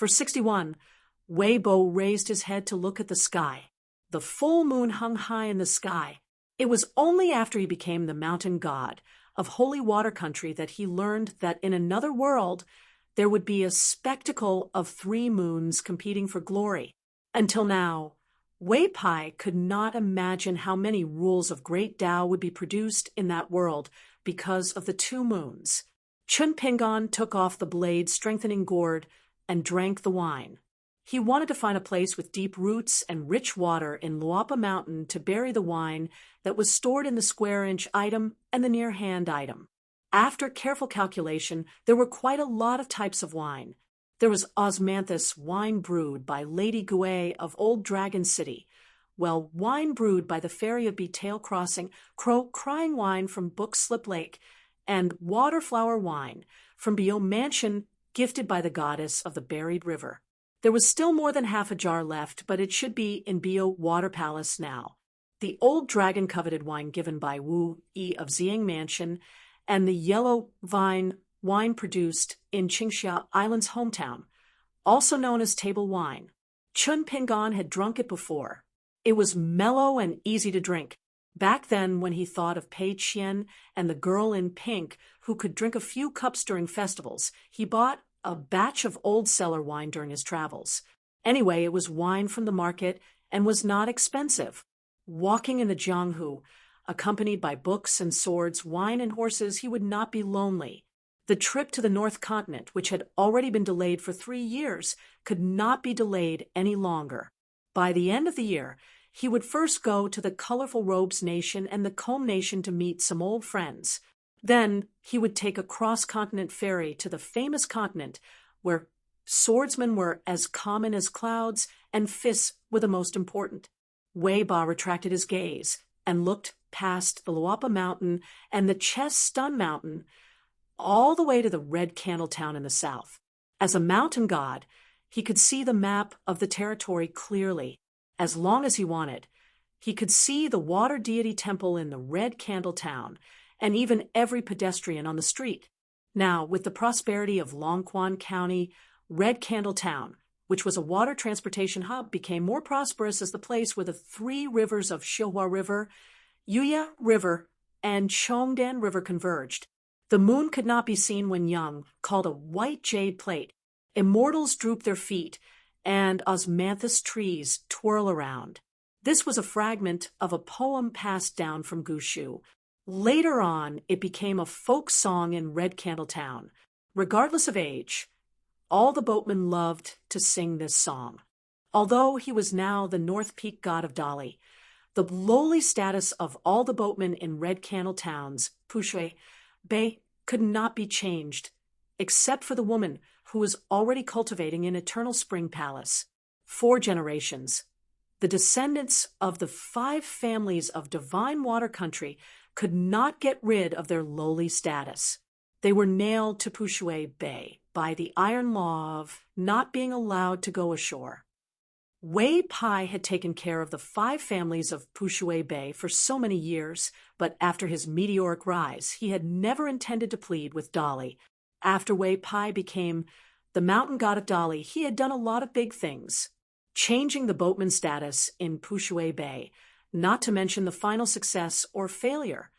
For 61, Weibo raised his head to look at the sky. The full moon hung high in the sky. It was only after he became the mountain god of holy water country that he learned that in another world there would be a spectacle of 3 moons competing for glory. Until now, Wei Pai could not imagine how many rules of great Tao would be produced in that world because of the 2 moons. Chun Pingon took off the blade-strengthening gourd and drank the wine. He wanted to find a place with deep roots and rich water in Luapa Mountain to bury the wine that was stored in the square-inch item and the near-hand item. After careful calculation, there were quite a lot of types of wine. There was osmanthus wine brewed by Lady Gouet of Old Dragon City, while wine brewed by the Fairy of Betail Crossing, crying wine from Book Slip Lake, and waterflower wine from Bio Mansion gifted by the goddess of the buried river. There was still more than half a jar left, but it should be in Bio Water Palace now. The Old Dragon coveted wine given by Wu Yi of Xiang Mansion, and the yellow vine wine produced in Qingxia Island's hometown, also known as table wine. Chun Pingon had drunk it before. It was mellow and easy to drink. Back then, when he thought of Pei Qian and the girl in pink who could drink a few cups during festivals, he bought a batch of old cellar wine during his travels. Anyway, it was wine from the market and was not expensive. Walking in the Jianghu, accompanied by books and swords, wine and horses, he would not be lonely. The trip to the North Continent, which had already been delayed for 3 years, could not be delayed any longer. By the end of the year, he would first go to the Colorful Robes Nation and the Comb Nation to meet some old friends. Then he would take a cross-continent ferry to the famous continent where swordsmen were as common as clouds and fists were the most important. Wei Ba retracted his gaze and looked past the Luapa Mountain and the Chess Stun Mountain all the way to the Red Candle Town in the south. As a mountain god, he could see the map of the territory clearly, as long as he wanted. He could see the water deity temple in the Red Candle Town, and even every pedestrian on the street. Now, with the prosperity of Longquan County, Red Candle Town, which was a water transportation hub, became more prosperous as the place where the 3 rivers of Xiuhua River, Yuya River, and Chongdan River converged. The moon could not be seen when young, called a white jade plate. Immortals droop their feet, and osmanthus trees twirl around. This was a fragment of a poem passed down from Gushu. Later on, it became a folk song in Red Candle Town. Regardless of age, all the boatmen loved to sing this song. Although he was now the North Peak god of Dali, the lowly status of all the boatmen in Red Candle Town's Pushui Bay could not be changed, except for the woman who was already cultivating an eternal spring palace. 4 generations, the descendants of the 5 families of divine water country, could not get rid of their lowly status. They were nailed to Pushui Bay by the iron law of not being allowed to go ashore. Wei Pai had taken care of the 5 families of Pushui Bay for so many years, but after his meteoric rise, he had never intended to plead with Dali. After Wei Pai became the mountain god of Dali, he had done a lot of big things. Changing the boatman status in Pushui Bay, not to mention the final success or failure,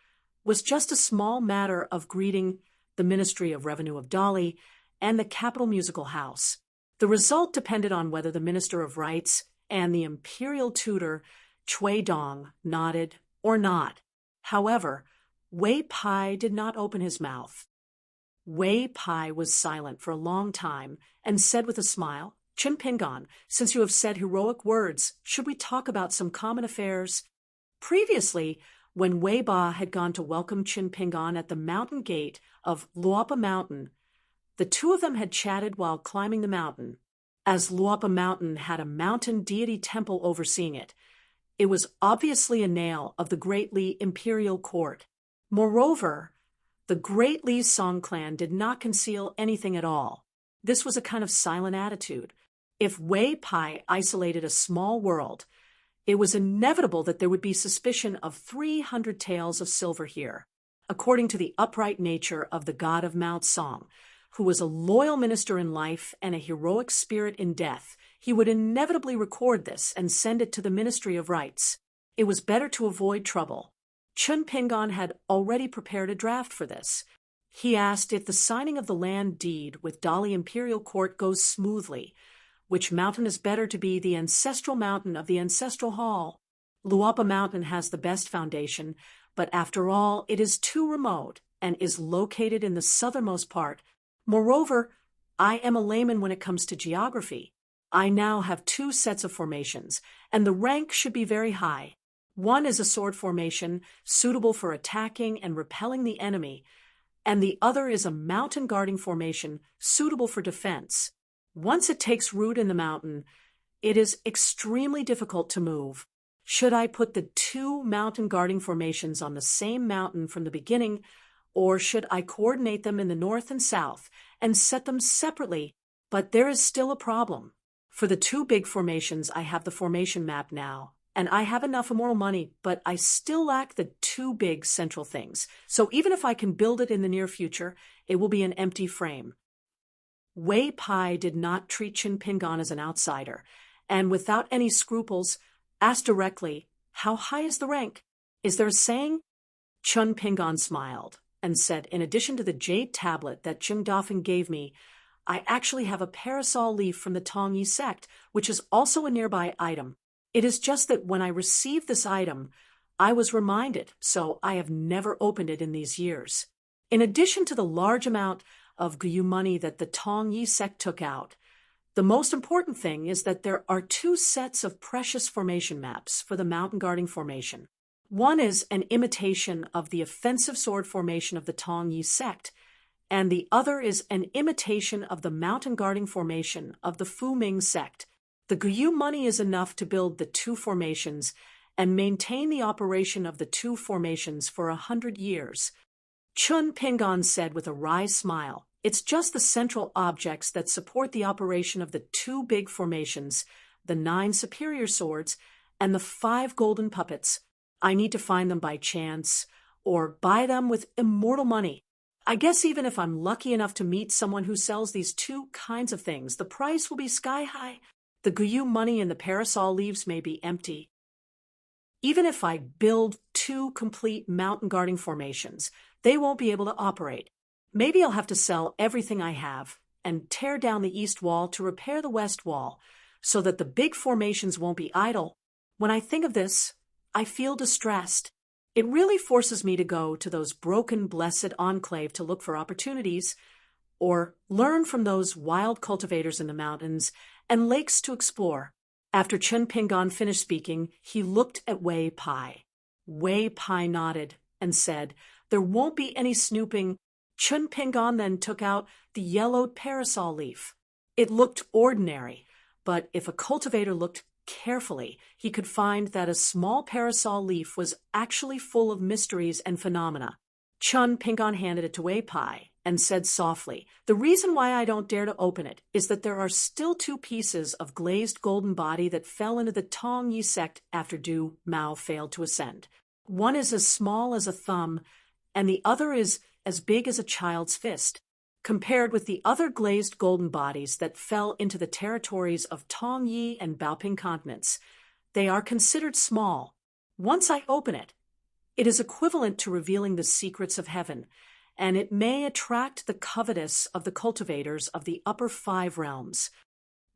was just a small matter of greeting the Ministry of Revenue of Dali and the Capital Musical House. The result depended on whether the Minister of Rights and the imperial tutor, Cui Dong, nodded or not. However, Wei Pai did not open his mouth. Wei Pai was silent for a long time and said with a smile, "Chun Pingon, since you have said heroic words, should we talk about some common affairs?" Previously, when Wei Ba had gone to welcome Chun Pingon at the mountain gate of Luapa Mountain, the 2 of them had chatted while climbing the mountain. As Luapa Mountain had a mountain deity temple overseeing it, it was obviously a nail of the Great Li imperial court. Moreover, the Great Li Song clan did not conceal anything at all. This was a kind of silent attitude. If Wei Pai isolated a small world, it was inevitable that there would be suspicion of 300 taels of silver here. According to the upright nature of the god of Mount Song, who was a loyal minister in life and a heroic spirit in death, he would inevitably record this and send it to the Ministry of Rights. It was better to avoid trouble. Chun Pingon had already prepared a draft for this. He asked if the signing of the land deed with Dali Imperial Court goes smoothly, which mountain is better to be the ancestral mountain of the ancestral hall. Luapa Mountain has the best foundation, but after all, it is too remote and is located in the southernmost part. Moreover, I am a layman when it comes to geography. I now have 2 sets of formations, and the rank should be very high. One is a sword formation, suitable for attacking and repelling the enemy, and the other is a mountain guarding formation, suitable for defense. Once it takes root in the mountain, it is extremely difficult to move. Should I put the 2 mountain guarding formations on the same mountain from the beginning, or should I coordinate them in the north and south and set them separately? But there is still a problem. For the 2 big formations, I have the formation map now, and I have enough immortal money, but I still lack the 2 big central things. So even if I can build it in the near future, it will be an empty frame. Wei Pai did not treat Chun Pingon as an outsider, and without any scruples, asked directly, "How high is the rank? Is there a saying?" Chun Pingon smiled and said, "In addition to the jade tablet that Jing Dafeng gave me, I actually have a parasol leaf from the Tongyi sect, which is also a nearby item. It is just that when I received this item, I was reminded, so I have never opened it in these years. In addition to the large amount of Guyu money that the Tongyi sect took out, the most important thing is that there are 2 sets of precious formation maps for the mountain guarding formation. One is an imitation of the offensive sword formation of the Tongyi sect, and the other is an imitation of the mountain guarding formation of the Fu Ming sect. The Guyu money is enough to build the 2 formations and maintain the operation of the 2 formations for 100 years. Chun Pingon said with a wry smile, "It's just the central objects that support the operation of the 2 big formations, the 9 superior swords, and the 5 golden puppets. I need to find them by chance, or buy them with immortal money. I guess even if I'm lucky enough to meet someone who sells these 2 kinds of things, the price will be sky high. The Guyu money and the parasol leaves may be empty. Even if I build 2 complete mountain guarding formations, they won't be able to operate. Maybe I'll have to sell everything I have and tear down the east wall to repair the west wall, so that the big formations won't be idle. When I think of this, I feel distressed. It really forces me to go to those broken, blessed enclave to look for opportunities, or learn from those wild cultivators in the mountains and lakes to explore." After Chun Pingon finished speaking, he looked at Wei Pai. Wei Pai nodded and said, "There won't be any snooping." Chun Pingon then took out the yellowed parasol leaf. It looked ordinary, but if a cultivator looked carefully, he could find that a small parasol leaf was actually full of mysteries and phenomena. Chun Pingon handed it to Wei Pai and said softly, "The reason why I don't dare to open it is that there are still 2 pieces of glazed golden body that fell into the Tongyi sect after Du Mao failed to ascend. One is as small as a thumb, and the other is as big as a child's fist. Compared with the other glazed golden bodies that fell into the territories of Tongyi and Baoping continents, they are considered small. Once I open it, it is equivalent to revealing the secrets of heaven, and it may attract the covetous of the cultivators of the upper 5 realms."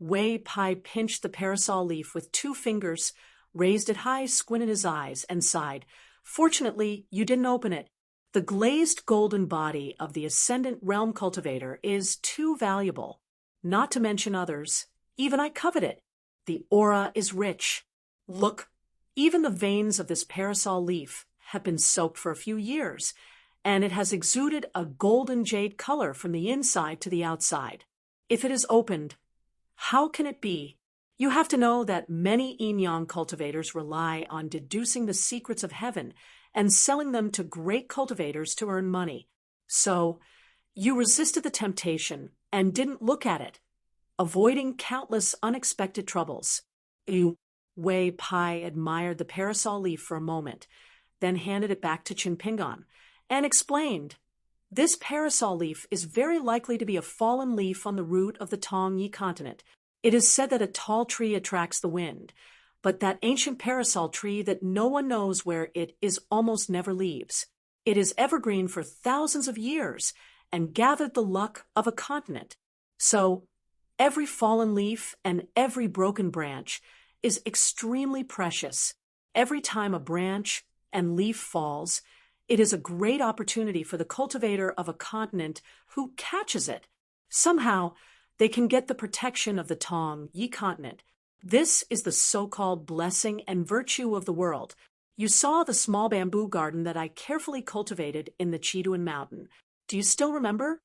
Wei Pai pinched the parasol leaf with 2 fingers, raised it high, squinted his eyes, and sighed. "Fortunately, you didn't open it. The glazed golden body of the Ascendant Realm cultivator is too valuable, not to mention others. Even I covet it. The aura is rich. Look, even the veins of this parasol leaf have been soaked for a few years, and it has exuded a golden jade color from the inside to the outside. If it is opened, how can it be? You have to know that many Yin-Yang cultivators rely on deducing the secrets of heaven and selling them to great cultivators to earn money. So, you resisted the temptation and didn't look at it, avoiding countless unexpected troubles." Wei Pai admired the parasol leaf for a moment, then handed it back to Chun Pingon and explained, This parasol leaf is very likely to be a fallen leaf on the root of the Tongyi continent. It is said that a tall tree attracts the wind, but that ancient parasol tree that no one knows where it is almost never leaves. It is evergreen for thousands of years and gathered the luck of a continent. So, every fallen leaf and every broken branch is extremely precious. Every time a branch and leaf falls, it is a great opportunity for the cultivator of a continent who catches it. Somehow, they can get the protection of the Tongyi continent. This is the so-called blessing and virtue of the world. You saw the small bamboo garden that I carefully cultivated in the Chiduan mountain. Do you still remember?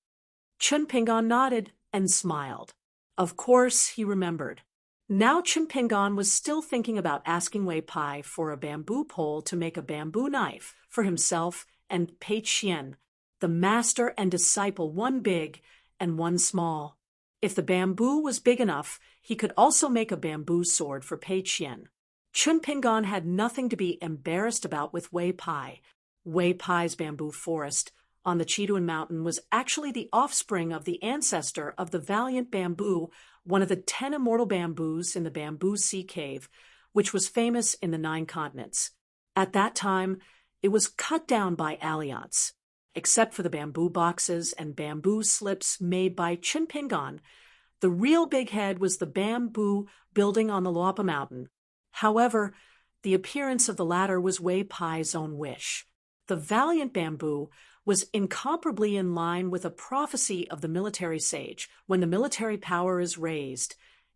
Chun Pingan nodded and smiled. Of course he remembered. Now Chun Pingan was still thinking about asking Wei Pai for a bamboo pole to make a bamboo knife for himself and Pei Qian, the master and disciple, one big and one small. If the bamboo was big enough, he could also make a bamboo sword for Pei Qian. Chun Pingan had nothing to be embarrassed about with Wei Pai. Wei Pai's bamboo forest on the Chiduan mountain was actually the offspring of the ancestor of the valiant bamboo, one of the 10 immortal bamboos in the Bamboo Sea Cave, which was famous in the 9 continents. At that time, it was cut down by Alliance. Except for the bamboo boxes and bamboo slips made by Chun Pingan, the real big head was the bamboo building on the Luapa Mountain. However, the appearance of the latter was Wei Pai's own wish. The valiant bamboo was incomparably in line with a prophecy of the military sage. When the military power is raised,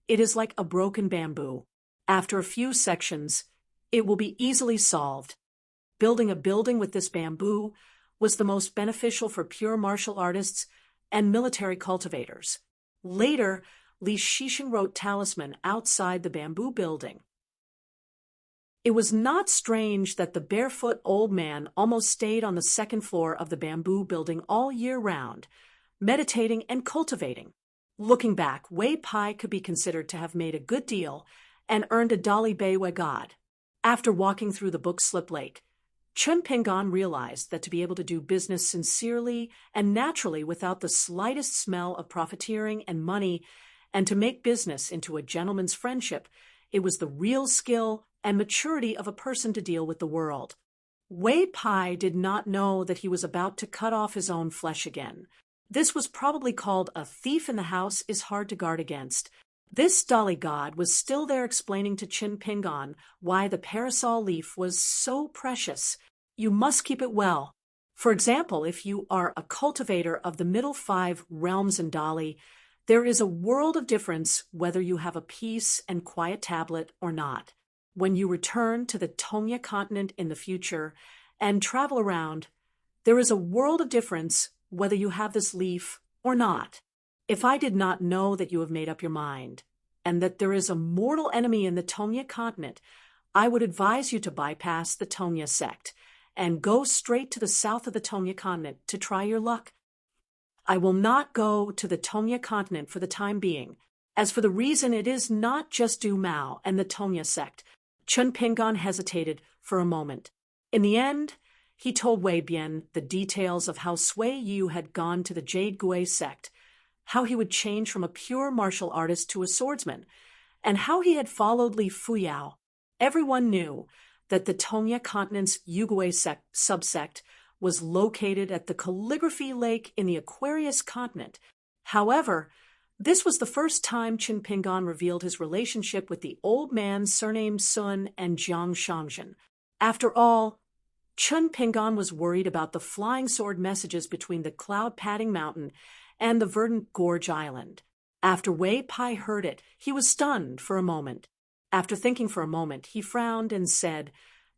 it is like a broken bamboo. After a few sections, it will be easily solved. Building a building with this bamboo was the most beneficial for pure martial artists and military cultivators. Later, Li Shixing wrote Talisman outside the bamboo building. It was not strange that the barefoot old man almost stayed on the 2nd floor of the bamboo building all year round, meditating and cultivating. Looking back, Wei Pai could be considered to have made a good deal and earned a Dali Bei God. After walking through the Book Slip Lake, Chun Pingan realized that to be able to do business sincerely and naturally without the slightest smell of profiteering and money, and to make business into a gentleman's friendship, it was the real skill and maturity of a person to deal with the world. Wei Pai did not know that he was about to cut off his own flesh again. This was probably called a thief in the house is hard to guard against. This Dali god was still there explaining to Chun Pingan why the parasol leaf was so precious. You must keep it well. For example, if you are a cultivator of the middle 5 realms in Dali, there is a world of difference whether you have a peace and quiet tablet or not. When you return to the Tongya continent in the future and travel around, there is a world of difference whether you have this leaf or not. If I did not know that you have made up your mind, and that there is a mortal enemy in the Tongya continent, I would advise you to bypass the Tongya sect and go straight to the south of the Tongya continent to try your luck. I will not go to the Tongya continent for the time being. As for the reason, it is not just Du Mao and the Tongya sect. Chun Pingan hesitated for a moment. In the end, he told Wei Bian the details of how Sui Yu had gone to the Jade Gui sect, how he would change from a pure martial artist to a swordsman, and how he had followed Li Fuyao. Everyone knew that the Tongya continent's Yugui subsect was located at the Calligraphy Lake in the Aquarius continent. However, this was the first time Chun Pingan revealed his relationship with the old man surnamed Sun and Jiang Shangzhen. After all, Chun Pingan was worried about the flying sword messages between the cloud-padding mountain and the verdant gorge island. After Wei Pai heard it, he was stunned for a moment. After thinking for a moment, he frowned and said,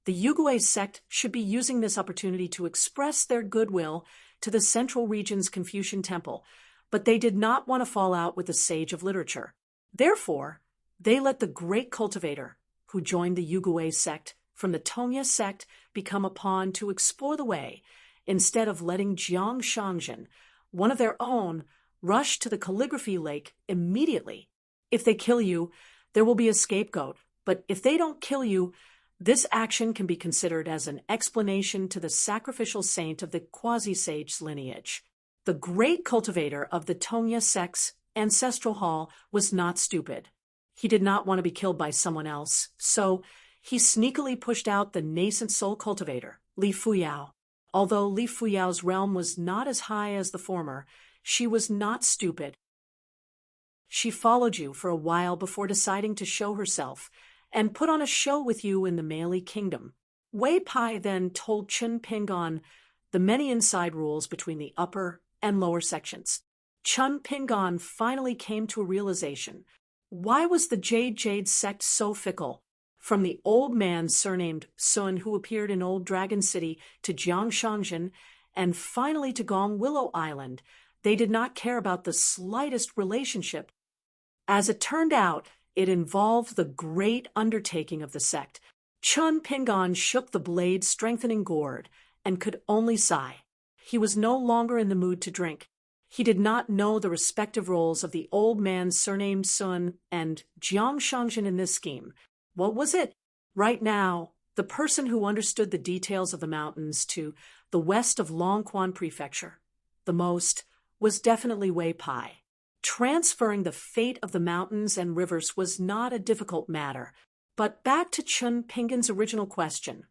the Yugui sect should be using this opportunity to express their goodwill to the Central Region's Confucian Temple, but they did not want to fall out with the sage of literature. Therefore, they let the great cultivator, who joined the Yugui sect from the Tongya sect, become a pawn to explore the way, instead of letting Jiang Shangzhen, one of their own, rush to the Calligraphy Lake immediately. If they kill you, there will be a scapegoat, but if they don't kill you, This action can be considered as an explanation to the sacrificial saint of the quasi-sage lineage. The great cultivator of the Tongya sect's ancestral hall was not stupid. He did not want to be killed by someone else, so he sneakily pushed out the nascent soul cultivator, Li Fuyao. Although Li Fuyao's realm was not as high as the former, she was not stupid. She followed you for a while before deciding to show herself, and put on a show with you in the Meili Kingdom. Wei Pai then told Chun Pingon the many inside rules between the upper and lower sections. Chun Pingon finally came to a realization. Why was the Jade sect so fickle? From the old man surnamed Sun who appeared in Old Dragon City to Jiang Shangjin and finally to Gong Willow Island, they did not care about the slightest relationship. As it turned out, it involved the great undertaking of the sect. Chun Pingon shook the blade-strengthening gourd and could only sigh. He was no longer in the mood to drink. He did not know the respective roles of the old man surnamed Sun and Jiang Shangjin in this scheme. What was it? Right now, the person who understood the details of the mountains to the west of Longquan Prefecture the most was definitely Wei Pai. Transferring the fate of the mountains and rivers was not a difficult matter, but back to Chun Pingon's original question,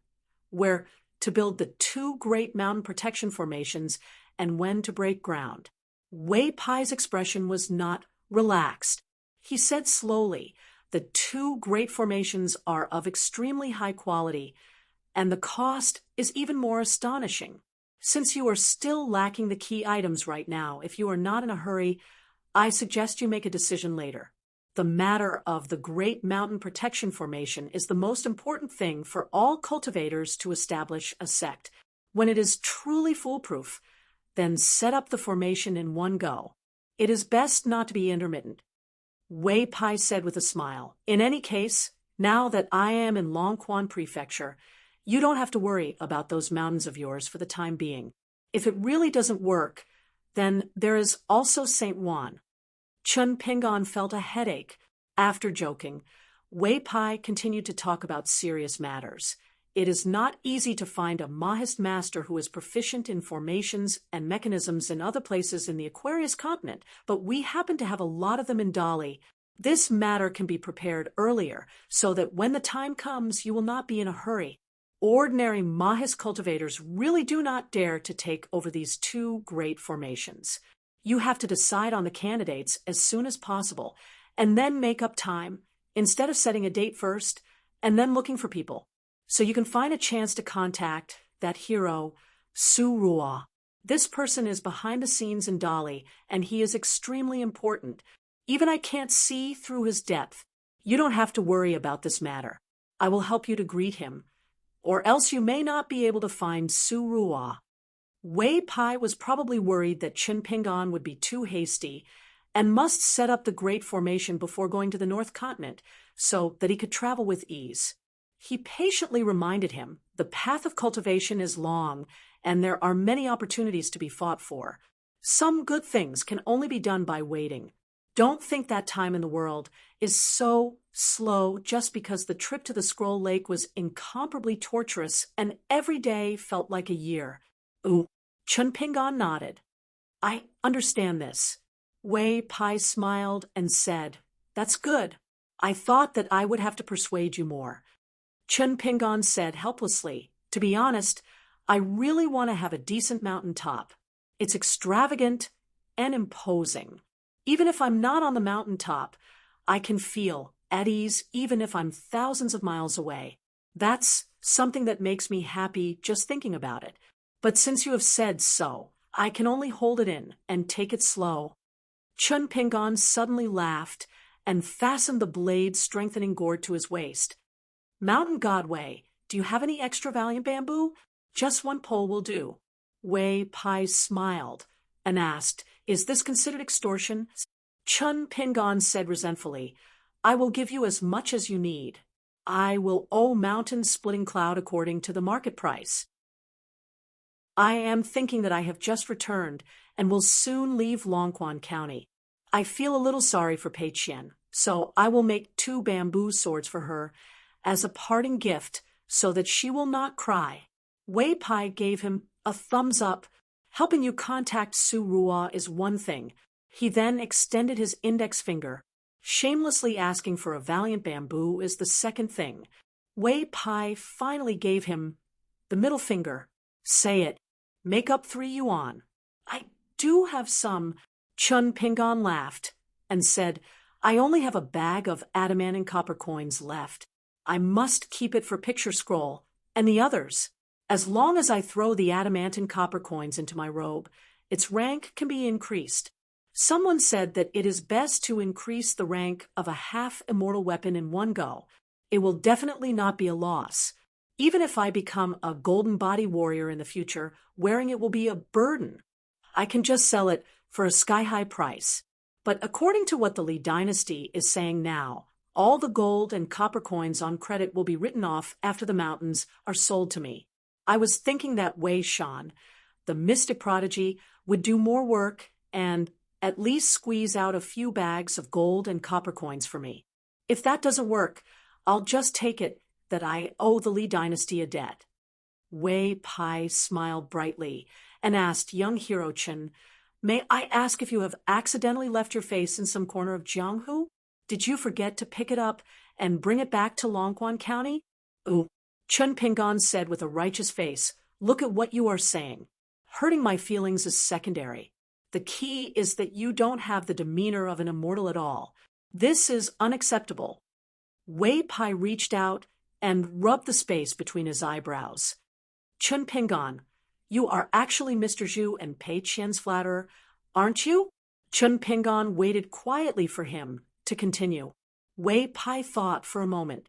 where to build the two great mountain protection formations and when to break ground. Wei Pai's expression was not relaxed. He said slowly, the two great formations are of extremely high quality, and the cost is even more astonishing. Since you are still lacking the key items right now, if you are not in a hurry, I suggest you make a decision later. The matter of the Great Mountain Protection Formation is the most important thing for all cultivators to establish a sect. When it is truly foolproof, then set up the formation in one go. It is best not to be intermittent. Wei Pai said with a smile, in any case, now that I am in Longquan Prefecture, you don't have to worry about those mountains of yours for the time being. If it really doesn't work, then there is also St. Juan. Chun Pingon felt a headache. After joking, Wei Pai continued to talk about serious matters. It is not easy to find a Mahist master who is proficient in formations and mechanisms in other places in the Aquarius continent, but we happen to have a lot of them in Dali. This matter can be prepared earlier, so that when the time comes, you will not be in a hurry. Ordinary Mahist cultivators really do not dare to take over these two great formations. You have to decide on the candidates as soon as possible, and then make up time, instead of setting a date first, and then looking for people. So you can find a chance to contact that hero, Su Ruo. This person is behind the scenes in Dali, and he is extremely important. Even I can't see through his depth. You don't have to worry about this matter. I will help you to greet him, or else you may not be able to find Su Ruo. Wei Pai was probably worried that Chun Pingon would be too hasty and must set up the great formation before going to the North Continent so that he could travel with ease. He patiently reminded him the path of cultivation is long and there are many opportunities to be fought for. Some good things can only be done by waiting. Don't think that time in the world is so slow just because the trip to the Scroll Lake was incomparably torturous and every day felt like a year. Ooh, Chun Pingon nodded. I understand this. Wei Pai smiled and said, that's good. I thought that I would have to persuade you more. Chun Pingon said helplessly, to be honest, I really want to have a decent mountain top. It's extravagant and imposing. Even if I'm not on the mountain top, I can feel at ease even if I'm thousands of miles away. That's something that makes me happy just thinking about it. But since you have said so, I can only hold it in and take it slow. Chun Pingon suddenly laughed and fastened the blade-strengthening gourd to his waist. Mountain God Wei, do you have any extra valiant bamboo? Just one pole will do. Wei Pai smiled and asked, is this considered extortion? Chun Pingon said resentfully, I will give you as much as you need. I will owe Mountain Splitting Cloud according to the market price. I am thinking that I have just returned and will soon leave Longquan County. I feel a little sorry for Pei Qian, so I will make 2 bamboo swords for her as a parting gift so that she will not cry. Wei Pai gave him a thumbs up. Helping you contact Su Ruo is one thing. He then extended his index finger. Shamelessly asking for a valiant bamboo is the second thing. Wei Pai finally gave him the middle finger. Say it. Make up 3 yuan. I do have some. Chun Pingon laughed and said, I only have a bag of adamant and copper coins left. I must keep it for picture scroll and the others. As long as I throw the adamant and copper coins into my robe, its rank can be increased. Someone said that it is best to increase the rank of a half-immortal weapon in one go. It will definitely not be a loss. Even if I become a golden body warrior in the future, wearing it will be a burden. I can just sell it for a sky-high price. But according to what the Li dynasty is saying now, all the gold and copper coins on credit will be written off after the mountains are sold to me. I was thinking that Wei Shan, the mystic prodigy, would do more work and at least squeeze out a few bags of gold and copper coins for me. If that doesn't work, I'll just take it that I owe the Li dynasty a debt. Wei Pai smiled brightly and asked young Hero Chen, May I ask if you have accidentally left your face in some corner of Jianghu? Did you forget to pick it up and bring it back to Longquan County? Ooh, Chun Pingon said with a righteous face, Look at what you are saying. Hurting my feelings is secondary. The key is that you don't have the demeanor of an immortal at all. This is unacceptable. Wei Pai reached out and rubbed the space between his eyebrows. Chun Pingon, you are actually Mr. Zhu and Pei Qian's flatterer, aren't you? Chun Pingon waited quietly for him to continue. Wei Pai thought for a moment.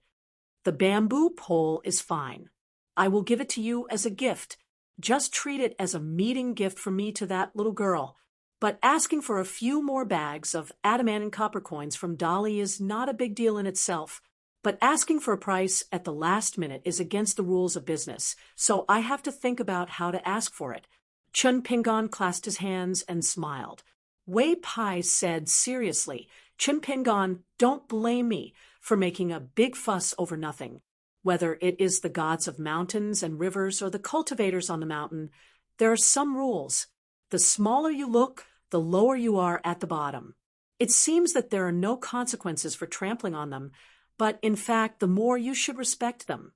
The bamboo pole is fine. I will give it to you as a gift. Just treat it as a meeting gift from me to that little girl. But asking for a few more bags of adamant and copper coins from Dolly is not a big deal in itself. But asking for a price at the last minute is against the rules of business, so I have to think about how to ask for it. Chun Pingon clasped his hands and smiled. Wei Pai said seriously, Chun Pingon, don't blame me for making a big fuss over nothing. Whether it is the gods of mountains and rivers or the cultivators on the mountain, there are some rules. The smaller you look, the lower you are at the bottom. It seems that there are no consequences for trampling on them, but in fact, the more you should respect them.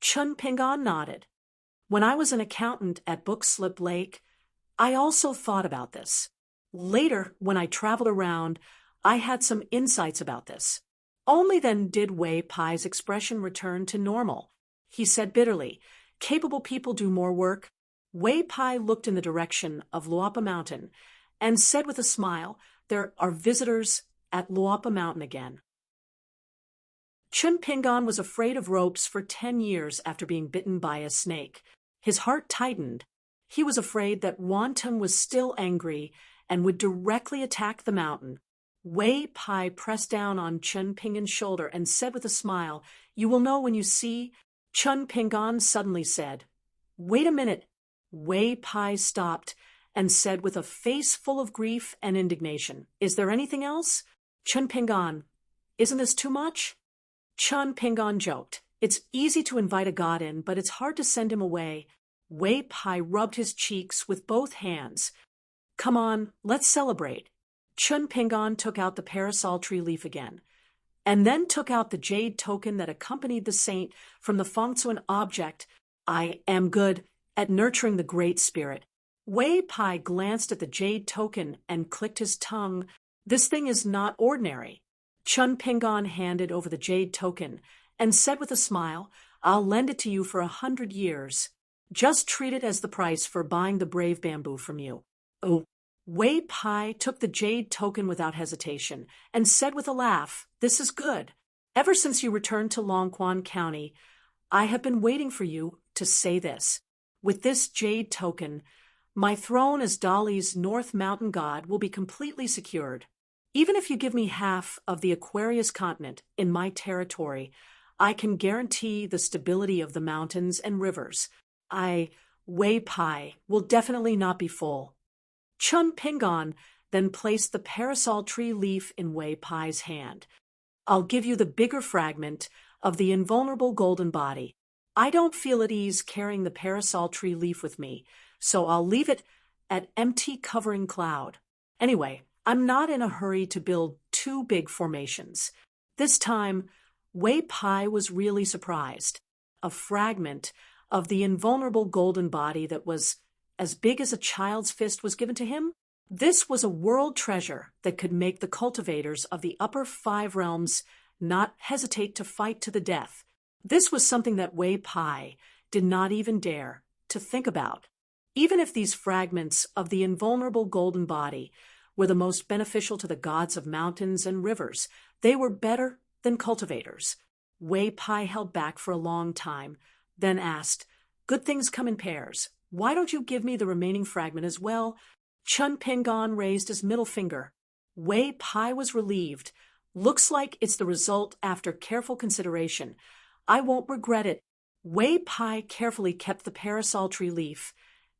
Chun Pingon nodded. When I was an accountant at Bookslip Lake, I also thought about this. Later, when I traveled around, I had some insights about this. Only then did Wei Pai's expression return to normal. He said bitterly, Capable people do more work. Wei Pai looked in the direction of Luapa Mountain and said with a smile, There are visitors at Luapa Mountain again. Chun Pingon was afraid of ropes for 10 years after being bitten by a snake. His heart tightened. He was afraid that Wanton was still angry and would directly attack the mountain. Wei Pai pressed down on Chun Pingon's shoulder and said with a smile, You will know when you see. Chun Pingon suddenly said, Wait a minute. Wei Pai stopped and said with a face full of grief and indignation, Is there anything else? Chun Pingon, isn't this too much? Chun Pingon joked, It's easy to invite a god in, but it's hard to send him away. Wei Pai rubbed his cheeks with both hands. Come on, let's celebrate. Chun Pingon took out the parasol tree leaf again, and then took out the jade token that accompanied the saint from the Fengzuan object. I am good at nurturing the great spirit. Wei Pai glanced at the jade token and clicked his tongue. This thing is not ordinary. Chun Pingon handed over the jade token and said with a smile, I'll lend it to you for 100 years. Just treat it as the price for buying the brave bamboo from you. Oh. Wei Pai took the jade token without hesitation and said with a laugh, This is good. Ever since you returned to Longquan County, I have been waiting for you to say this. With this jade token, my throne as Dolly's North Mountain god will be completely secured. Even if you give me half of the Aquarius continent in my territory, I can guarantee the stability of the mountains and rivers. Wei Pai, will definitely not be full. Chun Pingon then placed the parasol tree leaf in Wei Pai's hand. I'll give you the bigger fragment of the invulnerable golden body. I don't feel at ease carrying the parasol tree leaf with me, so I'll leave it at empty covering cloud. Anyway, I'm not in a hurry to build two big formations. This time, Wei Pai was really surprised. A fragment of the invulnerable golden body that was as big as a child's fist was given to him. This was a world treasure that could make the cultivators of the upper 5 realms not hesitate to fight to the death. This was something that Wei Pai did not even dare to think about. Even if these fragments of the invulnerable golden body were the most beneficial to the gods of mountains and rivers, they were better than cultivators. Wei Pai held back for a long time, then asked, "Good things come in pairs. Why don't you give me the remaining fragment as well?" Chun Pingon raised his middle finger. Wei Pai was relieved. "Looks like it's the result after careful consideration. I won't regret it." Wei Pai carefully kept the parasol tree leaf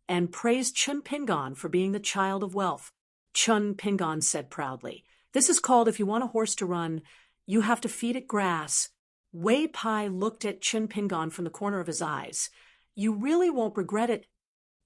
and praised Chun Pingon for being the child of wealth. Chun Pingon said proudly, "This is called if you want a horse to run, you have to feed it grass." Wei Pai looked at Chun Pingon from the corner of his eyes. "You really won't regret it."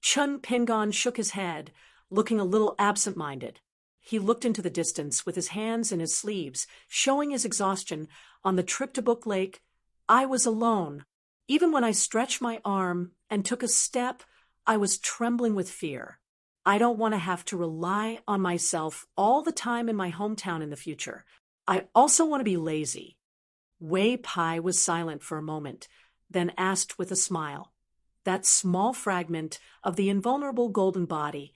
Chun Pingon shook his head, looking a little absent-minded. He looked into the distance with his hands in his sleeves, showing his exhaustion. On the trip to Book Lake, I was alone. Even when I stretched my arm and took a step, I was trembling with fear. I don't want to have to rely on myself all the time in my hometown in the future. I also want to be lazy. Wei Pai was silent for a moment, then asked with a smile, "That small fragment of the invulnerable golden body,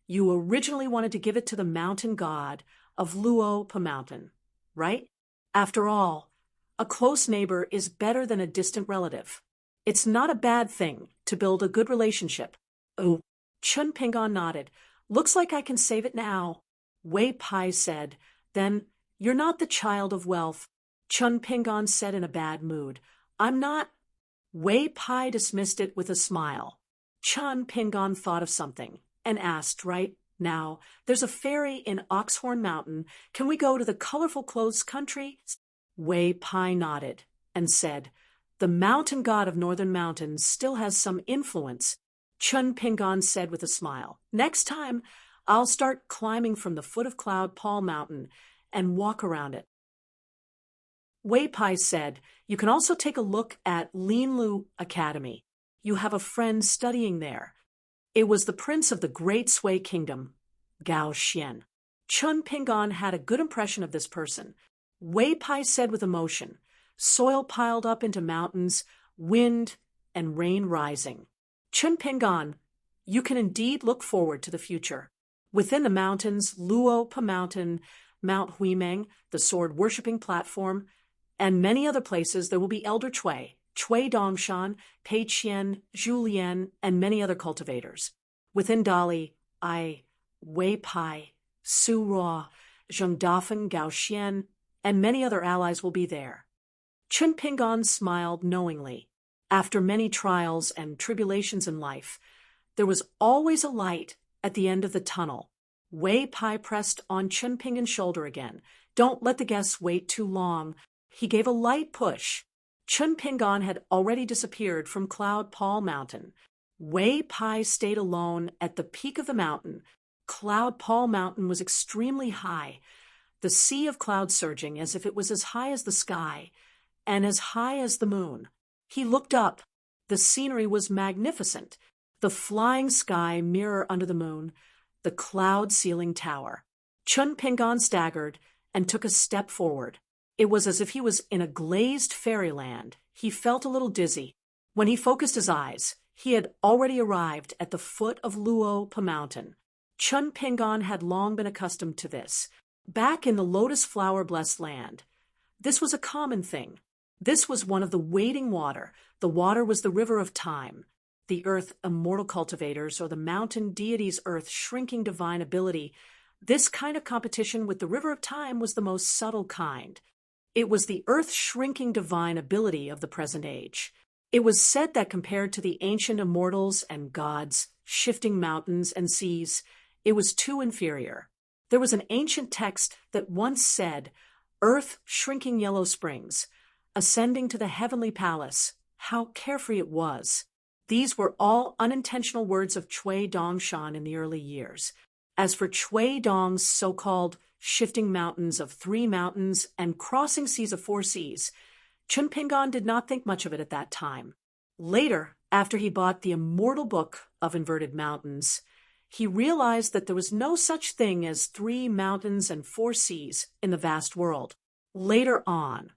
you originally wanted to give it to the mountain god of Luo Pa Mountain, right? After all, a close neighbor is better than a distant relative. It's not a bad thing to build a good relationship." "Oh," Chun Pingon nodded. "Looks like I can save it now." Wei Pai said, "Then you're not the child of wealth." Chun Pingon said in a bad mood, "I'm not." Wei Pai dismissed it with a smile. Chun Pingon thought of something and asked, "Right now, there's a ferry in Oxhorn Mountain. Can we go to the colorful clothes country?" Wei Pai nodded and said, "The mountain god of northern mountains still has some influence." Chun Pingon said with a smile, "Next time, I'll start climbing from the foot of Cloud Paul Mountain and walk around it." Wei Pai said, "You can also take a look at Linlu Academy. You have a friend studying there." It was the prince of the Great Sui Kingdom, Gao Xian. Chun Pingon had a good impression of this person. Wei Pai said with emotion, "Soil piled up into mountains, wind and rain rising. Chun Pingon, you can indeed look forward to the future. Within the mountains, Luo Pa Mountain, Mount Huimeng, the sword-worshipping platform, and many other places there will be Elder Cui, Cui Dongshan, Pei Qian, Julien, and many other cultivators. Within Dali, Wei Pai, Su Ruo, Zheng Dafen, Gao Xian, and many other allies will be there." Chun Pingon smiled knowingly. After many trials and tribulations in life, there was always a light at the end of the tunnel. Wei Pai pressed on Chun Pingon's shoulder again. "Don't let the guests wait too long." He gave a light push. Chun Pingon had already disappeared from Cloud Paul Mountain. Wei Pai stayed alone at the peak of the mountain. Cloud Paul Mountain was extremely high, the sea of clouds surging as if it was as high as the sky and as high as the moon. He looked up. The scenery was magnificent. The flying sky mirror under the moon, the cloud ceiling tower. Chun Pingon staggered and took a step forward. It was as if he was in a glazed fairyland. He felt a little dizzy. When he focused his eyes, he had already arrived at the foot of Luo Pa Mountain. Chun Pingon had long been accustomed to this. Back in the lotus flower-blessed land, this was a common thing. This was one of the waiting water. The water was the river of time. The earth immortal cultivators, or the mountain deity's earth shrinking divine ability. This kind of competition with the river of time was the most subtle kind. It was the earth-shrinking divine ability of the present age. It was said that compared to the ancient immortals and gods, shifting mountains and seas, it was too inferior. There was an ancient text that once said, "Earth shrinking yellow springs, ascending to the heavenly palace, How carefree it was. These were all unintentional words of Chui Dongshan in the early years. As for Chui Dong's so-called shifting mountains of 3 mountains and crossing seas of 4 seas, Chun Pingon did not think much of it at that time. Later, after he bought the immortal book of inverted mountains, he realized that there was no such thing as 3 mountains and 4 seas in the vast world. Later on,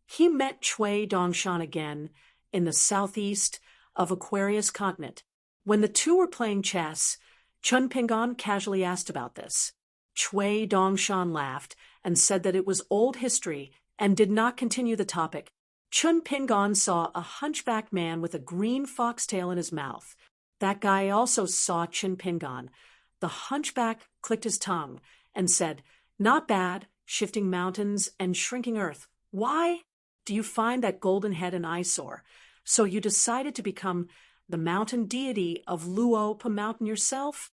he met Chui Dongshan again in the southeast of Aquarius continent. When the two were playing chess, Chun Pingon casually asked about this. Chui Dongshan laughed and said that it was old history and did not continue the topic. Chun Pingon saw a hunchback man with a green foxtail in his mouth. That guy also saw Chun Pingon. The hunchback clicked his tongue and said, "Not bad, shifting mountains and shrinking earth. Why? Do you find that golden head an eyesore? So you decided to become the mountain deity of Luopa Mountain yourself?"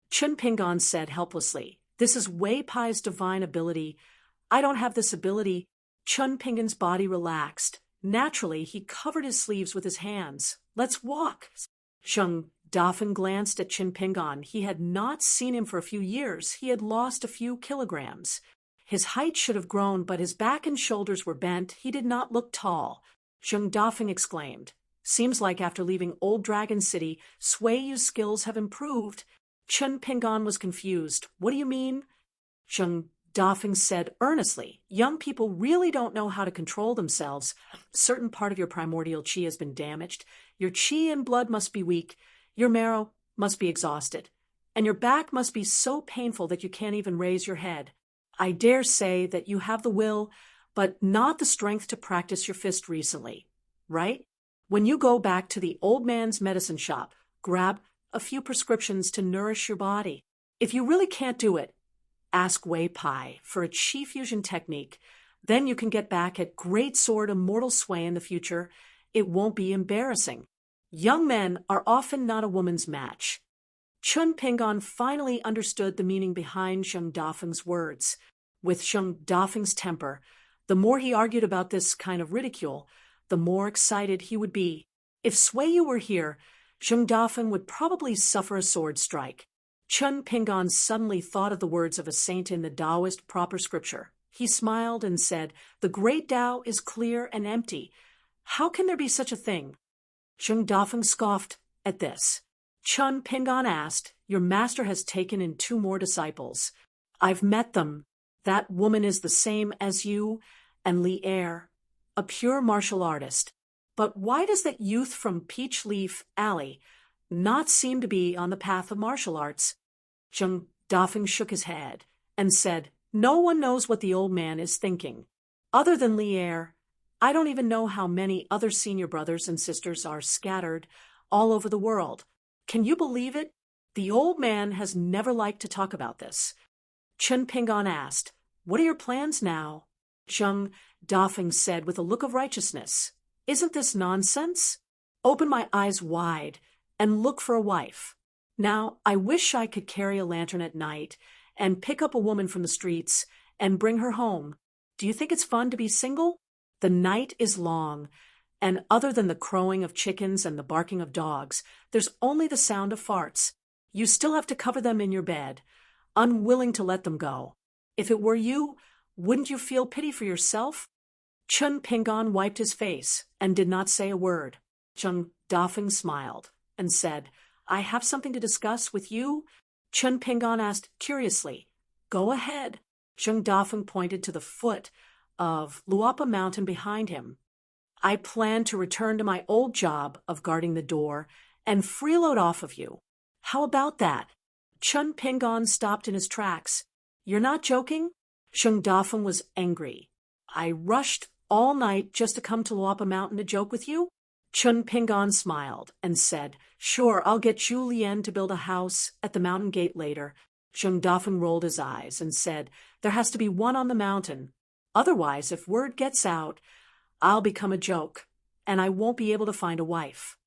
Chun Pingon said helplessly, "This is Wei Pai's divine ability. I don't have this ability." Chun Pingon's body relaxed. Naturally, he covered his sleeves with his hands. "Let's walk." Zheng Dafeng glanced at Chun Pingon. He had not seen him for a few years. He had lost a few kilograms. His height should have grown, but his back and shoulders were bent. He did not look tall. Zheng Dafeng exclaimed, "Seems like after leaving Old Dragon City, Sui Yu's skills have improved." Chun Pingon was confused. "What do you mean?" Zheng Dafeng said earnestly, "Young people really don't know how to control themselves. A certain part of your primordial chi has been damaged. Your chi and blood must be weak. Your marrow must be exhausted. And your back must be so painful that you can't even raise your head. I dare say that you have the will, but not the strength to practice your fist recently, right? When you go back to the old man's medicine shop, grab a few prescriptions to nourish your body. If you really can't do it, ask Wei Pai for a chi fusion technique. Then you can get back at Great Sword Immortal Sway in the future. It won't be embarrassing. Young men are often not a woman's match." Chun Pingon finally understood the meaning behind Zheng Dafeng's words. With Zheng Dafeng's temper, the more he argued about this kind of ridicule, the more excited he would be. If Sui Yu were here, Zheng Dafeng would probably suffer a sword strike. Chun Pingon suddenly thought of the words of a saint in the Taoist proper scripture. He smiled and said, "The great Tao is clear and empty. How can there be such a thing?" Zheng Dafeng scoffed at this. Chun Pingon asked, "Your master has taken in 2 more disciples. I've met them. That woman is the same as you and Li Er, a pure martial artist. But why does that youth from Peach Leaf Alley not seem to be on the path of martial arts?" Zheng Dafeng shook his head and said, "No one knows what the old man is thinking. Other than Li Er, I don't even know how many other senior brothers and sisters are scattered all over the world. Can you believe it? The old man has never liked to talk about this." Chun Pingon asked, "What are your plans now?" Zheng Dafeng said with a look of righteousness, "Isn't this nonsense? Open my eyes wide and look for a wife. Now, I wish I could carry a lantern at night and pick up a woman from the streets and bring her home. Do you think it's fun to be single? The night is long, and other than the crowing of chickens and the barking of dogs, there's only the sound of farts. You still have to cover them in your bed, unwilling to let them go. If it were you, wouldn't you feel pity for yourself?" Chun Pingon wiped his face and did not say a word. Zheng Dafeng smiled and said, "I have something to discuss with you?" Chun Pingon asked curiously. "Go ahead." Zheng Dafeng pointed to the foot of Luopa Mountain behind him. "I plan to return to my old job of guarding the door and freeload off of you. How about that?" Chun Pingon stopped in his tracks. "You're not joking?" Zheng Dafeng was angry. "I rushed all night just to come to Luopa Mountain to joke with you?" Chun Pingon smiled and said, "Sure, I'll get Zhu Lian to build a house at the mountain gate later." Zheng Dafeng rolled his eyes and said, "There has to be one on the mountain. Otherwise, if word gets out, I'll become a joke, and I won't be able to find a wife."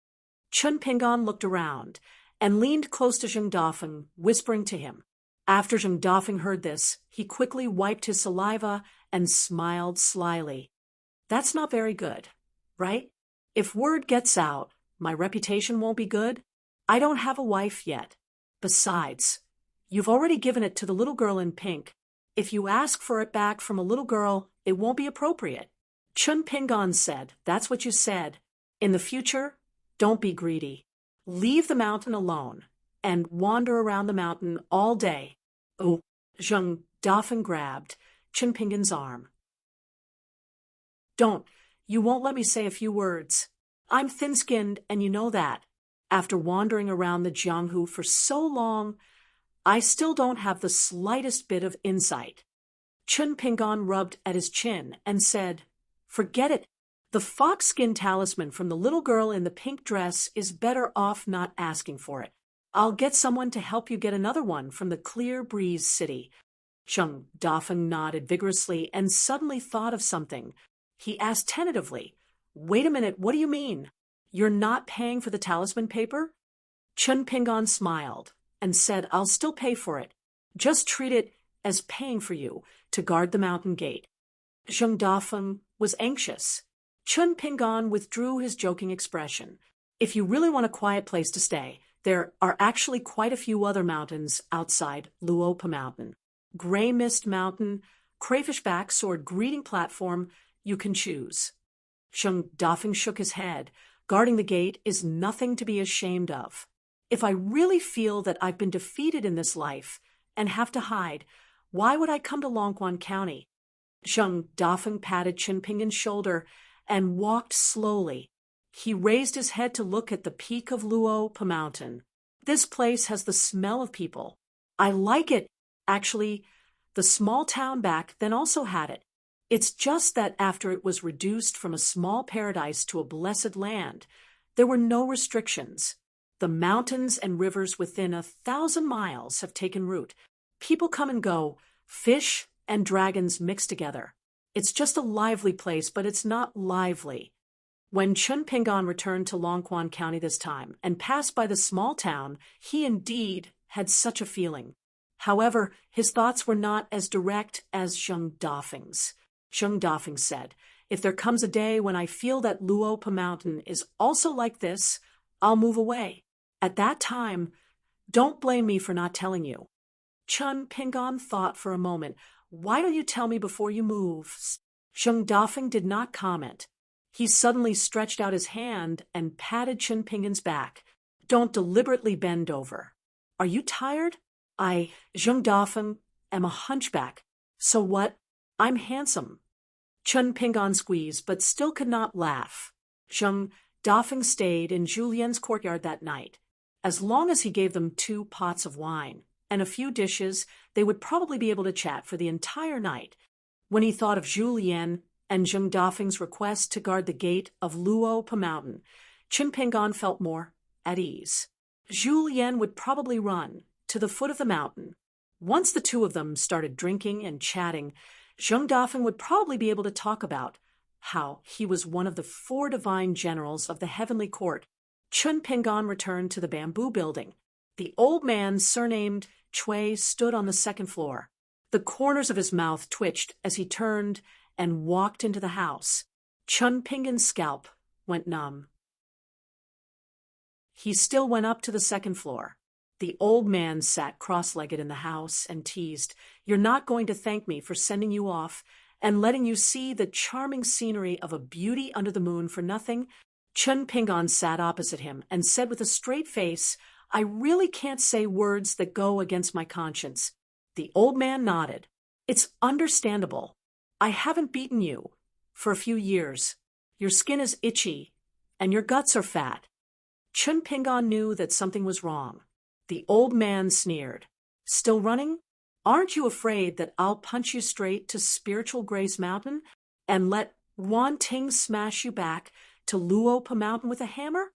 Chun Pingon looked around and leaned close to Zheng Dafeng, whispering to him. After Zheng Dafeng heard this, he quickly wiped his saliva and smiled slyly. "That's not very good, right?" If word gets out, my reputation won't be good. I don't have a wife yet. Besides, you've already given it to the little girl in pink. If you ask for it back from a little girl, it won't be appropriate. Chun Pingon said, That's what you said. In the future, don't be greedy. Leave the mountain alone and wander around the mountain all day. Oh, Zheng Dafeng grabbed Chun Pingon's arm. Don't. You won't let me say a few words. I'm thin-skinned, and you know that. After wandering around the Jianghu for so long, I still don't have the slightest bit of insight. Chun Pingon rubbed at his chin and said, Forget it. The fox-skin talisman from the little girl in the pink dress is better off not asking for it. I'll get someone to help you get another one from the Clear Breeze City. Zheng Dafeng nodded vigorously and suddenly thought of something. He asked tentatively, Wait a minute, what do you mean? You're not paying for the talisman paper? Chun Pingon smiled and said, I'll still pay for it. Just treat it as paying for you to guard the mountain gate. Zheng Dafeng was anxious. Chun Pingon withdrew his joking expression. If you really want a quiet place to stay, there are actually quite a few other mountains outside Luopa Mountain. Gray Mist Mountain, Crayfish Back Sword Greeting Platform, you can choose. Zheng Dafeng shook his head. Guarding the gate is nothing to be ashamed of. If I really feel that I've been defeated in this life and have to hide, why would I come to Longquan County? Zheng Dafeng patted Chun Pingon's shoulder and walked slowly. He raised his head to look at the peak of Luopa Mountain. This place has the smell of people. I like it. Actually, the small town back then also had it. It's just that after it was reduced from a small paradise to a blessed land, there were no restrictions. The mountains and rivers within 1,000 miles have taken root. People come and go, fish and dragons mix together. It's just a lively place, but it's not lively. When Chun Pingon returned to Longquan County this time and passed by the small town, he indeed had such a feeling. However, his thoughts were not as direct as Zheng Dafeng's. Zheng Dafeng said, If there comes a day when I feel that Luopa Mountain is also like this, I'll move away. At that time, don't blame me for not telling you. Chun Pingon thought for a moment. Why don't you tell me before you move? Zheng Dafeng did not comment. He suddenly stretched out his hand and patted Chun Pingon's back. Don't deliberately bend over. Are you tired? Zheng Dafeng, am a hunchback. So what? I'm handsome. Chun Pingon squeezed, but still could not laugh. Zheng Dafeng stayed in Julien's courtyard that night. As long as he gave them 2 pots of wine and a few dishes, they would probably be able to chat for the entire night. When he thought of Julien and Zheng Dafeng's request to guard the gate of Luopa Mountain, Chun Pingon felt more at ease. Julien would probably run to the foot of the mountain. Once the 2 of them started drinking and chatting, Zheng Dafeng would probably be able to talk about how he was one of the 4 divine generals of the heavenly court. Chun Pingon returned to the bamboo building. The old man, surnamed Chui, stood on the 2nd floor. The corners of his mouth twitched as he turned and walked into the house. Chun Pingon's scalp went numb. He still went up to the 2nd floor. The old man sat cross-legged in the house and teased, You're not going to thank me for sending you off and letting you see the charming scenery of a beauty under the moon for nothing? Chun Pingon sat opposite him and said with a straight face, I really can't say words that go against my conscience. The old man nodded. It's understandable. I haven't beaten you for a few years. Your skin is itchy and your guts are fat. Chun Pingon knew that something was wrong. The old man sneered. Still running? Aren't you afraid that I'll punch you straight to Spiritual Grace Mountain and let Wan Ting smash you back to Luopa Mountain with a hammer?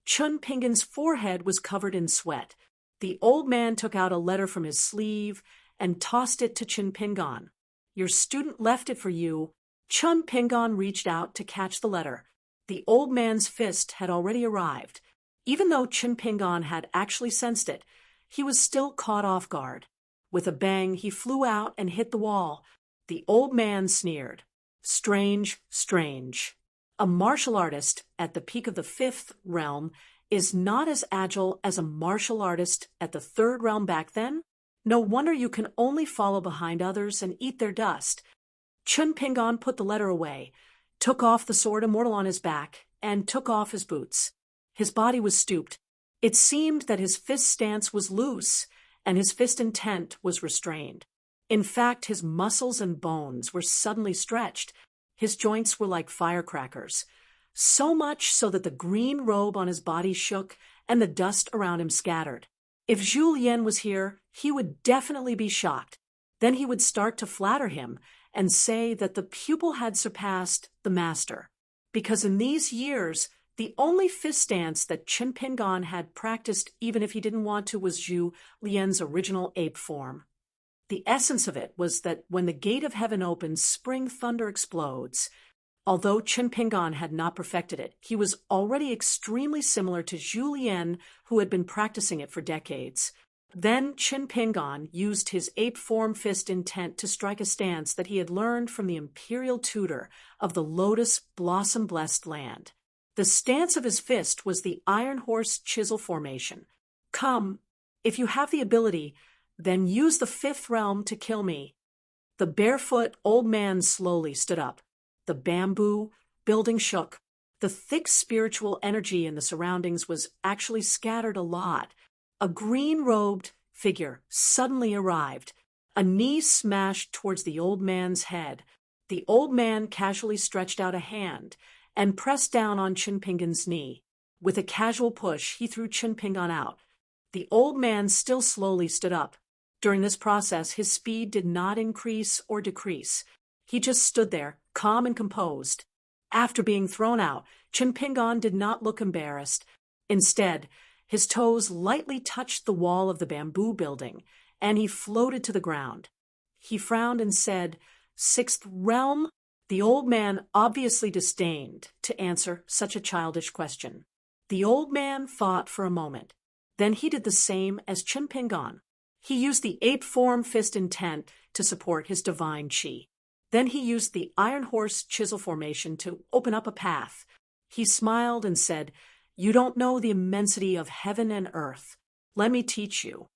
Chun Pingon's forehead was covered in sweat. The old man took out a letter from his sleeve and tossed it to Chun Pingon. Your student left it for you. Chun Pingon reached out to catch the letter. The old man's fist had already arrived. Even though Chun Pingon had actually sensed it, he was still caught off guard. With a bang, he flew out and hit the wall. The old man sneered. Strange, strange. A martial artist at the peak of the fifth realm is not as agile as a martial artist at the third realm back then. No wonder you can only follow behind others and eat their dust. Chun Pingon put the letter away, took off the sword immortal on his back, and took off his boots. His body was stooped. It seemed that his fist stance was loose, and his fist intent was restrained. In fact, his muscles and bones were suddenly stretched. His joints were like firecrackers, so much so that the green robe on his body shook and the dust around him scattered. If Julien was here, he would definitely be shocked. Then he would start to flatter him and say that the pupil had surpassed the master, because in these years, the only fist stance that Chun Pingon had practiced, even if he didn't want to, was Zhu Lian's original ape form. The essence of it was that when the gate of heaven opens, spring thunder explodes. Although Chun Pingon had not perfected it, he was already extremely similar to Zhu Lian, who had been practicing it for decades. Then Chun Pingon used his ape form fist intent to strike a stance that he had learned from the imperial tutor of the lotus blossom-blessed land. The stance of his fist was the iron horse chisel formation. Come, if you have the ability, then use the fifth realm to kill me. The barefoot old man slowly stood up. The bamboo building shook. The thick spiritual energy in the surroundings was actually scattered a lot. A green-robed figure suddenly arrived. A knee smashed towards the old man's head. The old man casually stretched out a hand and pressed down on Chun Pingon's knee. With a casual push, he threw Chun Pingon out. The old man still slowly stood up. During this process, his speed did not increase or decrease. He just stood there, calm and composed. After being thrown out, Chun Pingon did not look embarrassed. Instead, his toes lightly touched the wall of the bamboo building, and he floated to the ground. He frowned and said, "Sixth realm?" The old man obviously disdained to answer such a childish question. The old man thought for a moment. Then he did the same as Chun Pingon. He used the ape form fist intent to support his divine chi. Then he used the iron horse chisel formation to open up a path. He smiled and said, "You don't know the immensity of heaven and earth. Let me teach you."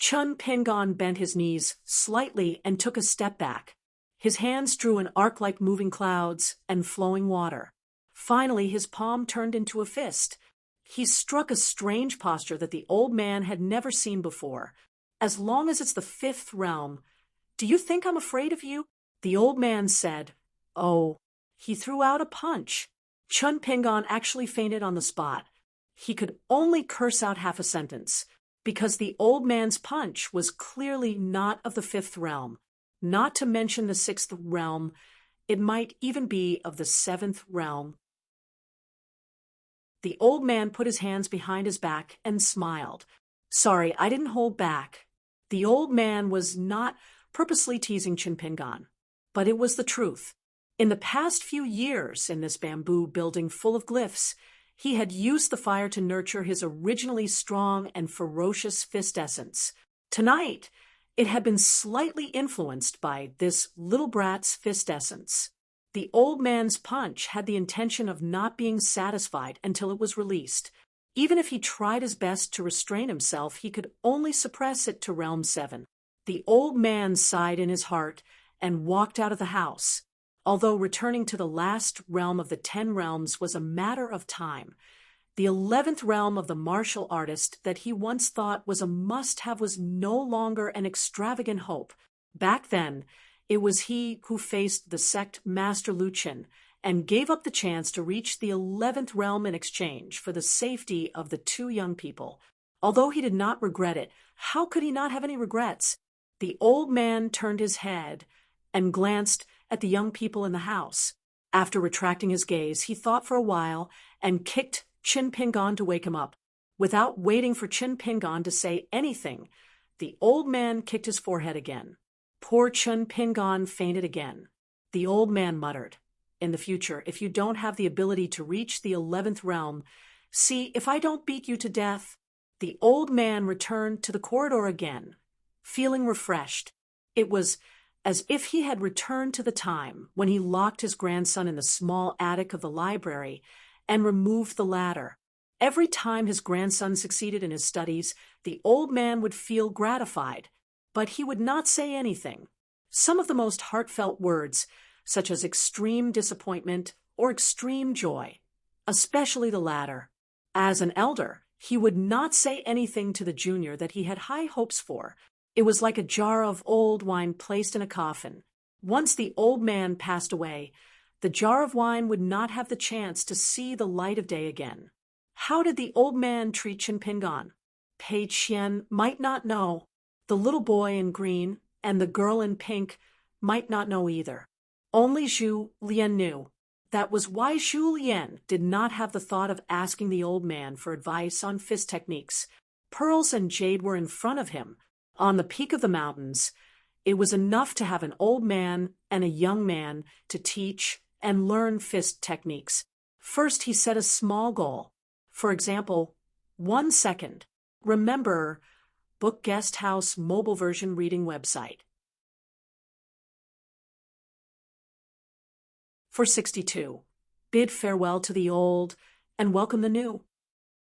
Chun Pingon bent his knees slightly and took a step back. His hands drew an arc like moving clouds and flowing water. Finally, his palm turned into a fist. He struck a strange posture that the old man had never seen before. "As long as it's the fifth realm, do you think I'm afraid of you?" The old man said, "Oh." He threw out a punch. Chun Pingon actually fainted on the spot. He could only curse out half a sentence, because the old man's punch was clearly not of the fifth realm, not to mention the sixth realm. It might even be of the seventh realm. The old man put his hands behind his back and smiled. "Sorry, I didn't hold back." The old man was not purposely teasing Chun Pingon, but it was the truth. In the past few years in this bamboo building full of glyphs, he had used the fire to nurture his originally strong and ferocious fist essence. Tonight, it had been slightly influenced by this little brat's fist essence. The old man's punch had the intention of not being satisfied until it was released. Even if he tried his best to restrain himself, he could only suppress it to Realm 7. The old man sighed in his heart and walked out of the house. Although returning to the last realm of the 10 realms was a matter of time, the 11th realm of the martial artist that he once thought was a must-have was no longer an extravagant hope. Back then, it was he who faced the sect Master Luchin and gave up the chance to reach the 11th realm in exchange for the safety of the two young people. Although he did not regret it, how could he not have any regrets? The old man turned his head and glanced at the young people in the house. After retracting his gaze, he thought for a while and kicked Chun Pingon to wake him up. Without waiting for Chun Pingon to say anything, the old man kicked his forehead again. Poor Chun Pingon fainted again. The old man muttered, "In the future, if you don't have the ability to reach the 11th realm, see if I don't beat you to death." The old man returned to the corridor again, feeling refreshed. It was as if he had returned to the time when he locked his grandson in the small attic of the library and removed the ladder. Every time his grandson succeeded in his studies, the old man would feel gratified, but he would not say anything. Some of the most heartfelt words, such as extreme disappointment or extreme joy, especially the latter. As an elder, he would not say anything to the junior that he had high hopes for. It was like a jar of old wine placed in a coffin. Once the old man passed away, the jar of wine would not have the chance to see the light of day again. How did the old man treat Chen Pingan? Pei Qian might not know. The little boy in green and the girl in pink might not know either. Only Zhu Lian knew. That was why Zhu Lian did not have the thought of asking the old man for advice on fist techniques. Pearls and jade were in front of him, on the peak of the mountains. It was enough to have an old man and a young man to teach and learn fist techniques. First, he set a small goal. For example, 1 second. Remember, Book Guest House mobile version reading website. For 62. Bid farewell to the old and welcome the new.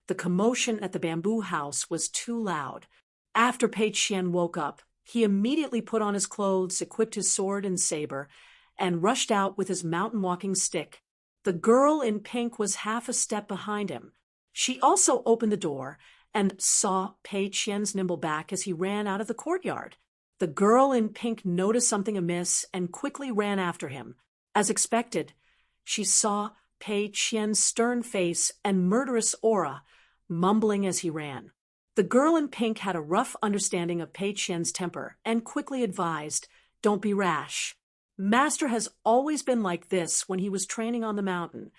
The commotion at the bamboo house was too loud. After Pei Qian woke up, he immediately put on his clothes, equipped his sword and saber, and rushed out with his mountain walking stick. The girl in pink was half a step behind him. She also opened the door and saw Pei Qian's nimble back as he ran out of the courtyard. The girl in pink noticed something amiss and quickly ran after him. As expected, she saw Pei Qian's stern face and murderous aura, mumbling as he ran. The girl in pink had a rough understanding of Pei Qian's temper and quickly advised, "Don't be rash. Master has always been like this when he was training on the mountain."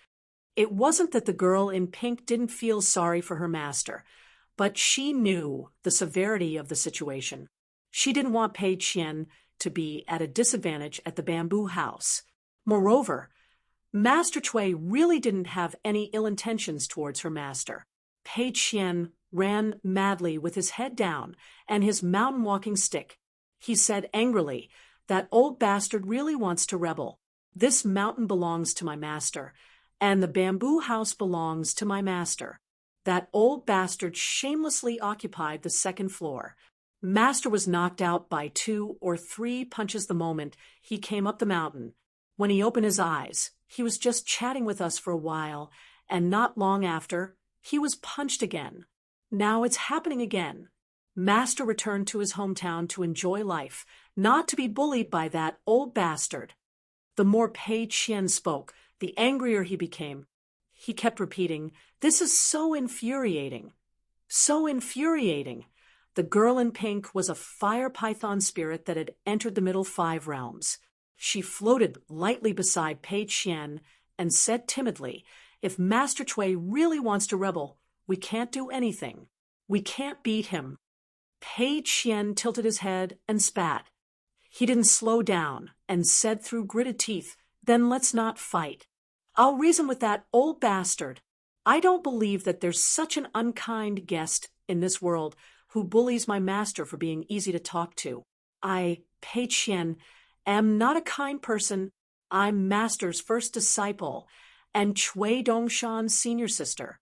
It wasn't that the girl in pink didn't feel sorry for her master, but she knew the severity of the situation. She didn't want Pei Qian to be at a disadvantage at the bamboo house. Moreover, Master Cui really didn't have any ill intentions towards her master. Pei Qian ran madly with his head down and his mountain walking stick. He said angrily, "That old bastard really wants to rebel. This mountain belongs to my master, and the bamboo house belongs to my master." That old bastard shamelessly occupied the second floor. Master was knocked out by 2 or 3 punches the moment he came up the mountain. When he opened his eyes, he was just chatting with us for a while, and not long after, he was punched again. Now it's happening again. Master returned to his hometown to enjoy life, not to be bullied by that old bastard. The more Pei Qian spoke, the angrier he became. He kept repeating, "This is so infuriating. So infuriating." The girl in pink was a fire python spirit that had entered the middle 5 realms. She floated lightly beside Pei Qian and said timidly, "If Master Cui really wants to rebel, we can't do anything. We can't beat him." Pei Qian tilted his head and spat. He didn't slow down and said through gritted teeth, "Then let's not fight. I'll reason with that old bastard. I don't believe that there's such an unkind guest in this world who bullies my master for being easy to talk to. I, Pei Qian, am not a kind person. I'm Master's first disciple and Cui Dongshan's senior sister."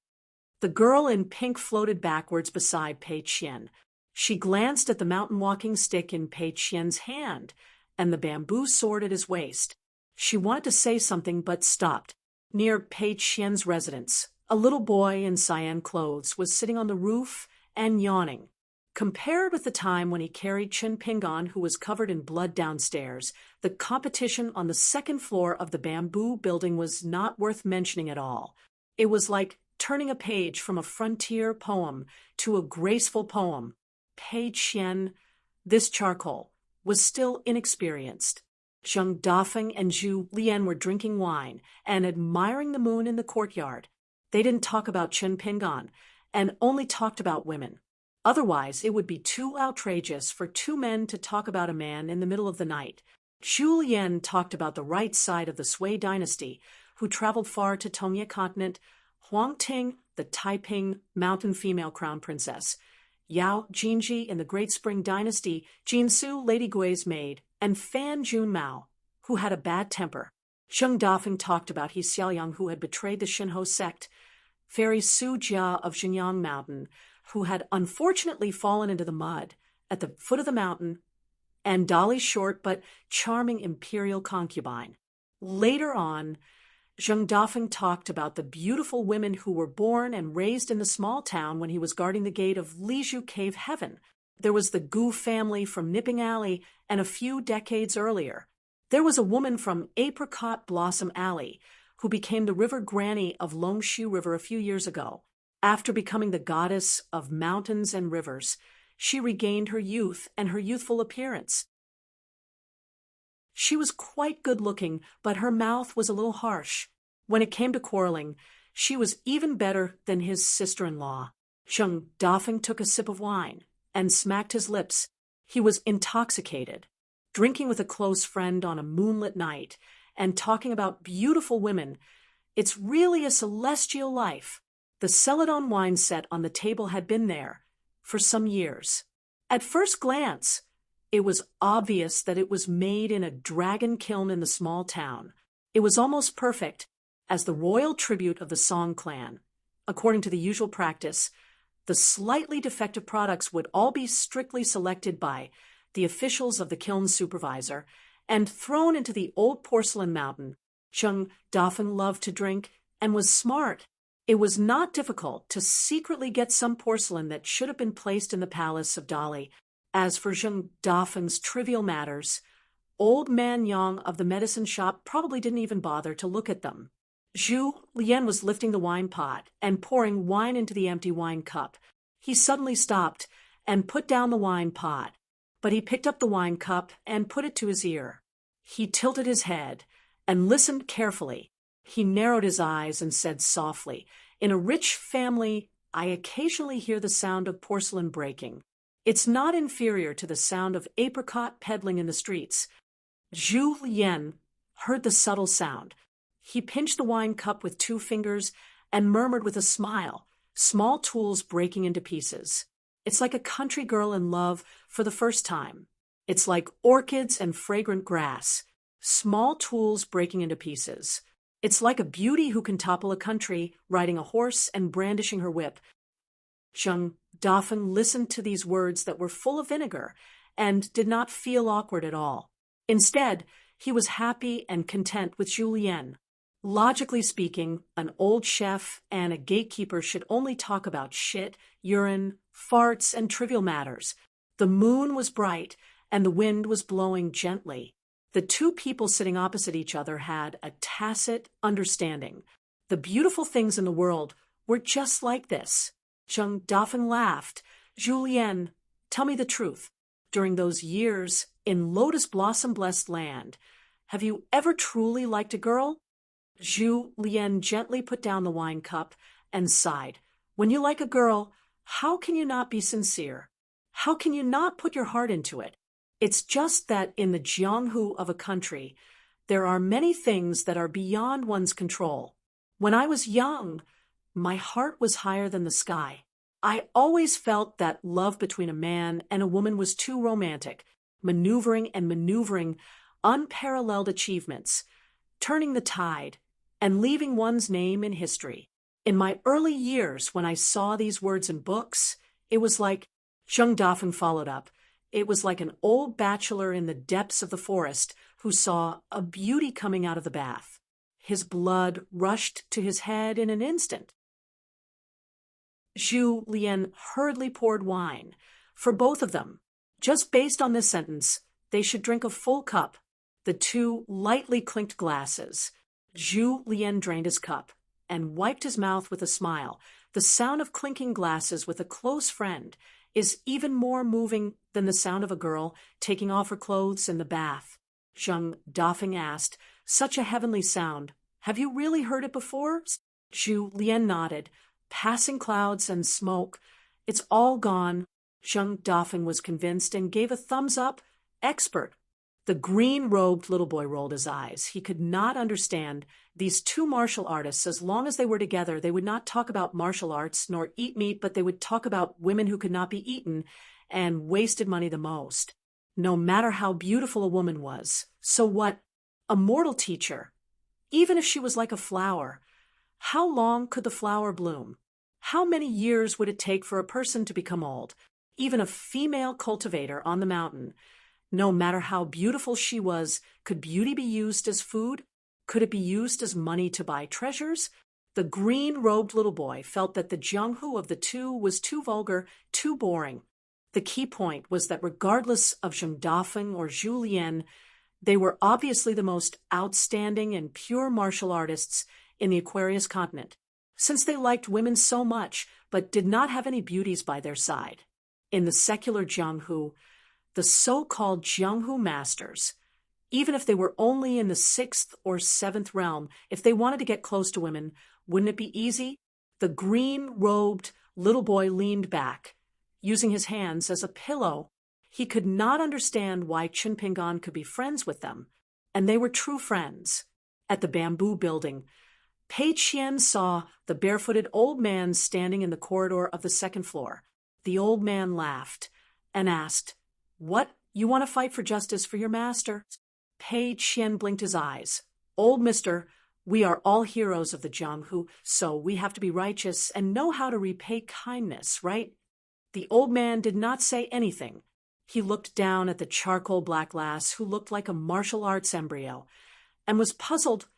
The girl in pink floated backwards beside Pei Qian. She glanced at the mountain walking stick in Pei Qian's hand and the bamboo sword at his waist. She wanted to say something but stopped. Near Pei Qian's residence, a little boy in cyan clothes was sitting on the roof and yawning. Compared with the time when he carried Chen Pingan, who was covered in blood downstairs, the competition on the second floor of the bamboo building was not worth mentioning at all. It was like turning a page from a frontier poem to a graceful poem. Pei Qian, this charcoal, was still inexperienced. Zheng Dafeng and Zhu Lian were drinking wine and admiring the moon in the courtyard. They didn't talk about Chen Pingan and only talked about women. Otherwise, it would be too outrageous for 2 men to talk about a man in the middle of the night. Zhu Lian talked about the right side of the Sui dynasty, who traveled far to Tongye continent, Huangting, the Taiping mountain female crown princess, Yao Jinji in the Great Spring Dynasty, Jinsu, Lady Gui's maid, and Fan Junmao, who had a bad temper. Zheng Dafeng talked about He Xiaoyang, who had betrayed the Shinho sect, Fairy Su Jia of Jinyang Mountain, who had unfortunately fallen into the mud at the foot of the mountain, and Dali's short but charming imperial concubine. Later on, Zheng Dafeng talked about the beautiful women who were born and raised in the small town when he was guarding the gate of Lizhu Cave Heaven. There was the Gu family from Nipping Alley, and a few decades earlier, there was a woman from Apricot Blossom Alley who became the river granny of Longshu River a few years ago. After becoming the goddess of mountains and rivers, she regained her youth and her youthful appearance. She was quite good-looking, but her mouth was a little harsh. When it came to quarreling, she was even better than his sister-in-law. Zheng Dafeng took a sip of wine and smacked his lips. He was intoxicated, drinking with a close friend on a moonlit night and talking about beautiful women. It's really a celestial life. The Celadon wine set on the table had been there for some years. At first glance, it was obvious that it was made in a dragon kiln in the small town. It was almost perfect, as the royal tribute of the Song clan. According to the usual practice, the slightly defective products would all be strictly selected by the officials of the kiln supervisor and thrown into the old porcelain mountain. Zheng Dafeng loved to drink and was smart. It was not difficult to secretly get some porcelain that should have been placed in the palace of Dali. As for Zheng Dafeng's trivial matters, old man Yang of the medicine shop probably didn't even bother to look at them. Zhu Lian was lifting the wine pot and pouring wine into the empty wine cup. He suddenly stopped and put down the wine pot, but he picked up the wine cup and put it to his ear. He tilted his head and listened carefully. He narrowed his eyes and said softly, "In a rich family, I occasionally hear the sound of porcelain breaking. It's not inferior to the sound of apricot peddling in the streets." Zhu Lian heard the subtle sound. He pinched the wine cup with 2 fingers and murmured with a smile, "Small tools breaking into pieces. It's like a country girl in love for the first time. It's like orchids and fragrant grass. Small tools breaking into pieces. It's like a beauty who can topple a country, riding a horse and brandishing her whip." Zheng Dafeng listened to these words that were full of vinegar and did not feel awkward at all. Instead, he was happy and content with Zhu Lian. Logically speaking, an old chef and a gatekeeper should only talk about shit, urine, farts, and trivial matters. The moon was bright, and the wind was blowing gently. The 2 people sitting opposite each other had a tacit understanding. The beautiful things in the world were just like this. Zheng Dafeng laughed. "Zhu Lian, tell me the truth. During those years in lotus blossom-blessed land, have you ever truly liked a girl?" Zhu Lian gently put down the wine cup and sighed. "When you like a girl, how can you not be sincere? How can you not put your heart into it? It's just that in the Jianghu of a country, there are many things that are beyond one's control. When I was young, my heart was higher than the sky. I always felt that love between a man and a woman was too romantic, maneuvering and maneuvering, unparalleled achievements, turning the tide, and leaving one's name in history. In my early years, when I saw these words in books, it was like," Zheng Dafeng followed up, "it was like an old bachelor in the depths of the forest who saw a beauty coming out of the bath. His blood rushed to his head in an instant." Zhu Lian hurriedly poured wine for both of them. Just based on this sentence, they should drink a full cup. The 2 lightly clinked glasses. Zhu Lian drained his cup and wiped his mouth with a smile. The sound of clinking glasses with a close friend is even more moving than the sound of a girl taking off her clothes in the bath. Zheng Dafeng asked, "Such a heavenly sound. Have you really heard it before?" Zhu Lian nodded. "Passing clouds and smoke. It's all gone." Zheng Dafeng was convinced and gave a thumbs up. "Expert." The green-robed little boy rolled his eyes. He could not understand these two martial artists. As long as they were together, they would not talk about martial arts nor eat meat, but they would talk about women who could not be eaten and wasted money the most. No matter how beautiful a woman was. So what? A mortal teacher. Even if she was like a flower. How long could the flower bloom? How many years would it take for a person to become old? Even a female cultivator on the mountain. No matter how beautiful she was, could beauty be used as food? Could it be used as money to buy treasures? The green-robed little boy felt that the Jianghu of the two was too vulgar, too boring. The key point was that regardless of Zheng Dafeng or Zhu Lian, they were obviously the most outstanding and pure martial artists in the Aquarius continent, since they liked women so much but did not have any beauties by their side. In the secular Jianghu, the so-called Jianghu masters, even if they were only in the 6th or 7th realm, if they wanted to get close to women, wouldn't it be easy? The green-robed little boy leaned back, using his hands as a pillow. He could not understand why Qin Pingan could be friends with them, and they were true friends. At the bamboo building, Pei Qian saw the barefooted old man standing in the corridor of the 2nd floor. The old man laughed and asked, "What? You want to fight for justice for your master?" Pei Qian blinked his eyes. "Old mister, we are all heroes of the Jianghu, so we have to be righteous and know how to repay kindness, right?" The old man did not say anything. He looked down at the charcoal black lass who looked like a martial arts embryo and was puzzled.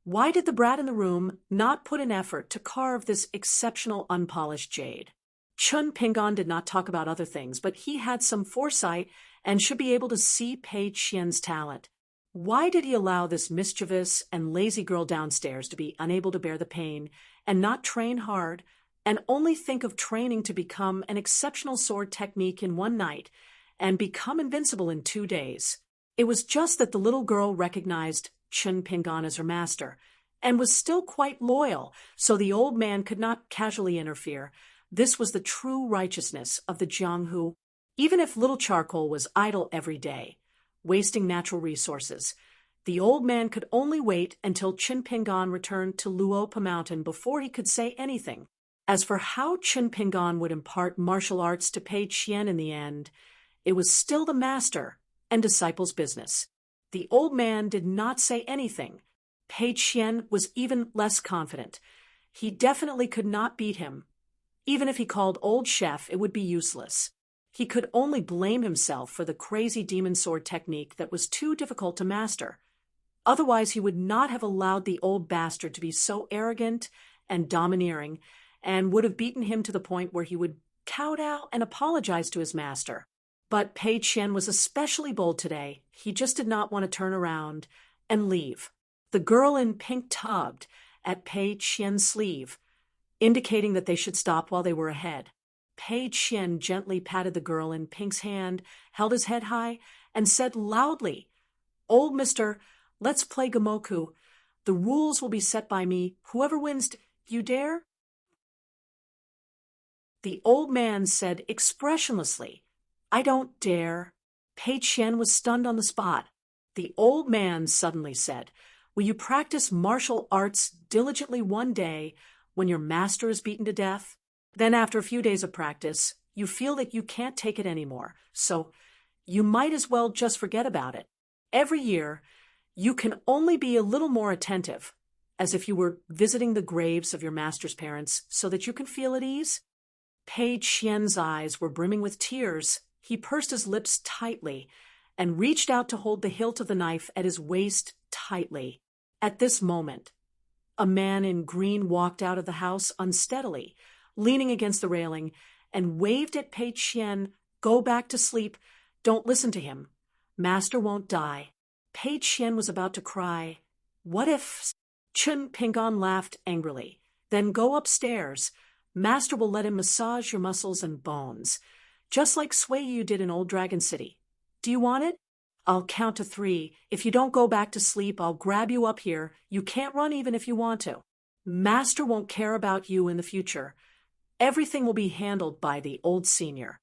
Why did the brat in the room not put in effort to carve this exceptional unpolished jade? Chun Pingan did not talk about other things, but he had some foresight and should be able to see Pei Qian's talent. Why did he allow this mischievous and lazy girl downstairs to be unable to bear the pain and not train hard and only think of training to become an exceptional sword technique in one night and become invincible in 2 days? It was just that the little girl recognized Chun Pingan as her master and was still quite loyal, so the old man could not casually interfere. This was the true righteousness of the Jianghu. Even if little charcoal was idle every day, wasting natural resources, the old man could only wait until Qin Pingan returned to Luopa Mountain before he could say anything. As for how Qin Pingan would impart martial arts to Pei Qian in the end, it was still the master and disciple's business. The old man did not say anything. Pei Qian was even less confident. He definitely could not beat him. Even if he called old chef, it would be useless. He could only blame himself for the crazy demon sword technique that was too difficult to master. Otherwise, he would not have allowed the old bastard to be so arrogant and domineering, and would have beaten him to the point where he would kowtow and apologize to his master. But Pei Qian was especially bold today. He just did not want to turn around and leave. The girl in pink tugged at Pei Qian's sleeve, indicating that they should stop while they were ahead. Pei Qian gently patted the girl in pink's hand, held his head high, and said loudly, "Old mister, let's play Gamoku. The rules will be set by me. Whoever wins, you dare?" The old man said expressionlessly, "I don't dare." Pei Qian was stunned on the spot. The old man suddenly said, "Will you practice martial arts diligently one day when your master is beaten to death? Then after a few days of practice, you feel that you can't take it anymore, so you might as well just forget about it. Every year, you can only be a little more attentive, as if you were visiting the graves of your master's parents so that you can feel at ease." Pei Qian's eyes were brimming with tears. He pursed his lips tightly and reached out to hold the hilt of the knife at his waist tightly. At this moment, a man in green walked out of the house unsteadily, leaning against the railing, and waved at Pei Qian, "Go back to sleep. Don't listen to him. Master won't die." Pei Qian was about to cry, "What if—" Chun Pingan laughed angrily. "Then go upstairs. Master will let him massage your muscles and bones, just like Sui Yu did in Old Dragon City. Do you want it? I'll count to 3. If you don't go back to sleep, I'll grab you up here. You can't run even if you want to. Master won't care about you in the future. Everything will be handled by the old senior."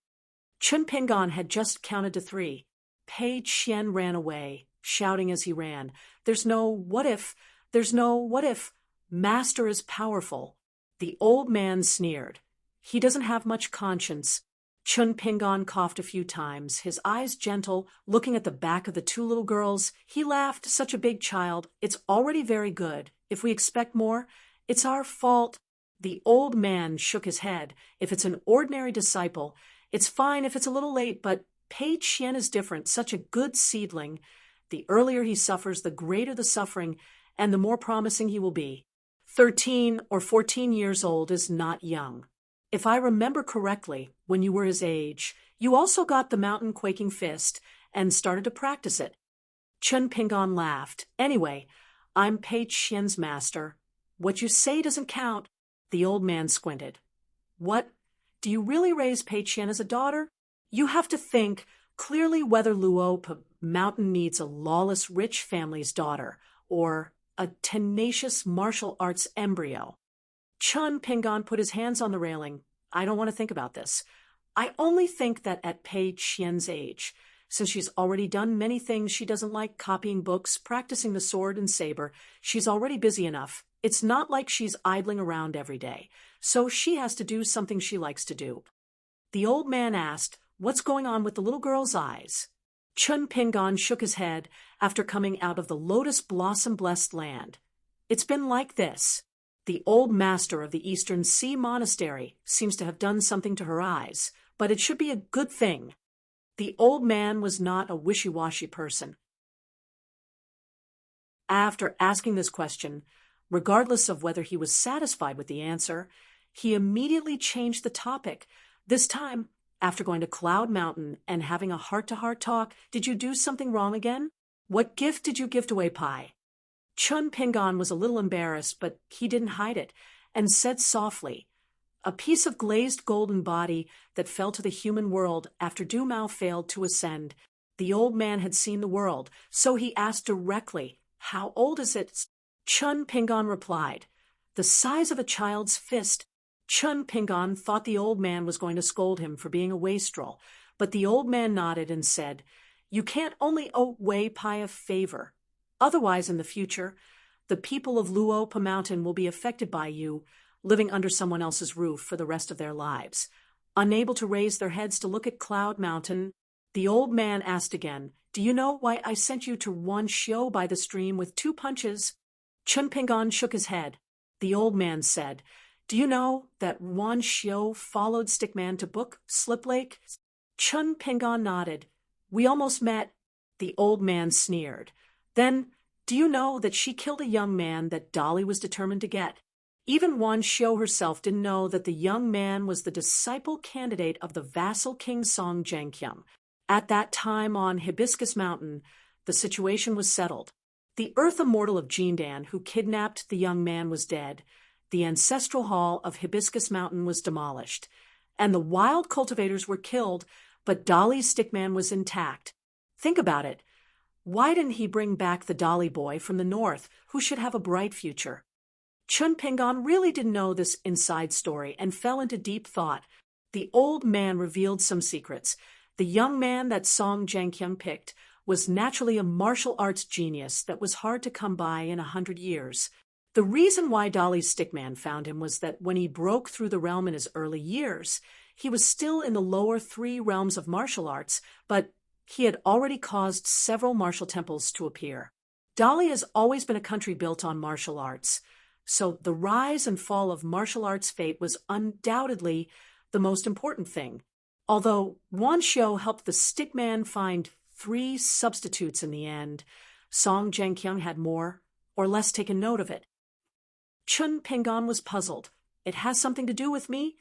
Chun Pingan had just counted to 3. Pei Qian ran away, shouting as he ran, "There's no what if, there's no what if. Master is powerful." The old man sneered. "He doesn't have much conscience." Chun Pingon coughed a few times, his eyes gentle, looking at the back of the two little girls. He laughed, "Such a big child. It's already very good. If we expect more, it's our fault." The old man shook his head. "If it's an ordinary disciple, it's fine if it's a little late, but Pei Qian is different, such a good seedling. The earlier he suffers, the greater the suffering, and the more promising he will be. 13 or 14 years old is not young. If I remember correctly, when you were his age, you also got the mountain quaking fist and started to practice it." Chun Pingon laughed. "Anyway, I'm Pei Qian's master. What you say doesn't count." The old man squinted. "What? Do you really raise Pei Qian as a daughter? You have to think clearly whether Luo Mountain needs a lawless rich family's daughter or a tenacious martial arts embryo." Chun Pingon put his hands on the railing. "I don't want to think about this. I only think that at Pei Qian's age, since she's already done many things she doesn't like, copying books, practicing the sword and saber, she's already busy enough. It's not like she's idling around every day, so she has to do something she likes to do." The old man asked, "What's going on with the little girl's eyes?" Chun Pingon shook his head after coming out of the lotus blossom-blessed land. "It's been like this. The old master of the Eastern Sea Monastery seems to have done something to her eyes, but it should be a good thing." The old man was not a wishy-washy person. After asking this question, regardless of whether he was satisfied with the answer, he immediately changed the topic. This time, after going to Cloud Mountain and having a heart-to-heart talk, "Did you do something wrong again? What gift did you give to Wei Pai?" Chun Pingon was a little embarrassed, but he didn't hide it, and said softly, "A piece of glazed golden body that fell to the human world after Du Mao failed to ascend. The old man had seen the world, so he asked directly, 'How old is it?' Chun Pingon replied, 'The size of a child's fist.'" Chun Pingon thought the old man was going to scold him for being a wastrel, but the old man nodded and said, "You can't only owe Wei Pai a favor. Otherwise, in the future, the people of Luopa Mountain will be affected by you, living under someone else's roof for the rest of their lives. Unable to raise their heads to look at Cloud Mountain." The old man asked again, "Do you know why I sent you to Wanxiu by the stream with 2 punches? Chun Pingon shook his head. The old man said, "Do you know that Wanxiu followed Stickman to Book Slip Lake?" Chun Pingon nodded. "We almost met." The old man sneered. "Then, do you know that she killed a young man that Dolly was determined to get? Even Wanxiu herself didn't know that the young man was the disciple candidate of the vassal king Song Jianqiang. At that time on Hibiscus Mountain, the situation was settled. The earth immortal of Jindan who kidnapped the young man was dead. The ancestral hall of Hibiscus Mountain was demolished, and the wild cultivators were killed, but Dolly's stickman was intact. Think about it. Why didn't he bring back the Dolly boy from the north, who should have a bright future?" Chun Pingon really didn't know this inside story and fell into deep thought. The old man revealed some secrets. The young man that Song Jianqiang picked was naturally a martial arts genius that was hard to come by in 100 years. The reason why Dolly's stickman found him was that when he broke through the realm in his early years, he was still in the lower 3 realms of martial arts, but he had already caused several martial temples to appear. Dolly has always been a country built on martial arts, so the rise and fall of martial arts fate was undoubtedly the most important thing. Although Wanxiu helped the stickman find 3 substitutes in the end, Song Jianqiang had more or less taken note of it. Chun Pingon was puzzled. "It has something to do with me?"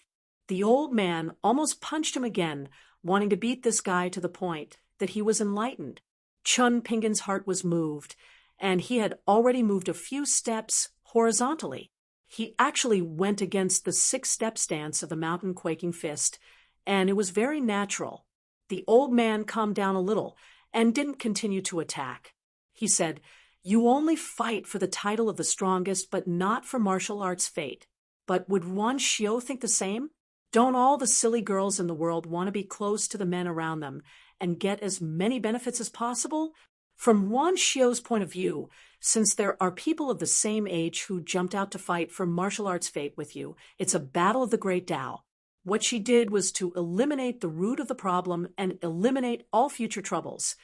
The old man almost punched him again, wanting to beat this guy to the point that he was enlightened. Chun Pingon's heart was moved, and he had already moved a few steps horizontally. He actually went against the 6-step stance of the mountain quaking fist, and it was very natural. The old man calmed down a little and didn't continue to attack. He said, "You only fight for the title of the strongest, but not for martial arts fate. But would Wanxiu think the same? Don't all the silly girls in the world want to be close to the men around them and get as many benefits as possible? From Wan Xiu's point of view, since there are people of the same age who jumped out to fight for martial arts fate with you, it's a battle of the great Tao. What she did was to eliminate the root of the problem and eliminate all future troubles.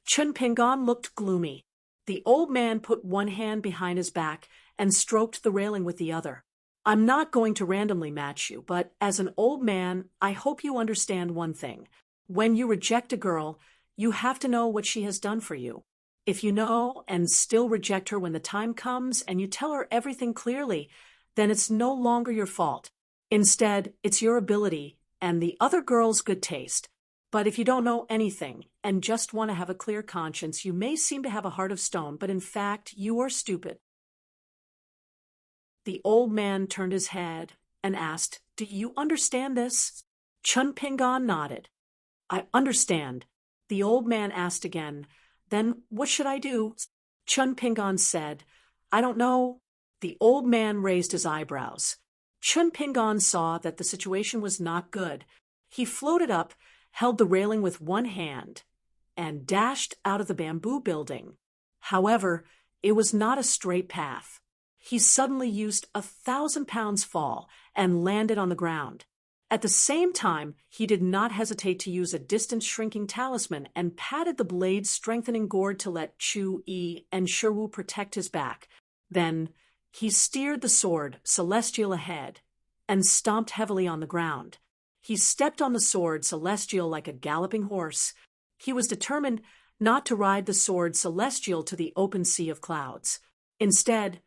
Chun Pingan looked gloomy. The old man put one hand behind his back and stroked the railing with the other. I'm not going to randomly match you, but as an old man, I hope you understand one thing. When you reject a girl, you have to know what she has done for you. If you know and still reject her when the time comes and you tell her everything clearly, then it's no longer your fault. Instead, it's your ability and the other girl's good taste. But if you don't know anything and just want to have a clear conscience, you may seem to have a heart of stone, but in fact, you are stupid. The old man turned his head and asked, "Do you understand this?" Chun Pingan nodded. "I understand." The old man asked again, "Then what should I do?" Chun Pingan said, "I don't know." The old man raised his eyebrows. Chun Pingan saw that the situation was not good. He floated up, held the railing with one hand, and dashed out of the bamboo building. However, it was not a straight path. He suddenly used 1,000-pound fall and landed on the ground. At the same time, he did not hesitate to use a distance-shrinking talisman and patted the blade-strengthening gourd to let Chu Yi and Shiwu protect his back. Then, he steered the sword, Celestial, ahead, and stomped heavily on the ground. He stepped on the sword, Celestial, like a galloping horse. He was determined not to ride the sword, Celestial, to the open sea of clouds. Instead,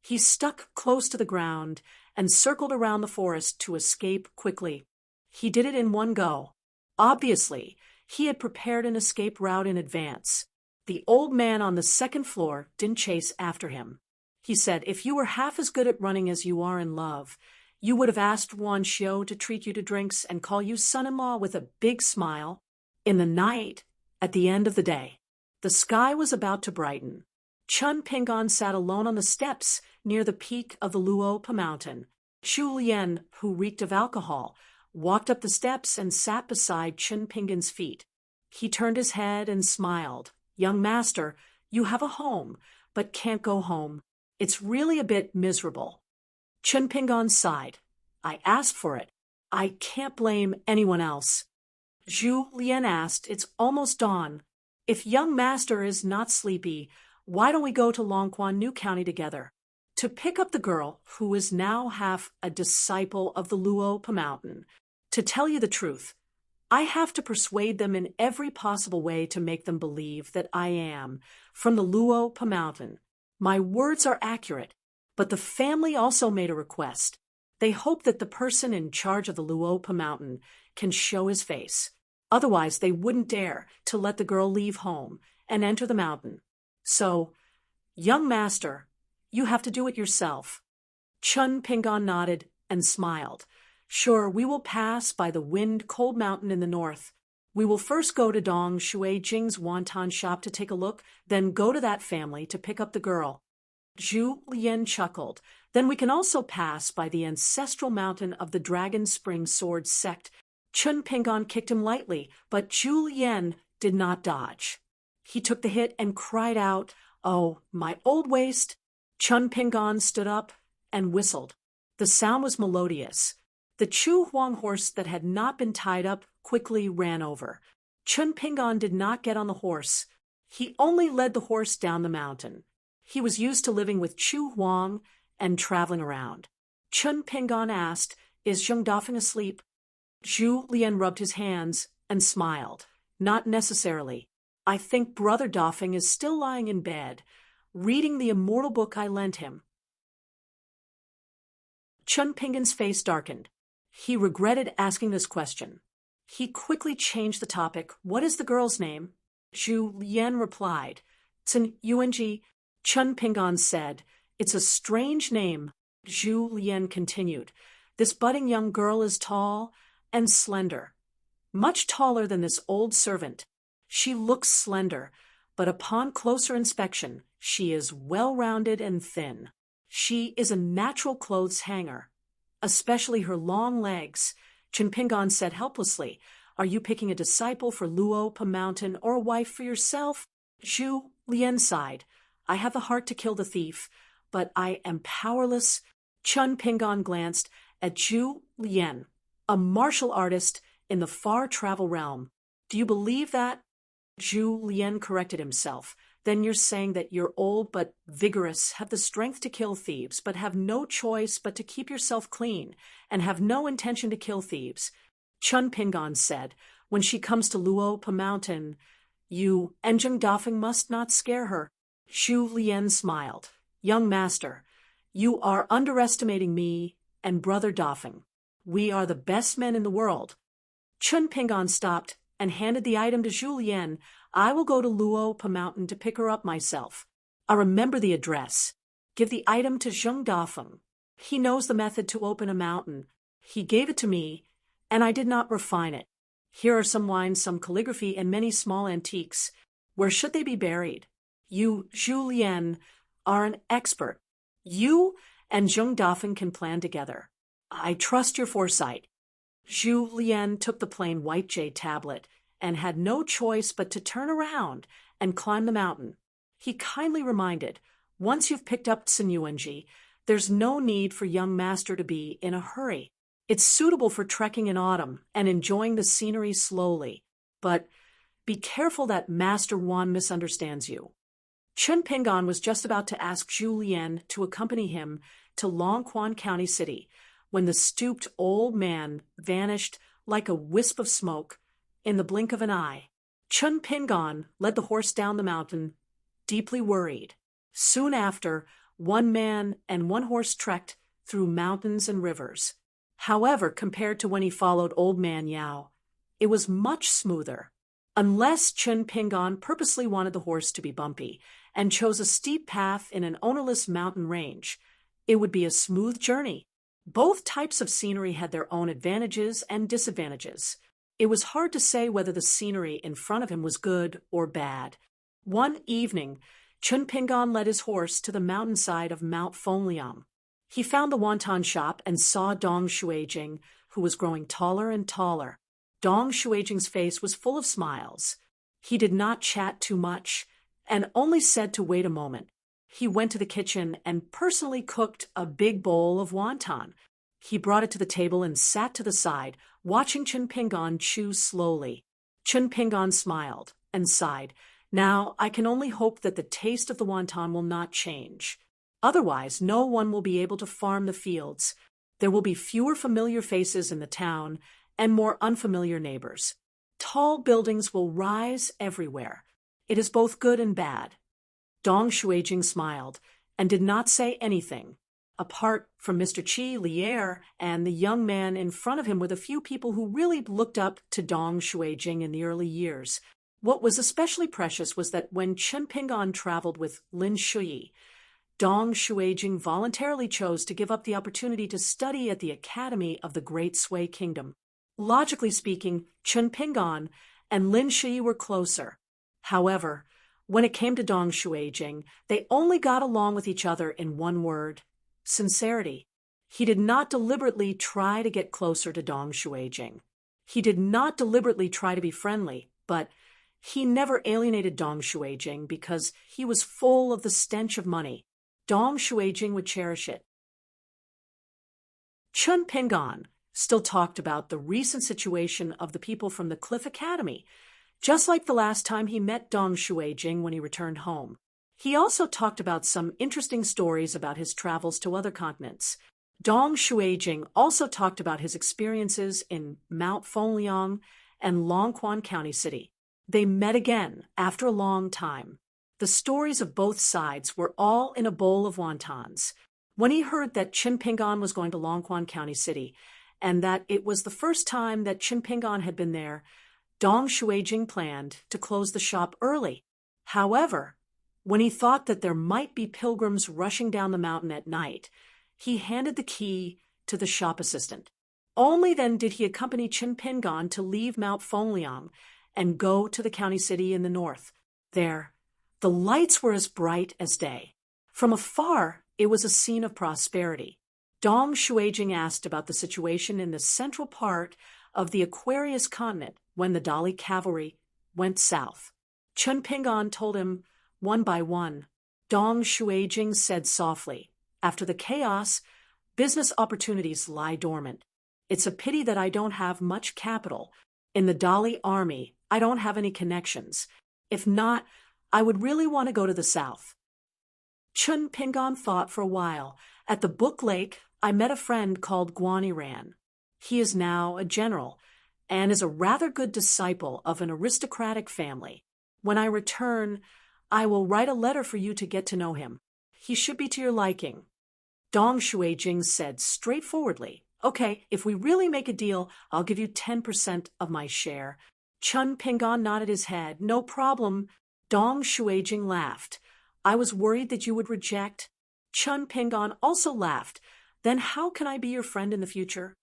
he stuck close to the ground and circled around the forest to escape quickly. He did it in one go. Obviously, he had prepared an escape route in advance. The old man on the second floor didn't chase after him. He said, "If you were half as good at running as you are in love, you would have asked Wan Xiu to treat you to drinks and call you son-in-law with a big smile." In the night, at the end of the day, the sky was about to brighten. Chun Pingan sat alone on the steps near the peak of the Luopa mountain. Chu Lian, who reeked of alcohol, walked up the steps and sat beside Chun Pingan's feet. He turned his head and smiled. "Young master, you have a home, but can't go home. It's really a bit miserable." Chun Pingan sighed. "I asked for it. I can't blame anyone else." Zhu Lian asked, "It's almost dawn. If young master is not sleepy, why don't we go to Longquan New County together to pick up the girl who is now half a disciple of the Luopa Mountain? To tell you the truth, I have to persuade them in every possible way to make them believe that I am from the Luopa Mountain. My words are accurate, but the family also made a request. They hope that the person in charge of the Luopa Mountain can show his face. Otherwise, they wouldn't dare to let the girl leave home and enter the mountain. So, young master, you have to do it yourself." Chun Pingan nodded and smiled. "Sure, we will pass by the wind-cold mountain in the north. We will first go to Dong Shui Jing's wonton shop to take a look, then go to that family to pick up the girl." Zhu Lian chuckled. "Then we can also pass by the ancestral mountain of the Dragon Spring Sword sect." Chun Pingan kicked him lightly, but Zhu Lian did not dodge. He took the hit and cried out, "Oh, my old waist!" Chun Pingan stood up and whistled. The sound was melodious. The Chu Huang horse that had not been tied up quickly ran over. Chun Pingan did not get on the horse. He only led the horse down the mountain. He was used to living with Chu Huang and traveling around. Chun Pingan asked, "Is Zheng Dafeng asleep?" Zhu Lian rubbed his hands and smiled. "Not necessarily. I think Brother Dafeng is still lying in bed, reading the immortal book I lent him." Chun Pingan's face darkened. He regretted asking this question. He quickly changed the topic. "What is the girl's name?" Zhu Lian replied, "Tsun Yuanji." Chun Pingan said, "It's a strange name." Zhu Lian continued, "This budding young girl is tall and slender, much taller than this old servant. She looks slender, but upon closer inspection, she is well-rounded and thin. She is a natural clothes hanger, especially her long legs." Chun Pingan said helplessly, Are you picking a disciple for Luopa Mountain or a wife for yourself? Zhu Lian sighed. I have the heart to kill the thief, but I am powerless. Chun Pingon glanced at Zhu Lian, a martial artist in the far travel realm. Do you believe that? Zhu Lian corrected himself. Then you're saying that you're old but vigorous, have the strength to kill thieves, but have no choice but to keep yourself clean, and have no intention to kill thieves. Chun Pingon said, when she comes to Luopa Mountain, you and Zheng Dafeng must not scare her. Zhu Lian smiled. Young master, you are underestimating me and brother Dafeng. We are the best men in the world. Chun Pingon stopped and handed the item to Zhu Lian. I will go to Luopa Mountain to pick her up myself. I remember the address. Give the item to Zheng Dafeng. He knows the method to open a mountain. He gave it to me, and I did not refine it. Here are some wines, some calligraphy, and many small antiques. Where should they be buried? You, Zhu Lian, are an expert. You and Zheng Dafeng can plan together. I trust your foresight. Zhu Lian took the plain white jade tablet and had no choice but to turn around and climb the mountain. He kindly reminded, once you've picked up Tsinyuanji, there's no need for young master to be in a hurry. It's suitable for trekking in autumn and enjoying the scenery slowly. But be careful that Master Wan misunderstands you. Chun Pingon was just about to ask Zhu Lian to accompany him to Longquan County City when the stooped old man vanished like a wisp of smoke in the blink of an eye. Chun Pingon led the horse down the mountain, deeply worried. Soon after, one man and one horse trekked through mountains and rivers. However, compared to when he followed Old Man Yao, it was much smoother. Unless Chun Pingon purposely wanted the horse to be bumpy and chose a steep path in an ownerless mountain range, it would be a smooth journey. Both types of scenery had their own advantages and disadvantages. It was hard to say whether the scenery in front of him was good or bad. One evening, Chun Pingon led his horse to the mountainside of Mount Fongliang. He found the wonton shop and saw Dong Shuijing, who was growing taller and taller. Dong Shuijing's face was full of smiles. He did not chat too much and only said to wait a moment. He went to the kitchen and personally cooked a big bowl of wonton. He brought it to the table and sat to the side, watching Chun Pingon chew slowly. Chun Pingon smiled and sighed. Now I can only hope that the taste of the wonton will not change. Otherwise, no one will be able to farm the fields. There will be fewer familiar faces in the town and more unfamiliar neighbors. Tall buildings will rise everywhere. It is both good and bad. Dong Shuijing smiled and did not say anything. Apart from Mr. Qi Lier and the young man in front of him were the few people who really looked up to Dong Shuijing in the early years. What was especially precious was that when Chun Pingon traveled with Lin Shuyi, Dong Shuijing voluntarily chose to give up the opportunity to study at the Academy of the Great Sui Kingdom. Logically speaking, Chun Pingon and Lin Shuyi were closer. However, when it came to Dong Shuijing, they only got along with each other in one word: sincerity. He did not deliberately try to get closer to Dong Shuijing. He did not deliberately try to be friendly, but he never alienated Dong Shuijing because he was full of the stench of money. Dong Shuijing would cherish it. Chun Pingon still talked about the recent situation of the people from the Cliff Academy, just like the last time he met Dong Shuijing when he returned home. He also talked about some interesting stories about his travels to other continents. Dong Shuijing also talked about his experiences in Mount Fongliang and Longquan County City. They met again after a long time. The stories of both sides were all in a bowl of wontons. When he heard that Chun Pingon was going to Longquan County City, and that it was the first time that Chun Pingon had been there, Dong Shuijing planned to close the shop early. However, when he thought that there might be pilgrims rushing down the mountain at night, he handed the key to the shop assistant. Only then did he accompany Chun Pingon to leave Mount Fongliang and go to the county city in the north. There, the lights were as bright as day. From afar, it was a scene of prosperity. Dong Shuijing asked about the situation in the central part of the Aquarius continent, when the Dali cavalry went south. Chun Pingan told him one by one. Dong Shuijing said softly, "After the chaos, business opportunities lie dormant. It's a pity that I don't have much capital. In the Dali army, I don't have any connections. If not, I would really want to go to the south." Chun Pingan thought for a while. "At the Book Lake, I met a friend called Guaniran. He is now a general and is a rather good disciple of an aristocratic family. When I return, I will write a letter for you to get to know him. He should be to your liking." Dong Shuijing said straightforwardly, "Okay, if we really make a deal, I'll give you 10% of my share." Chun Pingan nodded his head. "No problem." Dong Shuijing laughed. "I was worried that you would reject." Chun Pingan also laughed. "Then how can I be your friend in the future?"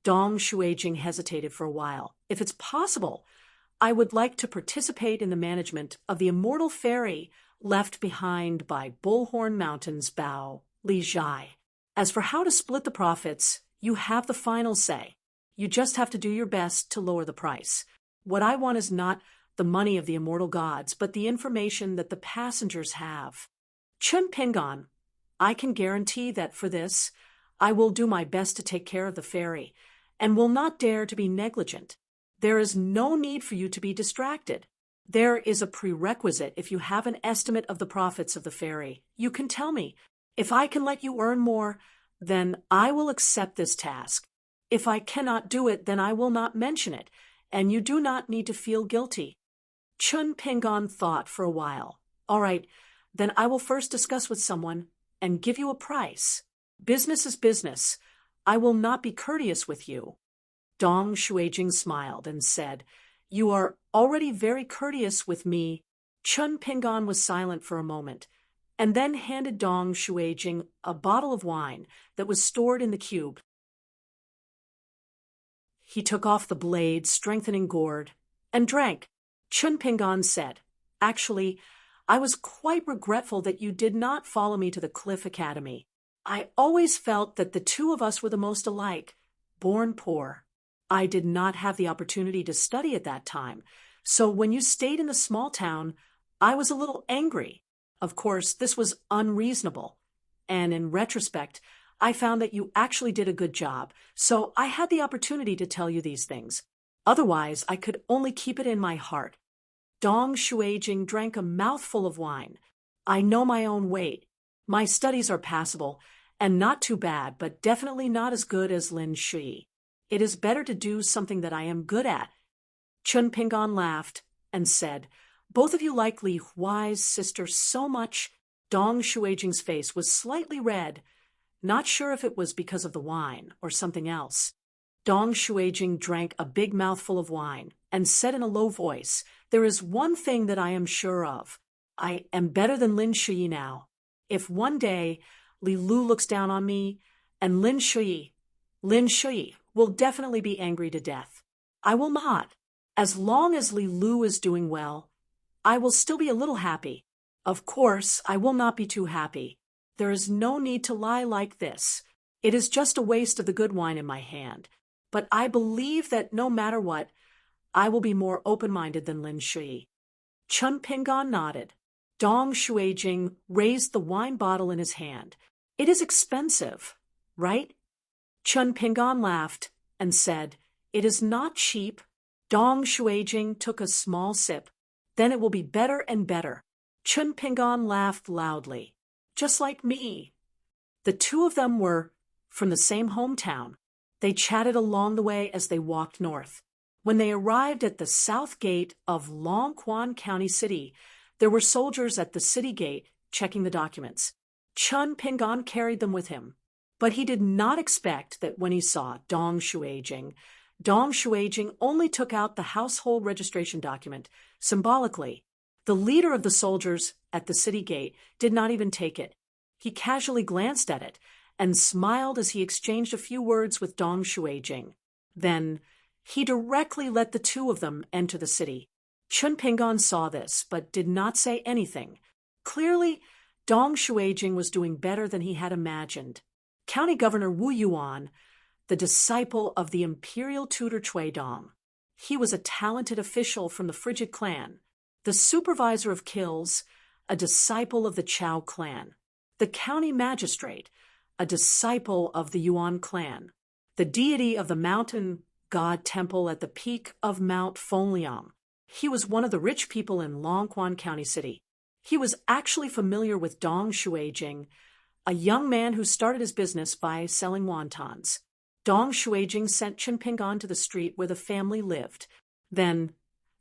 Dong Shuijing hesitated for a while. "If it's possible, I would like to participate in the management of the immortal ferry left behind by Bullhorn Mountain's bow, Li Zhai. As for how to split the profits, you have the final say. You just have to do your best to lower the price. What I want is not the money of the immortal gods, but the information that the passengers have." Chun Pingan, "I can guarantee that for this, I will do my best to take care of the ferry, and will not dare to be negligent. There is no need for you to be distracted. There is a prerequisite if you have an estimate of the profits of the ferry. You can tell me. If I can let you earn more, then I will accept this task. If I cannot do it, then I will not mention it, and you do not need to feel guilty." Chun Pingan thought for a while. "All right, then I will first discuss with someone and give you a price. Business is business. I will not be courteous with you." Dong Shuijing smiled and said, "You are already very courteous with me." Chun Pingan was silent for a moment, and then handed Dong Shuijing a bottle of wine that was stored in the cube. He took off the blade, strengthening gourd, and drank. Chun Pingan said, "Actually, I was quite regretful that you did not follow me to the Cliff Academy. I always felt that the two of us were the most alike, born poor. I did not have the opportunity to study at that time, so when you stayed in the small town, I was a little angry. Of course, this was unreasonable, and in retrospect, I found that you actually did a good job, so I had the opportunity to tell you these things. Otherwise, I could only keep it in my heart." Dong Shuijing drank a mouthful of wine. "I know my own weight. My studies are passable, and not too bad, but definitely not as good as Lin Shui. It is better to do something that I am good at." Chun Pingan laughed and said, "Both of you like Li Huai's sister so much." Dong Shuijing's face was slightly red, not sure if it was because of the wine or something else. Dong Shuijing drank a big mouthful of wine and said in a low voice, "There is one thing that I am sure of. I am better than Lin Shui now. If one day Li Lu looks down on me, and Lin Shui will definitely be angry to death. I will not. As long as Li Lu is doing well, I will still be a little happy. Of course, I will not be too happy. There is no need to lie like this. It is just a waste of the good wine in my hand. But I believe that no matter what, I will be more open-minded than Lin Shui." Chun Pingan nodded. Dong Shuijing raised the wine bottle in his hand. "It is expensive, right?" Chun Pingan laughed and said, "It is not cheap." Dong Shuijing took a small sip. "Then it will be better and better." Chun Pingan laughed loudly. "Just like me." The two of them were from the same hometown. They chatted along the way as they walked north. When they arrived at the south gate of Longquan County City, there were soldiers at the city gate checking the documents. Chun Pingan carried them with him. But he did not expect that when he saw Dong Shuijing only took out the household registration document, symbolically. The leader of the soldiers at the city gate did not even take it. He casually glanced at it and smiled as he exchanged a few words with Dong Shuijing. Then he directly let the two of them enter the city. Chun Pingan saw this, but did not say anything. Clearly, Dong Shuijing was doing better than he had imagined. County Governor Wu Yuan, the disciple of the imperial tutor Cui Dong, He was a talented official from the Frigid clan, the supervisor of kills, a disciple of the Chow clan, the county magistrate, a disciple of the Yuan clan, the deity of the mountain god temple at the peak of Mount Fengliang. He was one of the rich people in Longquan County City. He was actually familiar with Dong Shuijing, a young man who started his business by selling wontons. Dong Shuijing sent Chen Pingan to the street where the family lived. Then,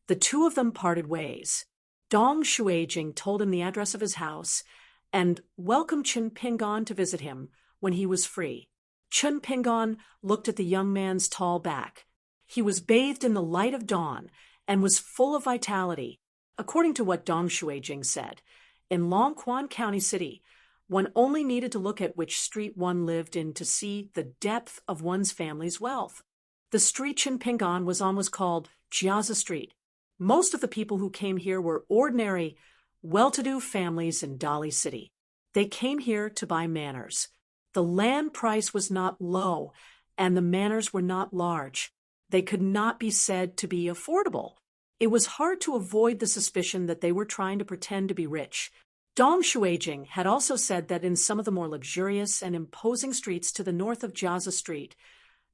the two of them parted ways. Dong Shuijing told him the address of his house and welcomed Chen Pingan to visit him when he was free. Chen Pingan looked at the young man's tall back. He was bathed in the light of dawn and was full of vitality. According to what Dong Shuijing said, in Longquan County City, one only needed to look at which street one lived in to see the depth of one's family's wealth. The street Chen Pingan was on was called Jiazi Street. Most of the people who came here were ordinary, well-to-do families in Dali City. They came here to buy manors. The land price was not low, and the manors were not large. They could not be said to be affordable. It was hard to avoid the suspicion that they were trying to pretend to be rich. Dong Shuijing had also said that in some of the more luxurious and imposing streets to the north of Jiazi Street,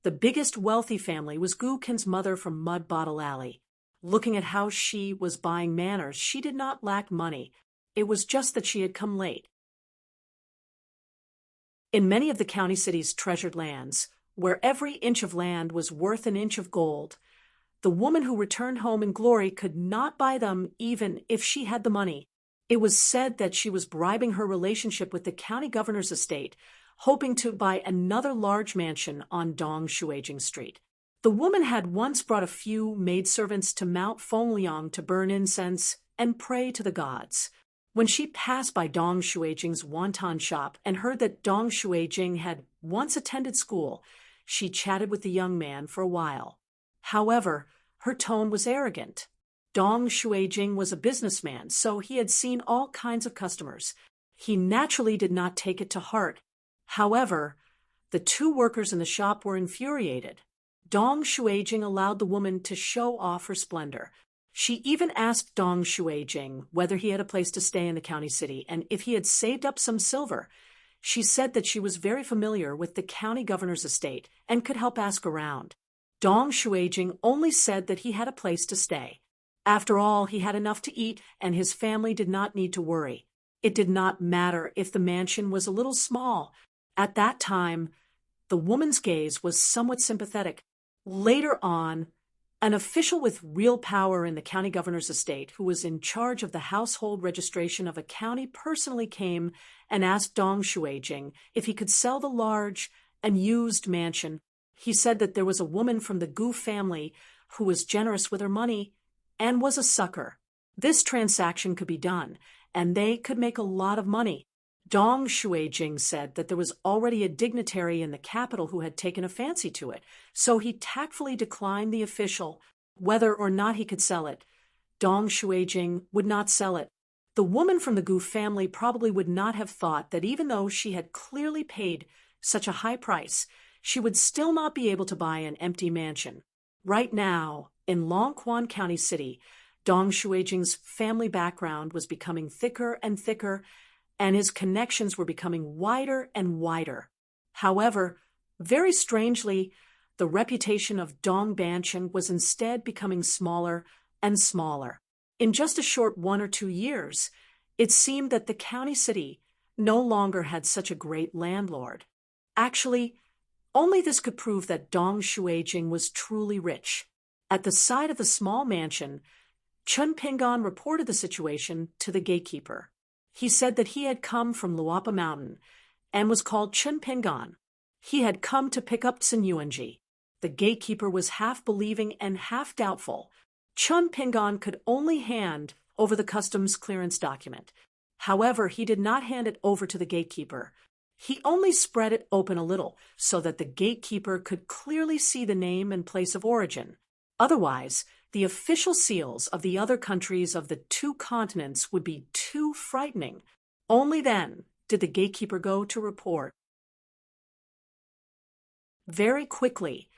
the biggest wealthy family was Gu Qin's mother from Mud Bottle Alley. Looking at how she was buying manors, she did not lack money. It was just that she had come late. In many of the county city's treasured lands, where every inch of land was worth an inch of gold, the woman who returned home in glory could not buy them even if she had the money. It was said that she was bribing her relationship with the county governor's estate, hoping to buy another large mansion on Dong Shuijing Street. The woman had once brought a few maidservants to Mount Fengliang to burn incense and pray to the gods. When she passed by Dong Shuijing's wonton shop and heard that Dong Shuijing had once attended school, she chatted with the young man for a while. However, her tone was arrogant. Dong Shuijing was a businessman, so he had seen all kinds of customers. He naturally did not take it to heart. However, the two workers in the shop were infuriated. Dong Shuijing allowed the woman to show off her splendor. She even asked Dong Shuijing whether he had a place to stay in the county city and if he had saved up some silver. She said that she was very familiar with the county governor's estate and could help ask around. Dong Shuijing only said that he had a place to stay. After all, he had enough to eat and his family did not need to worry. It did not matter if the mansion was a little small. At that time, the woman's gaze was somewhat sympathetic. Later on, an official with real power in the county governor's estate, who was in charge of the household registration of a county, personally came and asked Dong Shuijing if he could sell the large and used mansion. He said that there was a woman from the Gu family who was generous with her money and was a sucker. This transaction could be done, and they could make a lot of money. Dong Shuijing said that there was already a dignitary in the capital who had taken a fancy to it, so he tactfully declined the official whether or not he could sell it. Dong Shuijing would not sell it. The woman from the Gu family probably would not have thought that even though she had clearly paid such a high price, she would still not be able to buy an empty mansion. Right now, in Longquan County City, Dong Shuijing's family background was becoming thicker and thicker, and his connections were becoming wider and wider. However, very strangely, the reputation of Dong Banshan was instead becoming smaller and smaller. In just a short 1 or 2 years, it seemed that the county city no longer had such a great landlord. Actually, only this could prove that Dong Shuijing was truly rich. At the side of the small mansion, Chen Pingan reported the situation to the gatekeeper. He said that he had come from Luapa Mountain and was called Chen Pingan. He had come to pick up Tsin Yuanji. The gatekeeper was half believing and half doubtful. Chen Pingan could only hand over the customs clearance document. However, he did not hand it over to the gatekeeper. He only spread it open a little so that the gatekeeper could clearly see the name and place of origin. Otherwise, the official seals of the other countries of the 2 continents would be too frightening. Only then did the gatekeeper go to report. Very quickly,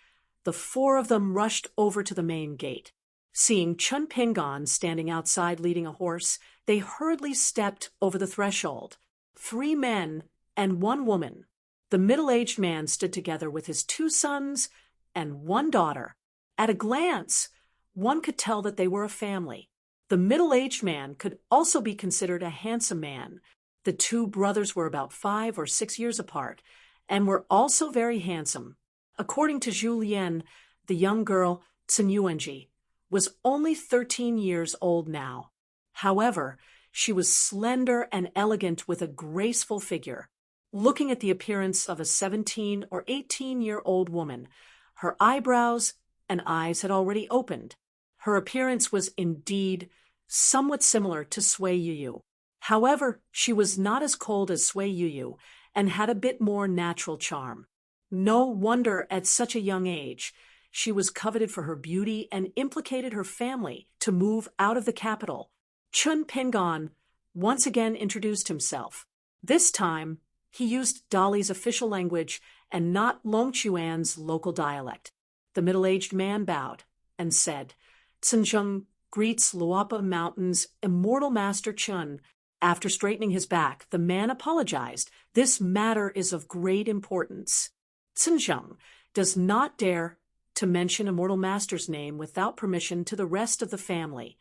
The four of them rushed over to the main gate. Seeing Chun Pingon standing outside leading a horse, they hurriedly stepped over the threshold. 3 men and 1 woman. The middle-aged man stood together with his 2 sons and 1 daughter. At a glance, one could tell that they were a family. The middle-aged man could also be considered a handsome man. The 2 brothers were about 5 or 6 years apart, and were also very handsome. According to Zhu Lian, the young girl, Cin Yuanji, was only 13 years old now. However, she was slender and elegant with a graceful figure. Looking at the appearance of a 17 or 18-year-old woman, her eyebrows and eyes had already opened. Her appearance was indeed somewhat similar to Sui Yuyu. However, she was not as cold as Sui Yuyu and had a bit more natural charm. No wonder at such a young age she was coveted for her beauty and implicated her family to move out of the capital. Chun Pingon once again introduced himself. This time, he used Dali's official language and not Longchuan's local dialect. The middle-aged man bowed and said, "Zheng greets Luapa Mountain's immortal master Chun." After straightening his back, the man apologized. "This matter is of great importance. Zheng does not dare to mention Immortal Master's name without permission to the rest of the family."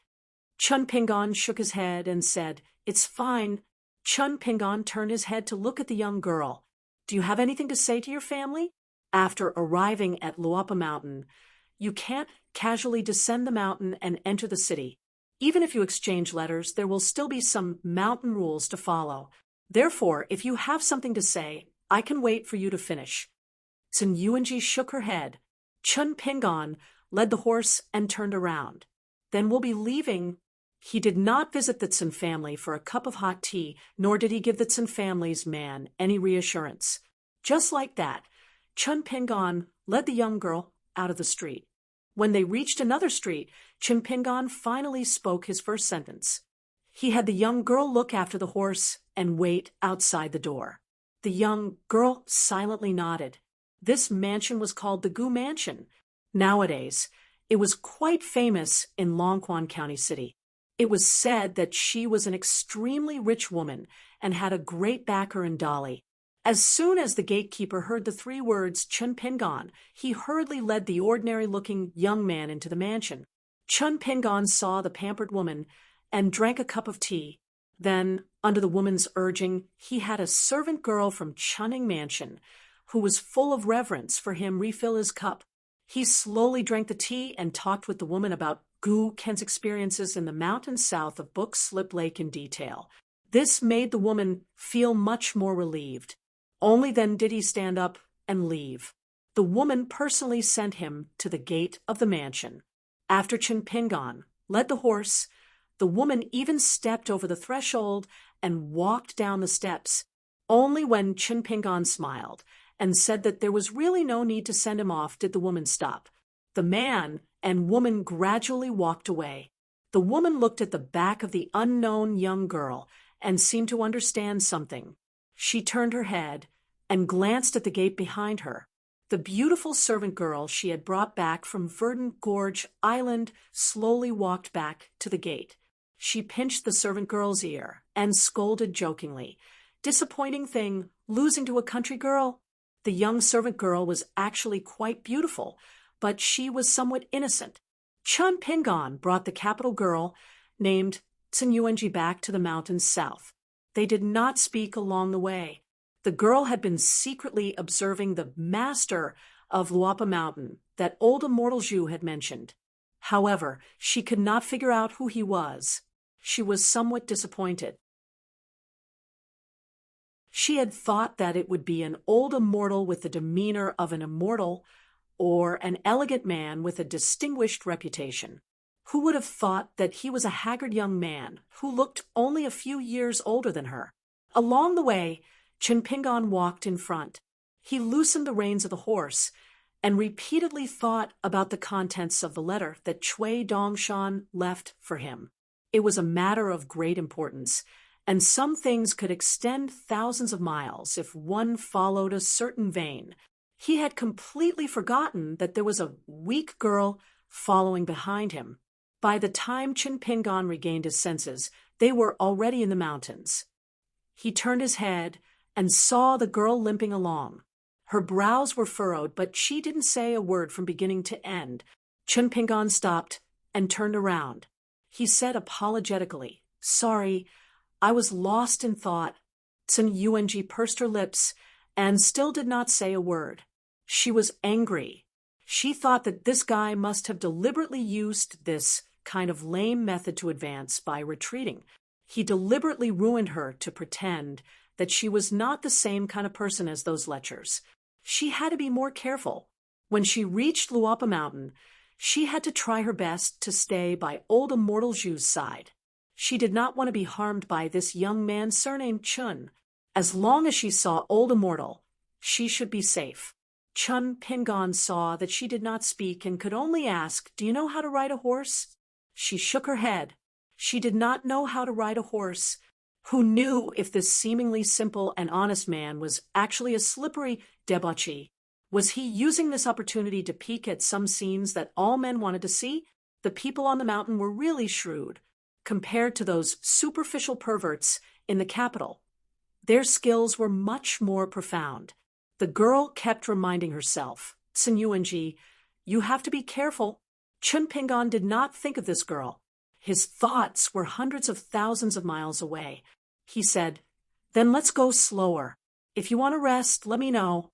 Chun Pingon shook his head and said, "It's fine." Chun Pingon turned his head to look at the young girl. "Do you have anything to say to your family?" After arriving at Luapa Mountain, you can't casually descend the mountain and enter the city. Even if you exchange letters, there will still be some mountain rules to follow. Therefore, if you have something to say, I can wait for you to finish. Cin Yuanji shook her head. Chun Pingon led the horse and turned around. "Then we'll be leaving." He did not visit the Cin family for a cup of hot tea, nor did he give the Cin family's man any reassurance. Just like that, Chun Pingon led the young girl out of the street. When they reached another street, Chun Pingon finally spoke his first sentence. He had the young girl look after the horse and wait outside the door. The young girl silently nodded. This mansion was called the Gu Mansion. Nowadays, it was quite famous in Longquan County City. It was said that she was an extremely rich woman and had a great backer in Dali. As soon as the gatekeeper heard the 3 words Chun Pingon, he hurriedly led the ordinary-looking young man into the mansion. Chun Pingon saw the pampered woman and drank a cup of tea. Then, under the woman's urging, he had a servant girl from Chunning Mansion, who was full of reverence for him, refill his cup. He slowly drank the tea and talked with the woman about Gu Ken's experiences in the mountains south of Book Slip Lake in detail. This made the woman feel much more relieved. Only then did he stand up and leave. The woman personally sent him to the gate of the mansion. After Chun Pingon led the horse, the woman even stepped over the threshold and walked down the steps. Only when Chun Pingon smiled and said that there was really no need to send him off did the woman stop. The man and woman gradually walked away. The woman looked at the back of the unknown young girl and seemed to understand something. She turned her head and glanced at the gate behind her. The beautiful servant girl she had brought back from Verdant Gorge Island slowly walked back to the gate. She pinched the servant girl's ear and scolded jokingly. "Disappointing thing, losing to a country girl." The young servant girl was actually quite beautiful, but she was somewhat innocent. Chun Pingon brought the capital girl, named Cin Yuanji, back to the mountains south. They did not speak along the way. The girl had been secretly observing the master of Luapa Mountain that old immortal Zhu had mentioned. However, she could not figure out who he was. She was somewhat disappointed. She had thought that it would be an old immortal with the demeanor of an immortal, or an elegant man with a distinguished reputation. Who would have thought that he was a haggard young man who looked only a few years older than her? Along the way, Chun Pingon walked in front. He loosened the reins of the horse and repeatedly thought about the contents of the letter that Cui Dongshan left for him. It was a matter of great importance, and some things could extend thousands of miles if one followed a certain vein. He had completely forgotten that there was a weak girl following behind him. By the time Chin Pingon regained his senses, they were already in the mountains. He turned his head and saw the girl limping along. Her brows were furrowed, but she didn't say a word from beginning to end. Chin Pingon stopped and turned around. He said apologetically, "Sorry, I was lost in thought." Sun Yung pursed her lips and still did not say a word. She was angry. She thought that this guy must have deliberately used this kind of lame method to advance by retreating. He deliberately ruined her to pretend that she was not the same kind of person as those lechers. She had to be more careful. When she reached Luapa Mountain, she had to try her best to stay by old Immortal Zhu's side. She did not want to be harmed by this young man surnamed Chun. As long as she saw old Immortal, she should be safe. Chun Pingon saw that she did not speak and could only ask, "Do you know how to ride a horse?" She shook her head. She did not know how to ride a horse. Who knew if this seemingly simple and honest man was actually a slippery debauchee? Was he using this opportunity to peek at some scenes that all men wanted to see? The people on the mountain were really shrewd, compared to those superficial perverts in the capital. Their skills were much more profound. The girl kept reminding herself, "Sun Yung, you have to be careful." Chun Pingon did not think of this girl. His thoughts were hundreds of thousands of miles away. He said, "Then let's go slower. If you want to rest, let me know."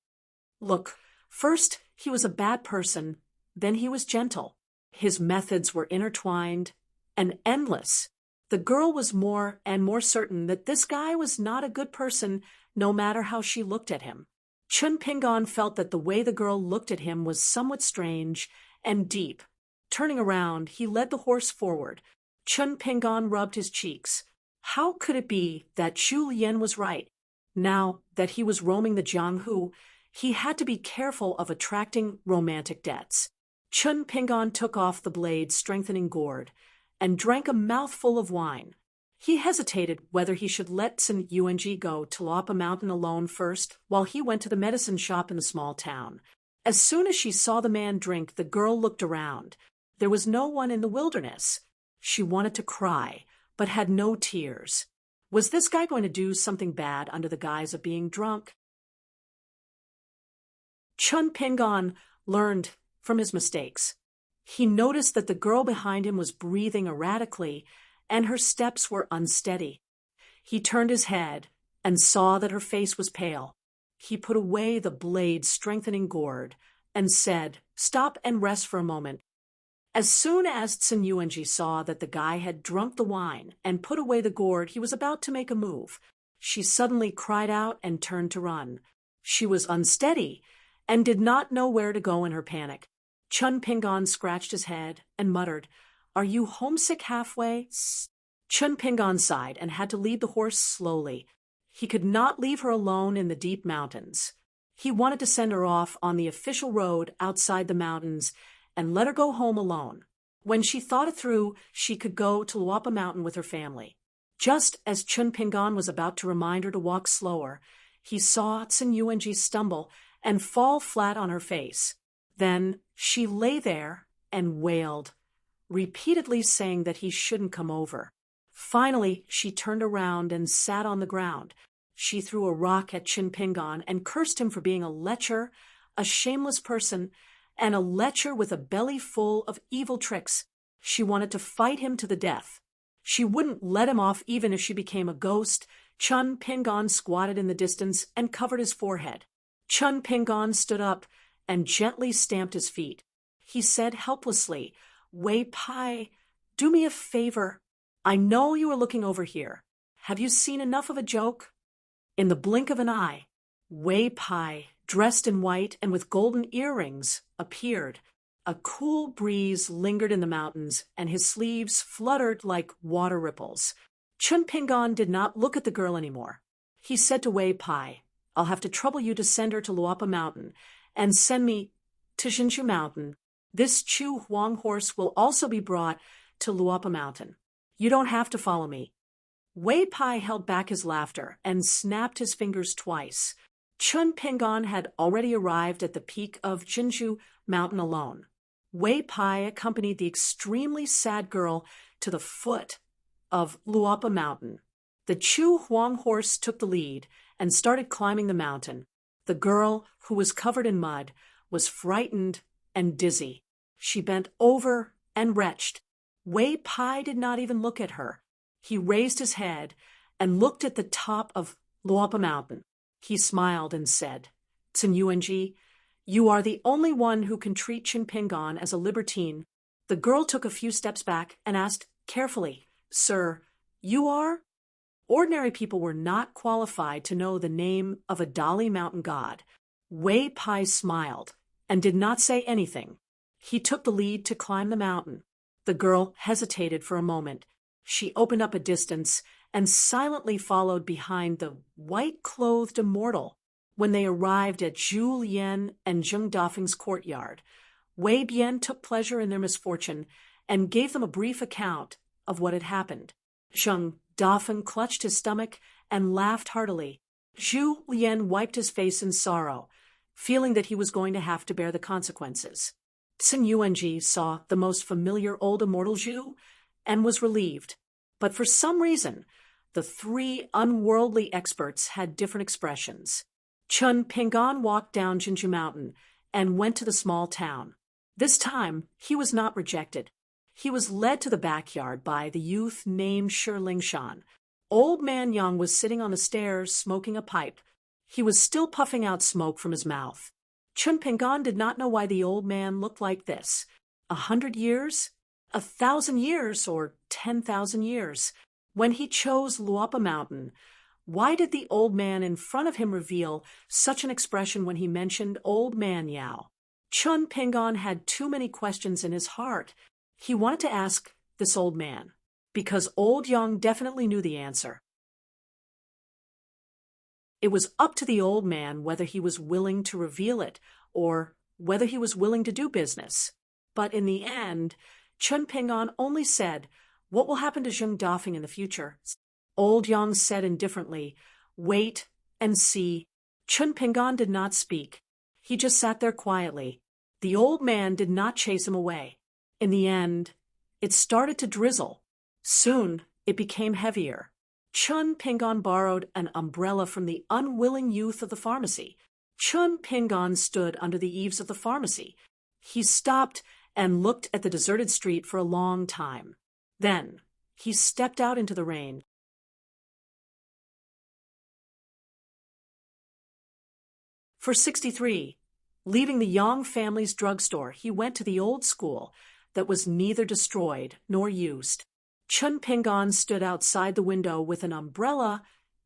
Look, first he was a bad person, then he was gentle. His methods were intertwined and endless. The girl was more and more certain that this guy was not a good person, no matter how she looked at him. Chun Pingon felt that the way the girl looked at him was somewhat strange and deep. Turning around, he led the horse forward. Chun Pingon rubbed his cheeks. How could it be that Chu Lien was right? Now that he was roaming the Jianghu, he had to be careful of attracting romantic debts. Chun Pingon took off the blade's strengthening gourd and drank a mouthful of wine. He hesitated whether he should let Sun Yung go to Luapa Mountain alone first while he went to the medicine shop in the small town. As soon as she saw the man drink, the girl looked around. There was no one in the wilderness. She wanted to cry, but had no tears. Was this guy going to do something bad under the guise of being drunk? Chun Pingon learned from his mistakes. He noticed that the girl behind him was breathing erratically, and her steps were unsteady. He turned his head and saw that her face was pale. He put away the blade's strengthening gourd and said, "Stop and rest for a moment." As soon as Sun Yung saw that the guy had drunk the wine and put away the gourd, he was about to make a move. She suddenly cried out and turned to run. She was unsteady and did not know where to go in her panic. Chun Pingon scratched his head and muttered, "Are you homesick halfway?" Chun Pingon sighed and had to lead the horse slowly. He could not leave her alone in the deep mountains. He wanted to send her off on the official road outside the mountains and let her go home alone. When she thought it through, she could go to Luapa Mountain with her family. Just as Chun Pingon was about to remind her to walk slower, he saw Sun Yung stumble and fall flat on her face. Then she lay there and wailed, repeatedly saying that he shouldn't come over. Finally, she turned around and sat on the ground. She threw a rock at Chun Pingon and cursed him for being a lecher, a shameless person, and a lecher with a belly full of evil tricks. She wanted to fight him to the death. She wouldn't let him off even if she became a ghost. Chun Pingon squatted in the distance and covered his forehead. Chun Pingon stood up and gently stamped his feet. He said helplessly, "Wei Pai, do me a favor. I know you are looking over here. Have you seen enough of a joke?" In the blink of an eye, Wei Pai, dressed in white and with golden earrings, appeared. A cool breeze lingered in the mountains, and his sleeves fluttered like water ripples. Chun Pingon did not look at the girl anymore. He said to Wei Pai, "I'll have to trouble you to send her to Luapa Mountain, and send me to Shinshu Mountain. This Chu Huang horse will also be brought to Luapa Mountain. You don't have to follow me." Wei Pai held back his laughter and snapped his fingers twice. Chun Pingon had already arrived at the peak of Jinju Mountain alone. Wei Pai accompanied the extremely sad girl to the foot of Luopa Mountain. The Chu Huang horse took the lead and started climbing the mountain. The girl, who was covered in mud, was frightened and dizzy. She bent over and retched. Wei Pai did not even look at her. He raised his head and looked at the top of Luopa Mountain. He smiled and said, "Tsun Yuanji, you are the only one who can treat Chin Pingon as a libertine." The girl took a few steps back and asked carefully, "Sir, you are?" Ordinary people were not qualified to know the name of a Dali mountain god. Wei Pai smiled and did not say anything. He took the lead to climb the mountain. The girl hesitated for a moment. She opened up a distance and silently followed behind the white-clothed immortal. When they arrived at Zhu Lian and Zheng Dafeng's courtyard, Wei Bian took pleasure in their misfortune and gave them a brief account of what had happened. Zheng Dafeng clutched his stomach and laughed heartily. Zhu Lian wiped his face in sorrow, feeling that he was going to have to bear the consequences. Tsun Yuanji saw the most familiar old immortal Zhu and was relieved. But for some reason, the three unworldly experts had different expressions. Chun Pingon walked down Jinju Mountain and went to the small town. This time, he was not rejected. He was led to the backyard by the youth named Shi Lingshan. Old Man Yang was sitting on the stairs smoking a pipe. He was still puffing out smoke from his mouth. Chun Pingon did not know why the old man looked like this. 100 years? 1,000 years? Or 10,000 years? When he chose Luopa Mountain, why did the old man in front of him reveal such an expression when he mentioned Old Man Yao? Chun Pingon had too many questions in his heart. He wanted to ask this old man, because Old Yang definitely knew the answer. It was up to the old man whether he was willing to reveal it or whether he was willing to do business. But in the end, Chun Pingon only said, "What will happen to Zheng Dafeng in the future?" Old Yang said indifferently, "Wait and see." Chun Pingon did not speak. He just sat there quietly. The old man did not chase him away. In the end, it started to drizzle. Soon, it became heavier. Chun Pingon borrowed an umbrella from the unwilling youth of the pharmacy. Chun Pingon stood under the eaves of the pharmacy. He stopped and looked at the deserted street for a long time. Then, he stepped out into the rain. For 63, leaving the Yang family's drugstore, he went to the old school that was neither destroyed nor used. Chun Pingon stood outside the window with an umbrella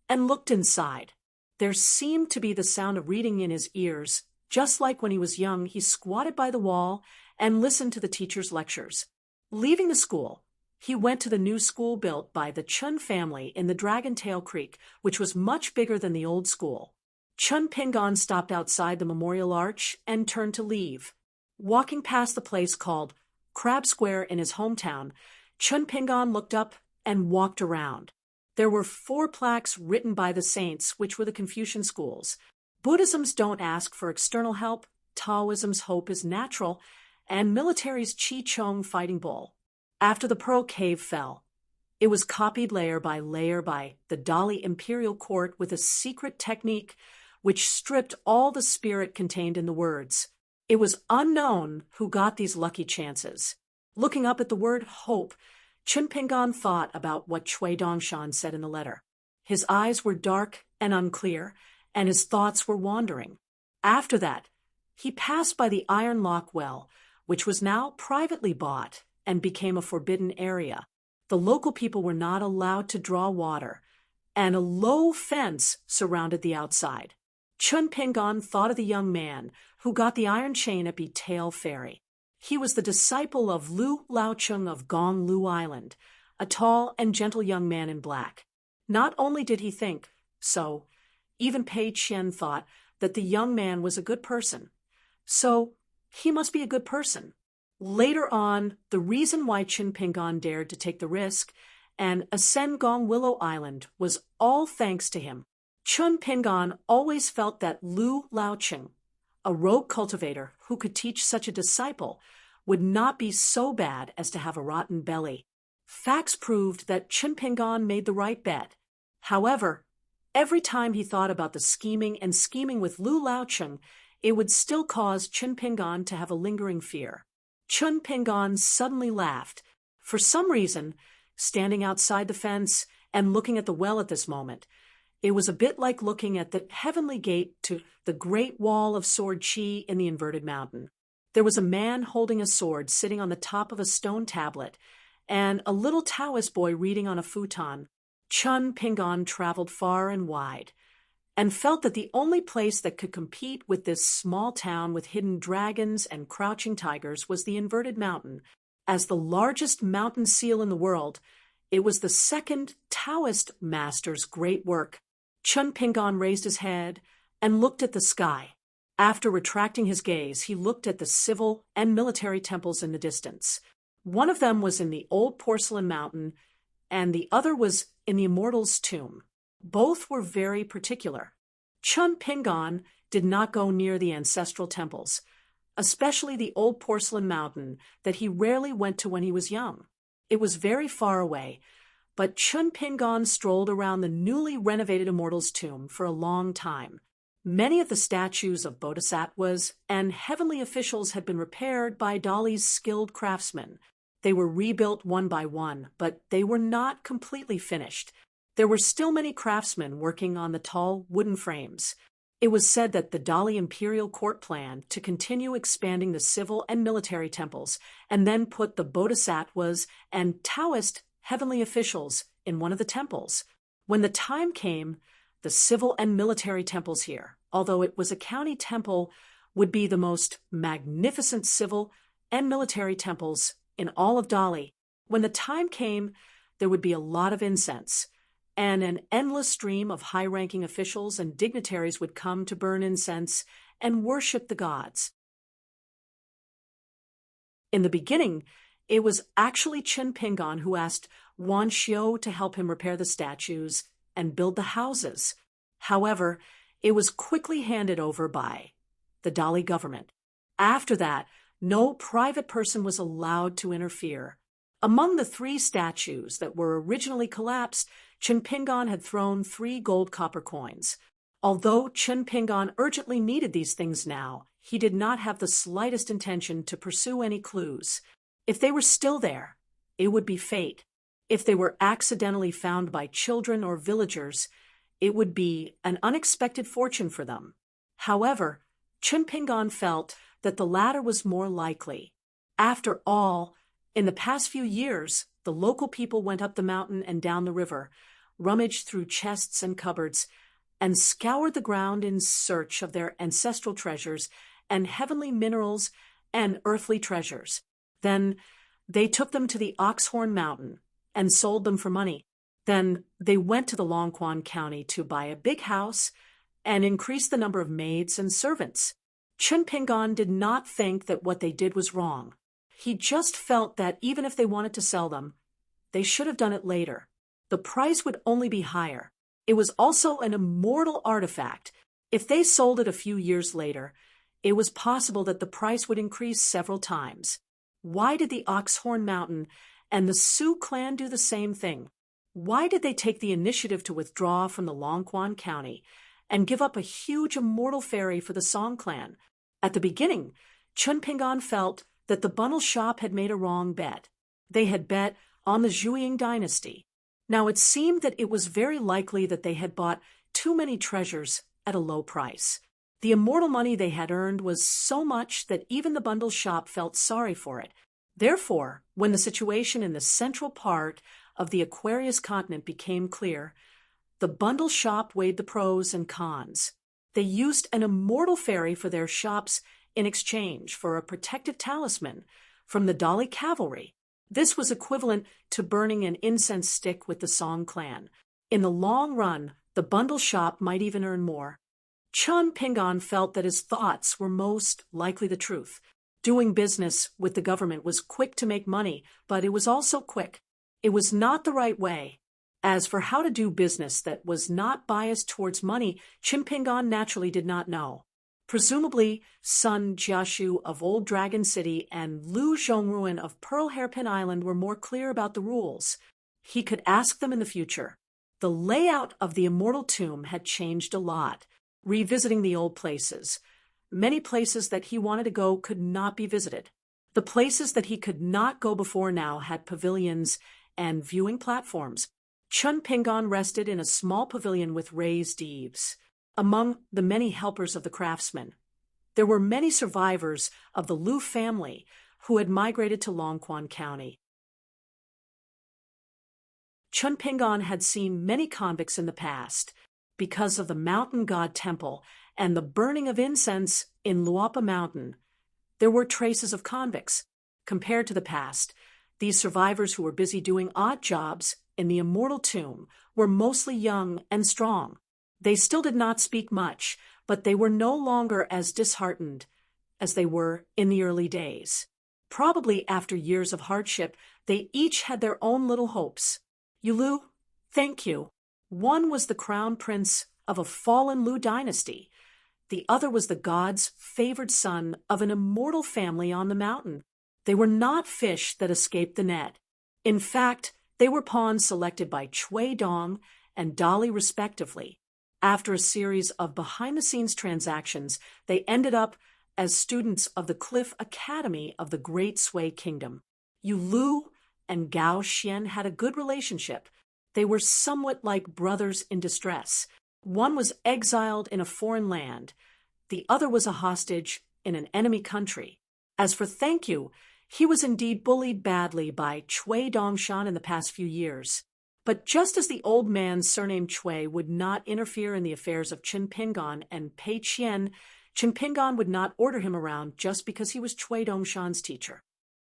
and looked inside. There seemed to be the sound of reading in his ears. Just like when he was young, he squatted by the wall and listened to the teacher's lectures. Leaving the school, he went to the new school built by the Chun family in the Dragon Tail Creek, which was much bigger than the old school. Chun Pingon stopped outside the memorial arch and turned to leave. Walking past the place called Crab Square in his hometown, Chun Pingon looked up and walked around. There were 4 plaques written by the saints, which were the Confucian schools. Buddhism's don't ask for external help, Taoism's hope is natural, and military's Chi Chong fighting bull. After the Pearl Cave fell, it was copied layer by the Dali imperial court with a secret technique which stripped all the spirit contained in the words. It was unknown who got these lucky chances. Looking up at the word hope, Chun Pingon thought about what Cui Dongshan said in the letter. His eyes were dark and unclear, and his thoughts were wandering. After that, he passed by the Iron Lock Well, which was now privately bought and became a forbidden area. The local people were not allowed to draw water, and a low fence surrounded the outside. Chun Pingon thought of the young man who got the iron chain at Tail Ferry. He was the disciple of Lu Laocheng of Gong Lu Island, a tall and gentle young man in black. Not only did he think so, even Pei Qian thought that the young man was a good person. So, he must be a good person. Later on, the reason why Chun Pingon dared to take the risk and ascend Gong Willow Island was all thanks to him. Chun Pingon always felt that Lu Laocheng, a rogue cultivator who could teach such a disciple, would not be so bad as to have a rotten belly. Facts proved that Chun Pingon made the right bet. However, every time he thought about the scheming with Lu Laocheng, it would still cause Chun Pingon to have a lingering fear. Chun Pingon suddenly laughed. For some reason, standing outside the fence and looking at the well at this moment, it was a bit like looking at the heavenly gate to the Great Wall of Sword Chi in the inverted mountain. There was a man holding a sword sitting on the top of a stone tablet, and a little Taoist boy reading on a futon. Chun Pingon traveled far and wide, and felt that the only place that could compete with this small town with hidden dragons and crouching tigers was the inverted mountain. As the largest mountain seal in the world, it was the second Taoist master's great work. Chun Pingon raised his head and looked at the sky. After retracting his gaze, he looked at the civil and military temples in the distance. One of them was in the old porcelain mountain, and the other was in the immortal's tomb. Both were very particular. Chun Pingon did not go near the ancestral temples, especially the old porcelain mountain that he rarely went to when he was young. It was very far away, but Chun Pingon strolled around the newly renovated immortal's tomb for a long time. Many of the statues of bodhisattvas and heavenly officials had been repaired by Dali's skilled craftsmen. They were rebuilt one by one, but they were not completely finished. There were still many craftsmen working on the tall wooden frames. It was said that the Dali imperial court planned to continue expanding the civil and military temples and then put the bodhisattvas and Taoist heavenly officials in one of the temples. When the time came, the civil and military temples here, although it was a county temple, would be the most magnificent civil and military temples in all of Dali. When the time came, there would be a lot of incense, and an endless stream of high-ranking officials and dignitaries would come to burn incense and worship the gods. In the beginning, it was actually Chun Pingon who asked Wan Xiu to help him repair the statues and build the houses. However, it was quickly handed over by the Dali government. After that, no private person was allowed to interfere. Among the 3 statues that were originally collapsed, Chun Pingon had thrown 3 gold copper coins. Although Chun Pingon urgently needed these things now, he did not have the slightest intention to pursue any clues. If they were still there, it would be fate. If they were accidentally found by children or villagers, it would be an unexpected fortune for them. However, Chun Pingon felt that the latter was more likely. After all, in the past few years, the local people went up the mountain and down the river, rummaged through chests and cupboards, and scoured the ground in search of their ancestral treasures and heavenly minerals and earthly treasures. Then they took them to the Oxhorn Mountain and sold them for money. Then they went to the Longquan County to buy a big house and increase the number of maids and servants. Chun Pingon did not think that what they did was wrong. He just felt that even if they wanted to sell them, they should have done it later. The price would only be higher. It was also an immortal artifact. If they sold it a few years later, it was possible that the price would increase several times. Why did the Oxhorn Mountain and the Sioux clan do the same thing? Why did they take the initiative to withdraw from the Longquan County and give up a huge immortal ferry for the Song clan? At the beginning, Chun Pingon felt that the bundle shop had made a wrong bet. They had bet on the Zhuiying dynasty. Now it seemed that it was very likely that they had bought too many treasures at a low price. The immortal money they had earned was so much that even the bundle shop felt sorry for it. Therefore, when the situation in the central part of the Aquarius continent became clear, the bundle shop weighed the pros and cons. They used an immortal fairy for their shops in exchange for a protective talisman from the Dali cavalry. This was equivalent to burning an incense stick with the Song clan. In the long run, the bundle shop might even earn more. Chun Pingon felt that his thoughts were most likely the truth. Doing business with the government was quick to make money, but it was also quick. It was not the right way. As for how to do business that was not biased towards money, Chimpingon naturally did not know. Presumably, Sun Jiashu of Old Dragon City and Lu Zhongruan of Pearl Hairpin Island were more clear about the rules. He could ask them in the future. The layout of the immortal tomb had changed a lot, revisiting the old places. Many places that he wanted to go could not be visited. The places that he could not go before now had pavilions and viewing platforms. Chun Pingon rested in a small pavilion with raised eaves. Among the many helpers of the craftsmen, there were many survivors of the Lu family who had migrated to Longquan County. Chun Pingon had seen many convicts in the past because of the mountain god temple and the burning of incense in Luapa Mountain. There were traces of convicts. Compared to the past, these survivors who were busy doing odd jobs in the immortal tomb were mostly young and strong. They still did not speak much, but they were no longer as disheartened as they were in the early days. Probably after years of hardship, they each had their own little hopes. Yulu, thank you. One was the crown prince of a fallen Lu dynasty. The other was the god's favored son of an immortal family on the mountain. They were not fish that escaped the net. In fact, they were pawns selected by Chui Dong and Dolly respectively. After a series of behind-the-scenes transactions, they ended up as students of the Cliff Academy of the Great Sui Kingdom. Yu Lu and Gao Xian had a good relationship. They were somewhat like brothers in distress. One was exiled in a foreign land. The other was a hostage in an enemy country. As for Thank You, he was indeed bullied badly by Chui Dongshan in the past few years. But just as the old man's surname Chui would not interfere in the affairs of Chin Pingon and Pei Qian, Chin Pingon would not order him around just because he was Chui Dongshan's teacher.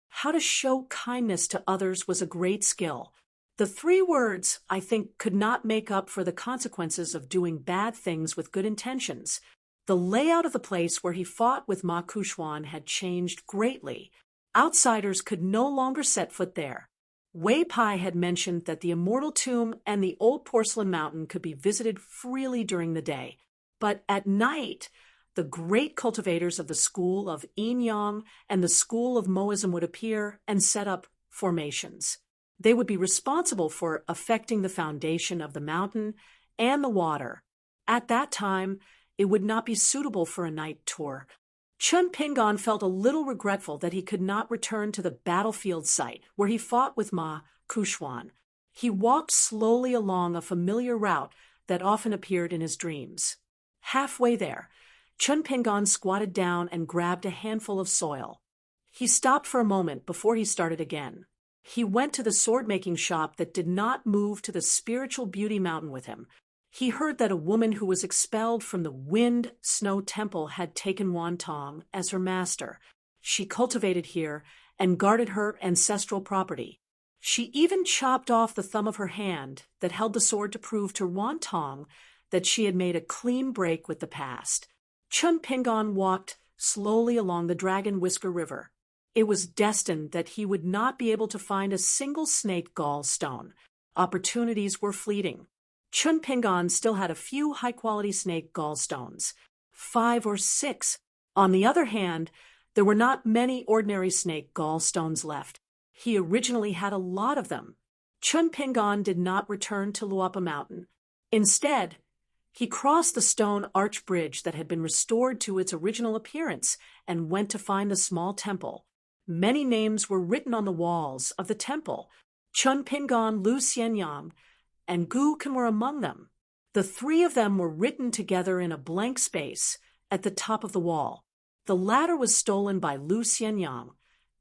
How to show kindness to others was a great skill. The 3 words, I think, could not make up for the consequences of doing bad things with good intentions. The layout of the place where he fought with Ma Kuxuan had changed greatly. Outsiders could no longer set foot there. Wei Pai had mentioned that the immortal tomb and the old porcelain mountain could be visited freely during the day. But at night, the great cultivators of the school of Yin Yang and the school of Moism would appear and set up formations. They would be responsible for affecting the foundation of the mountain and the water. At that time, it would not be suitable for a night tour. Chun Pingon felt a little regretful that he could not return to the battlefield site where he fought with Ma Kuxuan. He walked slowly along a familiar route that often appeared in his dreams. Halfway there, Chun Pingon squatted down and grabbed a handful of soil. He stopped for a moment before he started again. He went to the sword-making shop that did not move to the spiritual beauty mountain with him. He heard that a woman who was expelled from the Wind Snow Temple had taken Wantong as her master. She cultivated here and guarded her ancestral property. She even chopped off the thumb of her hand that held the sword to prove to Wantong that she had made a clean break with the past. Chun Pingon walked slowly along the Dragon Whisker River. It was destined that he would not be able to find a single snake gallstone. Opportunities were fleeting. Chun Pingon still had a few high-quality snake gallstones, 5 or 6. On the other hand, there were not many ordinary snake gallstones left. He originally had a lot of them. Chun Pingon did not return to Luapa Mountain. Instead, he crossed the stone arch bridge that had been restored to its original appearance and went to find the small temple. Many names were written on the walls of the temple. Chun Pingon, Lu Xianyang, and Gu Kan were among them. The 3 of them were written together in a blank space at the top of the wall. The latter was stolen by Lu Xianyang,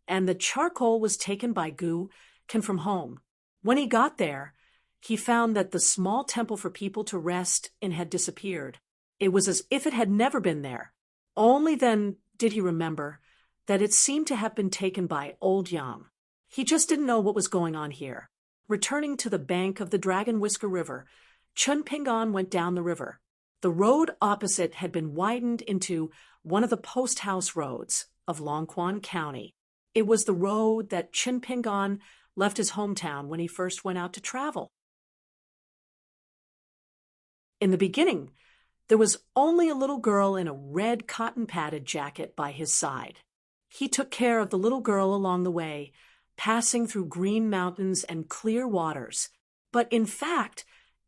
and the charcoal was taken by Gu Kan from home. When he got there, he found that the small temple for people to rest in had disappeared. It was as if it had never been there. Only then did he remember that it seemed to have been taken by Old Yang. He just didn't know what was going on here. Returning to the bank of the Dragon Whisker River, Chun Pingon went down the river. The road opposite had been widened into one of the post-house roads of Longquan County. It was the road that Chun Pingon left his hometown when he first went out to travel. In the beginning, there was only a little girl in a red cotton-padded jacket by his side. He took care of the little girl along the way, passing through green mountains and clear waters. But in fact,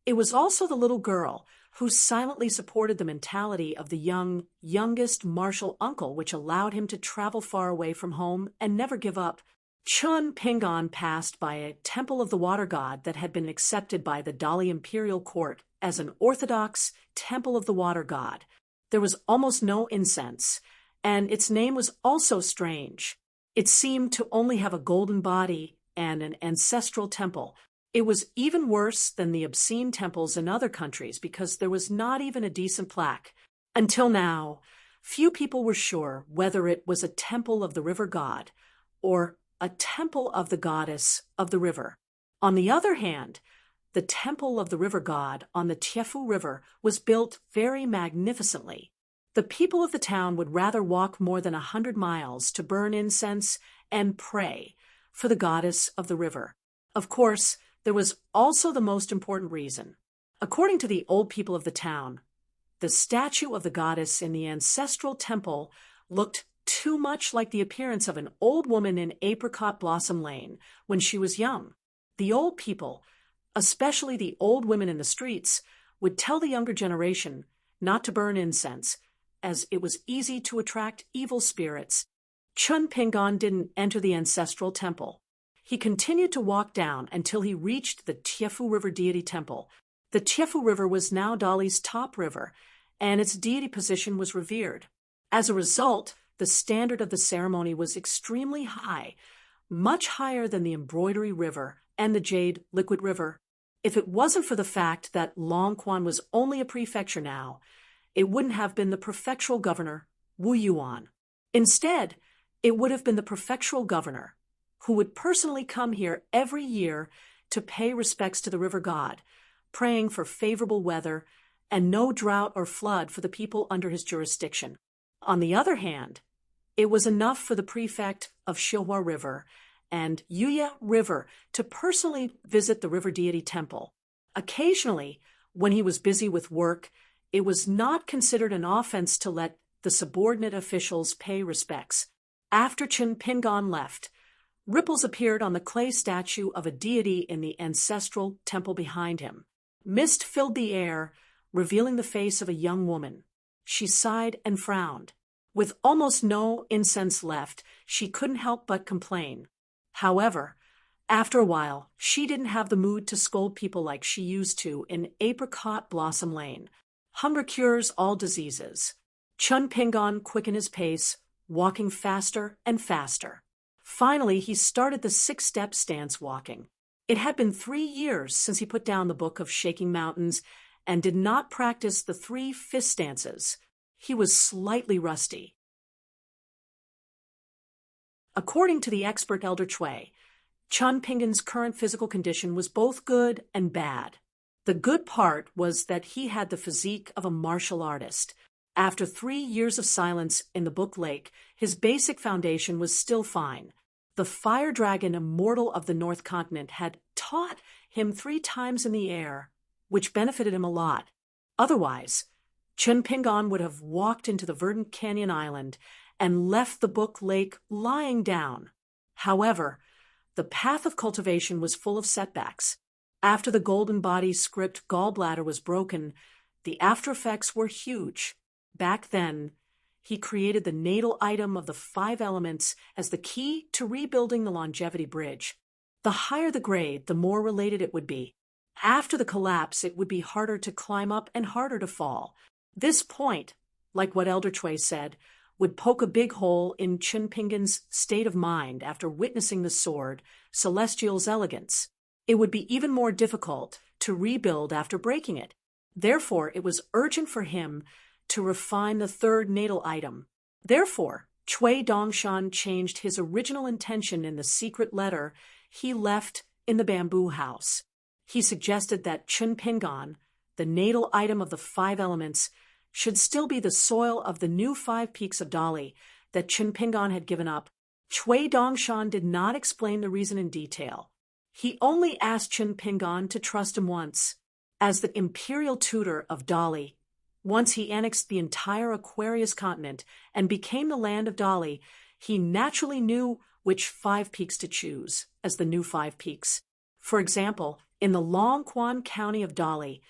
it was also the little girl who silently supported the mentality of the youngest martial uncle, which allowed him to travel far away from home and never give up. Chun Pingon passed by a temple of the water god that had been accepted by the Dali imperial court as an orthodox temple of the water god. There was almost no incense, and its name was also strange. It seemed to only have a golden body and an ancestral temple. It was even worse than the obscene temples in other countries because there was not even a decent plaque. Until now, few people were sure whether it was a temple of the river god or a temple of the goddess of the river. On the other hand, the temple of the river god on the Tiefu River was built very magnificently. The people of the town would rather walk more than 100 miles to burn incense and pray for the goddess of the river. Of course, there was also the most important reason. According to the old people of the town, the statue of the goddess in the ancestral temple looked too much like the appearance of an old woman in Apricot Blossom Lane when she was young. The old people, especially the old women in the streets, would tell the younger generation not to burn incense, as it was easy to attract evil spirits. Chun Pingon didn't enter the ancestral temple. He continued to walk down until he reached the Tiefu River deity temple. The Tiefu River was now Dali's top river, and its deity position was revered. As a result, the standard of the ceremony was extremely high, much higher than the Embroidery River and the Jade Liquid River. If it wasn't for the fact that Longquan was only a prefecture now, it wouldn't have been the prefectural governor, Wu Yuan. Instead, it would have been the prefectural governor, who would personally come here every year to pay respects to the river god, praying for favorable weather and no drought or flood for the people under his jurisdiction. On the other hand, it was enough for the prefect of Xihua River and Yuya River to personally visit the river deity temple. Occasionally, when he was busy with work, it was not considered an offense to let the subordinate officials pay respects. After Chun Pingon left, ripples appeared on the clay statue of a deity in the ancestral temple behind him. Mist filled the air, revealing the face of a young woman. She sighed and frowned. With almost no incense left, she couldn't help but complain. However, after a while, she didn't have the mood to scold people like she used to in Apricot Blossom Lane. Hunger cures all diseases. Chun Pingon quickened his pace, walking faster and faster. Finally, he started the 6-step stance walking. It had been 3 years since he put down the Book of Shaking Mountains and did not practice the 3 fist stances. He was slightly rusty. According to the expert Elder Chui, Chun Pingon's current physical condition was both good and bad. The good part was that he had the physique of a martial artist. After 3 years of silence in the Book Lake, his basic foundation was still fine. The fire dragon immortal of the North Continent had taught him 3 times in the air, which benefited him a lot. Otherwise, Chun Pingon would have walked into the verdant canyon island and left the Book Lake lying down. However, the path of cultivation was full of setbacks. After the golden body script gallbladder was broken, the after effects were huge. Back then, he created the natal item of the 5 elements as the key to rebuilding the longevity bridge. The higher the grade, the more related it would be. After the collapse, it would be harder to climb up and harder to fall. This point, like what Elder Chui said, would poke a big hole in Chun Pingon's state of mind after witnessing the sword, Celestial's elegance. It would be even more difficult to rebuild after breaking it. Therefore, it was urgent for him to refine the 3rd natal item. Therefore, Chui Dongshan changed his original intention in the secret letter he left in the bamboo house. He suggested that Chun Pingon, the natal item of the 5 elements, should still be the soil of the new 5 peaks of Dali that Chun Pingon had given up. Chui Dongshan did not explain the reason in detail. He only asked Chun Pingon to trust him once. As the imperial tutor of Dali, once he annexed the entire Aquarius continent and became the land of Dali, he naturally knew which 5 peaks to choose as the new 5 peaks. For example, in the Long Quan County of Dali,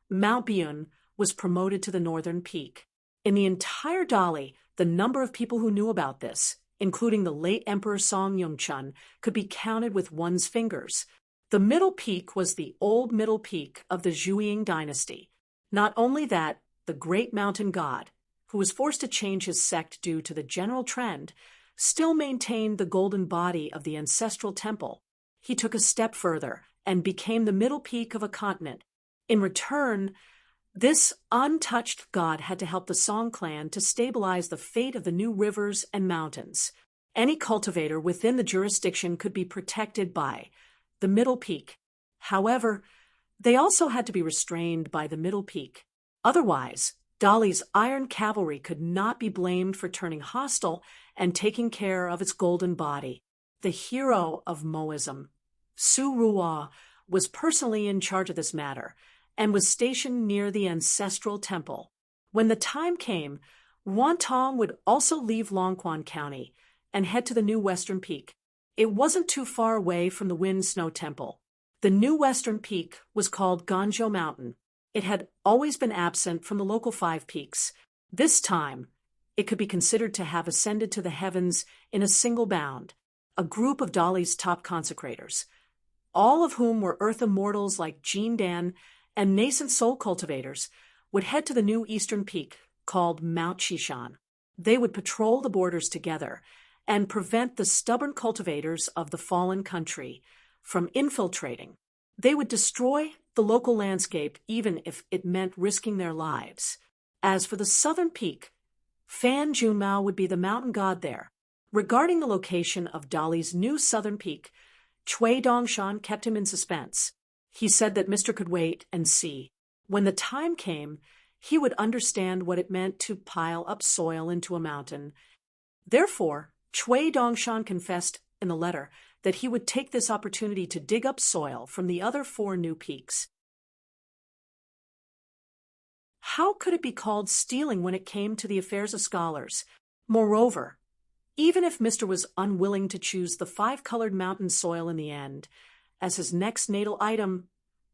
Mount Biyun was promoted to the northern peak. In the entire Dali, the number of people who knew about this, including the late Emperor Song Yongchun, could be counted with one's fingers. The middle peak was the old middle peak of the Zhuiying dynasty. Not only that, the great mountain god, who was forced to change his sect due to the general trend, still maintained the golden body of the ancestral temple. He took a step further and became the middle peak of a continent. In return, this untouched god had to help the Song clan to stabilize the fate of the new rivers and mountains. Any cultivator within the jurisdiction could be protected by the middle peak. However, they also had to be restrained by the middle peak. Otherwise, Dali's iron cavalry could not be blamed for turning hostile and taking care of its golden body. The hero of Moism, Su Ruwa, was personally in charge of this matter and was stationed near the ancestral temple. When the time came, Wan Tong would also leave Longquan County and head to the new western peak. It wasn't too far away from the Wind Snow Temple. The new western peak was called Ganzhou Mountain. It had always been absent from the local 5 peaks. This time, it could be considered to have ascended to the heavens in a single bound. A group of Dali's top consecrators, all of whom were earth immortals like Jin Dan and nascent soul cultivators, would head to the new eastern peak called Mount Shishan. They would patrol the borders together and prevent the stubborn cultivators of the fallen country from infiltrating. They would destroy the local landscape even if it meant risking their lives. As for the southern peak, Fan Junmao would be the mountain god there. Regarding the location of Dali's new southern peak, Cui Dongshan kept him in suspense. He said that Mr. could wait and see. When the time came, he would understand what it meant to pile up soil into a mountain. Therefore, Cui Dongshan confessed in the letter that he would take this opportunity to dig up soil from the other 4 new peaks. How could it be called stealing when it came to the affairs of scholars? Moreover, even if Mr. was unwilling to choose the 5-colored mountain soil in the end, as his next natal item,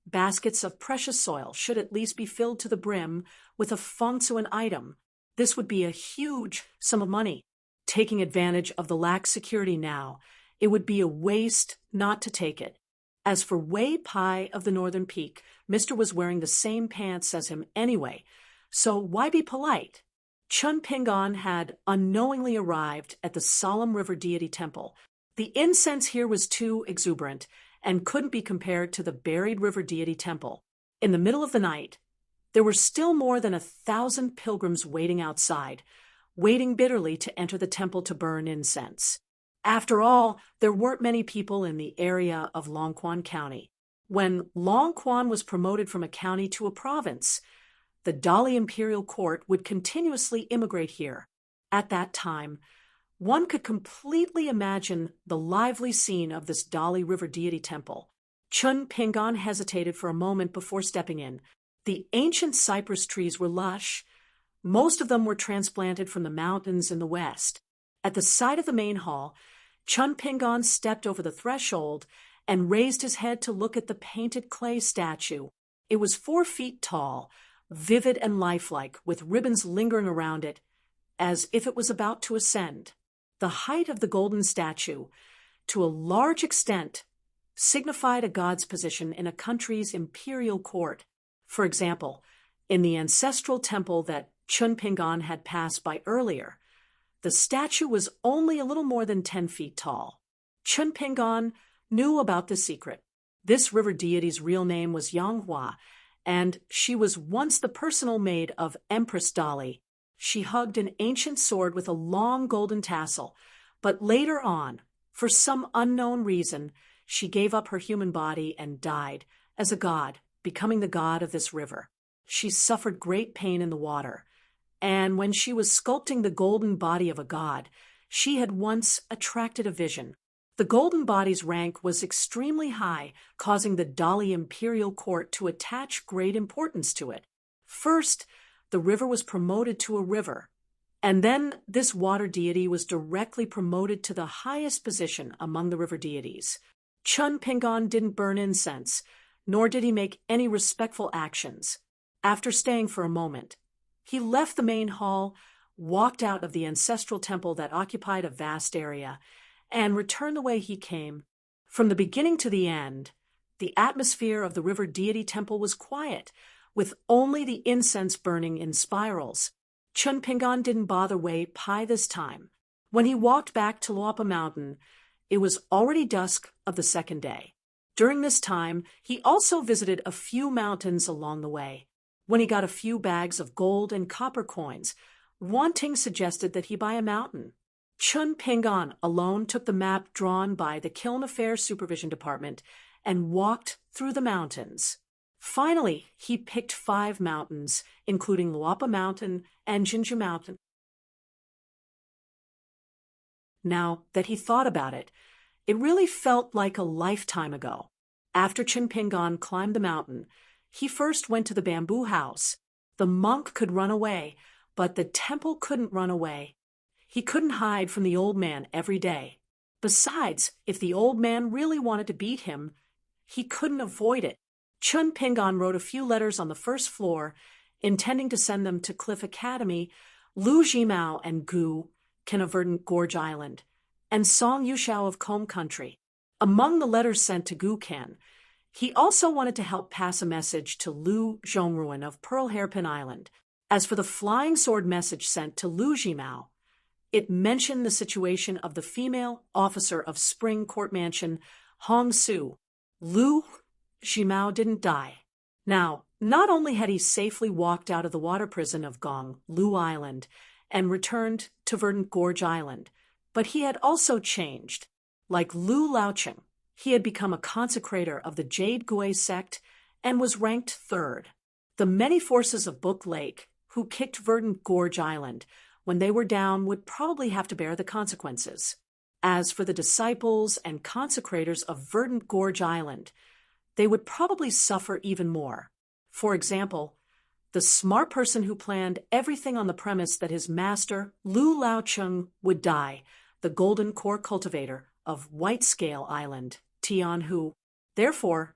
baskets of precious soil should at least be filled to the brim with a Fengsuan item. This would be a huge sum of money. Taking advantage of the lax security now, it would be a waste not to take it. As for Wei Pai of the Northern Peak, Mr. was wearing the same pants as him anyway, so why be polite? Chun Pingon had unknowingly arrived at the solemn river deity temple. The incense here was too exuberant and couldn't be compared to the buried river deity temple. In the middle of the night, there were still more than 1,000 pilgrims waiting outside, waiting bitterly to enter the temple to burn incense. After all, there weren't many people in the area of Longquan County. When Longquan was promoted from a county to a province, the Dali imperial court would continuously immigrate here. At that time, one could completely imagine the lively scene of this Dali River deity temple. Chun Pingon hesitated for a moment before stepping in. The ancient cypress trees were lush. Most of them were transplanted from the mountains in the west. At the side of the main hall, Chun Pingon stepped over the threshold and raised his head to look at the painted clay statue. It was 4 feet tall, vivid and lifelike, with ribbons lingering around it, as if it was about to ascend. The height of the golden statue, to a large extent, signified a god's position in a country's imperial court. For example, in the ancestral temple that Chun Pingon had passed by earlier, the statue was only a little more than 10 feet tall. Chun Pingon knew about the secret. This river deity's real name was Yanghua, and she was once the personal maid of Empress Dali. She hugged an ancient sword with a long golden tassel, but later on, for some unknown reason, she gave up her human body and died as a god, becoming the god of this river. She suffered great pain in the water, and when she was sculpting the golden body of a god, she had once attracted a vision. The golden body's rank was extremely high, causing the Dali imperial court to attach great importance to it. First, the river was promoted to a river, and then this water deity was directly promoted to the highest position among the river deities. Chun Pingon didn't burn incense, nor did he make any respectful actions. After staying for a moment, he left the main hall, walked out of the ancestral temple that occupied a vast area, and returned the way he came. From the beginning to the end, the atmosphere of the river deity temple was quiet, with only the incense burning in spirals. Chun Pingon didn't bother Wei Pai this time. When he walked back to Luapa Mountain, it was already dusk of the second day. During this time, he also visited a few mountains along the way. When he got a few bags of gold and copper coins, Wan Ting suggested that he buy a mountain. Chun Pingon alone took the map drawn by the Kiln Affairs Supervision Department and walked through the mountains. Finally, he picked 5 mountains, including Luapa Mountain and Jinju Mountain. Now that he thought about it, it really felt like a lifetime ago. After Chun Pingon climbed the mountain, he first went to the bamboo house. The monk could run away, but the temple couldn't run away. He couldn't hide from the old man every day. Besides, if the old man really wanted to beat him, he couldn't avoid it. Chun Pingon wrote a few letters on the first floor, intending to send them to Cliff Academy, Lu Jimao and Gu, Ken of Verdant Gorge Island, and Song Yushao of Combe Country. Among the letters sent to Gu Ken, he also wanted to help pass a message to Lu Zhongruan of Pearl Hairpin Island. As for the flying sword message sent to Lu Jimao, it mentioned the situation of the female officer of Spring Court Mansion, Hong Su. Lu Jimao didn't die. Now, not only had he safely walked out of the water prison of Gong, Lu Island, and returned to Verdant Gorge Island, but he had also changed. Like Lu Laocheng, he had become a consecrator of the Jade Gui sect and was ranked 3rd. The many forces of Book Lake, who kicked Verdant Gorge Island when they were down, would probably have to bear the consequences. As for the disciples and consecrators of Verdant Gorge Island, they would probably suffer even more. For example, the smart person who planned everything on the premise that his master, Lu Laocheng, would die, the golden core cultivator of White Scale Island, Tianhu. Therefore,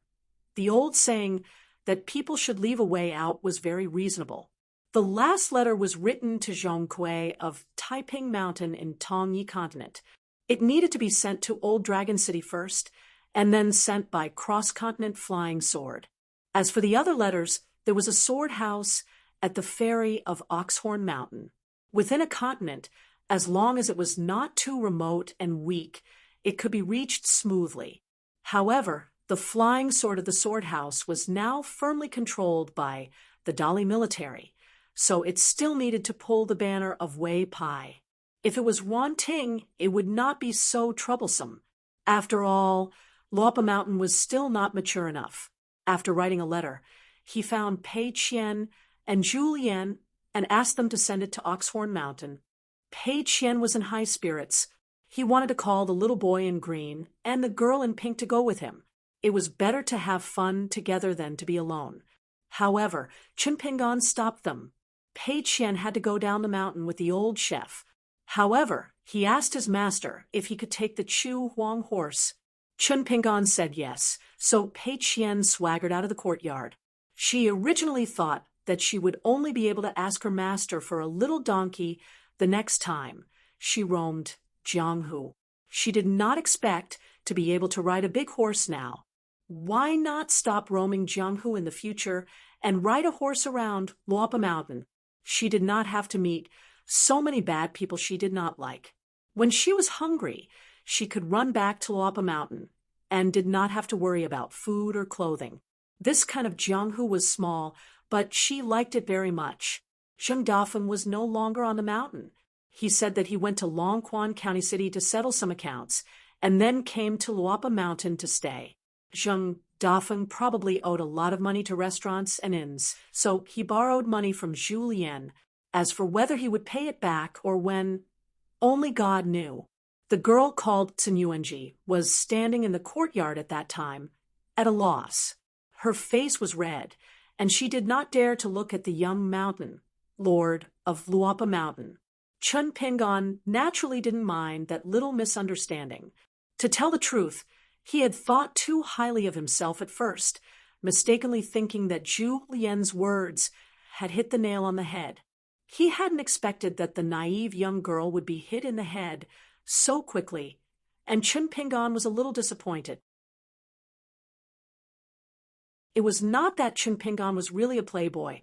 the old saying that people should leave a way out was very reasonable. The last letter was written to Zhong Kui of Taiping Mountain in Tongyi Continent. It needed to be sent to Old Dragon City first, and then sent by cross-continent flying sword. As for the other letters, there was a sword house at the ferry of Oxhorn Mountain. Within a continent, as long as it was not too remote and weak, it could be reached smoothly. However, the flying sword of the sword house was now firmly controlled by the Dali military, so it still needed to pull the banner of Wei Pai. If it was Wan Ting, it would not be so troublesome. After all, Luapa Mountain was still not mature enough. After writing a letter, he found Pei Qian and Julian and asked them to send it to Oxhorn Mountain. Pei Qian was in high spirits. He wanted to call the little boy in green and the girl in pink to go with him. It was better to have fun together than to be alone. However, Chun Pingon stopped them. Pei Qian had to go down the mountain with the old chef. However, he asked his master if he could take the Chu Huang horse. Chun Pingon said yes, so Pei Qian swaggered out of the courtyard. She originally thought that she would only be able to ask her master for a little donkey the next time she roamed Jianghu. She did not expect to be able to ride a big horse now. Why not stop roaming Jianghu in the future and ride a horse around Luapa Mountain? She did not have to meet so many bad people she did not like. When she was hungry, she could run back to Luapa Mountain and did not have to worry about food or clothing. This kind of Jianghu was small, but she liked it very much. Zheng Dafeng was no longer on the mountain. He said that he went to Longquan County City to settle some accounts and then came to Luapa Mountain to stay. Zheng Dafeng probably owed a lot of money to restaurants and inns, so he borrowed money from Julien. As for whether he would pay it back or when, only God knew. The girl called Tsunyuanji was standing in the courtyard at that time, at a loss. Her face was red, and she did not dare to look at the young mountain, lord of Luapa Mountain. Chun Pingon naturally didn't mind that little misunderstanding. To tell the truth, he had thought too highly of himself at first, mistakenly thinking that Zhu Lian's words had hit the nail on the head. He hadn't expected that the naive young girl would be hit in the head so quickly, and Chun Pingon was a little disappointed. It was not that Chun Pingon was really a playboy,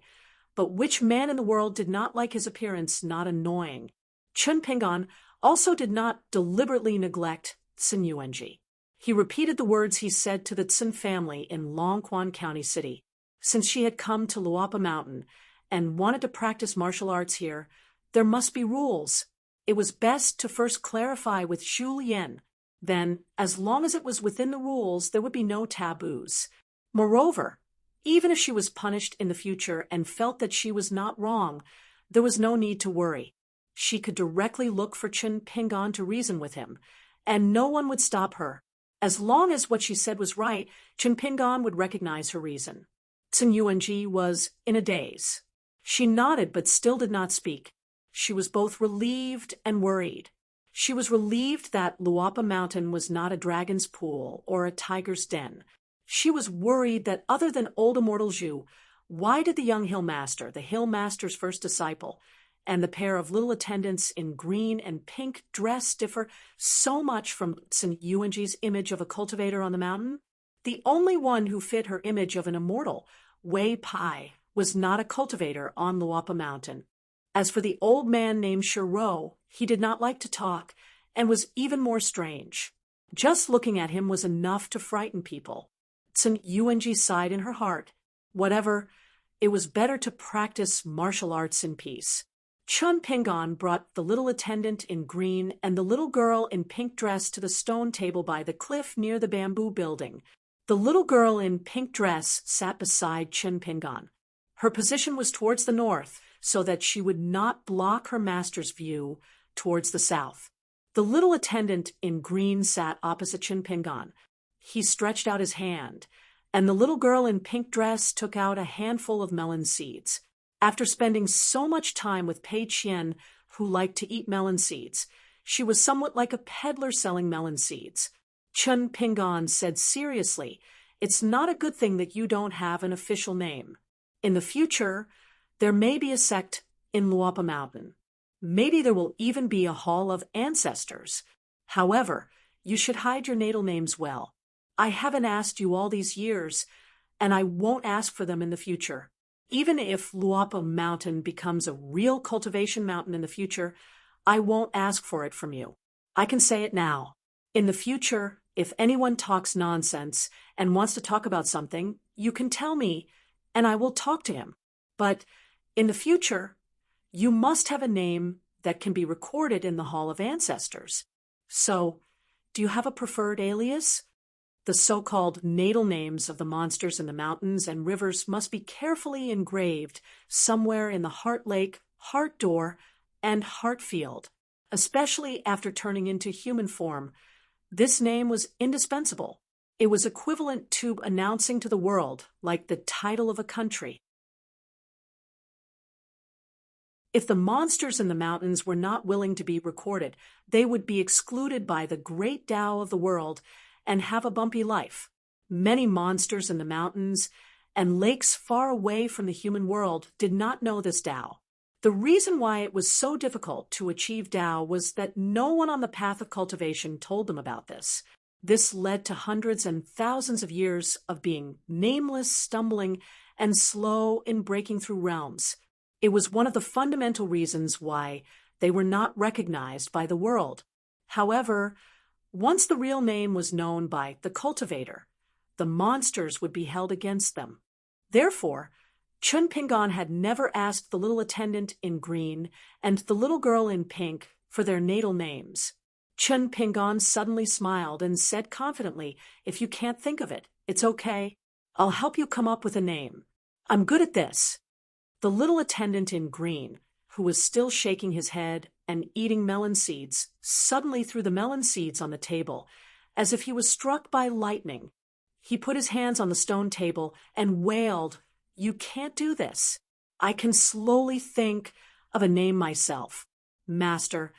but which man in the world did not like his appearance not annoying? Chun Pingon also did not deliberately neglect Tsunyuanji. He repeated the words he said to the Tsun family in Longquan County City. Since she had come to Luapa Mountain and wanted to practice martial arts here, there must be rules. It was best to first clarify with Zhu Lian. Then, as long as it was within the rules, there would be no taboos. Moreover, even if she was punished in the future and felt that she was not wrong, there was no need to worry. She could directly look for Chun Pingon to reason with him, and no one would stop her. As long as what she said was right, Chun Pingon would recognize her reason. Tsunyuanji was in a daze. She nodded but still did not speak. She was both relieved and worried. She was relieved that Luapa Mountain was not a dragon's pool or a tiger's den. She was worried that other than old immortal Zhu, why did the young hill master, the hill master's first disciple, and the pair of little attendants in green and pink dress differ so much from Tsunyuanji's image of a cultivator on the mountain? The only one who fit her image of an immortal, Wei Pai, was not a cultivator on Luapa Mountain. As for the old man named Shiro, he did not like to talk and was even more strange. Just looking at him was enough to frighten people. Tsunyuanji sighed in her heart. Whatever, it was better to practice martial arts in peace. Chun Pingon brought the little attendant in green and the little girl in pink dress to the stone table by the cliff near the bamboo building. The little girl in pink dress sat beside Chun Pingon. Her position was towards the north, so that she would not block her master's view towards the south. The little attendant in green sat opposite Chun Pingon. He stretched out his hand, and the little girl in pink dress took out a handful of melon seeds. After spending so much time with Pei Qian, who liked to eat melon seeds, she was somewhat like a peddler selling melon seeds. Chun Pingon said seriously, "It's not a good thing that you don't have an official name. In the future, there may be a sect in Luapa Mountain. Maybe there will even be a hall of ancestors. However, you should hide your natal names well. I haven't asked you all these years, and I won't ask for them in the future. Even if Luapa Mountain becomes a real cultivation mountain in the future, I won't ask for it from you. I can say it now. In the future, if anyone talks nonsense and wants to talk about something, you can tell me, and I will talk to him. But in the future, you must have a name that can be recorded in the Hall of Ancestors. So, do you have a preferred alias? The so-called natal names of the monsters in the mountains and rivers must be carefully engraved somewhere in the Heart Lake, Heart Door, and Heart Field, especially after turning into human form. This name was indispensable. It was equivalent to announcing to the world, like the title of a country. If the monsters in the mountains were not willing to be recorded, they would be excluded by the great Tao of the world and have a bumpy life. Many monsters in the mountains and lakes far away from the human world did not know this Tao. The reason why it was so difficult to achieve Tao was that no one on the path of cultivation told them about this. This led to hundreds and thousands of years of being nameless, stumbling, and slow in breaking through realms. It was one of the fundamental reasons why they were not recognized by the world. However, once the real name was known by the cultivator, the monsters would be held against them. Therefore, Chun Pingon had never asked the little attendant in green and the little girl in pink for their natal names. Chun Pingon suddenly smiled and said confidently, "If you can't think of it, it's okay. I'll help you come up with a name. I'm good at this." The little attendant in green, who was still shaking his head, and eating melon seeds, suddenly threw the melon seeds on the table, as if he was struck by lightning. He put his hands on the stone table and wailed, "You can't do this. I can slowly think of a name myself. Master,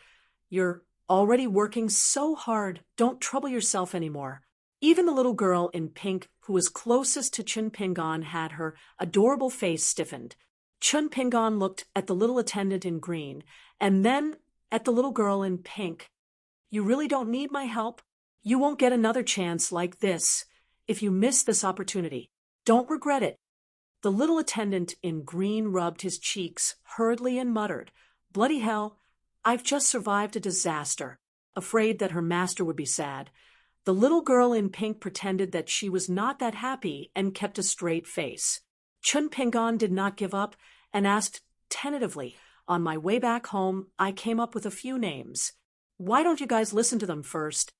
you're already working so hard. Don't trouble yourself anymore." Even the little girl in pink who was closest to Chun Pingon had her adorable face stiffened. Chun Pingon looked at the little attendant in green, and then at the little girl in pink. "You really don't need my help. You won't get another chance like this. If you miss this opportunity, don't regret it." The little attendant in green rubbed his cheeks hurriedly and muttered, "Bloody hell, I've just survived a disaster," afraid that her master would be sad. The little girl in pink pretended that she was not that happy and kept a straight face. Chun Pingon did not give up and asked tentatively, "On my way back home, I came up with a few names. Why don't you guys listen to them first?"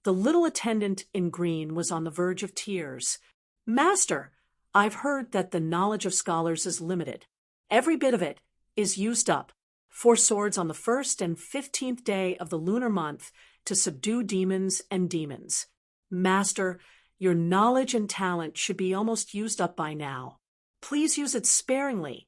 The little attendant in green was on the verge of tears. "Master, I've heard that the knowledge of scholars is limited. Every bit of it is used up. 4 swords on the 1st and 15th day of the lunar month to subdue demons and demons. Master, your knowledge and talent should be almost used up by now. Please use it sparingly."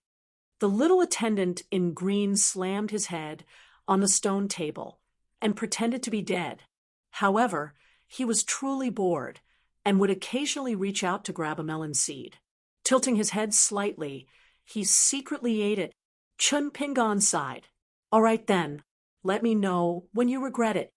The little attendant in green slammed his head on the stone table and pretended to be dead. However, he was truly bored and would occasionally reach out to grab a melon seed. Tilting his head slightly, he secretly ate it. Chun Pingon sighed. "All right then, let me know when you regret it."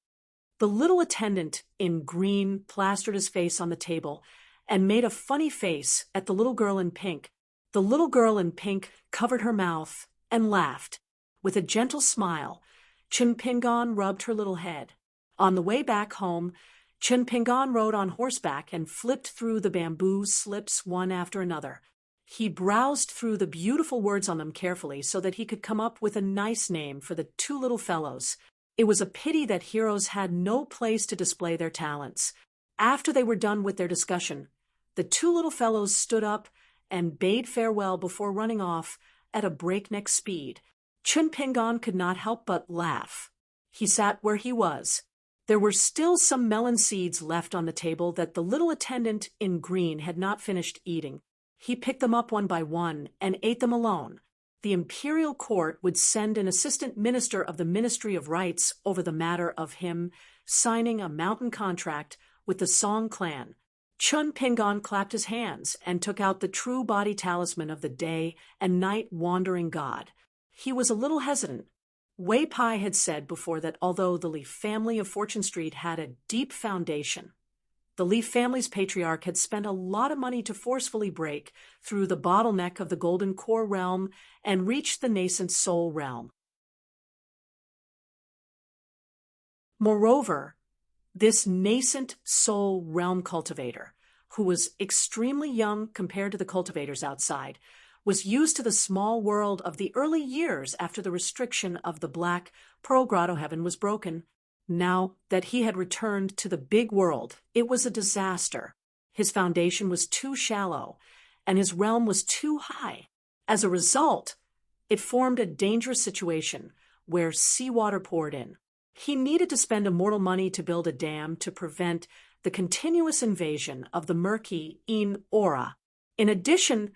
The little attendant in green plastered his face on the table and made a funny face at the little girl in pink. The little girl in pink covered her mouth and laughed. With a gentle smile, Chun Pingon rubbed her little head. On the way back home, Chun Pingon rode on horseback and flipped through the bamboo slips one after another. He browsed through the beautiful words on them carefully so that he could come up with a nice name for the 2 little fellows. It was a pity that heroes had no place to display their talents. After they were done with their discussion, the 2 little fellows stood up and bade farewell before running off at a breakneck speed. Chun Pingon could not help but laugh. He sat where he was. There were still some melon seeds left on the table that the little attendant in green had not finished eating. He picked them up one by one and ate them alone. The imperial court would send an assistant minister of the Ministry of Rights over the matter of him signing a mountain contract with the Song clan. Chun Pingon clapped his hands and took out the true body talisman of the day and night wandering god. He was a little hesitant. Wei Pai had said before that although the Leaf family of Fortune Street had a deep foundation, the Leaf family's patriarch had spent a lot of money to forcefully break through the bottleneck of the Golden Core realm and reach the nascent Soul realm. Moreover, this nascent Soul realm cultivator, who was extremely young compared to the cultivators outside, was used to the small world of the early years after the restriction of the Black Pearl Grotto heaven was broken. Now that he had returned to the big world, it was a disaster. His foundation was too shallow, and his realm was too high. As a result, it formed a dangerous situation where seawater poured in. He needed to spend immortal money to build a dam to prevent the continuous invasion of the murky In Aura. In addition,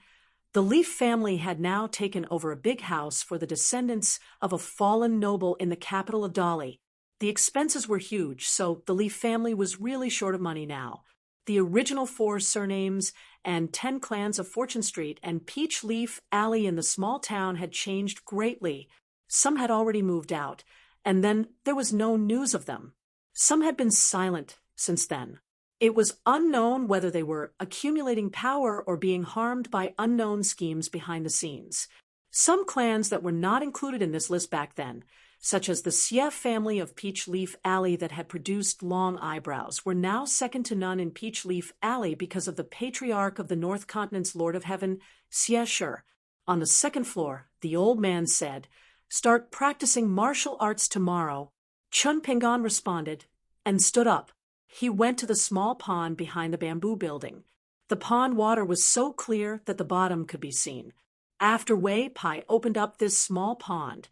the Leaf family had now taken over a big house for the descendants of a fallen noble in the capital of Dali. The expenses were huge, so the Leaf family was really short of money now. The original 4 surnames and 10 clans of Fortune Street and Peach Leaf Alley in the small town had changed greatly. Some had already moved out, and then there was no news of them. Some had been silent since then. It was unknown whether they were accumulating power or being harmed by unknown schemes behind the scenes. Some clans that were not included in this list back then, such as the Xie family of Peach Leaf Alley that had produced long eyebrows, were now second to none in Peach Leaf Alley because of the patriarch of the North Continent's Lord of Heaven, Xie Shi. On the 2nd floor, the old man said, "Start practicing martial arts tomorrow." Chun Pingon responded and stood up. He went to the small pond behind the bamboo building. The pond water was so clear that the bottom could be seen. After Wei Pai opened up this small pond,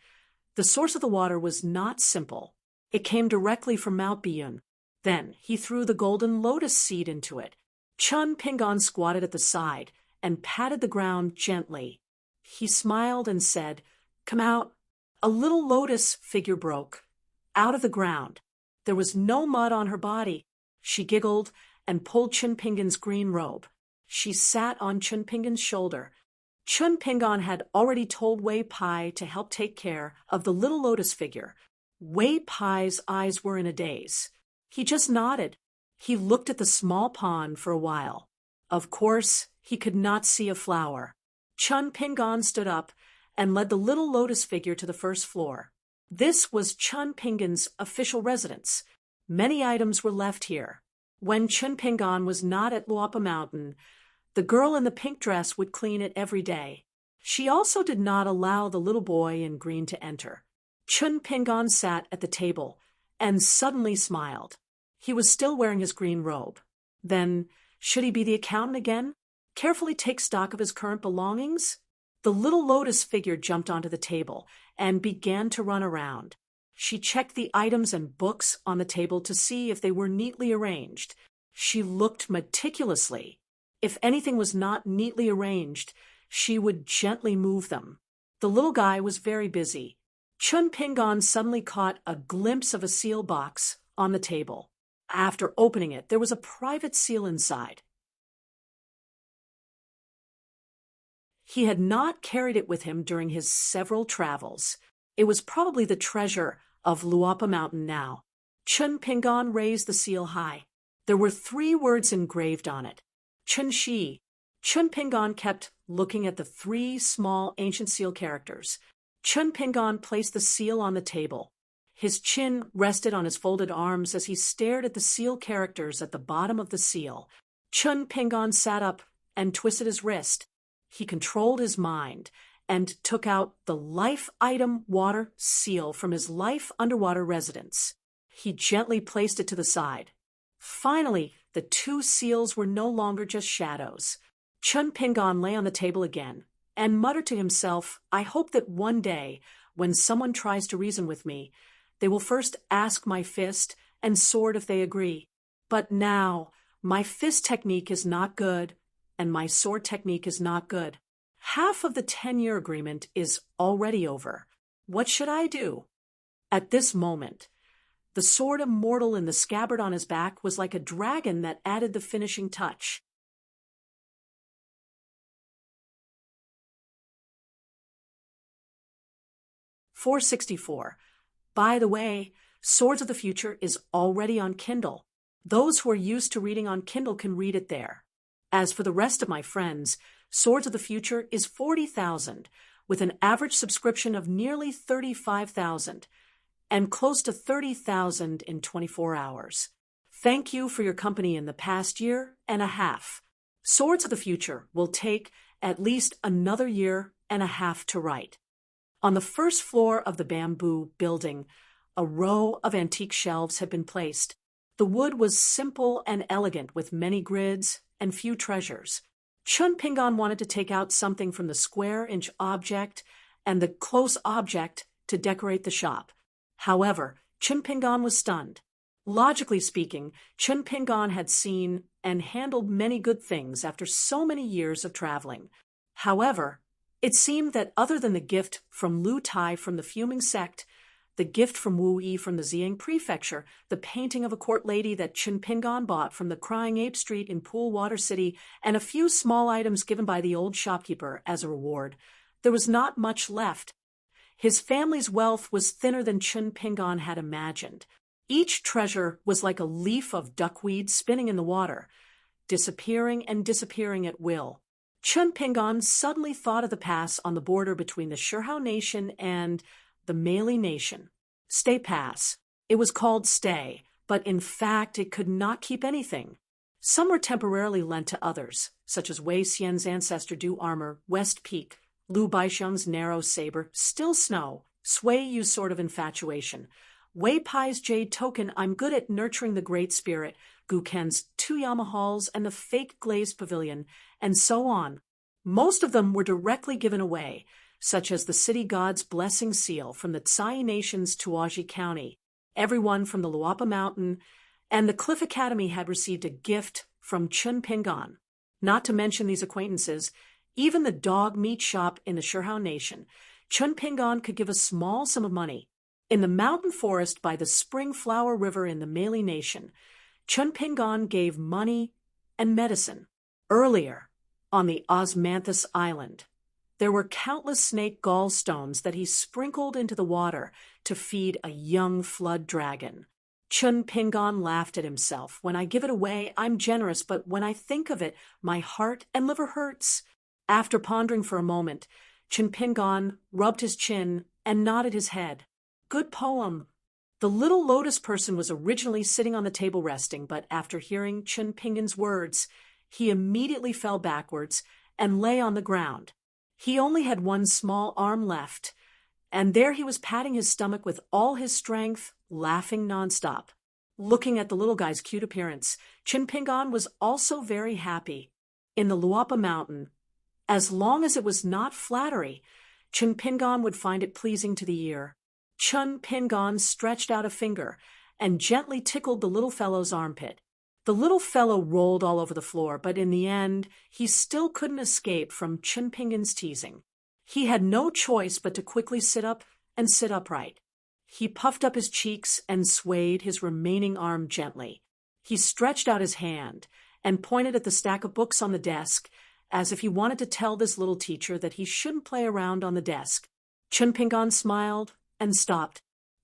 The source of the water was not simple. It came directly from Mount Biyun. Then he threw the golden lotus seed into it. Chun Pingon squatted at the side and patted the ground gently. He smiled and said, "Come out." A little lotus figure broke out of the ground. There was no mud on her body. She giggled and pulled Chun Pingon's green robe. She sat on Chun Pingon's shoulder. Chun Pingon had already told Wei Pai to help take care of the little lotus figure. Wei Pai's eyes were in a daze. He just nodded. He looked at the small pond for a while. Of course, he could not see a flower. Chun Pingon stood up and led the little lotus figure to the first floor. This was Chun Pingon's official residence. Many items were left here. When Chun Pingon was not at Luapa Mountain, the girl in the pink dress would clean it every day. She also did not allow the little boy in green to enter. Chun Pingon sat at the table and suddenly smiled. He was still wearing his green robe. Then, should he be the accountant again? Carefully take stock of his current belongings? The little lotus figure jumped onto the table and began to run around. She checked the items and books on the table to see if they were neatly arranged. She looked meticulously. If anything was not neatly arranged, she would gently move them. The little guy was very busy. Chun Pingon suddenly caught a glimpse of a seal box on the table. After opening it, there was a private seal inside. He had not carried it with him during his several travels. It was probably the treasure of Luapa Mountain now. Chun Pingon raised the seal high. There were 3 words engraved on it. Chun Shi. Chun Pingon kept looking at the 3 small ancient seal characters. Chun Pingon placed the seal on the table. His chin rested on his folded arms as he stared at the seal characters at the bottom of the seal. Chun Pingon sat up and twisted his wrist. He controlled his mind and took out the life item water seal from his life underwater residence. He gently placed it to the side. Finally, the 2 seals were no longer just shadows. Chun Pingon lay on the table again and muttered to himself, "I hope that one day, when someone tries to reason with me, they will first ask my fist and sword if they agree. But now, my fist technique is not good, and my sword technique is not good. Half of the 10-year agreement is already over. What should I do?" At this moment, the sword immortal in the scabbard on his back was like a dragon that added the finishing touch. .464. By the way, Swords of the Future is already on Kindle. Those who are used to reading on Kindle can read it there. As for the rest of my friends, Swords of the Future is 40,000, with an average subscription of nearly 35,000, and close to 30,000 in 24 hours. Thank you for your company in the past year and a half. Swords of the Future will take at least another year and a half to write. On the first floor of the bamboo building, a row of antique shelves had been placed. The wood was simple and elegant with many grids and few treasures. Chun Pingon wanted to take out something from the square-inch object and the close object to decorate the shop. However, Chun Pingon was stunned. Logically speaking, Chun Pingon had seen and handled many good things after so many years of traveling. However, it seemed that other than the gift from Lu Tai from the Fuming Sect, the gift from Wu Yi from the Ziyang Prefecture, the painting of a court lady that Chun Pingon bought from the Crying Ape Street in Pool Water City, and a few small items given by the old shopkeeper as a reward, there was not much left. His family's wealth was thinner than Chun Pingon had imagined. Each treasure was like a leaf of duckweed spinning in the water, disappearing and disappearing at will. Chun Pingon suddenly thought of the pass on the border between the Shirhao Nation and the Malay Nation. Stay Pass. It was called Stay, but in fact it could not keep anything. Some were temporarily lent to others, such as Wei Xian's ancestor Du Armor, West Peak, Lu Baixiang's narrow saber, Still Snow, Sui Yu's Sword of Infatuation, Wei Pai's Jade Token, I'm Good at Nurturing the Great Spirit, Gu Ken's 2 Yamahalls and the fake glazed pavilion, and so on. Most of them were directly given away. such as the city god's blessing seal from the Tsai Nations Tuaji County, everyone from the Luapa Mountain, and the Cliff Academy had received a gift from Chun Pingan. Not to mention these acquaintances, even the dog meat shop in the Shirhao Nation, Chun Pingan could give a small sum of money. In the mountain forest by the Spring Flower River in the Malay Nation, Chun Pingan gave money and medicine. Earlier, on the Osmanthus Island, there were countless snake gallstones that he sprinkled into the water to feed a young flood dragon. Chun Pingan laughed at himself. When I give it away, I'm generous, but when I think of it, my heart and liver hurts. After pondering for a moment, Chun Pingan rubbed his chin and nodded his head. Good poem. The little lotus person was originally sitting on the table resting, but after hearing Chun Pingan's words, he immediately fell backwards and lay on the ground. He only had one small arm left, and there he was patting his stomach with all his strength, laughing nonstop. Looking at the little guy's cute appearance, Chun Pingan was also very happy. In the Luapa Mountain, as long as it was not flattery, Chun Pingan would find it pleasing to the ear. Chun Pingan stretched out a finger and gently tickled the little fellow's armpit. The little fellow rolled all over the floor, but in the end, he still couldn't escape from Chun Pingan's teasing. He had no choice but to quickly sit up and sit upright. He puffed up his cheeks and swayed his remaining arm gently. He stretched out his hand and pointed at the stack of books on the desk, as if he wanted to tell this little teacher that he shouldn't play around on the desk. Chun Pingan smiled and stopped.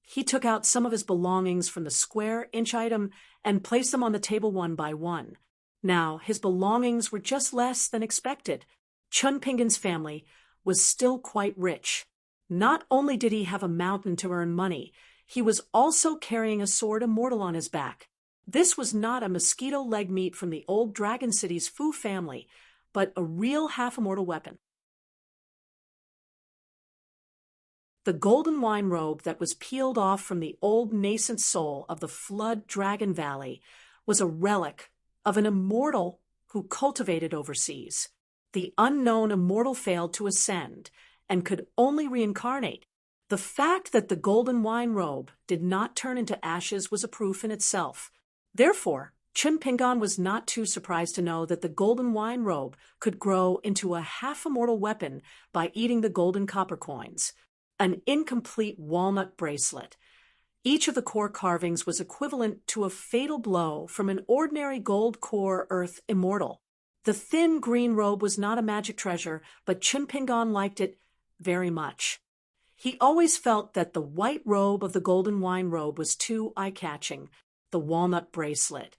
He took out some of his belongings from the square inch item and placed them on the table one by one. Now, his belongings were just less than expected. Chun Pingan's family was still quite rich. Not only did he have a mountain to earn money, he was also carrying a sword immortal on his back. This was not a mosquito leg meat from the old Dragon City's Fu family, but a real half-immortal weapon. The golden wine robe that was peeled off from the old nascent soul of the Flood Dragon Valley was a relic of an immortal who cultivated overseas. The unknown immortal failed to ascend and could only reincarnate. The fact that the golden wine robe did not turn into ashes was a proof in itself. Therefore, Chun Pingan was not too surprised to know that the golden wine robe could grow into a half-immortal weapon by eating the golden copper coins. An incomplete walnut bracelet. Each of the core carvings was equivalent to a fatal blow from an ordinary gold core earth immortal. The thin green robe was not a magic treasure, but Chun Pingan liked it very much. He always felt that the white robe of the golden wine robe was too eye-catching, the walnut bracelet,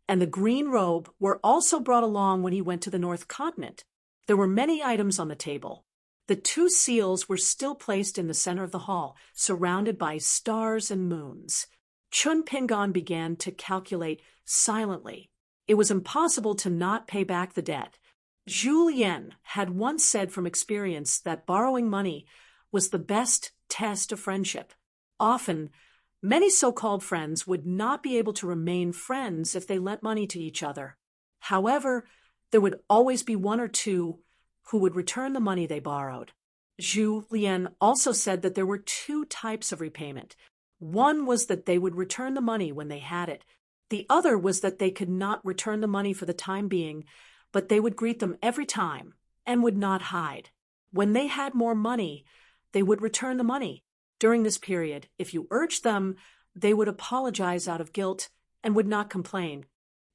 and the green robe were also brought along when he went to the North Continent. There were many items on the table. The two seals were still placed in the center of the hall, surrounded by stars and moons. Chun Pingan began to calculate silently. It was impossible to not pay back the debt. Zhu Lian had once said from experience that borrowing money was the best test of friendship. Often, many so-called friends would not be able to remain friends if they lent money to each other. However, there would always be one or two who would return the money they borrowed. Zhu Lian also said that there were two types of repayment. One was that they would return the money when they had it. The other was that they could not return the money for the time being, but they would greet them every time and would not hide. When they had more money, they would return the money. During this period, if you urged them, they would apologize out of guilt and would not complain.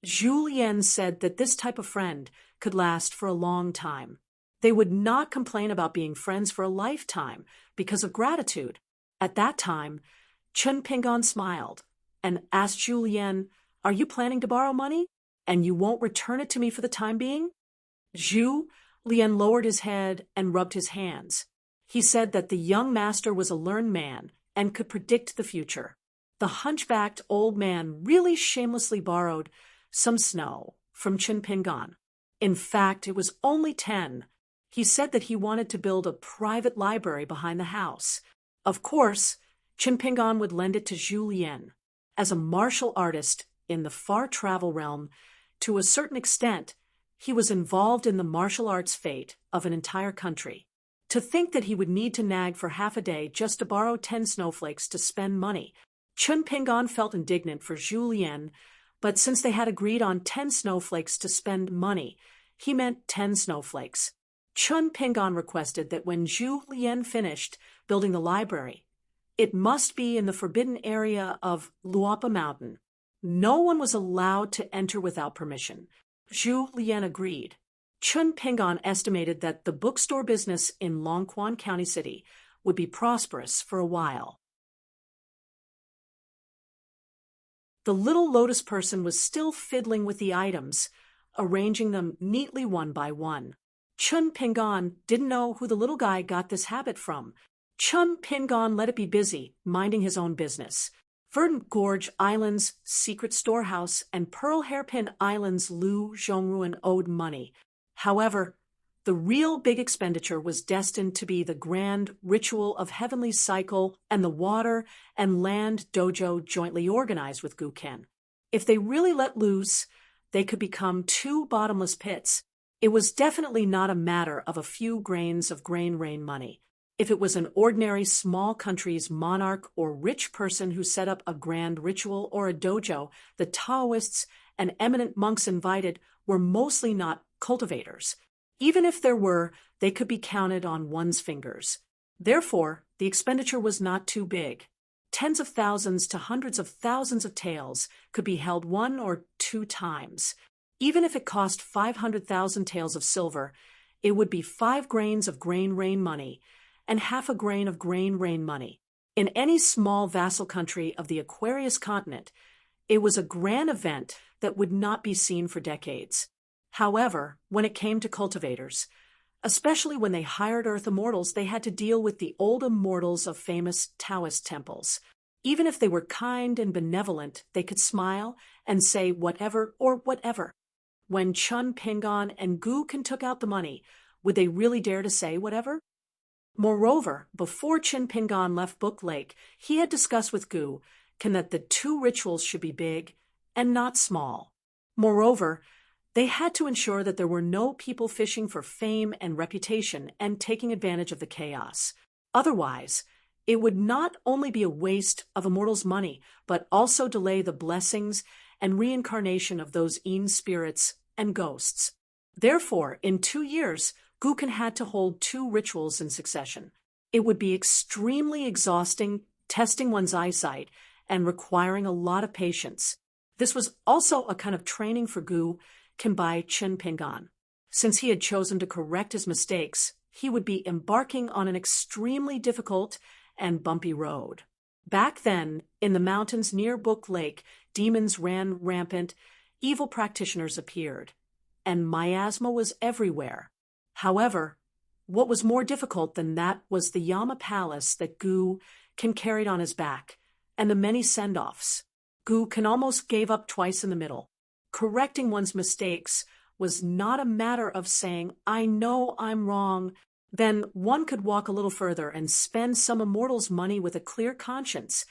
Zhu Lian said that this type of friend could last for a long time. They would not complain about being friends for a lifetime because of gratitude. At that time, Chun Pingan smiled and asked Zhu Lian, "Are you planning to borrow money? And you won't return it to me for the time being?" Zhu Lian lowered his head and rubbed his hands. He said that the young master was a learned man and could predict the future. The hunchbacked old man really shamelessly borrowed some snow from Chun Pingan. In fact, it was only 10. He said that he wanted to build a private library behind the house. Of course, Chun Pingan would lend it to Zhu Lian. As a martial artist in the far travel realm, to a certain extent, he was involved in the martial arts fate of an entire country. To think that he would need to nag for half a day just to borrow 10 snowflakes to spend money. Chun Pingan felt indignant for Zhu Lian, but since they had agreed on 10 snowflakes to spend money, he meant 10 snowflakes. Chun Pingan requested that when Zhu Lian finished building the library, it must be in the forbidden area of Luapa Mountain. No one was allowed to enter without permission. Zhu Lian agreed. Chun Pingan estimated that the bookstore business in Longquan County City would be prosperous for a while. The little lotus person was still fiddling with the items, arranging them neatly one by one. Chun Pingan didn't know who the little guy got this habit from. Chun Pingan let it be busy, minding his own business. Verdant Gorge Island's secret storehouse and Pearl Hairpin Island's Lu Zhongruan owed money. However, the real big expenditure was destined to be the grand ritual of heavenly cycle and the water and land dojo jointly organized with Guken. If they really let loose, they could become two bottomless pits. It was definitely not a matter of a few grains of grain rain money. If it was an ordinary small country's monarch or rich person who set up a grand ritual or a dojo, the Taoists and eminent monks invited were mostly not cultivators. Even if there were, they could be counted on one's fingers. Therefore, the expenditure was not too big. Tens of thousands to hundreds of thousands of taels could be held 1 or 2 times. Even if it cost 500,000 taels of silver, it would be 5 grains of grain rain money and half a grain of grain rain money. In any small vassal country of the Aquarius continent, it was a grand event that would not be seen for decades. However, when it came to cultivators, especially when they hired Earth Immortals, they had to deal with the old immortals of famous Taoist temples. Even if they were kind and benevolent, they could smile and say whatever or whatever. When Chun Pingan and Guken took out the money, would they really dare to say whatever? Moreover, before Chun Pingan left Book Lake, he had discussed with Guken that the 2 rituals should be big and not small. Moreover, they had to ensure that there were no people fishing for fame and reputation and taking advantage of the chaos. Otherwise, it would not only be a waste of immortals' money, but also delay the blessings and reincarnation of those Een spirits and ghosts. Therefore, in 2 years, Guken had to hold 2 rituals in succession. It would be extremely exhausting, testing one's eyesight, and requiring a lot of patience. This was also a kind of training for Guken by Chun Pingan. Since he had chosen to correct his mistakes, he would be embarking on an extremely difficult and bumpy road. Back then, in the mountains near Book Lake, demons ran rampant, evil practitioners appeared, and miasma was everywhere. However, what was more difficult than that was the Yama Palace that Guken carried on his back, and the many send-offs. Guken almost gave up twice in the middle. Correcting one's mistakes was not a matter of saying, "I know I'm wrong." Then one could walk a little further and spend some immortal's money with a clear conscience,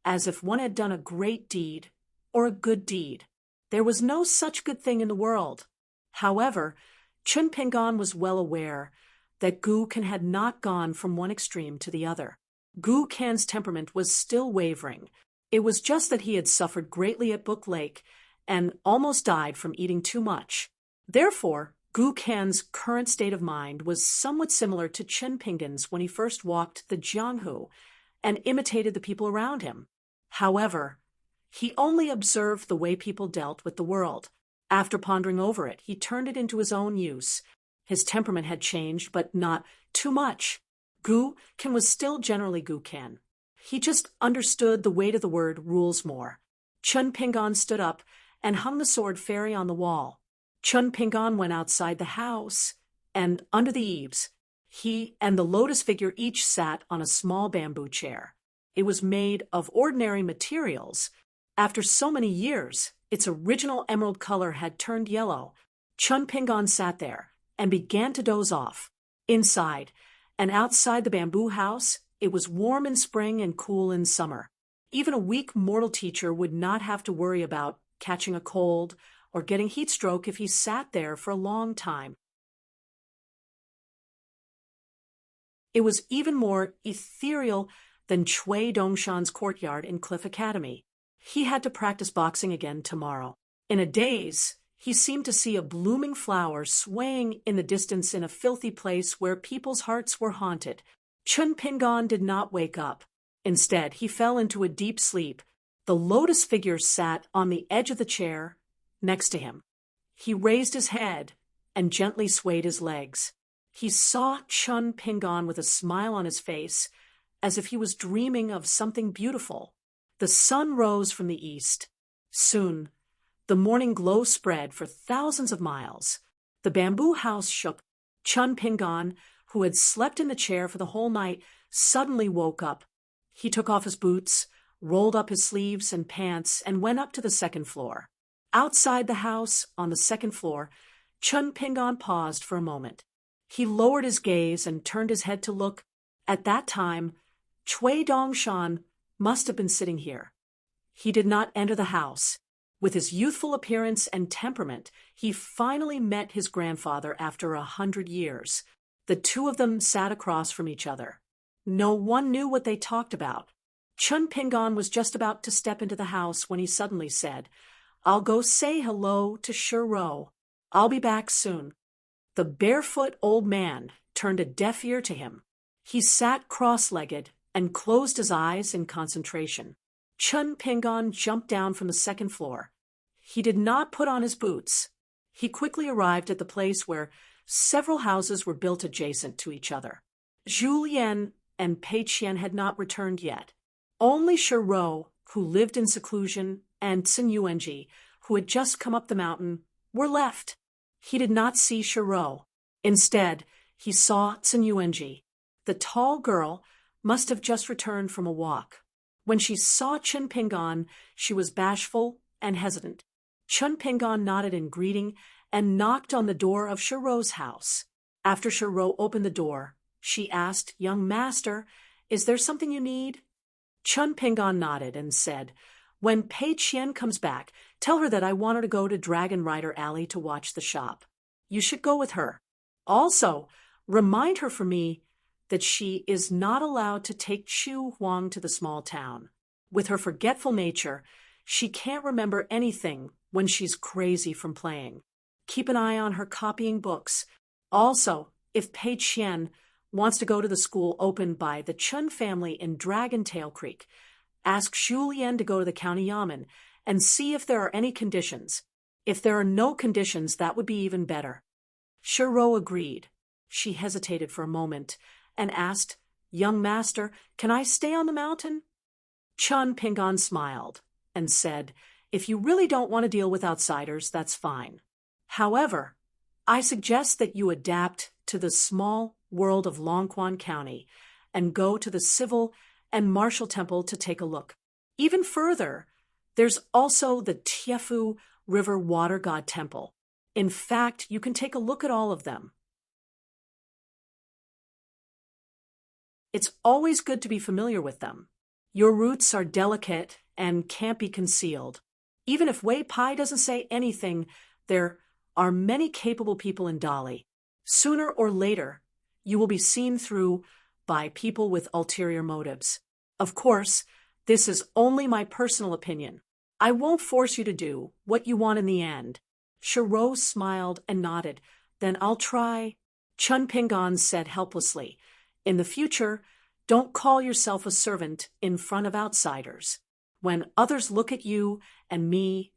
as if one had done a great deed or a good deed. There was no such good thing in the world. However, Chun Pingan was well aware that Guken had not gone from one extreme to the other. Guken's temperament was still wavering. It was just that he had suffered greatly at Book Lake and almost died from eating too much. Therefore, Guken's current state of mind was somewhat similar to Chun Pingan's when he first walked the Jianghu and imitated the people around him. However, he only observed the way people dealt with the world. After pondering over it, he turned it into his own use. His temperament had changed, but not too much. Guken was still generally Guken. He just understood the weight of the word rules more. Chun Pingan stood up and hung the sword fairy on the wall. Chun Pingan went outside the house, and under the eaves, he and the lotus figure each sat on a small bamboo chair. It was made of ordinary materials. After so many years, its original emerald color had turned yellow. Chun Pingan sat there and began to doze off. Inside and outside the bamboo house, it was warm in spring and cool in summer. Even a weak mortal teacher would not have to worry about catching a cold or getting heat stroke if he sat there for a long time. It was even more ethereal than Chui Dongshan's courtyard in Cliff Academy. He had to practice boxing again tomorrow. In a daze, he seemed to see a blooming flower swaying in the distance in a filthy place where people's hearts were haunted. Chun Pingon did not wake up. Instead, he fell into a deep sleep. The lotus figure sat on the edge of the chair next to him. He raised his head and gently swayed his legs. He saw Chun Pingon with a smile on his face, as if he was dreaming of something beautiful. The sun rose from the east. Soon, the morning glow spread for thousands of miles. The bamboo house shook. Chun Pingon, who had slept in the chair for the whole night, suddenly woke up. He took off his boots, rolled up his sleeves and pants, and went up to the second floor. Outside the house, on the second floor, Chun Pingon paused for a moment. He lowered his gaze and turned his head to look. At that time, Chui Dongshan must have been sitting here. He did not enter the house. With his youthful appearance and temperament, he finally met his grandfather after 100 years. The two of them sat across from each other. No one knew what they talked about. Chun Pingon was just about to step into the house when he suddenly said, "I'll go say hello to Shiro. I'll be back soon." The barefoot old man turned a deaf ear to him. He sat cross-legged and closed his eyes in concentration. Chun Pingon jumped down from the second floor. He did not put on his boots. He quickly arrived at the place where several houses were built adjacent to each other. Zhu Lian and Pei Qian had not returned yet. Only Shiro, who lived in seclusion, and Sun Yuanji, who had just come up the mountain, were left. He did not see Shiro. Instead, he saw Sun Yuanji. The tall girl must have just returned from a walk. When she saw Chun Pingon, she was bashful and hesitant. Chun Pingon nodded in greeting and knocked on the door of Shiro's house. After Shiro opened the door, she asked, "Young master, is there something you need?" Chun Pingon nodded and said, "When Pei Qian comes back, tell her that I want her to go to Dragon Rider Alley to watch the shop. You should go with her. Also, remind her for me that she is not allowed to take Chu Huang to the small town. With her forgetful nature, she can't remember anything when she's crazy from playing. Keep an eye on her copying books. Also, if Pei Qian wants to go to the school opened by the Chun family in Dragon Tail Creek, ask Zhu Lian to go to the county yamen and see if there are any conditions. If there are no conditions, that would be even better." Shiro agreed. She hesitated for a moment and asked, "Young master, can I stay on the mountain?" Chun Pingon smiled and said, "If you really don't want to deal with outsiders, that's fine. However, I suggest that you adapt to the small world of Longquan County and go to the civil and martial temple to take a look. Even further, there's also the Tiefu River Water God Temple. In fact, you can take a look at all of them. It's always good to be familiar with them. Your roots are delicate and can't be concealed. Even if Wei Pai doesn't say anything, there are many capable people in Dali. Sooner or later, you will be seen through by people with ulterior motives. Of course, this is only my personal opinion. I won't force you to do what you want in the end." Shiro smiled and nodded. "Then I'll try." Chun Pingon said helplessly, "In the future, don't call yourself a servant in front of outsiders. When others look at you and me,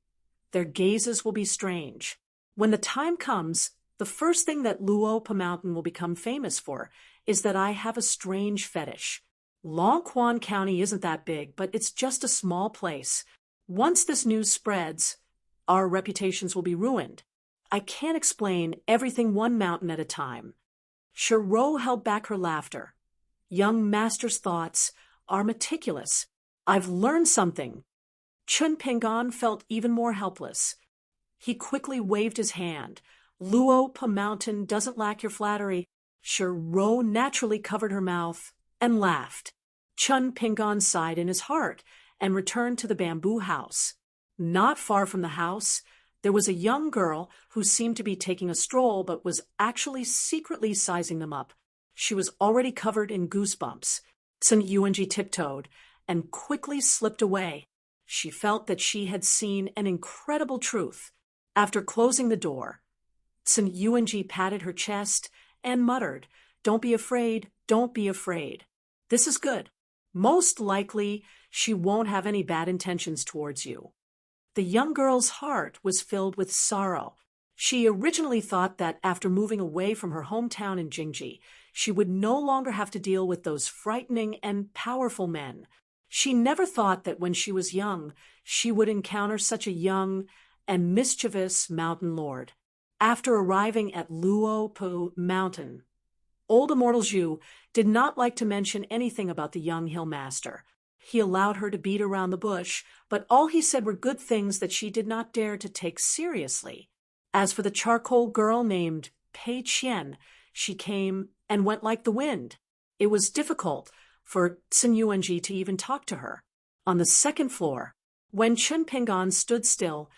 their gazes will be strange. When the time comes, the first thing that Luopa Mountain will become famous for is that I have a strange fetish. Longquan County isn't that big, but it's just a small place. Once this news spreads, our reputations will be ruined. I can't explain everything one mountain at a time." Shiro held back her laughter. "Young master's thoughts are meticulous. I've learned something." Chun Pingon felt even more helpless. He quickly waved his hand. "Luopa Mountain doesn't lack your flattery." Shiro naturally covered her mouth and laughed. Chun Pingon sighed in his heart and returned to the bamboo house. Not far from the house, there was a young girl who seemed to be taking a stroll but was actually secretly sizing them up. She was already covered in goosebumps. Sun Yuanji tiptoed and quickly slipped away. She felt that she had seen an incredible truth. After closing the door, Sun Yuanji patted her chest and muttered, "Don't be afraid, don't be afraid. This is good. Most likely, she won't have any bad intentions towards you." The young girl's heart was filled with sorrow. She originally thought that after moving away from her hometown in Jingji, she would no longer have to deal with those frightening and powerful men. She never thought that when she was young, she would encounter such a young and mischievous mountain lord. After arriving at Luopu Mountain, old Immortal Zhu did not like to mention anything about the young hill master. He allowed her to beat around the bush, but all he said were good things that she did not dare to take seriously. As for the charcoal girl named Pei Qian, she came and went like the wind. It was difficult for Sun Yuanji to even talk to her. On the second floor, when Chun Pingan stood still,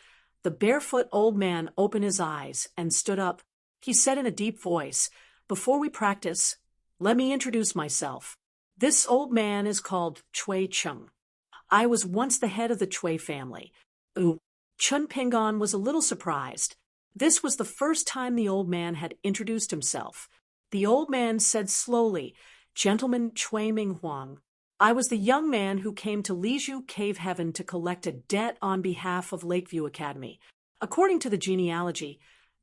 the barefoot old man opened his eyes and stood up. He said in a deep voice, "Before we practice, let me introduce myself. This old man is called Chui Cheng. I was once the head of the Chui family." Chun Pingan was a little surprised. This was the first time the old man had introduced himself. The old man said slowly, "Gentleman Chui Ming Huang, I was the young man who came to Liju Cave Heaven to collect a debt on behalf of Lakeview Academy. According to the genealogy,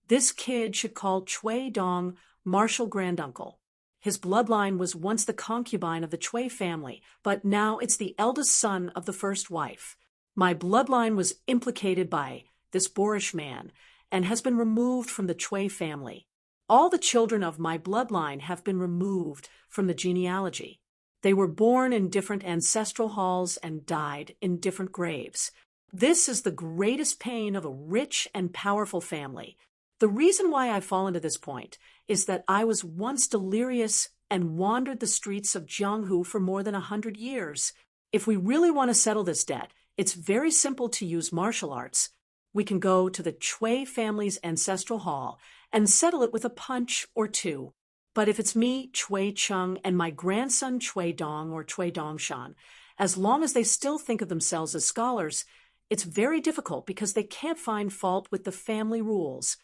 this kid should call Chui Dong Marshal Granduncle. His bloodline was once the concubine of the Chui family, but now it's the eldest son of the first wife. My bloodline was implicated by this boorish man and has been removed from the Chui family. All the children of my bloodline have been removed from the genealogy. They were born in different ancestral halls and died in different graves. This is the greatest pain of a rich and powerful family. The reason why I fall into this point is that I was once delirious and wandered the streets of Jianghu for more than 100 years. If we really want to settle this debt, it's very simple to use martial arts. We can go to the Chui family's ancestral hall and settle it with a punch or two. But if it's me, Chui Cheng, and my grandson Chui Dong or Chui Dongshan, as long as they still think of themselves as scholars, it's very difficult because they can't find fault with the family rules."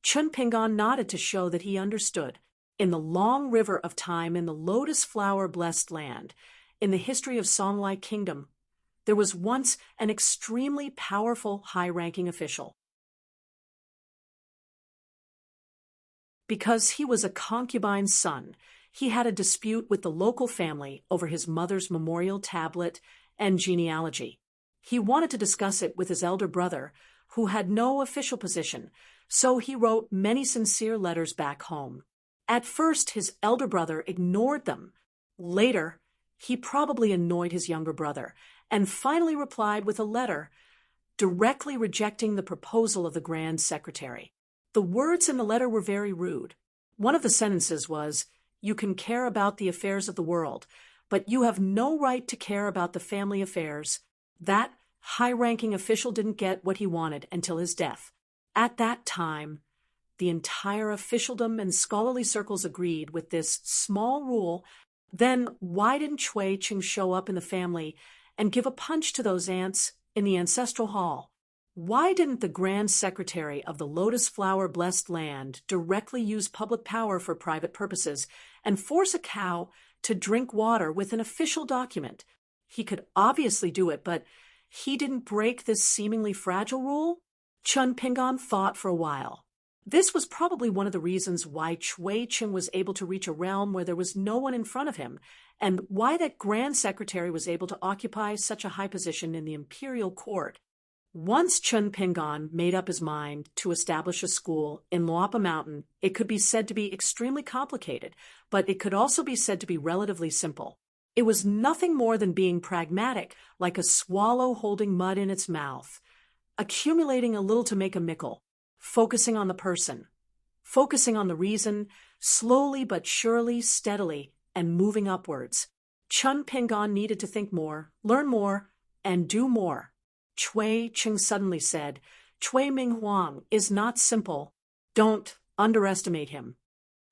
Chun Pingan nodded to show that he understood. In the long river of time in the lotus flower-blessed land, in the history of Songlai Kingdom, there was once an extremely powerful high-ranking official. Because he was a concubine's son, he had a dispute with the local family over his mother's memorial tablet and genealogy. He wanted to discuss it with his elder brother, who had no official position, so he wrote many sincere letters back home. At first, his elder brother ignored them. Later, he probably annoyed his younger brother, and finally replied with a letter directly rejecting the proposal of the Grand Secretary. The words in the letter were very rude. One of the sentences was, "You can care about the affairs of the world, but you have no right to care about the family affairs." That high-ranking official didn't get what he wanted until his death. At that time, the entire officialdom and scholarly circles agreed with this small rule. Then why didn't Chui Cheng show up in the family and give a punch to those ants in the ancestral hall? Why didn't the Grand Secretary of the Lotus Flower-blessed land directly use public power for private purposes and force a cow to drink water with an official document? He could obviously do it, but he didn't break this seemingly fragile rule? Chun Pingan thought for a while. This was probably one of the reasons why Chui Cheng was able to reach a realm where there was no one in front of him, and why that Grand Secretary was able to occupy such a high position in the imperial court. Once Chun Pingan made up his mind to establish a school in Luopa Mountain, it could be said to be extremely complicated, but it could also be said to be relatively simple. It was nothing more than being pragmatic, like a swallow holding mud in its mouth, accumulating a little to make a mickle, focusing on the person, focusing on the reason, slowly but surely, steadily, and moving upwards. Chun Pingan needed to think more, learn more, and do more. Chui Cheng suddenly said, "Chui Ming Huang is not simple. Don't underestimate him."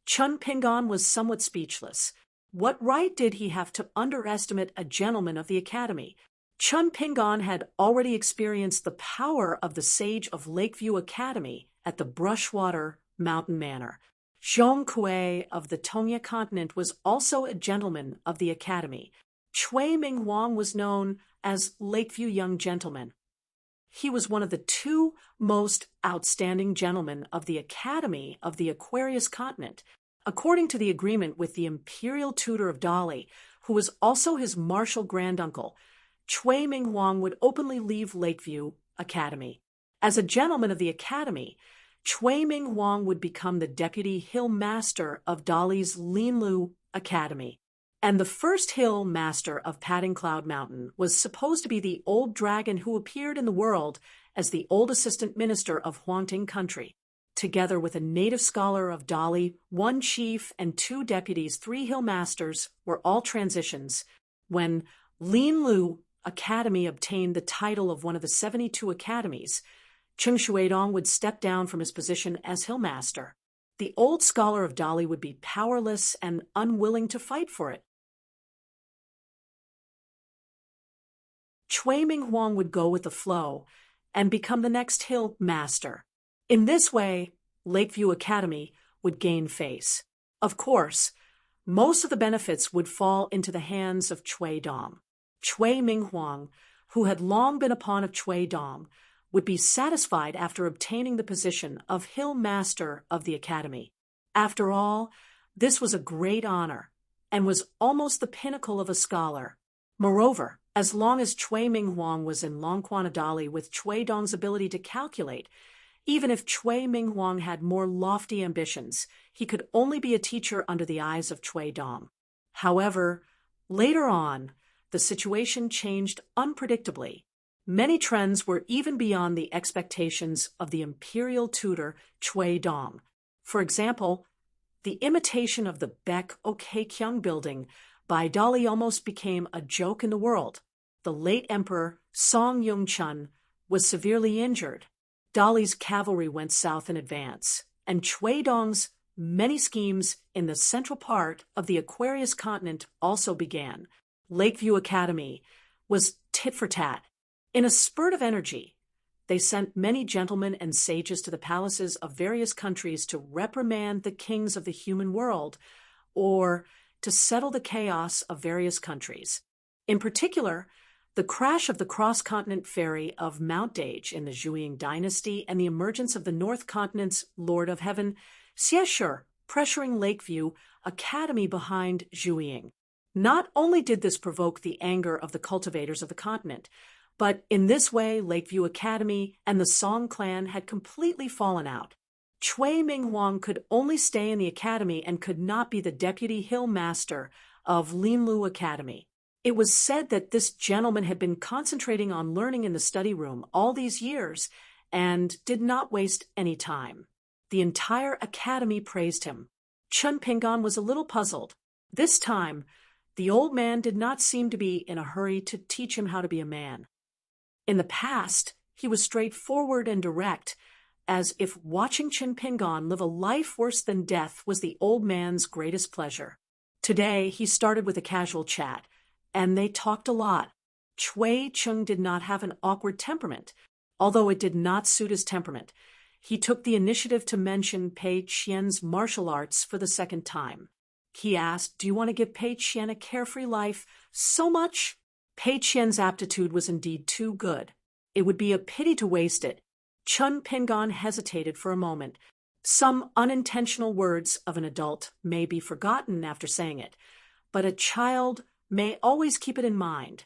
Chun Pingan was somewhat speechless. What right did he have to underestimate a gentleman of the academy? Chun Pingan had already experienced the power of the sage of Lakeview Academy at the Brushwater Mountain Manor. Zhong Kuei of the Tongya continent was also a gentleman of the academy. Chui Ming Huang was known as Lakeview Young Gentleman. He was one of the two most outstanding gentlemen of the Academy of the Aquarius continent, according to the agreement with the imperial tutor of Dali, who was also his martial granduncle. Chui Ming Huang would openly leave Lakeview Academy. As a gentleman of the Academy, Chui Ming Huang would become the deputy hill master of Dali's Linlu Academy. And the first hill master of Padding Cloud Mountain was supposed to be the old dragon who appeared in the world as the old assistant minister of Huangting country. Together with a native scholar of Dali, one chief and two deputies, three hill masters were all transitions. When Linlu Academy obtained the title of one of the 72 academies, Cheng Shuidong would step down from his position as hill master. The old scholar of Dali would be powerless and unwilling to fight for it. Chui Ming Huang would go with the flow and become the next hill master. In this way, Lakeview Academy would gain face. Of course, most of the benefits would fall into the hands of Chui Dong. Chui Ming Huang, who had long been a pawn of Chui Dong, would be satisfied after obtaining the position of hill master of the academy. After all, this was a great honor and was almost the pinnacle of a scholar. Moreover, as long as Chui Ming Huang was in Longquan Dali with Chui Dong's ability to calculate, even if Chui Ming Huang had more lofty ambitions, he could only be a teacher under the eyes of Chui Dong. However, later on, the situation changed unpredictably. Many trends were even beyond the expectations of the imperial tutor Chui Dong. For example, the imitation of the Baek Okkyung building by Dali almost became a joke in the world. The late emperor Song Yung-chun was severely injured. Dali's cavalry went south in advance, and Chui Dong's many schemes in the central part of the Aquarius continent also began. Lakeview Academy was tit for tat. In a spurt of energy, they sent many gentlemen and sages to the palaces of various countries to reprimand the kings of the human world, or to settle the chaos of various countries. In particular, the crash of the cross-continent ferry of Mount Dage in the Zhuiying dynasty and the emergence of the North Continent's Lord of Heaven, Xieshur, pressuring Lakeview Academy behind Zhuiying. Not only did this provoke the anger of the cultivators of the continent, but in this way Lakeview Academy and the Song clan had completely fallen out. Chui Ming Huang could only stay in the academy and could not be the deputy hill master of Linlu Academy. It was said that this gentleman had been concentrating on learning in the study room all these years and did not waste any time. The entire academy praised him. Chun Pingan was a little puzzled. This time, the old man did not seem to be in a hurry to teach him how to be a man. In the past, he was straightforward and direct, as if watching Chun Pingan live a life worse than death was the old man's greatest pleasure. Today, he started with a casual chat, and they talked a lot. Chui Chung did not have an awkward temperament, although it did not suit his temperament. He took the initiative to mention Pei Qian's martial arts for the second time. He asked, "Do you want to give Pei Qian a carefree life so much?" Pei Qian's aptitude was indeed too good. It would be a pity to waste it. Chun Pingan hesitated for a moment. Some unintentional words of an adult may be forgotten after saying it, but a child may always keep it in mind.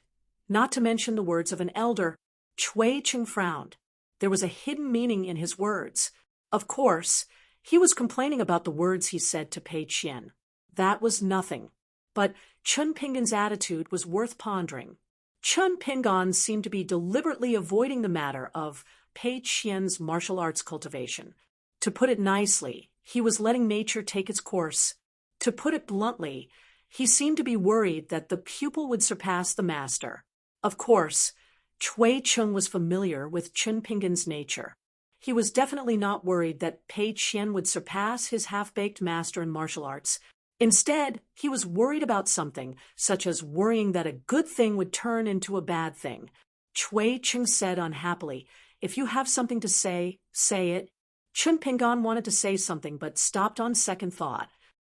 Not to mention the words of an elder. Chui Chung frowned. There was a hidden meaning in his words. Of course, he was complaining about the words he said to Pei Qian. That was nothing. But Chun Pingan's attitude was worth pondering. Chun Pingan seemed to be deliberately avoiding the matter of Pei Qian's martial arts cultivation. To put it nicely, he was letting nature take its course. To put it bluntly, he seemed to be worried that the pupil would surpass the master. Of course, Chui Chung was familiar with Chun Pingan's nature. He was definitely not worried that Pei Qian would surpass his half-baked master in martial arts. Instead, he was worried about something, such as worrying that a good thing would turn into a bad thing. Cui Cheng said unhappily, "If you have something to say, say it." Chun Pingan wanted to say something but stopped on second thought.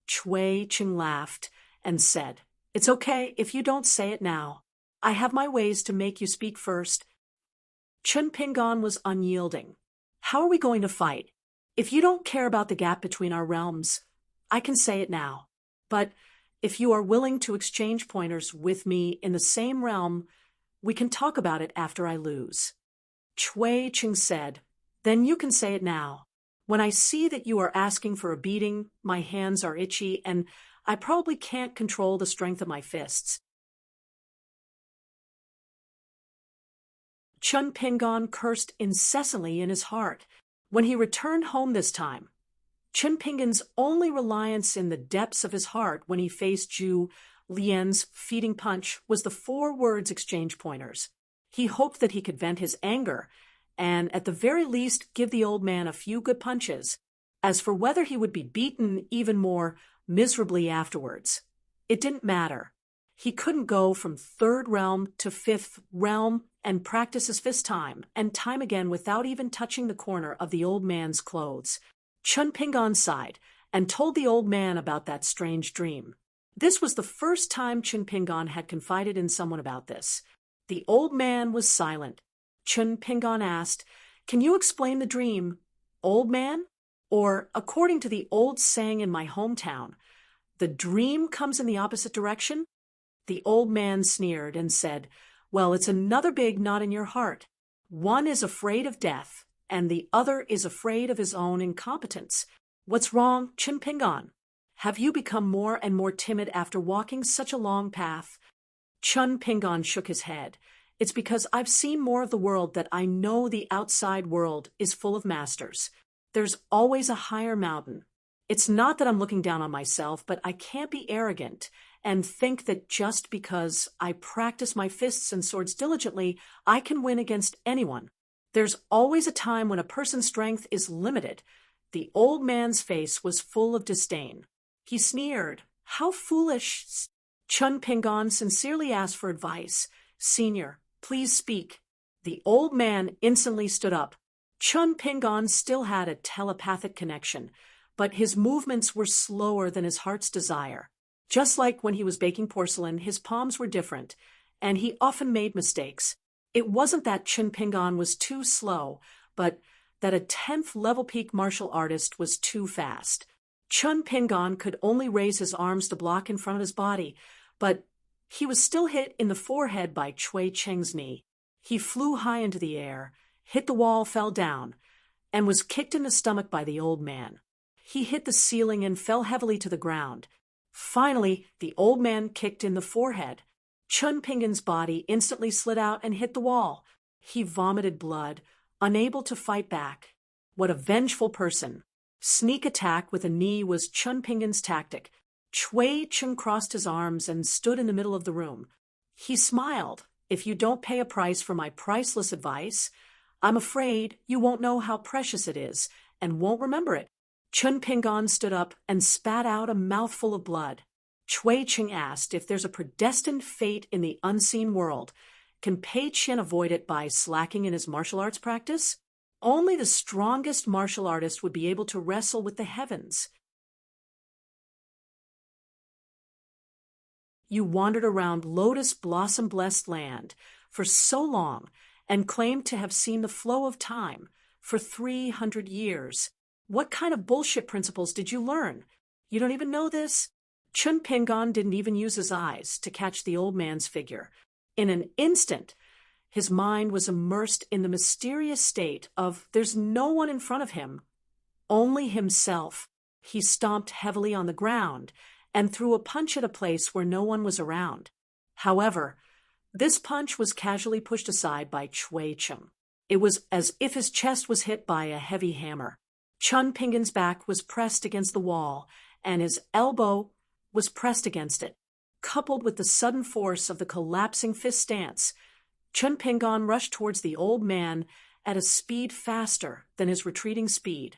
Cui Cheng laughed and said, "It's okay if you don't say it now. I have my ways to make you speak first." Chun Pingan was unyielding. "How are we going to fight? If you don't care about the gap between our realms, I can say it now. But if you are willing to exchange pointers with me in the same realm, we can talk about it after I lose." Cui Cheng said, "Then you can say it now. When I see that you are asking for a beating, my hands are itchy, and I probably can't control the strength of my fists." Chun Pingan cursed incessantly in his heart. When he returned home this time, Chun Pingan's only reliance in the depths of his heart when he faced Zhu Lian's feeding punch was the 4 words exchange pointers. He hoped that he could vent his anger and, at the very least, give the old man a few good punches. As for whether he would be beaten even more miserably afterwards, it didn't matter. He couldn't go from 3rd realm to 5th realm and practice his fist time and time again without even touching the corner of the old man's clothes. Chun Pingan sighed and told the old man about that strange dream. This was the first time Chun Pingan had confided in someone about this. The old man was silent. Chun Pingan asked, "Can you explain the dream, old man? Or, according to the old saying in my hometown, the dream comes in the opposite direction?" The old man sneered and said, "Well, it's another big knot in your heart. One is afraid of death, and the other is afraid of his own incompetence. What's wrong, Chun Pingan? Have you become more and more timid after walking such a long path?" Chun Pingan shook his head. "It's because I've seen more of the world that I know the outside world is full of masters. There's always a higher mountain. It's not that I'm looking down on myself, but I can't be arrogant and think that just because I practice my fists and swords diligently, I can win against anyone. There's always a time when a person's strength is limited." The old man's face was full of disdain. He sneered. "How foolish!" Chun Pingan sincerely asked for advice. "Senior, please speak." The old man instantly stood up. Chun Pingan still had a telepathic connection, but his movements were slower than his heart's desire. Just like when he was baking porcelain, his palms were different, and he often made mistakes. It wasn't that Chun Pingan was too slow, but that a 10th level peak martial artist was too fast. Chun Pingan could only raise his arms to block in front of his body, but he was still hit in the forehead by Cui Cheng's knee. He flew high into the air, hit the wall, fell down, and was kicked in the stomach by the old man. He hit the ceiling and fell heavily to the ground. Finally, the old man kicked in the forehead. Chun Pingan's body instantly slid out and hit the wall. He vomited blood, unable to fight back. What a vengeful person. Sneak attack with a knee was Chun Pingan's tactic. Cui Cheng crossed his arms and stood in the middle of the room. He smiled. "If you don't pay a price for my priceless advice, I'm afraid you won't know how precious it is and won't remember it." Chun Pingan stood up and spat out a mouthful of blood. Cui Cheng asked if there's a predestined fate in the unseen world. Can Pei Qian avoid it by slacking in his martial arts practice? Only the strongest martial artist would be able to wrestle with the heavens. You wandered around lotus blossom-blessed land for so long and claimed to have seen the flow of time for 300 years. What kind of bullshit principles did you learn? You don't even know this? Chun Pingan didn't even use his eyes to catch the old man's figure. In an instant, his mind was immersed in the mysterious state of there's no one in front of him, only himself. He stomped heavily on the ground and threw a punch at a place where no one was around. However, this punch was casually pushed aside by Cui Cheng. It was as if his chest was hit by a heavy hammer. Chun Pingan's back was pressed against the wall, and his elbow was pressed against it. Coupled with the sudden force of the collapsing fist stance, Chun Pingan rushed towards the old man at a speed faster than his retreating speed.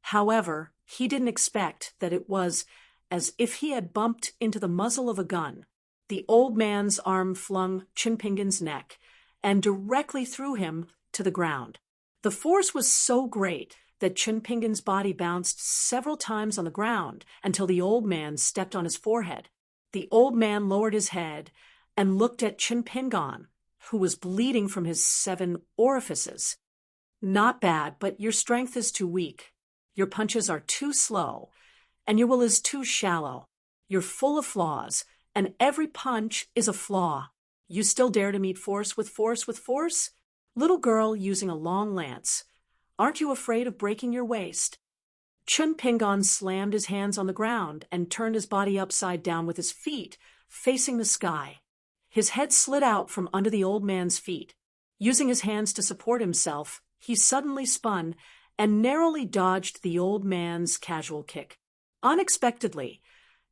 However, he didn't expect that it was as if he had bumped into the muzzle of a gun. The old man's arm flung Chinpingan's neck and directly threw him to the ground. The force was so great that Chinpingan's body bounced several times on the ground until the old man stepped on his forehead. The old man lowered his head and looked at Chinpingan, who was bleeding from his 7 orifices. "Not bad, but your strength is too weak. Your punches are too slow, and your will is too shallow. You're full of flaws, and every punch is a flaw. You still dare to meet force with force with force? Little girl using a long lance, aren't you afraid of breaking your waist?" Chinpingan slammed his hands on the ground and turned his body upside down with his feet facing the sky. His head slid out from under the old man's feet. Using his hands to support himself, he suddenly spun and narrowly dodged the old man's casual kick. Unexpectedly,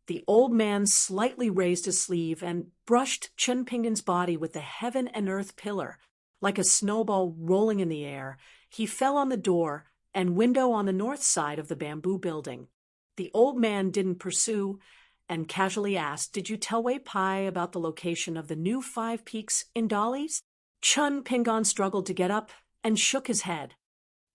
the old man slightly raised his sleeve and brushed Chinpingan's body with the heaven and earth pillar. Like a snowball rolling in the air, he fell on the door and window on the north side of the bamboo building. The old man didn't pursue and casually asked, "Did you tell Wei Pai about the location of the new 5 peaks in Dali's?" Chinpingan struggled to get up and shook his head.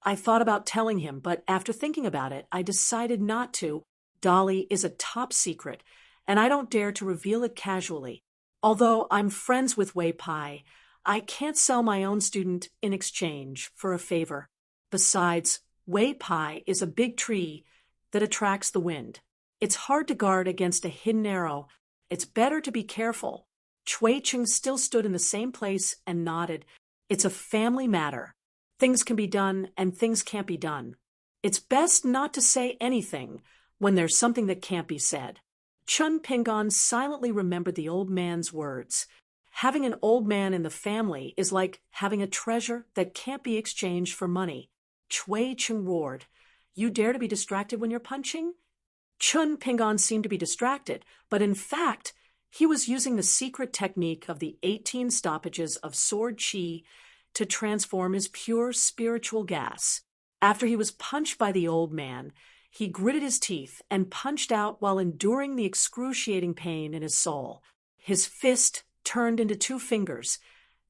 "I thought about telling him, but after thinking about it, I decided not to. Dali is a top secret, and I don't dare to reveal it casually. Although I'm friends with Wei Pai, I can't sell my own student in exchange for a favor. Besides, Wei Pai is a big tree that attracts the wind. It's hard to guard against a hidden arrow. It's better to be careful." Chui Cheng still stood in the same place and nodded. "It's a family matter. Things can be done and things can't be done. It's best not to say anything when there's something that can't be said." Chinpingan silently remembered the old man's words. Having an old man in the family is like having a treasure that can't be exchanged for money. Chui Cheng roared, "You dare to be distracted when you're punching?" Chinpingan seemed to be distracted, but in fact, he was using the secret technique of the 18 stoppages of sword chi to transform his pure spiritual gas. After he was punched by the old man, he gritted his teeth and punched out while enduring the excruciating pain in his soul. His fist turned into 2 fingers,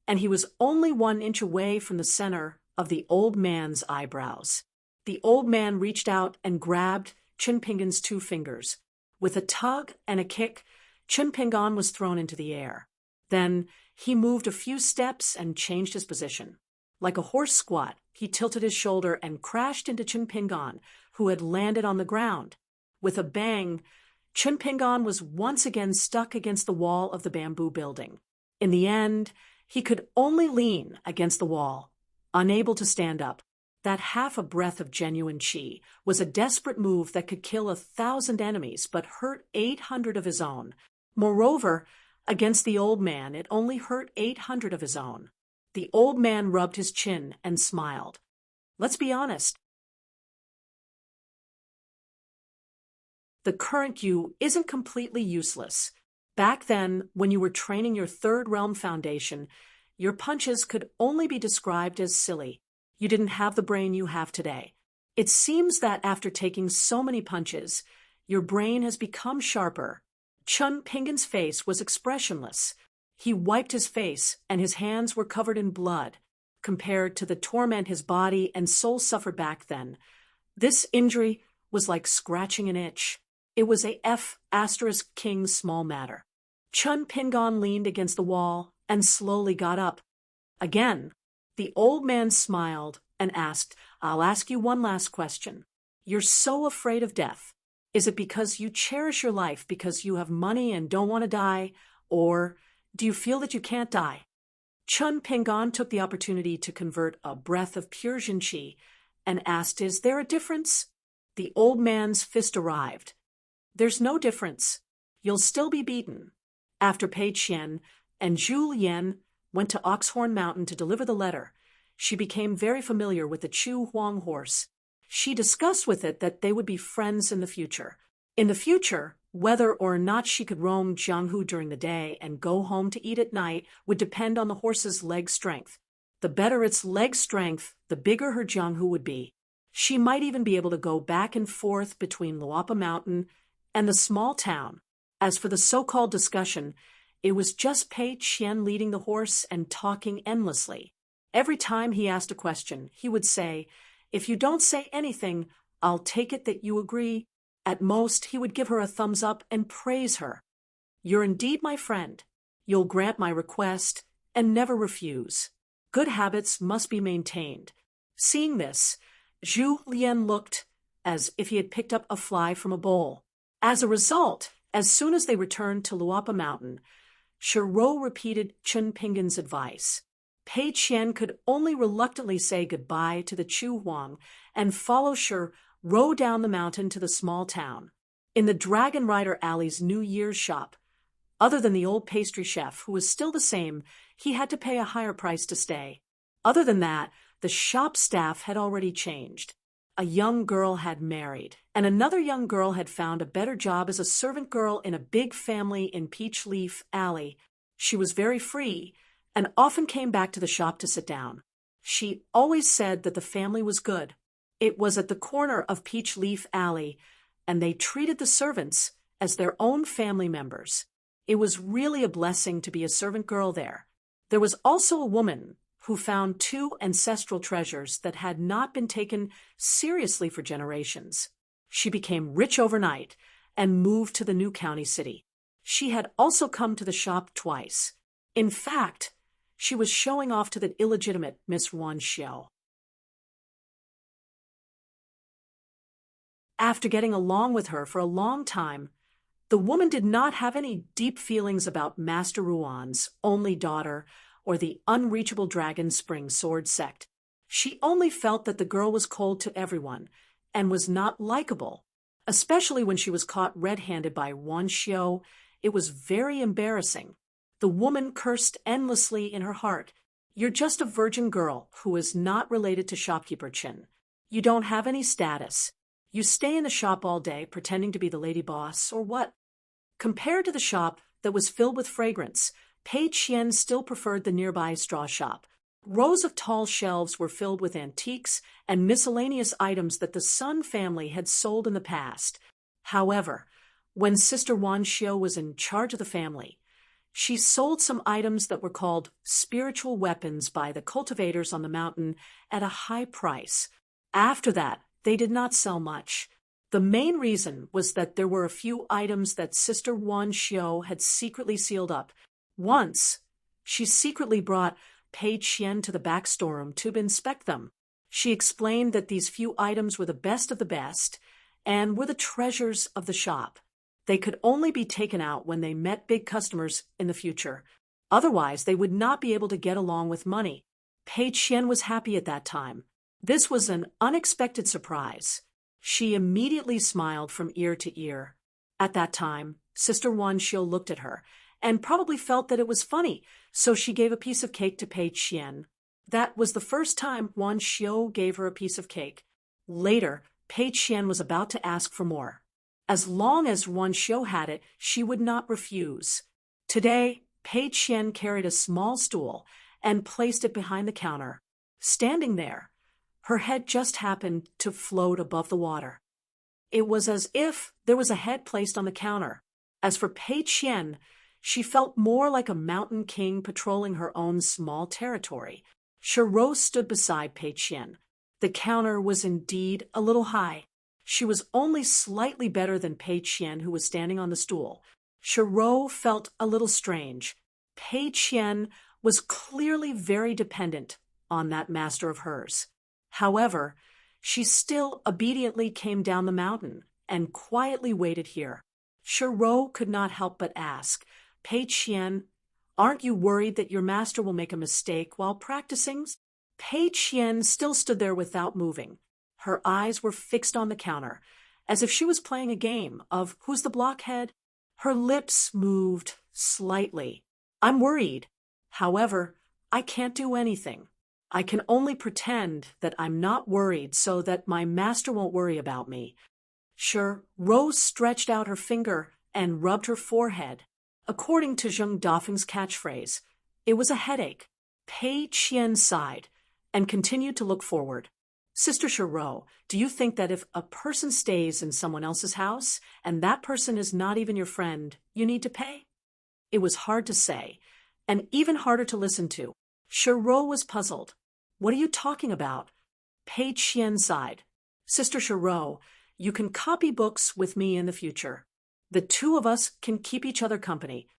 and he was only 1 inch away from the center of the old man's eyebrows. The old man reached out and grabbed Chinpingan's 2 fingers. With a tug and a kick, Chinpingan was thrown into the air. Then he moved a few steps and changed his position. Like a horse squat, he tilted his shoulder and crashed into Chinpingan, who had landed on the ground. With a bang, Chinpingan was once again stuck against the wall of the bamboo building. In the end, he could only lean against the wall, unable to stand up. That half a breath of genuine chi was a desperate move that could kill 1,000 enemies but hurt 800 of his own. Moreover, against the old man, it only hurt 800 of his own. The old man rubbed his chin and smiled. "Let's be honest. The current you isn't completely useless. Back then, when you were training your 3rd realm foundation, your punches could only be described as silly. You didn't have the brain you have today. It seems that after taking so many punches, your brain has become sharper." Chinpingan's face was expressionless. He wiped his face, and his hands were covered in blood. Compared to the torment his body and soul suffered back then, this injury was like scratching an itch. It was a F***king small matter. Chinpingan leaned against the wall and slowly got up. Again, the old man smiled and asked, "I'll ask you one last question. You're so afraid of death. Is it because you cherish your life because you have money and don't want to die, or do you feel that you can't die?" Chinpingan took the opportunity to convert a breath of pure Jinqi and asked, "Is there a difference?" The old man's fist arrived. "There's no difference. You'll still be beaten." After Pei Qian and Zhu Lian went to Oxhorn Mountain to deliver the letter, she became very familiar with the Chu Huang horse. She discussed with it that they would be friends in the future. In the future, whether or not she could roam Jianghu during the day and go home to eat at night would depend on the horse's leg strength. The better its leg strength, the bigger her jianghu would be. She might even be able to go back and forth between Luapa Mountain and the small town. As for the so-called discussion, it was just Pei Qian leading the horse and talking endlessly. Every time he asked a question, he would say, "If you don't say anything, I'll take it that you agree." At most, he would give her a thumbs up and praise her. "You're indeed my friend. You'll grant my request and never refuse. Good habits must be maintained." Seeing this, Zhu Lian looked as if he had picked up a fly from a bowl. As a result, as soon as they returned to Luapa Mountain, Shiro repeated Chun Pingan's advice. Pei Qian could only reluctantly say goodbye to the Chu Huang and follow Shiro down the mountain to the small town. In the Dragon Rider Alley's New Year's shop, other than the old pastry chef, who was still the same, he had to pay a higher price to stay. Other than that, the shop staff had already changed. A young girl had married, and another young girl had found a better job as a servant girl in a big family in Peach Leaf Alley. She was very free, and often came back to the shop to sit down. She always said that the family was good. It was at the corner of Peach Leaf Alley, and they treated the servants as their own family members. It was really a blessing to be a servant girl there. There was also a woman who found two ancestral treasures that had not been taken seriously for generations. She became rich overnight and moved to the new county city. She had also come to the shop twice. In fact, she was showing off to the illegitimate Miss Wan Xiao. After getting along with her for a long time, the woman did not have any deep feelings about Master Ruan's only daughter or the unreachable Dragon Spring Sword sect. She only felt that the girl was cold to everyone and was not likable, especially when she was caught red-handed by Wan Xiao. It was very embarrassing. The woman cursed endlessly in her heart. "You're just a virgin girl who is not related to shopkeeper Chen. You don't have any status. You stay in the shop all day pretending to be the lady boss, or what?" Compared to the shop that was filled with fragrance, Pei Qian still preferred the nearby straw shop. Rows of tall shelves were filled with antiques and miscellaneous items that the Sun family had sold in the past. However, when Sister Wan Xiao was in charge of the family, she sold some items that were called spiritual weapons by the cultivators on the mountain at a high price. After that, they did not sell much. The main reason was that there were a few items that Sister Wan Xiao had secretly sealed up. Once, she secretly brought Pei Qian to the back storeroom to inspect them. She explained that these few items were the best of the best and were the treasures of the shop. They could only be taken out when they met big customers in the future. Otherwise, they would not be able to get along with money. Pei Qian was happy at that time. This was an unexpected surprise. She immediately smiled from ear to ear. At that time, Sister Wan Xiao looked at her and probably felt that it was funny, so she gave a piece of cake to Pei Qian. That was the first time Wan Xiao gave her a piece of cake. Later, Pei Qian was about to ask for more. As long as Wan Xiao had it, she would not refuse. Today, Pei Qian carried a small stool and placed it behind the counter. Standing there, her head just happened to float above the water. It was as if there was a head placed on the counter. As for Pei Qian, she felt more like a mountain king patrolling her own small territory. Shiro stood beside Pei Qian. The counter was indeed a little high. She was only slightly better than Pei Qian, who was standing on the stool. Shiro felt a little strange. Pei Qian was clearly very dependent on that master of hers. However, she still obediently came down the mountain and quietly waited here. Shiro could not help but ask, "Pei Qian, aren't you worried that your master will make a mistake while practicing?" Pei Qian still stood there without moving. Her eyes were fixed on the counter, as if she was playing a game of Who's the Blockhead? Her lips moved slightly. "I'm worried. However, I can't do anything. I can only pretend that I'm not worried so that my master won't worry about me." Sure, Rose stretched out her finger and rubbed her forehead. According to Zheng Dafeng's catchphrase, it was a headache. Pei Qian sighed and continued to look forward. Sister Shiro, do you think that if a person stays in someone else's house and that person is not even your friend, you need to pay? It was hard to say, and even harder to listen to. Shiro was puzzled. What are you talking about? Pei Qian sighed. Sister Shiro, you can copy books with me in the future. The two of us can keep each other company.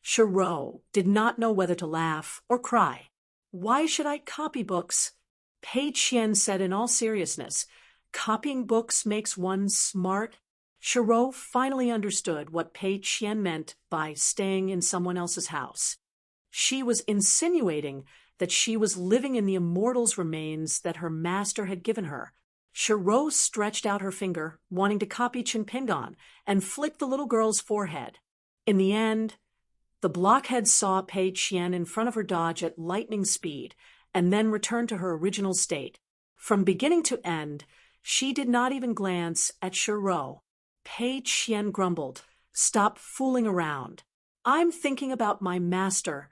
Shiro did not know whether to laugh or cry. Why should I copy books? Pei Qian said in all seriousness. Copying books makes one smart. Shiro finally understood what Pei Qian meant by staying in someone else's house. She was insinuating that she was living in the immortal's remains that her master had given her. Shiro stretched out her finger, wanting to copy Chinpingan, and flicked the little girl's forehead. In the end, the blockhead saw Pei Qian in front of her dodge at lightning speed, and then returned to her original state. From beginning to end, she did not even glance at Shiro. Pei Qian grumbled, "Stop fooling around. I'm thinking about my master."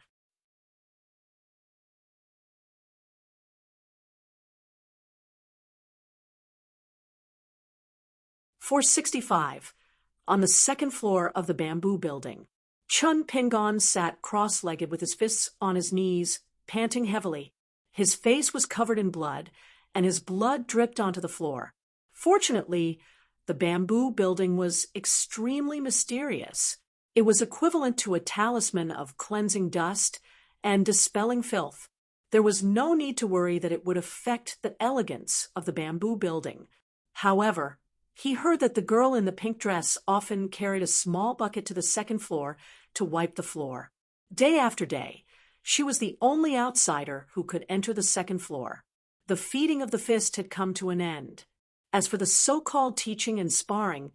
Floor 65. On the second floor of the bamboo building, Chun Pingon sat cross-legged with his fists on his knees, panting heavily. His face was covered in blood, and his blood dripped onto the floor. Fortunately, the bamboo building was extremely mysterious. It was equivalent to a talisman of cleansing dust and dispelling filth. There was no need to worry that it would affect the elegance of the bamboo building. However, he heard that the girl in the pink dress often carried a small bucket to the second floor to wipe the floor. Day after day, she was the only outsider who could enter the second floor. The feeding of the fist had come to an end. As for the so-called teaching and sparring,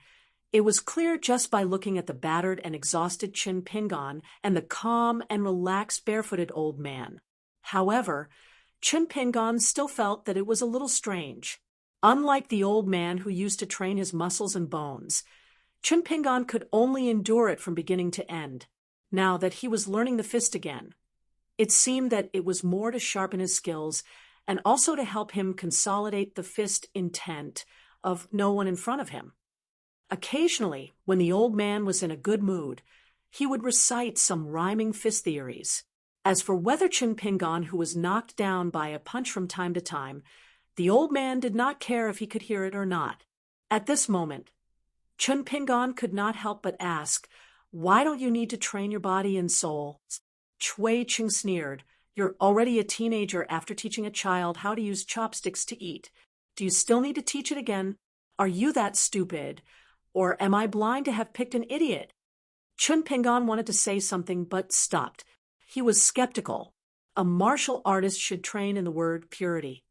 it was clear just by looking at the battered and exhausted Chin Pingon and the calm and relaxed barefooted old man. However, Chin Pingon still felt that it was a little strange. Unlike the old man who used to train his muscles and bones, Chin Pingon could only endure it from beginning to end. Now that he was learning the fist again, it seemed that it was more to sharpen his skills and also to help him consolidate the fist intent of no one in front of him. Occasionally, when the old man was in a good mood, he would recite some rhyming fist theories. As for whether Chin Pingon, who was knocked down by a punch from time to time, the old man did not care if he could hear it or not. At this moment, Chun Pingon could not help but ask, "Why don't you need to train your body and soul?" Chui Ching sneered, "You're already a teenager after teaching a child how to use chopsticks to eat. Do you still need to teach it again? Are you that stupid? Or am I blind to have picked an idiot?" Chun Pingon wanted to say something but stopped. He was skeptical. A martial artist should train in the word purity.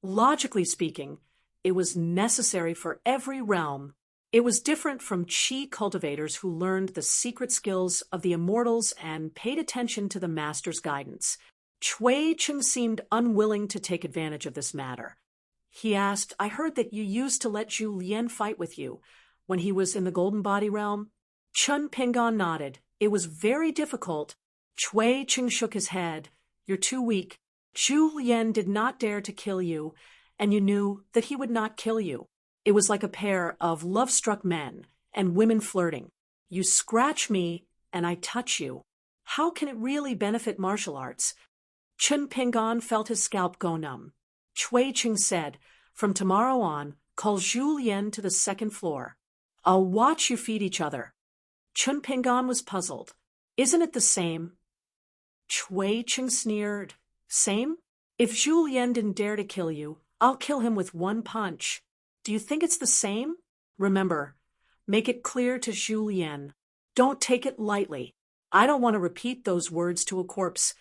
Logically speaking, it was necessary for every realm. It was different from chi cultivators who learned the secret skills of the immortals and paid attention to the master's guidance. Chui Ching seemed unwilling to take advantage of this matter. He asked, "I heard that you used to let Zhu Lian fight with you when he was in the Golden Body realm?" Chun Pingon nodded. "It was very difficult." Chui Ching shook his head. "You're too weak. Zhu Lian did not dare to kill you, and you knew that he would not kill you. It was like a pair of love-struck men and women flirting. You scratch me, and I touch you. How can it really benefit martial arts?" Chun Pingon felt his scalp go numb. Chui Ching said, "From tomorrow on, call Zhu Lian to the second floor. I'll watch you feed each other." Chun Pingon was puzzled. "Isn't it the same?" Chui Ching sneered. "Same? If Zhu Lian didn't dare to kill you, I'll kill him with one punch. Do you think it's the same? Remember, make it clear to Zhu Lian. Don't take it lightly. I don't want to repeat those words to a corpse."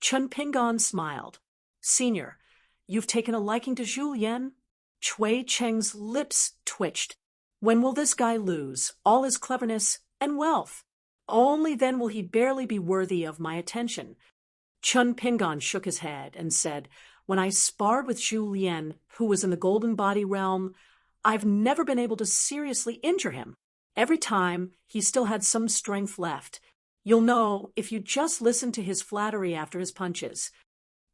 Chun Pingon smiled. "Senior, you've taken a liking to Zhu Lian?" Chui Cheng's lips twitched. "When will this guy lose all his cleverness and wealth? Only then will he barely be worthy of my attention." Chun Pingon shook his head and said, "When I sparred with Zhu Lian, who was in the Golden Body realm, I've never been able to seriously injure him. Every time, he still had some strength left. You'll know if you just listen to his flattery after his punches."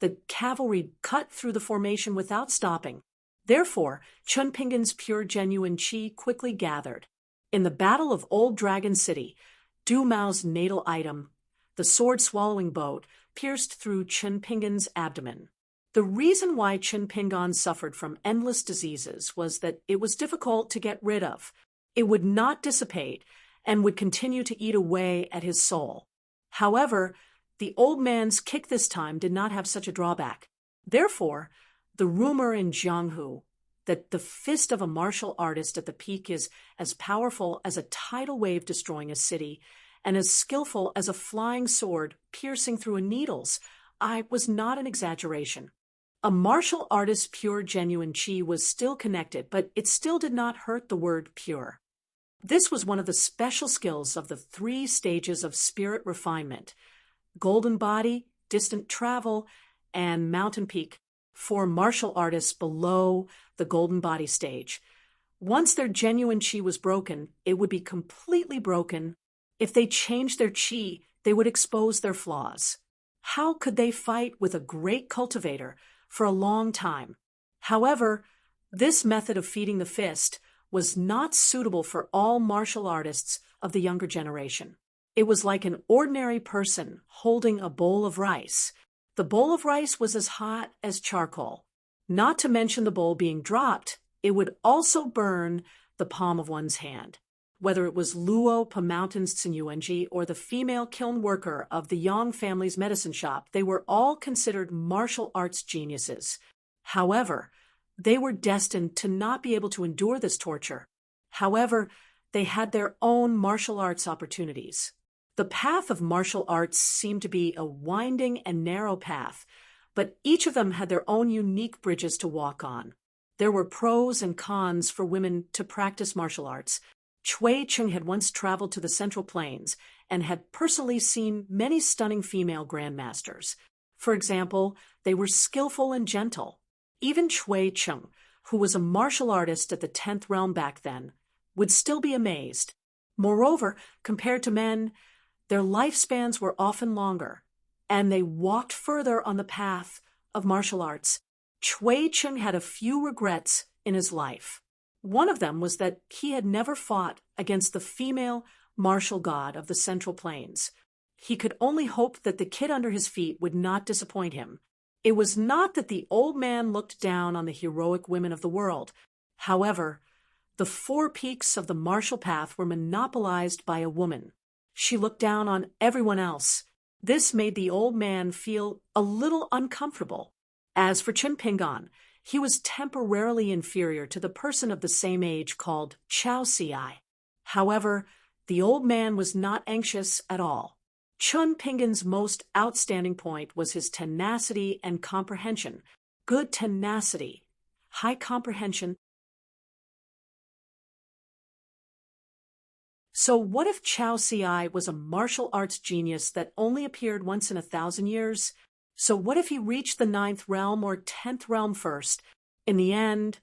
The cavalry cut through the formation without stopping. Therefore, Chunpingan's pure genuine qi quickly gathered. In the Battle of Old Dragon City, Du Mao's natal item, the sword-swallowing boat, pierced through Chunpingan's abdomen. The reason why Chunpingan suffered from endless diseases was that it was difficult to get rid of. It would not dissipate and would continue to eat away at his soul. However, the old man's kick this time did not have such a drawback. Therefore, the rumor in Jianghu that the fist of a martial artist at the peak is as powerful as a tidal wave destroying a city and as skillful as a flying sword piercing through a needle's eye was not an exaggeration. A martial artist's pure genuine qi was still connected, but it still did not hurt the word pure. This was one of the special skills of the 3 stages of spirit refinement: golden body, distant travel, and mountain peak, for martial artists below the golden body stage. Once their genuine qi was broken, it would be completely broken. If they changed their qi, they would expose their flaws. How could they fight with a great cultivator for a long time? However, this method of feeding the fist was not suitable for all martial artists of the younger generation. It was like an ordinary person holding a bowl of rice. The bowl of rice was as hot as charcoal. Not to mention the bowl being dropped, it would also burn the palm of one's hand. Whether it was Luo Pamountain's Tsinyuenji or the female kiln worker of the Yang family's medicine shop, they were all considered martial arts geniuses. However, they were destined to not be able to endure this torture. However, they had their own martial arts opportunities. The path of martial arts seemed to be a winding and narrow path, but each of them had their own unique bridges to walk on. There were pros and cons for women to practice martial arts. Cui Chung had once traveled to the Central Plains and had personally seen many stunning female grandmasters. For example, they were skillful and gentle. Even Cui Chung, who was a martial artist at the 10th realm back then, would still be amazed. Moreover, compared to men, their lifespans were often longer, and they walked further on the path of martial arts. Cui Chung had a few regrets in his life. One of them was that he had never fought against the female martial god of the Central Plains. He could only hope that the kid under his feet would not disappoint him. It was not that the old man looked down on the heroic women of the world. However, the 4 peaks of the martial path were monopolized by a woman. She looked down on everyone else. This made the old man feel a little uncomfortable. As for Chunpingan, he was temporarily inferior to the person of the same age called Chao Siai. However, the old man was not anxious at all. Chunpingan's most outstanding point was his tenacity and comprehension. Good tenacity, high comprehension. So what if Chao Siai was a martial arts genius that only appeared once in 1,000 years? So what if he reached the 9th realm or 10th realm first? In the end,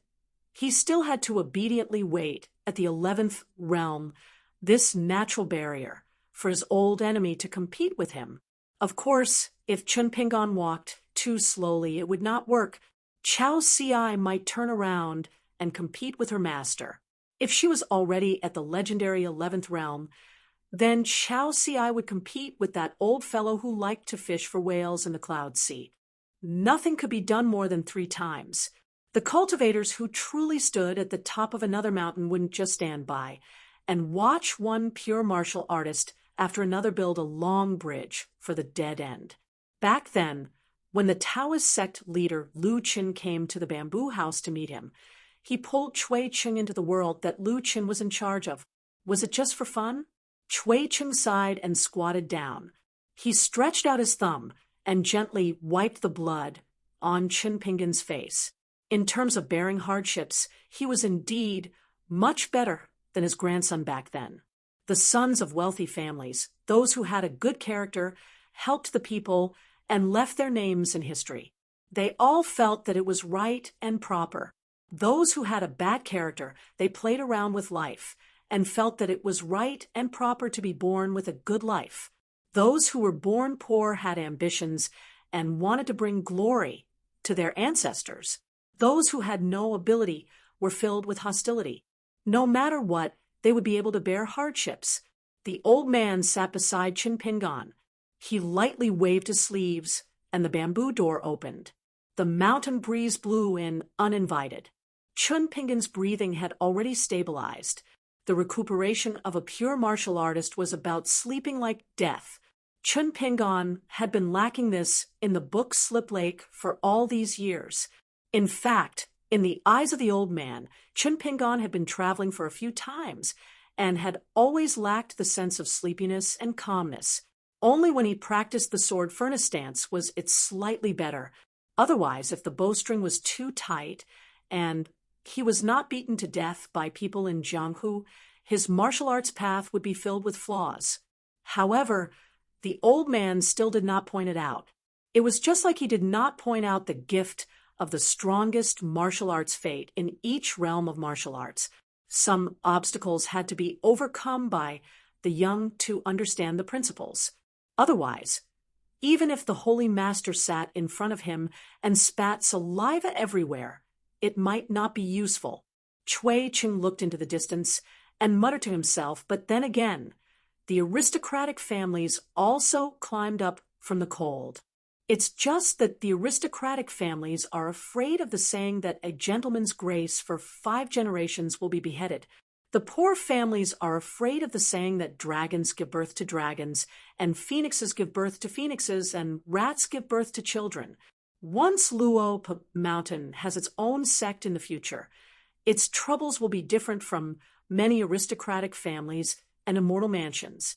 he still had to obediently wait at the 11th realm, this natural barrier, for his old enemy to compete with him. Of course, if Chunpingan walked too slowly, it would not work. Chao Siai might turn around and compete with her master. If she was already at the legendary 11th realm, then Chao Siai would compete with that old fellow who liked to fish for whales in the Cloud Sea. Nothing could be done more than 3 times. The cultivators who truly stood at the top of another mountain wouldn't just stand by and watch one pure martial artist after another build a long bridge for the dead end. Back then, when the Taoist sect leader Lu Qin came to the bamboo house to meet him, he pulled Cui Chung into the world that Lu Qin was in charge of. Was it just for fun? Cui Chung sighed and squatted down. He stretched out his thumb and gently wiped the blood on Chunpingan's face. In terms of bearing hardships, he was indeed much better than his grandson back then. The sons of wealthy families, those who had a good character, helped the people and left their names in history. They all felt that it was right and proper. Those who had a bad character, they played around with life and felt that it was right and proper to be born with a good life. Those who were born poor had ambitions and wanted to bring glory to their ancestors. Those who had no ability were filled with hostility. No matter what, they would be able to bear hardships. The old man sat beside Chun Pingan. He lightly waved his sleeves, and the bamboo door opened. The mountain breeze blew in uninvited. Chun Pingan's breathing had already stabilized. The recuperation of a pure martial artist was about sleeping like death. Chun Pingan had been lacking this in the book Slip Lake for all these years. In fact, in the eyes of the old man, Chun Pingan had been traveling for a few times and had always lacked the sense of sleepiness and calmness. Only when he practiced the sword furnace dance was it slightly better. Otherwise, if the bowstring was too tight and he was not beaten to death by people in Jianghu, his martial arts path would be filled with flaws. However, the old man still did not point it out. It was just like he did not point out the gift of the strongest martial arts fate in each realm of martial arts. Some obstacles had to be overcome by the young to understand the principles. Otherwise, even if the holy master sat in front of him and spat saliva everywhere, it might not be useful. Cui Ching looked into the distance and muttered to himself, but then again, the aristocratic families also climbed up from the cold. It's just that the aristocratic families are afraid of the saying that a gentleman's grace for 5 generations will be beheaded. The poor families are afraid of the saying that dragons give birth to dragons, and phoenixes give birth to phoenixes, and rats give birth to children. Once Luo Mountain has its own sect in the future, its troubles will be different from many aristocratic families and immortal mansions.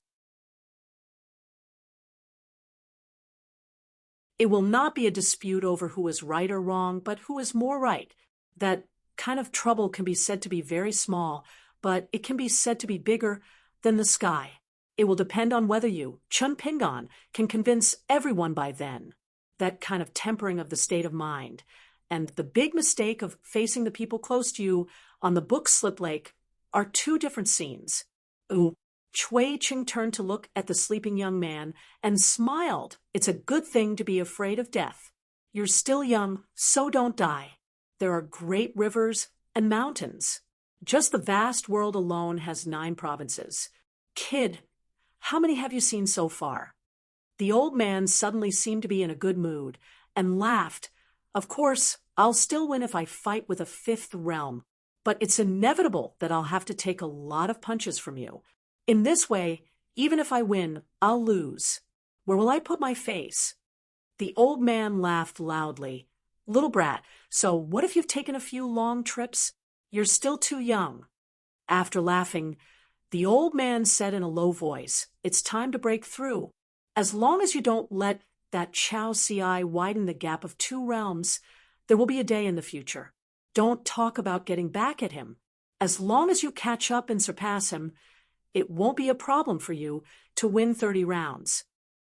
It will not be a dispute over who is right or wrong, but who is more right. That kind of trouble can be said to be very small, but it can be said to be bigger than the sky. It will depend on whether you, Chun Pingan, can convince everyone by then. That kind of tempering of the state of mind. And the big mistake of facing the people close to you on the book Slip Lake are 2 different scenes. Ooh. Cui Ching turned to look at the sleeping young man and smiled. It's a good thing to be afraid of death. You're still young, so don't die. There are great rivers and mountains. Just the vast world alone has 9 provinces. Kid, how many have you seen so far? The old man suddenly seemed to be in a good mood and laughed. Of course, I'll still win if I fight with a 5th realm, but it's inevitable that I'll have to take a lot of punches from you. In this way, even if I win, I'll lose. Where will I put my face? The old man laughed loudly. Little brat, so what if you've taken a few long trips? You're still too young. After laughing, the old man said in a low voice, it's time to break through. As long as you don't let that Chao Ci widen the gap of 2 realms, there will be a day in the future. Don't talk about getting back at him. As long as you catch up and surpass him, it won't be a problem for you to win 30 rounds.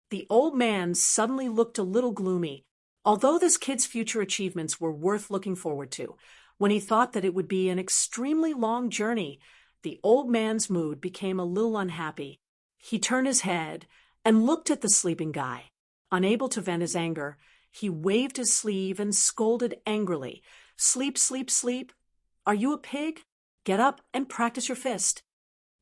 The old man suddenly looked a little gloomy, although this kid's future achievements were worth looking forward to. When he thought that it would be an extremely long journey, the old man's mood became a little unhappy. He turned his head and looked at the sleeping guy. Unable to vent his anger, he waved his sleeve and scolded angrily. Sleep, sleep, sleep. Are you a pig? Get up and practice your fist.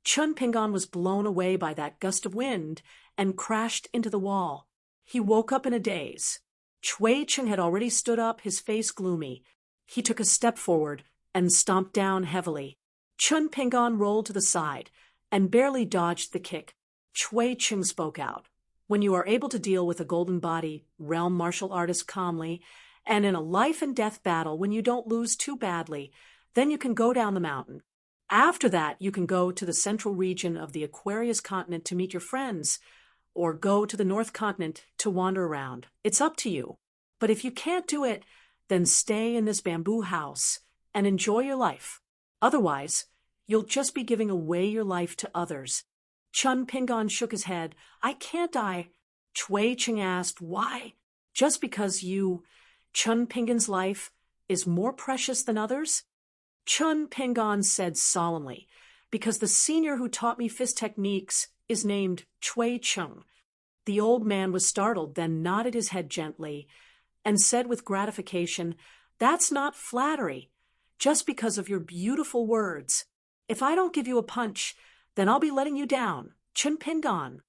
Chun Pingan was blown away by that gust of wind and crashed into the wall. He woke up in a daze. Cui Ching had already stood up, his face gloomy. He took a step forward and stomped down heavily. Chun Pingan rolled to the side and barely dodged the kick. Cui Ching spoke out. When you are able to deal with a golden body realm martial artist calmly, and in a life-and-death battle when you don't lose too badly, then you can go down the mountain. After that, you can go to the central region of the Aquarius continent to meet your friends, or go to the North continent to wander around. It's up to you. But if you can't do it, then stay in this bamboo house and enjoy your life. Otherwise, you'll just be giving away your life to others. Chun Pingan shook his head. I can't die. Cui Ching asked, why? Just because Chun Pingan's life is more precious than others? Chun Pingan said solemnly, because the senior who taught me fist techniques is named Cui Ching. The old man was startled, then nodded his head gently and said with gratification, "That's not flattery, just because of your beautiful words. If I don't give you a punch, then I'll be letting you down. Chun Pingon."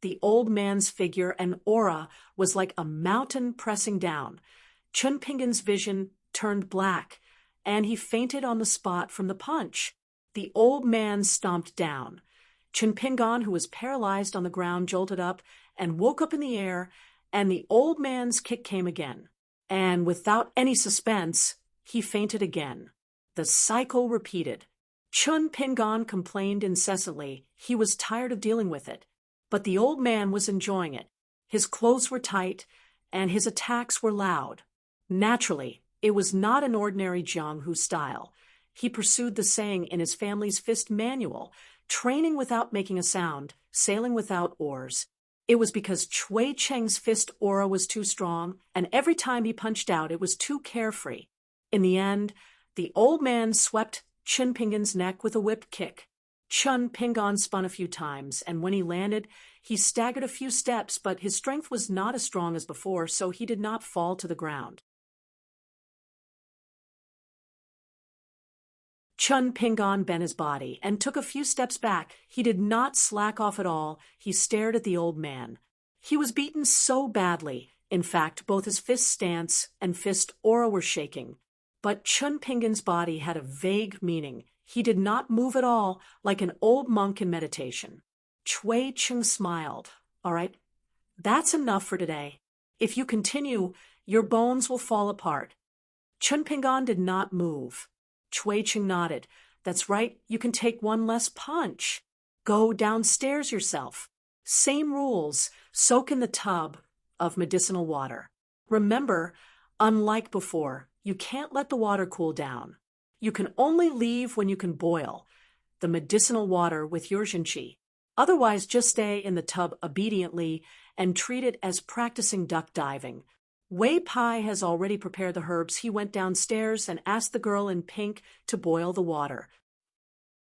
The old man's figure and aura was like a mountain pressing down. Chun Pingon's vision turned black, and he fainted on the spot from the punch. The old man stomped down. Chun Pingon, who was paralyzed on the ground, jolted up and woke up in the air, and the old man's kick came again. And without any suspense, he fainted again. The cycle repeated. Chun Pingon complained incessantly. He was tired of dealing with it. But the old man was enjoying it. His clothes were tight, and his attacks were loud. Naturally, it was not an ordinary Jianghu style. He pursued the saying in his family's fist manual, training without making a sound, sailing without oars. It was because Chui Cheng's fist aura was too strong, and every time he punched out, it was too carefree. In the end, the old man swept Chun Pingon's neck with a whip kick. Chun Pingon spun a few times, and when he landed, he staggered a few steps, but his strength was not as strong as before, so he did not fall to the ground. Chun Pingon bent his body and took a few steps back. He did not slack off at all. He stared at the old man. He was beaten so badly. In fact, both his fist stance and fist aura were shaking. But Chun Pingon's body had a vague meaning. He did not move at all, like an old monk in meditation. Chui Cheng smiled. "All right, that's enough for today. If you continue, your bones will fall apart." Chun Pingon did not move. Chui Cheng nodded. "That's right, you can take one less punch. Go downstairs yourself. Same rules, soak in the tub of medicinal water. Remember, unlike before, you can't let the water cool down. You can only leave when you can boil the medicinal water with your Jinqi. Otherwise, just stay in the tub obediently and treat it as practicing duck diving." Wei Pai has already prepared the herbs. He went downstairs and asked the girl in pink to boil the water.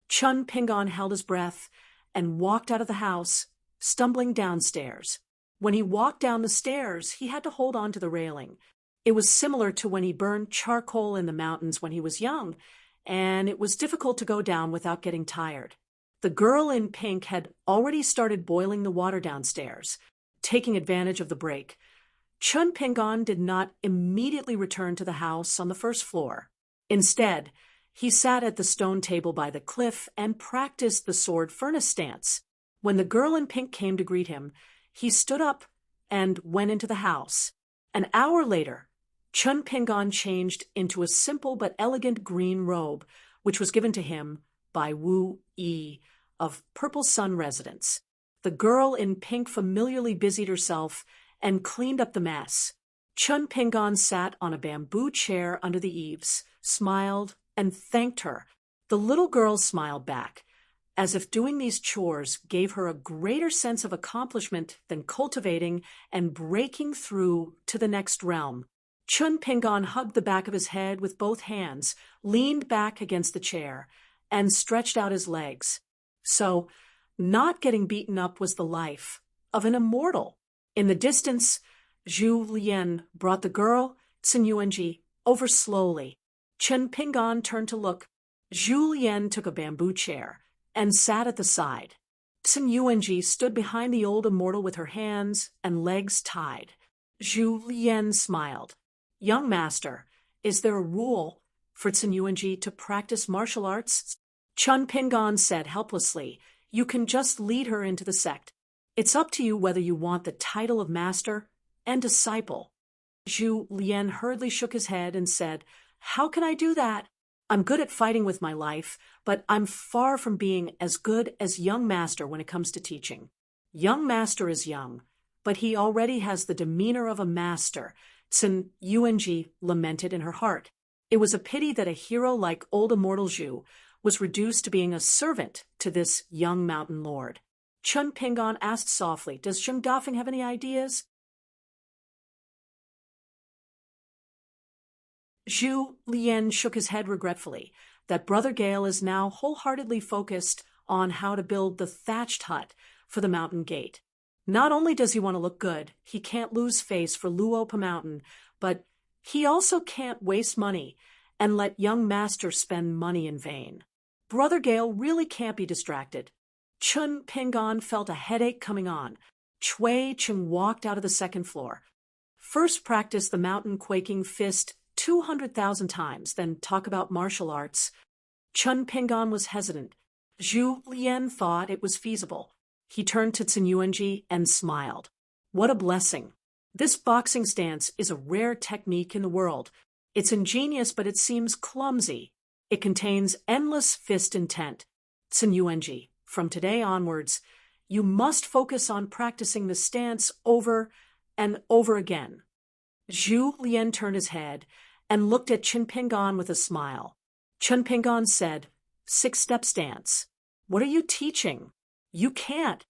Chun Pingon held his breath and walked out of the house, stumbling downstairs. When he walked down the stairs, he had to hold on to the railing. It was similar to when he burned charcoal in the mountains when he was young, and it was difficult to go down without getting tired. The girl in pink had already started boiling the water downstairs, taking advantage of the break. Chun Pingon did not immediately return to the house on the first floor. Instead, he sat at the stone table by the cliff and practiced the sword furnace stance. When the girl in pink came to greet him, he stood up and went into the house. An hour later, Chun Pingon changed into a simple but elegant green robe, which was given to him by Wu Yi of Purple Sun Residence. The girl in pink familiarly busied herself and cleaned up the mess. Chun Pingon sat on a bamboo chair under the eaves, smiled, and thanked her. The little girl smiled back, as if doing these chores gave her a greater sense of accomplishment than cultivating and breaking through to the next realm. Chun Pingon hugged the back of his head with both hands, leaned back against the chair, and stretched out his legs. So, not getting beaten up was the life of an immortal. In the distance, Zhu Lian brought the girl, Cin Yuanji, over slowly. Chun Pingon turned to look. Zhu Lian took a bamboo chair and sat at the side. Cin Yuanji stood behind the old immortal with her hands and legs tied. Zhu Lian smiled. "Young master, is there a rule for Cin Yuanji to practice martial arts?" Chun Pingon said helplessly, "You can just lead her into the sect. It's up to you whether you want the title of master and disciple." Zhu Lian hurriedly shook his head and said, "How can I do that? I'm good at fighting with my life, but I'm far from being as good as young master when it comes to teaching. Young master is young, but he already has the demeanor of a master," Cin Yuanji lamented in her heart. It was a pity that a hero like old immortal Zhu was reduced to being a servant to this young mountain lord. Chun Pingon asked softly, "Does Zheng Dafeng have any ideas?" Zhu Lian shook his head regretfully that Brother Gale is now wholeheartedly focused on how to build the thatched hut for the mountain gate. Not only does he want to look good, he can't lose face for Luopa Mountain, but he also can't waste money and let young master spend money in vain. Brother Gale really can't be distracted. Chun Pingon felt a headache coming on. Chui Cheng walked out of the second floor. First practice the mountain quaking fist 200,000 times, then talk about martial arts. Chun Pingon was hesitant. Zhu Lian thought it was feasible. He turned to Tsin Yuanji and smiled. What a blessing. This boxing stance is a rare technique in the world. It's ingenious, but it seems clumsy. It contains endless fist intent. Tsin Yuanji, from today onwards, you must focus on practicing the stance over and over again. Zhu Lian turned his head and looked at Chun Pingon with a smile. Chun Pingon said, 6-step stance. What are you teaching? You can't.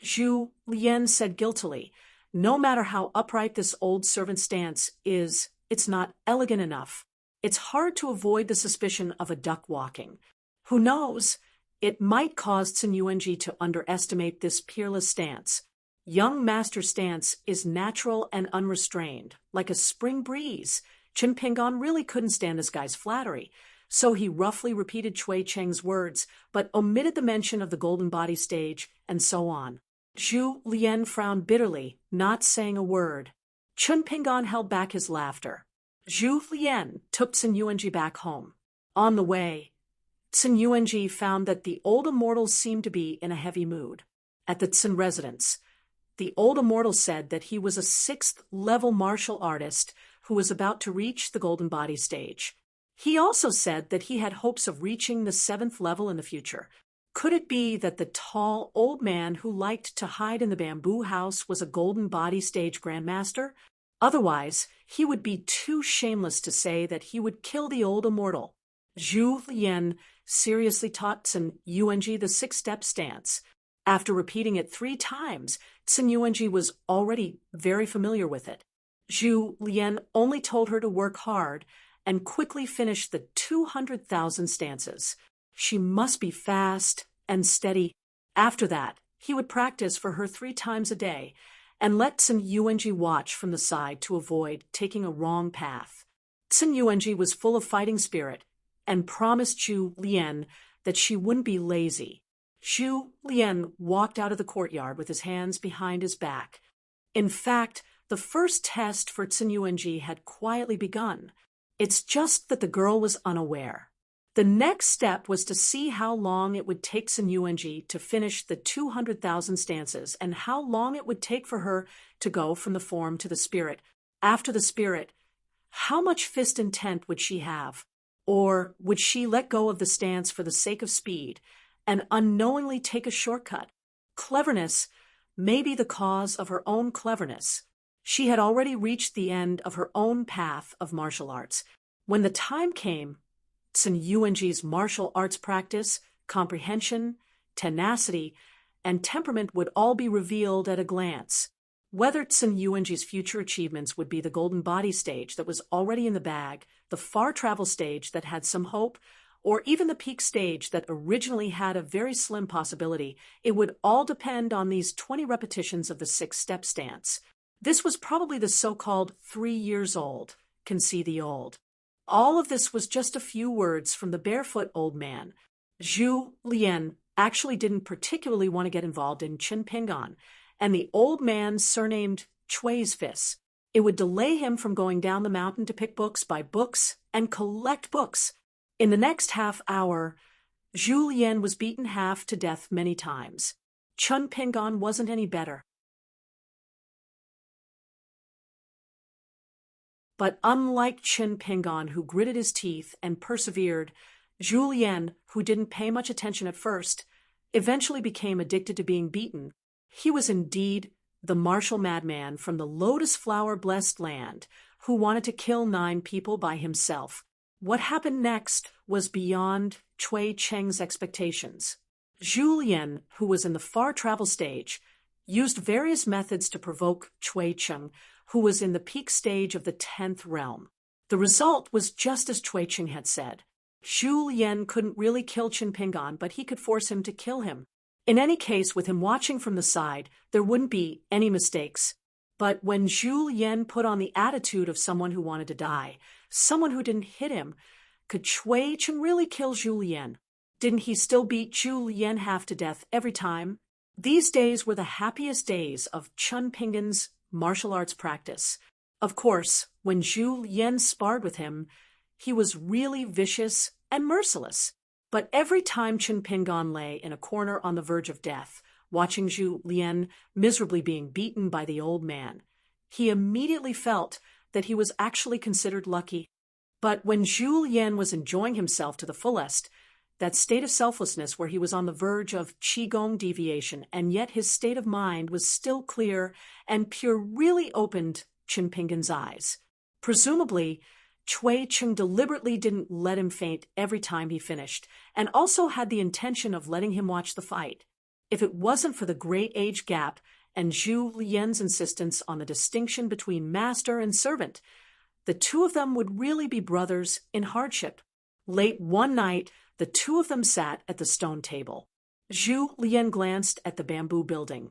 Zhu Lian said guiltily, no matter how upright this old servant stance is, it's not elegant enough. It's hard to avoid the suspicion of a duck walking. Who knows? It might cause Tsin Yuanji to underestimate this peerless stance. Young master stance is natural and unrestrained, like a spring breeze. Chun Pingon really couldn't stand this guy's flattery, so he roughly repeated Chui Cheng's words, but omitted the mention of the golden body stage, and so on. Zhu Lian frowned bitterly, not saying a word. Chun Pingon held back his laughter. Zhu Lian took Tsin Yuanji back home. On the way, Tsin Yuanji found that the old immortal seemed to be in a heavy mood. At the Tsin residence, the old immortal said that he was a 6th-level martial artist who was about to reach the golden body stage. He also said that he had hopes of reaching the 7th level in the future. Could it be that the tall old man who liked to hide in the bamboo house was a golden body stage grandmaster? Otherwise, he would be too shameless to say that he would kill the old immortal. Zhu Lian seriously taught Tsin Yuanji the 6-step stance. After repeating it 3 times, Tsin Yuanji was already very familiar with it. Zhu Lian only told her to work hard and quickly finish the 200,000 stances. She must be fast and steady. After that, he would practice for her 3 times a day and let Tsin Yuanji watch from the side to avoid taking a wrong path. Tsin Yuanji was full of fighting spirit and promised Zhu Lian that she wouldn't be lazy. Zhu Lian walked out of the courtyard with his hands behind his back. In fact, the first test for Tsin Yuanji had quietly begun. It's just that the girl was unaware. The next step was to see how long it would take Tsin Yuanji to finish the 200,000 stances and how long it would take for her to go from the form to the spirit. After the spirit, how much fist intent would she have? Or would she let go of the stance for the sake of speed and unknowingly take a shortcut? Cleverness may be the cause of her own cleverness. She had already reached the end of her own path of martial arts. When the time came, Tsin Yuanji's martial arts practice, comprehension, tenacity, and temperament would all be revealed at a glance. Whether Tsin Yuanji's future achievements would be the golden body stage that was already in the bag, the far travel stage that had some hope, or even the peak stage that originally had a very slim possibility, it would all depend on these 20 repetitions of the 6-step stance. This was probably the so-called 3 years old, can see the old. All of this was just a few words from the barefoot old man. Zhu Lian actually didn't particularly want to get involved in Chun Pingon, and the old man surnamed Chui's fists. It would delay him from going down the mountain to pick books, buy books, and collect books. In the next half hour, Zhu Lian was beaten half to death many times. Chun Pingon wasn't any better. But unlike Chun Pingon, who gritted his teeth and persevered, Zhu Lian, who didn't pay much attention at first, eventually became addicted to being beaten. He was indeed the martial madman from the lotus flower-blessed land who wanted to kill 9 people by himself. What happened next was beyond Chui Cheng's expectations. Zhu Lian, who was in the far travel stage, used various methods to provoke Chui Cheng, who was in the peak stage of the 10th realm. The result was just as Chui Cheng had said. Zhu Lian couldn't really kill Chun Pingon, but he could force him to kill him. In any case, with him watching from the side, there wouldn't be any mistakes. But when Zhu Lian put on the attitude of someone who wanted to die, someone who didn't hit him, could Cui Cheng really kill Zhu Lian? Didn't he still beat Zhu Lian half to death every time? These days were the happiest days of Chun Pingan's martial arts practice. Of course, when Zhu Lian sparred with him, he was really vicious and merciless. But every time Chun Pingan lay in a corner on the verge of death, watching Zhu Lian miserably being beaten by the old man, he immediately felt that he was actually considered lucky. But when Zhu Lian was enjoying himself to the fullest, that state of selflessness where he was on the verge of qigong deviation, and yet his state of mind was still clear and pure, really opened Chun Pingan's eyes. Presumably, Cui Cheng deliberately didn't let him faint every time he finished, and also had the intention of letting him watch the fight. If it wasn't for the great age gap and Zhu Lian's insistence on the distinction between master and servant, the two of them would really be brothers in hardship. Late one night, the two of them sat at the stone table. Zhu Lian glanced at the bamboo building.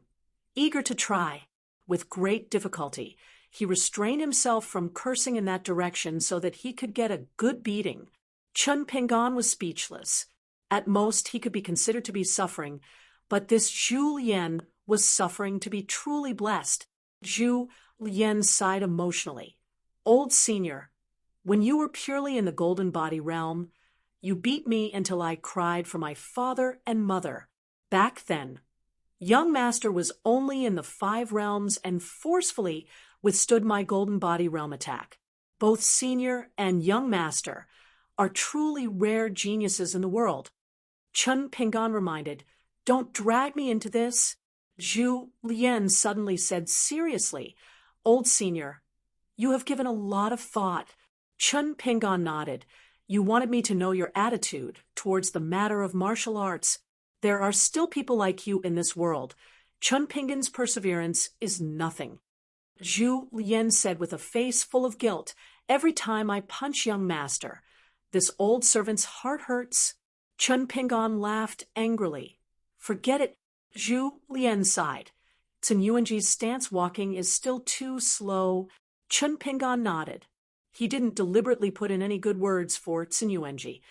Eager to try, with great difficulty, he restrained himself from cursing in that direction so that he could get a good beating. Chun Pingan was speechless. At most, he could be considered to be suffering, but this Zhu Lian was suffering to be truly blessed. Zhu Lian sighed emotionally. Old senior, when you were purely in the golden body realm, you beat me until I cried for my father and mother. Back then, young master was only in the 5 realms and forcefully withstood my golden body realm attack. Both senior and young master are truly rare geniuses in the world. Chun Pingan reminded, don't drag me into this. Zhu Lian suddenly said seriously, old senior, you have given a lot of thought. Chun Pingan nodded. You wanted me to know your attitude towards the matter of martial arts. There are still people like you in this world. Chun Pingan's perseverance is nothing. Zhu Lian said with a face full of guilt, every time I punch young master, this old servant's heart hurts. Chun Pingan laughed angrily. Forget it, Zhu Lian sighed. Sun Yuanji's stance walking is still too slow. Chun Pingan nodded. He didn't deliberately put in any good words for Sun Yuanji,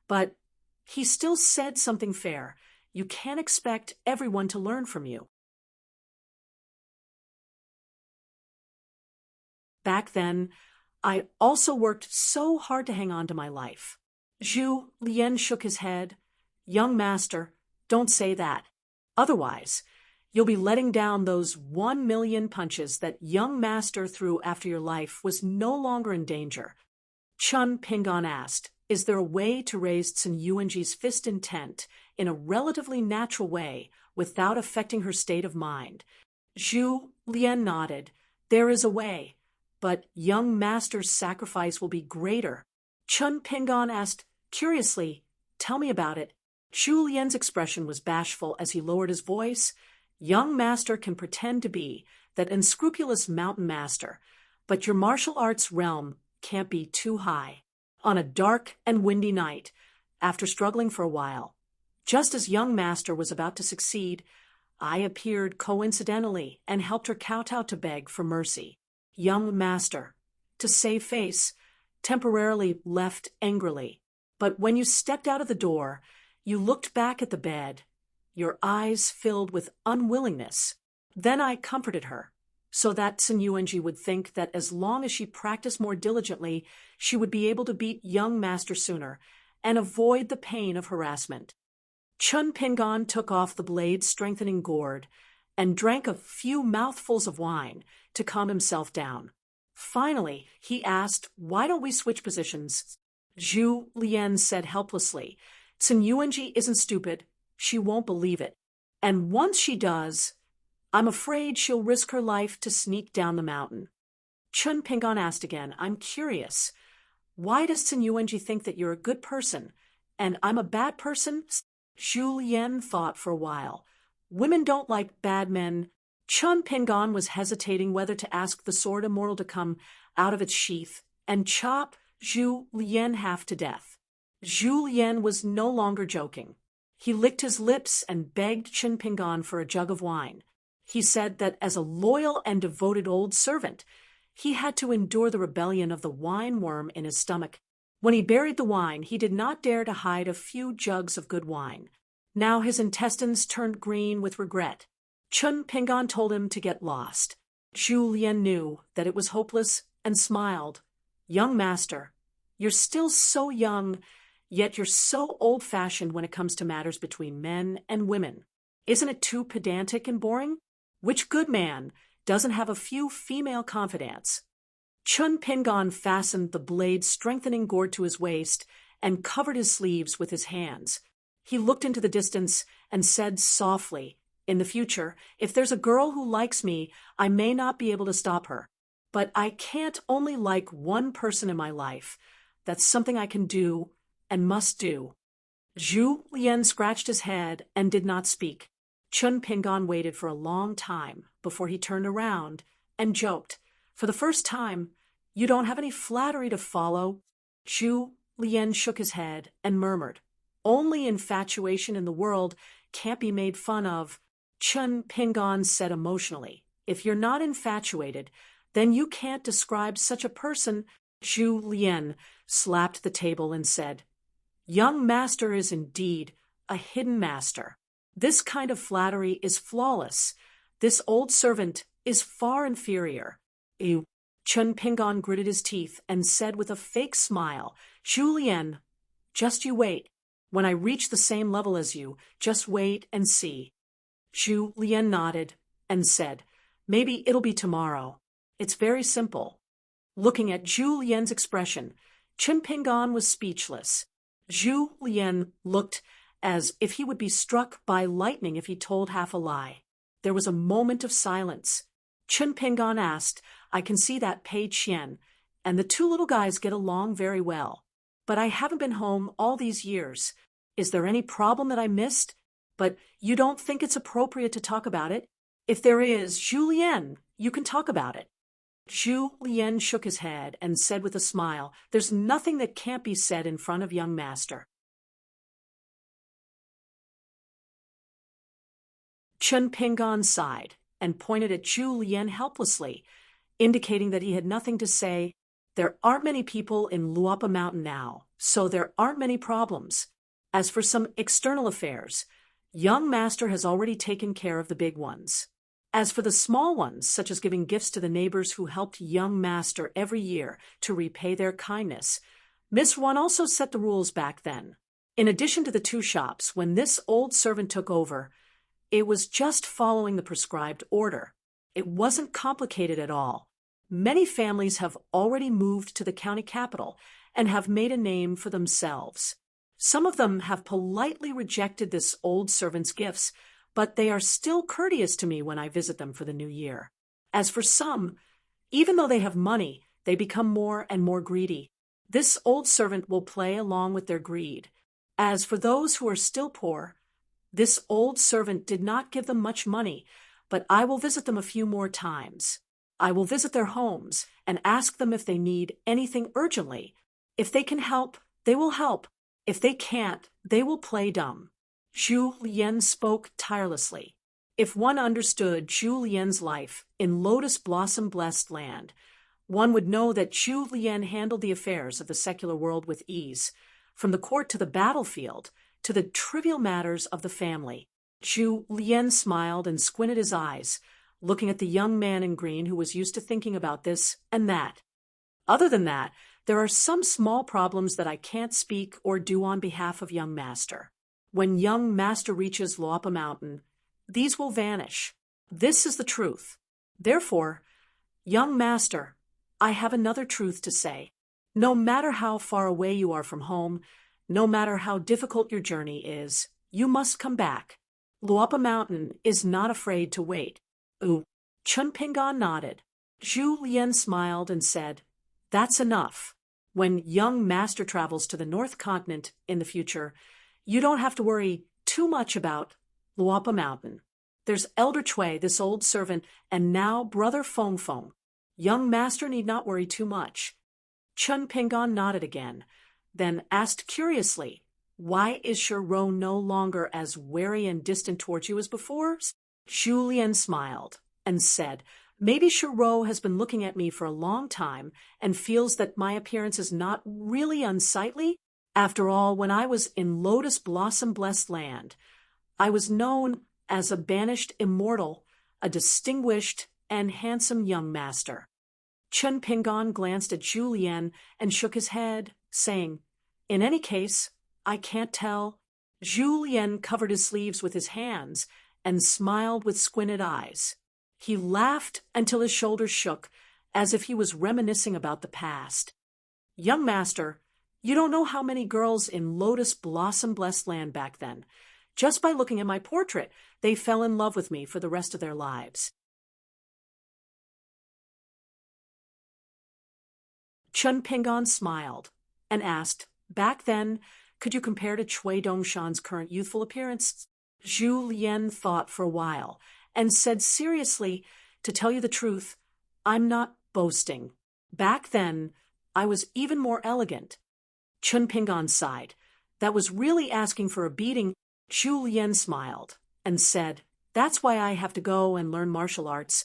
but he still said something fair. You can't expect everyone to learn from you. Back then, I also worked so hard to hang on to my life. Zhu Lian shook his head. Young master, don't say that. Otherwise, you'll be letting down those 1 million punches that young master threw after your life was no longer in danger. Chun Pingan asked, is there a way to raise Sun Yuanji's fist intent in a relatively natural way without affecting her state of mind? Zhu Lian nodded. There is a way. But young master's sacrifice will be greater. Chun Pingan asked, curiously, tell me about it. Zhu Lian's expression was bashful as he lowered his voice. Young master can pretend to be that unscrupulous mountain master, but your martial arts realm can't be too high. On a dark and windy night, after struggling for a while, just as young master was about to succeed, I appeared coincidentally and helped her kowtow to beg for mercy. Young master, to save face, temporarily left angrily. But when you stepped out of the door, you looked back at the bed, your eyes filled with unwillingness. Then I comforted her, so that Sun Yuanji would think that as long as she practiced more diligently, she would be able to beat young master sooner and avoid the pain of harassment. Chun Pingan took off the blade's strengthening gourd and drank a few mouthfuls of wine to calm himself down. Finally, he asked, why don't we switch positions? Zhu Lian said helplessly, Sun Yuanji isn't stupid. She won't believe it. And once she does, I'm afraid she'll risk her life to sneak down the mountain. Chun Pingan asked again, I'm curious. Why does Sun Yuanji think that you're a good person, and I'm a bad person? Zhu Lian thought for a while. Women don't like bad men. Chun Pingan was hesitating whether to ask the sword immortal to come out of its sheath and chop Zhu Lian half to death. Zhu Lian was no longer joking. He licked his lips and begged Chun Pingan for a jug of wine. He said that as a loyal and devoted old servant, he had to endure the rebellion of the wine worm in his stomach. When he buried the wine, he did not dare to hide a few jugs of good wine. Now his intestines turned green with regret. Chun Pingan told him to get lost. Zhu Lian knew that it was hopeless and smiled. "Young master, you're still so young, yet you're so old-fashioned when it comes to matters between men and women. Isn't it too pedantic and boring? Which good man doesn't have a few female confidants?" Chun Pingan fastened the blade-strengthening gourd to his waist and covered his sleeves with his hands. He looked into the distance and said softly, "In the future, if there's a girl who likes me, I may not be able to stop her. But I can't only like one person in my life. That's something I can do and must do." Zhu Lian scratched his head and did not speak. Chun Pingan waited for a long time before he turned around and joked, "For the first time, you don't have any flattery to follow?" Zhu Lian shook his head and murmured, "Only infatuation in the world can't be made fun of." Chun Pingan said emotionally, "If you're not infatuated, then you can't describe such a person." Zhu Lian slapped the table and said, "Young master is indeed a hidden master. This kind of flattery is flawless. This old servant is far inferior." Ew. Chun Pingan gritted his teeth and said with a fake smile, "Zhu Lian, just you wait. When I reach the same level as you, just wait and see." Zhu Lian nodded and said, "Maybe it'll be tomorrow. It's very simple." Looking at Zhu Lian's expression, Chun Pingan was speechless. Zhu Lian looked as if he would be struck by lightning if he told half a lie. There was a moment of silence. Chun Pingan asked, "I can see that Pei Qian and the two little guys get along very well. But I haven't been home all these years. Is there any problem that I missed? But you don't think it's appropriate to talk about it? If there is, Zhu Lian, you can talk about it." Zhu Lian shook his head and said with a smile, "There's nothing that can't be said in front of young master." Chun Pingan sighed and pointed at Zhu Lian helplessly, indicating that he had nothing to say. "There aren't many people in Luapa Mountain now, so there aren't many problems. As for some external affairs, young master has already taken care of the big ones. As for the small ones, such as giving gifts to the neighbors who helped young master every year to repay their kindness, Miss Wan also set the rules back then. In addition to the two shops, when this old servant took over, it was just following the prescribed order. It wasn't complicated at all. Many families have already moved to the county capital and have made a name for themselves. Some of them have politely rejected this old servant's gifts, but they are still courteous to me when I visit them for the new year. As for some, even though they have money, they become more and more greedy. This old servant will play along with their greed. As for those who are still poor, this old servant did not give them much money, but I will visit them a few more times. I will visit their homes and ask them if they need anything urgently. If they can help, they will help. If they can't, they will play dumb." Zhu Lian spoke tirelessly. If one understood Zhu Lian's life in lotus blossom-blessed land, one would know that Zhu Lian handled the affairs of the secular world with ease, from the court to the battlefield, to the trivial matters of the family. Zhu Lian smiled and squinted his eyes, looking at the young man in green who was used to thinking about this and that. "Other than that, there are some small problems that I can't speak or do on behalf of young master. When young master reaches Luapa Mountain, these will vanish. This is the truth. Therefore, young master, I have another truth to say. No matter how far away you are from home, no matter how difficult your journey is, you must come back. Luapa Mountain is not afraid to wait." Ooh. Chun Pingan nodded. Zhu Lian smiled and said, "That's enough. When young master travels to the North Continent in the future, you don't have to worry too much about Luapa Mountain. There's Elder Chui, this old servant, and now Brother Fong Fong. Young master need not worry too much." Chun Pingan nodded again, then asked curiously, Why is Shiro no longer as wary and distant towards you as before? Julien smiled and said, maybe Shiro has been looking at me for a long time and feels that my appearance is not really unsightly. After all, when I was in Lotus Blossom Blessed Land, I was known as a banished immortal, a distinguished and handsome young master. Chun Pingon glanced at Julien and shook his head, saying, in any case, I can't tell. Julien covered his sleeves with his hands and smiled with squinted eyes. He laughed until his shoulders shook, as if he was reminiscing about the past. Young master, you don't know how many girls in Lotus Blossom Blessed Land back then. Just by looking at my portrait, they fell in love with me for the rest of their lives. Chun Pingon smiled and asked, back then, could you compare to Cui Dongshan's current youthful appearance? Julien thought for a while and said seriously, to tell you the truth, I'm not boasting. Back then, I was even more elegant. Chun Pingon sighed. That was really asking for a beating. Julien smiled and said, that's why I have to go and learn martial arts,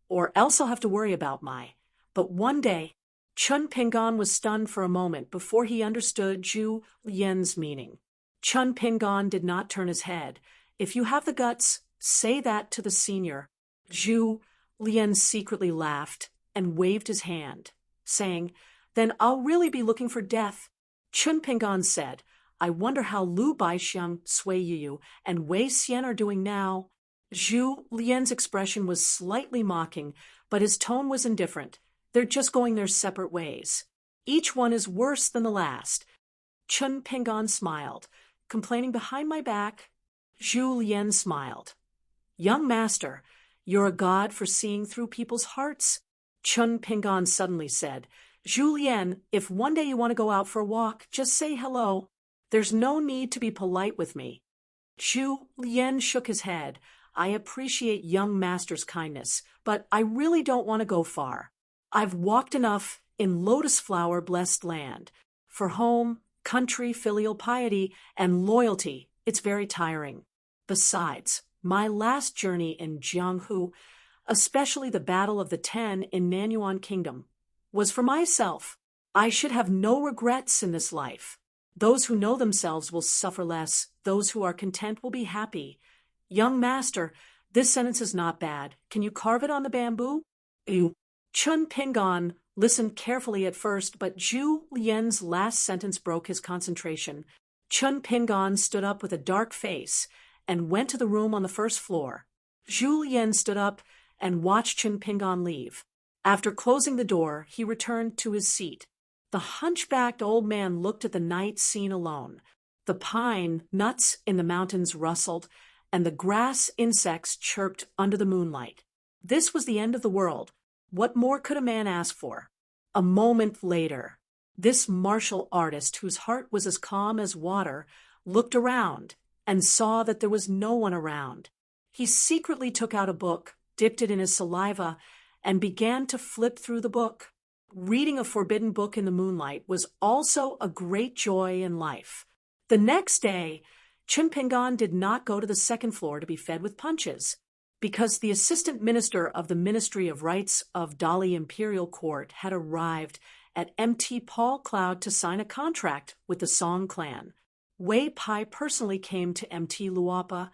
or else I'll have to worry about my. But one day, Chun Pingon was stunned for a moment before he understood Julien's meaning. Chun Pingon did not turn his head. If you have the guts, say that to the senior. Julien secretly laughed and waved his hand, saying, then I'll really be looking for death. Chun Pingon said, I wonder how Lu Baixiang, Sui Yu, and Wei Xian are doing now. Julien's expression was slightly mocking, but his tone was indifferent. They're just going their separate ways. Each one is worse than the last. Chun Pingon smiled, complaining behind my back. Julien smiled. Young master, you're a god for seeing through people's hearts. Chun Pingon suddenly said, Julien, if one day you want to go out for a walk, just say hello. There's no need to be polite with me. Julien shook his head. I appreciate young master's kindness, but I really don't want to go far. I've walked enough in Lotus Flower Blessed Land. For home, country, filial piety, and loyalty, it's very tiring. Besides, my last journey in Jianghu, especially the Battle of the Ten in Nanyuan Kingdom, was for myself. I should have no regrets in this life. Those who know themselves will suffer less. Those who are content will be happy. Young master, this sentence is not bad. Can you carve it on the bamboo? Chun Pingon listened carefully at first, but Julien's last sentence broke his concentration. Chun Pingon stood up with a dark face and went to the room on the first floor. Julien stood up and watched Chun Pingon leave. After closing the door, he returned to his seat. The hunchbacked old man looked at the night scene alone. The pine nuts in the mountains rustled, and the grass insects chirped under the moonlight. This was the end of the world. What more could a man ask for? A moment later, this martial artist, whose heart was as calm as water, looked around and saw that there was no one around. He secretly took out a book, dipped it in his saliva, and began to flip through the book. Reading a forbidden book in the moonlight was also a great joy in life. The next day, Chun Pingon did not go to the second floor to be fed with punches, because the assistant minister of the Ministry of Rights of Dali Imperial Court had arrived at MT Paul Cloud to sign a contract with the Song clan. Wei Pai personally came to MT Luapa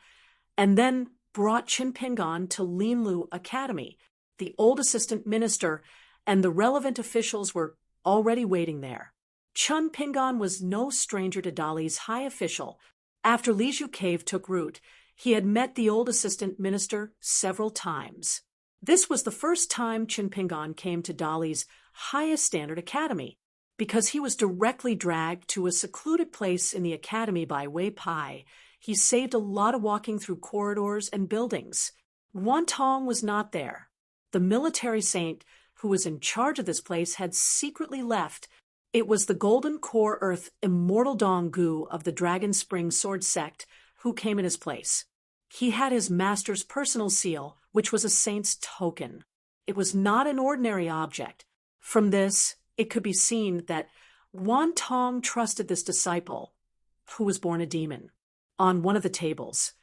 and then brought Chun Pingon to Linlu Academy. The old assistant minister and the relevant officials were already waiting there. Chun Pingon was no stranger to Dali's high official. After Liju Cave took root, he had met the old assistant minister several times. This was the first time Chun Pingon came to Dali's highest standard academy, because he was directly dragged to a secluded place in the academy by Wei Pai. He saved a lot of walking through corridors and buildings. Wantong was not there. The military saint who was in charge of this place had secretly left. It was the Golden Core Earth Immortal Dong Gu of the Dragon Spring Sword Sect who came in his place. He had his master's personal seal, which was a saint's token. It was not an ordinary object. From this, it could be seen that Wantong trusted this disciple, who was born a demon, on one of the tables.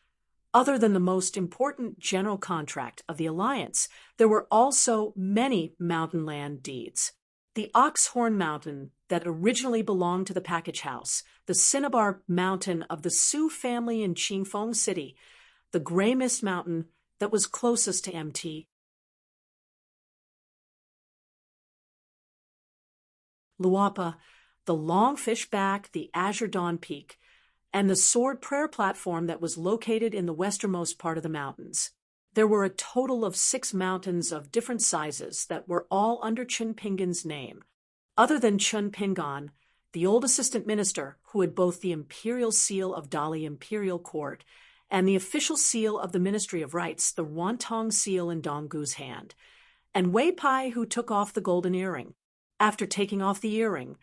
Other than the most important general contract of the alliance, there were also many mountain land deeds. The Oxhorn Mountain that originally belonged to the package house, the Cinnabar Mountain of the Sioux family in Qingfeng City, the Gray Mist Mountain that was closest to MT, Luapa, the Long Fish Back, the Azure Dawn Peak, and the Sword Prayer Platform that was located in the westernmost part of the mountains. There were a total of 6 mountains of different sizes that were all under Chun Pingan's name. Other than Chun Pingan, the old assistant minister who had both the imperial seal of Dali Imperial Court and the official seal of the Ministry of Rights, the Wantong seal in Donggu's hand, and Wei Pai who took off the golden earring. After taking off the earring,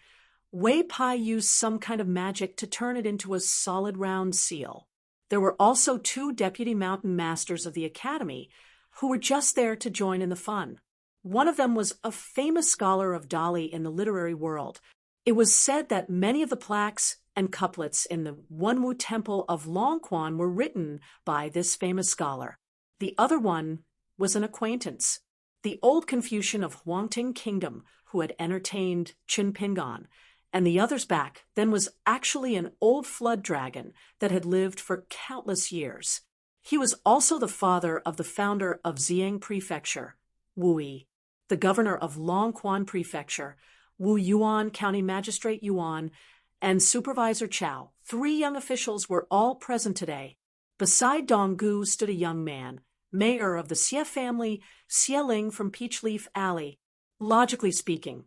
Wei Pai used some kind of magic to turn it into a solid round seal. There were also 2 deputy mountain masters of the academy who were just there to join in the fun. One of them was a famous scholar of Dali in the literary world. It was said that many of the plaques and couplets in the Wunwu Temple of Longquan were written by this famous scholar. The other one was an acquaintance, the old Confucian of Huangting Kingdom who had entertained Chun Pingan, and the other's back then was actually an old flood dragon that had lived for countless years. He was also the father of the founder of Ziang Prefecture, Wu Yi, the governor of Longquan Prefecture, Wu Yuan, County Magistrate Yuan, and Supervisor Chow. 3 young officials were all present today. Beside Donggu stood a young man, mayor of the Xie family, Xie Ling from Peachleaf Alley. Logically speaking,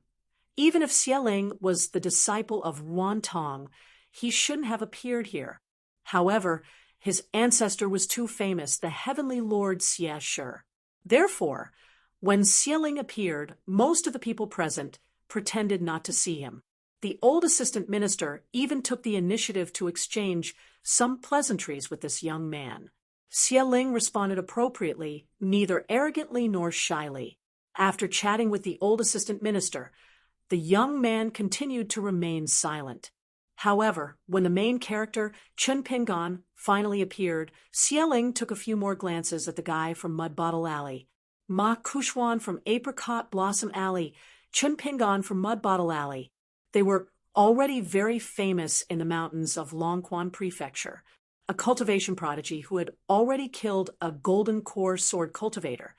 even if Xie Ling was the disciple of Wantong, he shouldn't have appeared here. However, his ancestor was too famous, the heavenly lord Xie Shi. Therefore, when Xie Ling appeared, most of the people present pretended not to see him. The old assistant minister even took the initiative to exchange some pleasantries with this young man. Xie Ling responded appropriately, neither arrogantly nor shyly. After chatting with the old assistant minister, the young man continued to remain silent. However, when the main character, Chun Pingan, finally appeared, Xie Ling took a few more glances at the guy from Mud Bottle Alley, Ma Kushwan from Apricot Blossom Alley, Chun Pingan from Mud Bottle Alley. They were already very famous in the mountains of Longquan Prefecture, a cultivation prodigy who had already killed a golden core sword cultivator,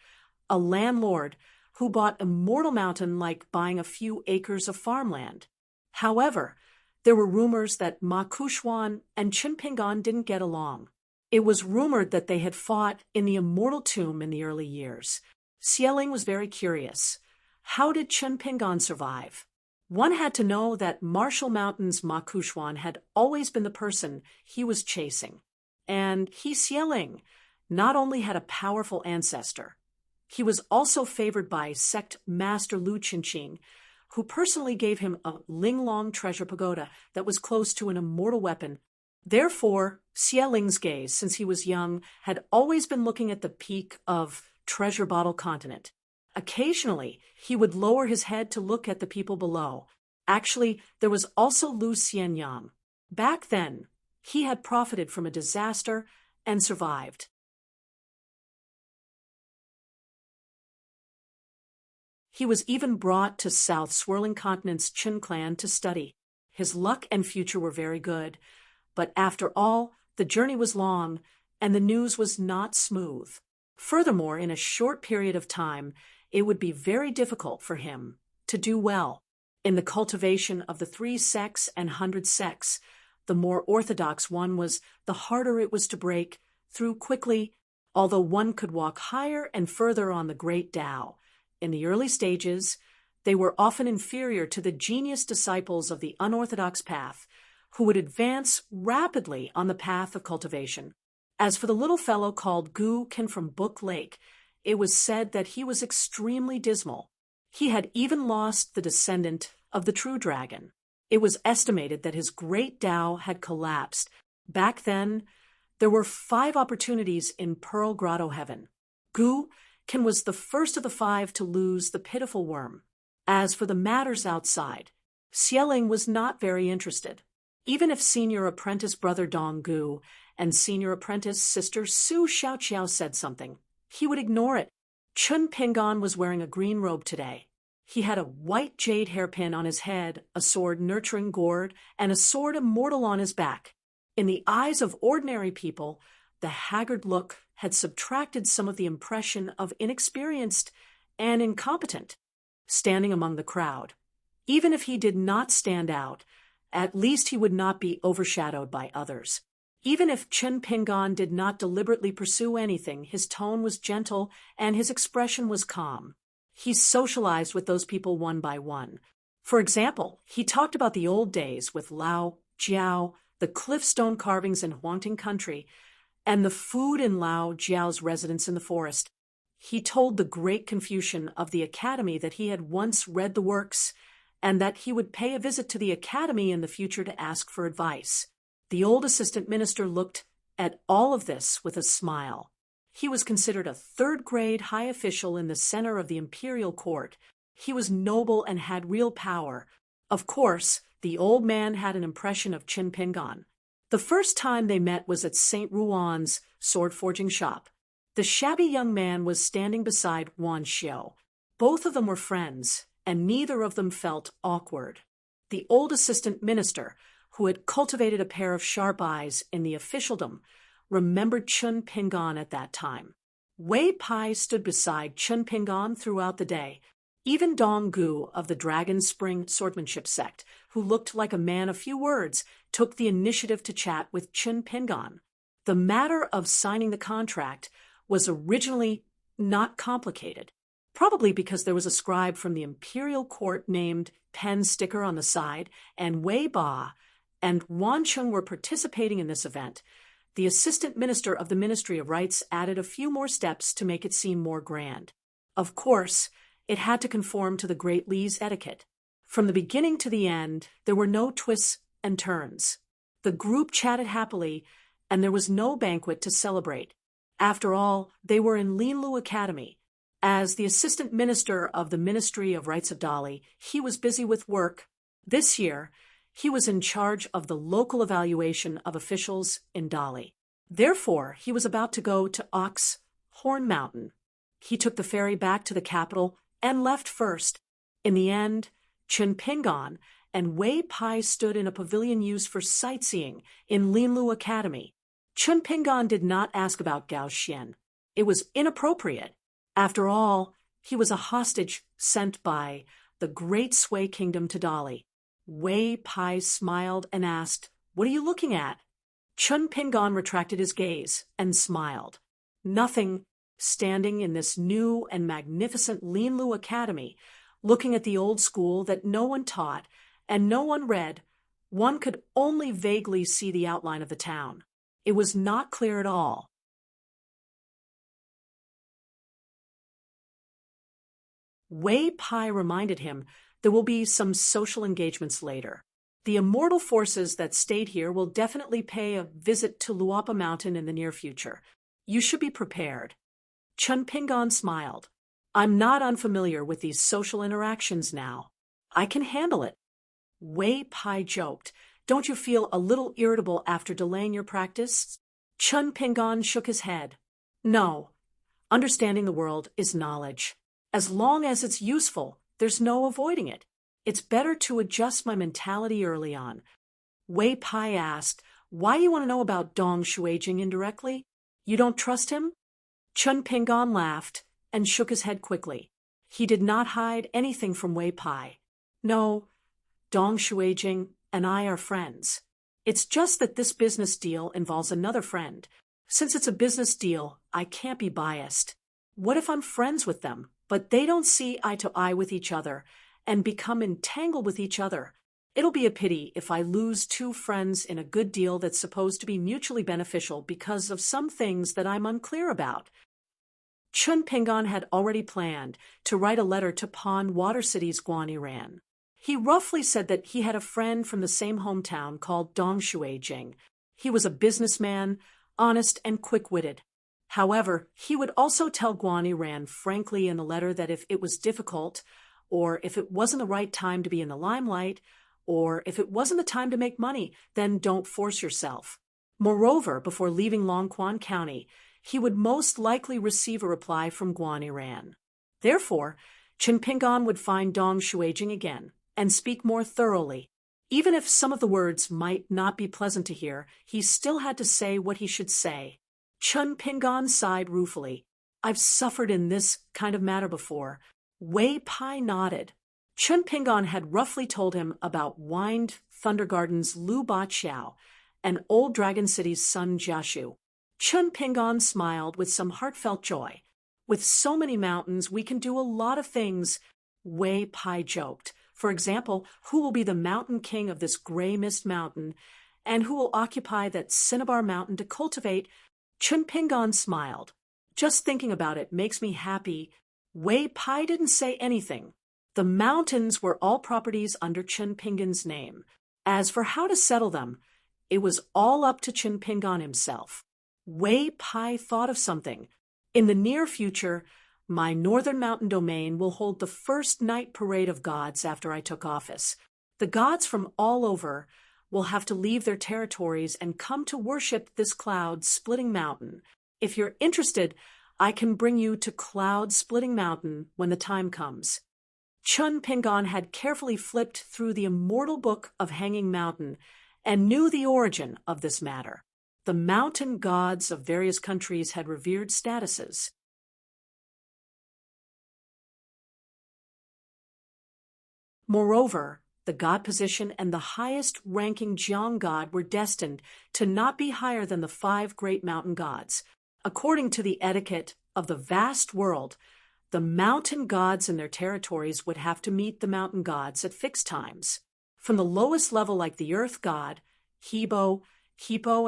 a landlord who bought Immortal Mountain like buying a few acres of farmland. However, there were rumors that Ma Kushwan and Chun Pingan didn't get along. It was rumored that they had fought in the Immortal Tomb in the early years. Xie Ling was very curious. How did Chun Pingan survive? One had to know that Marshall Mountain's Ma Kushwan had always been the person he was chasing. And he, Xie Ling, not only had a powerful ancestor, he was also favored by sect master Lu Qinqing, who personally gave him a Linglong treasure pagoda that was close to an immortal weapon. Therefore, Xie Ling's gaze, since he was young, had always been looking at the peak of Treasure Bottle Continent. Occasionally, he would lower his head to look at the people below. Actually, there was also Lu Xianyang. Back then, he had profited from a disaster and survived. He was even brought to South Swirling Continent's Chun clan to study. His luck and future were very good, but after all, the journey was long, and the news was not smooth. Furthermore, in a short period of time, it would be very difficult for him to do well. In the cultivation of the 3 sects and 100 sects, the more orthodox one was, the harder it was to break through quickly, although one could walk higher and further on the great Tao. In the early stages, they were often inferior to the genius disciples of the unorthodox path, who would advance rapidly on the path of cultivation. As for the little fellow called Gu Ken from Book Lake, it was said that he was extremely dismal. He had even lost the descendant of the true dragon. It was estimated that his great Tao had collapsed. Back then, there were 5 opportunities in Pearl Grotto Heaven. Gu Ken was the first of the 5 to lose the pitiful worm. As for the matters outside, Xie Ling was not very interested. Even if senior apprentice brother Dong Gu and senior apprentice sister Su Xiaoqiao said something, he would ignore it. Chun Pingon was wearing a green robe today. He had a white jade hairpin on his head, a sword nurturing gourd, and a sword immortal on his back. In the eyes of ordinary people, the haggard look had subtracted some of the impression of inexperienced and incompetent. Standing among the crowd, even if he did not stand out, at least he would not be overshadowed by others. Even if Chun Pingon did not deliberately pursue anything, his tone was gentle and his expression was calm. He socialized with those people one by one. For example, he talked about the old days with Lao, Jiao, the cliff stone carvings in Huangting country, and the food in Lao Jiao's residence in the forest. He told the great Confucian of the academy that he had once read the works and that he would pay a visit to the academy in the future to ask for advice. The old assistant minister looked at all of this with a smile. He was considered a third-grade high official in the center of the imperial court. He was noble and had real power. Of course, the old man had an impression of Chun Pingon. The first time they met was at St. Ruan's sword-forging shop. The shabby young man was standing beside Wan Xiao. Both of them were friends, and neither of them felt awkward. The old assistant minister, who had cultivated a pair of sharp eyes in the officialdom, remembered Chun Pingon at that time. Wei Pai stood beside Chun Pingon throughout the day. Even Dong Gu of the Dragon Spring swordsmanship sect, who looked like a man of few words, took the initiative to chat with Chun Pingon. The matter of signing the contract was originally not complicated, probably because there was a scribe from the imperial court named Pen Sticker on the side, and Wei Ba and Wan Chung were participating in this event. The assistant minister of the Ministry of Rights added a few more steps to make it seem more grand. Of course, it had to conform to the Great Li's etiquette. From the beginning to the end, there were no twists and turns. The group chatted happily, and there was no banquet to celebrate. After all, they were in Linlu Academy. As the assistant minister of the Ministry of Rights of Dali, he was busy with work. This year, he was in charge of the local evaluation of officials in Dali. Therefore, he was about to go to Ox Horn Mountain. He took the ferry back to the capital and left first. In the end, Chun Pingon and Wei Pai stood in a pavilion used for sightseeing in Linlu Academy. Chun Pingon did not ask about Gao Xian. It was inappropriate. After all, he was a hostage sent by the Great Sui Kingdom to Dali. Wei Pai smiled and asked, "What are you looking at?" Chun Pingon retracted his gaze and smiled. Nothing. Standing in this new and magnificent Linlu Academy, looking at the old school that no one taught and no one read, one could only vaguely see the outline of the town. It was not clear at all. Wei Pai reminded him there will be some social engagements later. The immortal forces that stayed here will definitely pay a visit to Luapa Mountain in the near future. You should be prepared. Chun Pingon smiled. I'm not unfamiliar with these social interactions now. I can handle it. Wei Pai joked. Don't you feel a little irritable after delaying your practice? Chun Pingon shook his head. No. Understanding the world is knowledge. As long as it's useful, there's no avoiding it. It's better to adjust my mentality early on. Wei Pai asked, why you want to know about Dong Shuijing indirectly? You don't trust him? Chun Pingon laughed and shook his head quickly. He did not hide anything from Wei Pai. No, Dong Shuijing and I are friends. It's just that this business deal involves another friend. Since it's a business deal, I can't be biased. What if I'm friends with them, but they don't see eye to eye with each other and become entangled with each other? It'll be a pity if I lose two friends in a good deal that's supposed to be mutually beneficial because of some things that I'm unclear about. Chun Pingon had already planned to write a letter to Pon Water City's Guan Ran. He roughly said that he had a friend from the same hometown called Dong Shuijing. He was a businessman, honest and quick-witted. However, he would also tell Guan Ran frankly in the letter that if it was difficult, or if it wasn't the right time to be in the limelight, or if it wasn't the time to make money, then don't force yourself. Moreover, before leaving Longquan County, he would most likely receive a reply from Guaniran. Therefore, Chinpingan would find Dong Shuijing again and speak more thoroughly. Even if some of the words might not be pleasant to hear, he still had to say what he should say. Chinpingan sighed ruefully. I've suffered in this kind of matter before. Wei Pai nodded. Chinpingan had roughly told him about Wind Thunder Garden's Lu Ba Xiao and Old Dragon City's Sun Jiashu. Chinpingan smiled with some heartfelt joy. With so many mountains, we can do a lot of things, Wei Pai joked. For example, who will be the mountain king of this gray mist mountain, and who will occupy that cinnabar mountain to cultivate? Chinpingan smiled. Just thinking about it makes me happy. Wei Pai didn't say anything. The mountains were all properties under Chinpingan's name. As for how to settle them, it was all up to Chinpingan himself. Wei Pai thought of something. In the near future, my northern mountain domain will hold the first night parade of gods after I took office. The gods from all over will have to leave their territories and come to worship this cloud-splitting mountain. If you're interested, I can bring you to Cloud-Splitting Mountain when the time comes. Chinpingan had carefully flipped through the immortal book of Hanging Mountain and knew the origin of this matter. The mountain gods of various countries had revered statuses. Moreover, the god position and the highest-ranking Jiang god were destined to not be higher than the 5 great mountain gods. According to the etiquette of the vast world, the mountain gods in their territories would have to meet the mountain gods at fixed times. From the lowest level like the earth god, Hebo,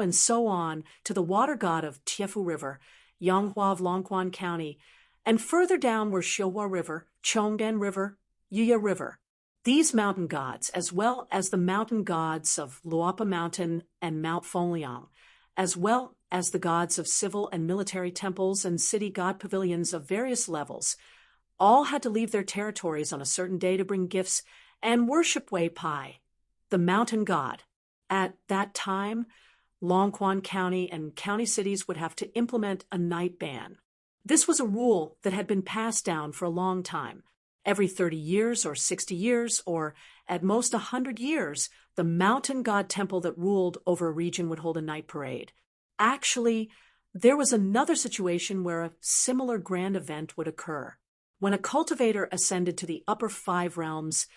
and so on, to the water god of Tiefu River, Yanghua of Longquan County, and further down were Xiuhua River, Chongden River, Yuya River. These mountain gods, as well as the mountain gods of Luopa Mountain and Mount Fengliang, as well as the gods of civil and military temples and city god pavilions of various levels, all had to leave their territories on a certain day to bring gifts and worship Wei Pai, the mountain god. At that time, Longquan County and county cities would have to implement a night ban. This was a rule that had been passed down for a long time. Every 30 years or 60 years, or at most 100 years, the mountain god temple that ruled over a region would hold a night parade. Actually, there was another situation where a similar grand event would occur. When a cultivator ascended to the upper 5 realms,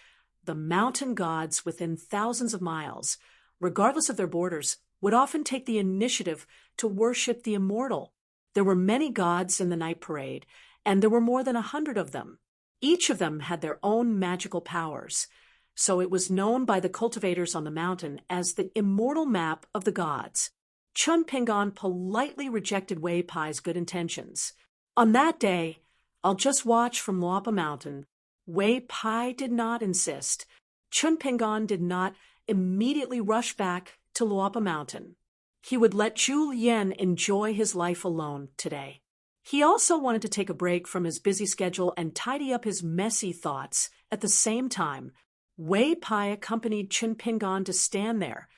the mountain gods within thousands of miles, regardless of their borders, would often take the initiative to worship the immortal. There were many gods in the night parade, and there were more than 100 of them. Each of them had their own magical powers, so it was known by the cultivators on the mountain as the immortal map of the gods. Chinpingan politely rejected Wei Pai's good intentions. On that day, I'll just watch from Luopa Mountain. Wei Pai did not insist. Chinpingan did not immediately rush back to Luopa Mountain. He would let Zhu Yan enjoy his life alone today. He also wanted to take a break from his busy schedule and tidy up his messy thoughts. At the same time, Wei Pai accompanied Chinpingan to stand there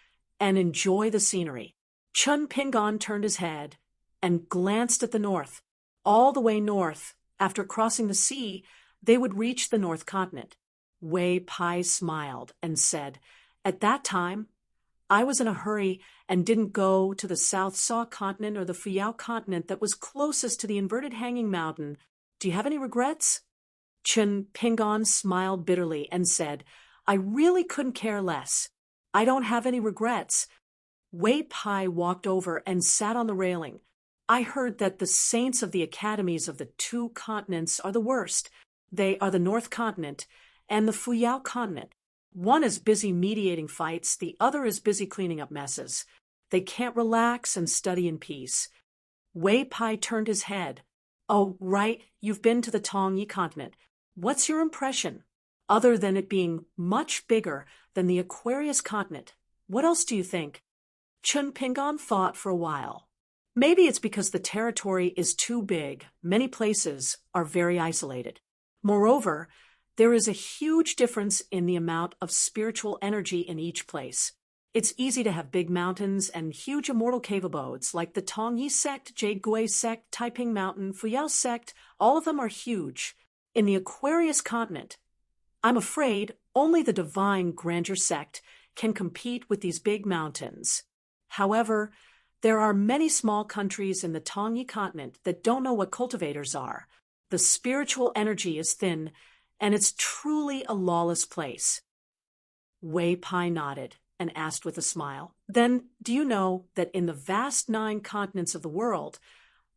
and enjoy the scenery. Chinpingan turned his head and glanced at the north. All the way north, after crossing the sea, they would reach the North Continent. Wei Pai smiled and said, "At that time, I was in a hurry and didn't go to the South Saw Continent or the Fuyao Continent that was closest to the inverted hanging mountain. Do you have any regrets?" Chinpingan smiled bitterly and said, "I really couldn't care less. I don't have any regrets." Wei Pai walked over and sat on the railing. "I heard that the saints of the academies of the 2 continents are the worst. They are the North Continent and the Fuyao Continent. One is busy mediating fights, the other is busy cleaning up messes. They can't relax and study in peace." Wei Pai turned his head. "Oh, right, you've been to the Tongyi Continent. What's your impression? Other than it being much bigger than the Aquarius Continent, what else do you think?" Chinpingan thought for a while. "Maybe it's because the territory is too big. Many places are very isolated. Moreover, There is a huge difference in the amount of spiritual energy in each place. It's easy to have big mountains and huge immortal cave abodes like the Tongyi sect, Jade Gui sect, Taiping Mountain, Fuyao sect. All of them are huge. In the Aquarius continent, I'm afraid only the divine grandeur sect can compete with these big mountains. However, there are many small countries in the Tongyi continent that don't know what cultivators are. The spiritual energy is thin, and it's truly a lawless place. Wei Pai nodded and asked with a smile, "Then, do you know that in the vast 9 continents of the world,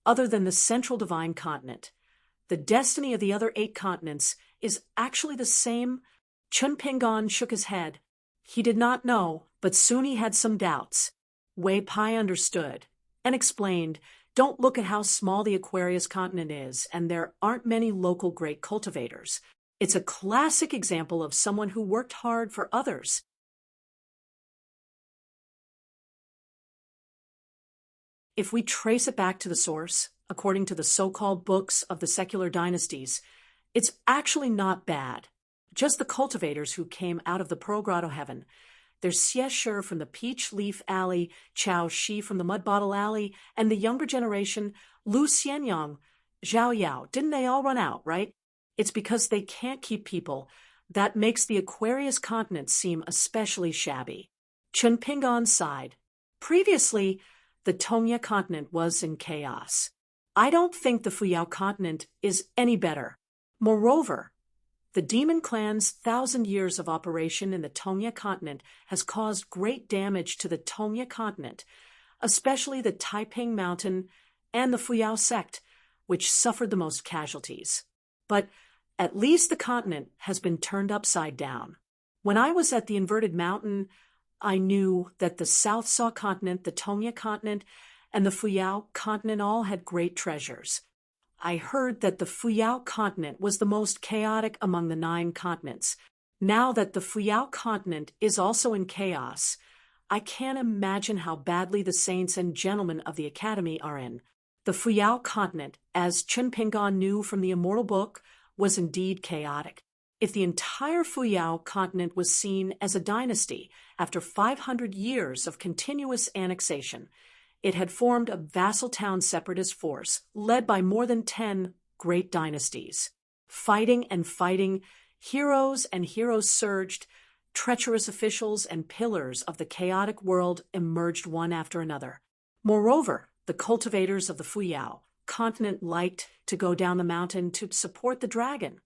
other than the central divine continent, the destiny of the other 8 continents is actually the same?" Chun Pingon shook his head. He did not know, but soon he had some doubts. Wei Pai understood and explained, "Don't look at how small the Aquarius continent is, and there aren't many local great cultivators. It's a classic example of someone who worked hard for others. If we trace it back to the source, according to the so-called books of the secular dynasties, it's actually not bad. Just the cultivators who came out of the Pearl Grotto heaven. There's Xie Shi from the Peach Leaf Alley, Chao Shi from the Mud Bottle Alley, and the younger generation, Lu Xianyang, Zhao Yao. Didn't they all run out, right? It's because they can't keep people. That makes the Aquarius continent seem especially shabby. Chun Pingon sighed. Previously, the Tongya continent was in chaos. I don't think the Fuyao continent is any better. Moreover, the demon clan's 1,000 years of operation in the Tongya continent has caused great damage to the Tongya continent, especially the Taiping Mountain and the Fuyao sect, which suffered the most casualties. But at least the continent has been turned upside down. When I was at the inverted mountain, I knew that the South Saw continent, the Tongya continent, and the Fuyao continent all had great treasures. I heard that the Fuyao continent was the most chaotic among the 9 continents. Now that the Fuyao continent is also in chaos, I can't imagine how badly the saints and gentlemen of the academy are in. The Fuyao continent, as Chun Pingon knew from the immortal book, was indeed chaotic. If the entire Fuyao continent was seen as a dynasty after 500 years of continuous annexation, it had formed a vassal town separatist force led by more than 10 great dynasties. Fighting and fighting, heroes and heroes surged, treacherous officials and pillars of the chaotic world emerged one after another. Moreover, the cultivators of the Fuyao continent liked to go down the mountain to support the dragon.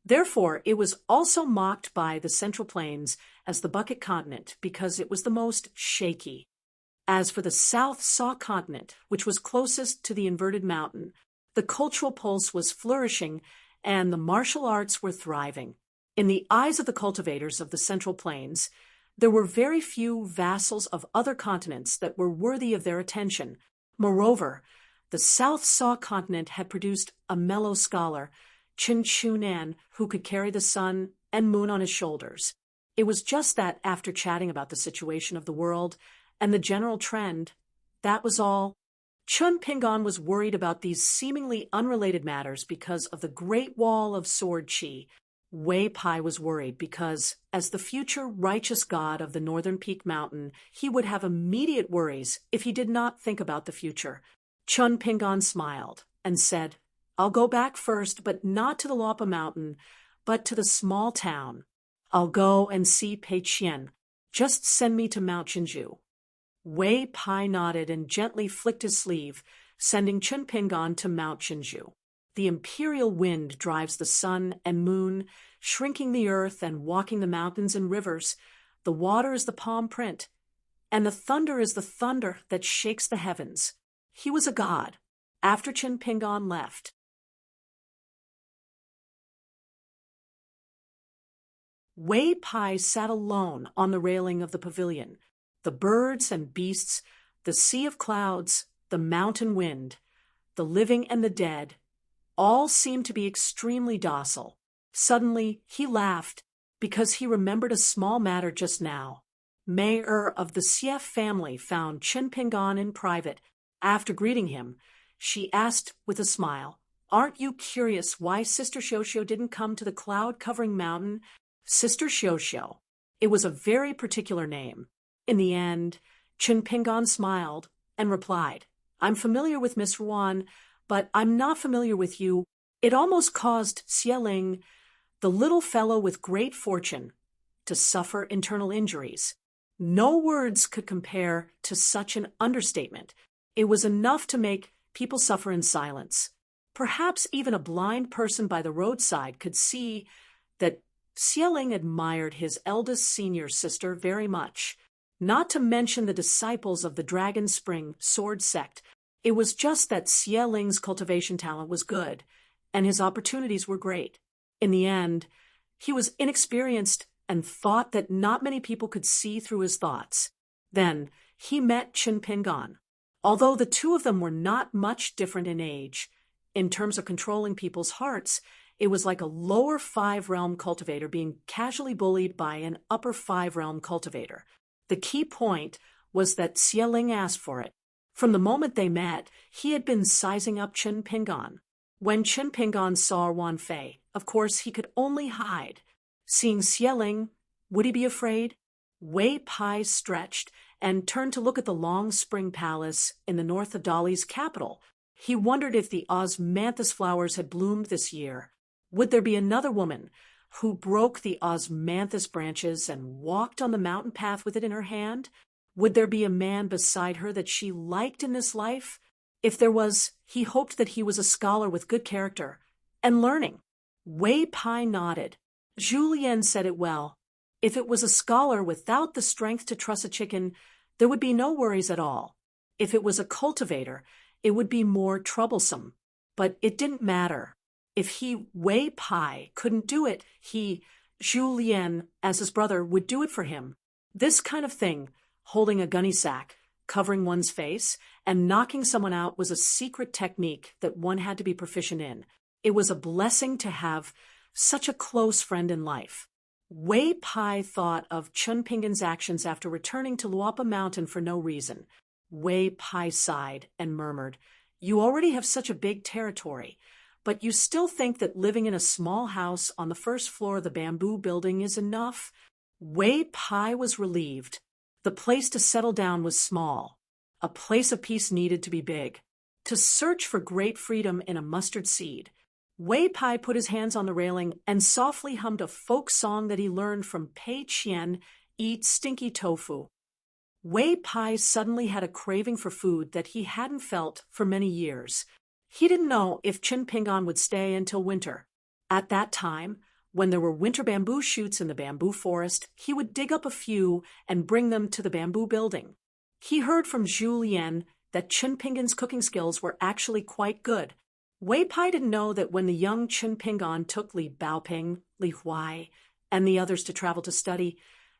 Therefore, it was also mocked by the Central Plains as the Bucket Continent because it was the most shaky. As for the South Saw Continent, which was closest to the inverted mountain, the cultural pulse was flourishing and the martial arts were thriving. In the eyes of the cultivators of the Central Plains, there were very few vassals of other continents that were worthy of their attention. Moreover, the South Saw Continent had produced a mellow scholar, Chin Chunan, who could carry the sun and moon on his shoulders. It was just that after chatting about the situation of the world and the general trend, that was all. Chun Pingon was worried about these seemingly unrelated matters because of the Great Wall of Sword Chi. Wei Pai was worried because, as the future righteous god of the Northern Peak Mountain, he would have immediate worries if he did not think about the future. Chun Pingon smiled and said, "I'll go back first, but not to the Lapa Mountain, but to the small town. I'll go and see Pei Qian. Just send me to Mount Jinju." Wei Pai nodded and gently flicked his sleeve, sending Chun Pingon to Mount Jinju. The imperial wind drives the sun and moon, shrinking the earth and walking the mountains and rivers. The water is the palm print, and the thunder is the thunder that shakes the heavens. He was a god. After Chun Pingon left, Wei Pai sat alone on the railing of the pavilion. The birds and beasts, the sea of clouds, the mountain wind, the living and the dead, all seemed to be extremely docile. Suddenly, he laughed because he remembered a small matter just now. Mayor of the Xie family found Chun Pingon in private. After greeting him, she asked with a smile, Aren't you curious why Sister Shosho didn't come to the cloud-covering mountain? Sister Shosho. It was a very particular name. In the end, Chinpingan smiled and replied, I'm familiar with Miss Ruan, but I'm not familiar with you. It almost caused Xieling, the little fellow with great fortune, to suffer internal injuries. No words could compare to such an understatement. It was enough to make people suffer in silence. Perhaps even a blind person by the roadside could see that Xieling admired his eldest senior sister very much. Not to mention the disciples of the Dragon Spring sword sect. It was just that Xieling's cultivation talent was good, and his opportunities were great. In the end, he was inexperienced and thought that not many people could see through his thoughts. Then he met Chinpingan. Although the two of them were not much different in age, in terms of controlling people's hearts, it was like a lower 5-realm cultivator being casually bullied by an upper 5-realm cultivator. The key point was that Xieling asked for it. From the moment they met, he had been sizing up Chinpingan. When Chinpingan saw Wan Fei, of course he could only hide. Seeing Xieling, would he be afraid? Wei Pai stretched and turned to look at the long spring palace in the north of Dali's capital. He wondered if the osmanthus flowers had bloomed this year. Would there be another woman who broke the osmanthus branches and walked on the mountain path with it in her hand? Would there be a man beside her that she liked in this life? If there was, he hoped that he was a scholar with good character and learning. Wei Pai nodded. Julien said it well. If it was a scholar without the strength to truss a chicken, there would be no worries at all. If it was a cultivator, it would be more troublesome. But it didn't matter. If he, Wei Pai, couldn't do it, he, Julien, as his brother, would do it for him. This kind of thing, holding a gunny sack, covering one's face, and knocking someone out was a secret technique that one had to be proficient in. It was a blessing to have such a close friend in life. Wei Pai thought of Chinpingan's actions after returning to Luapa Mountain for no reason. Wei Pai sighed and murmured, You already have such a big territory, but you still think that living in a small house on the first floor of the bamboo building is enough? Wei Pai was relieved. The place to settle down was small. A place of peace needed to be big. To search for great freedom in a mustard seed. Wei Pai put his hands on the railing and softly hummed a folk song that he learned from Pei Qian, Eat Stinky Tofu. Wei Pai suddenly had a craving for food that he hadn't felt for many years. He didn't know if Chinpingan would stay until winter. At that time, when there were winter bamboo shoots in the bamboo forest, he would dig up a few and bring them to the bamboo building. He heard from Julien that Chinpingan's cooking skills were actually quite good. Wei Pai didn't know that when the young Chinpingan took Li Baoping, Li Huai, and the others to travel to study,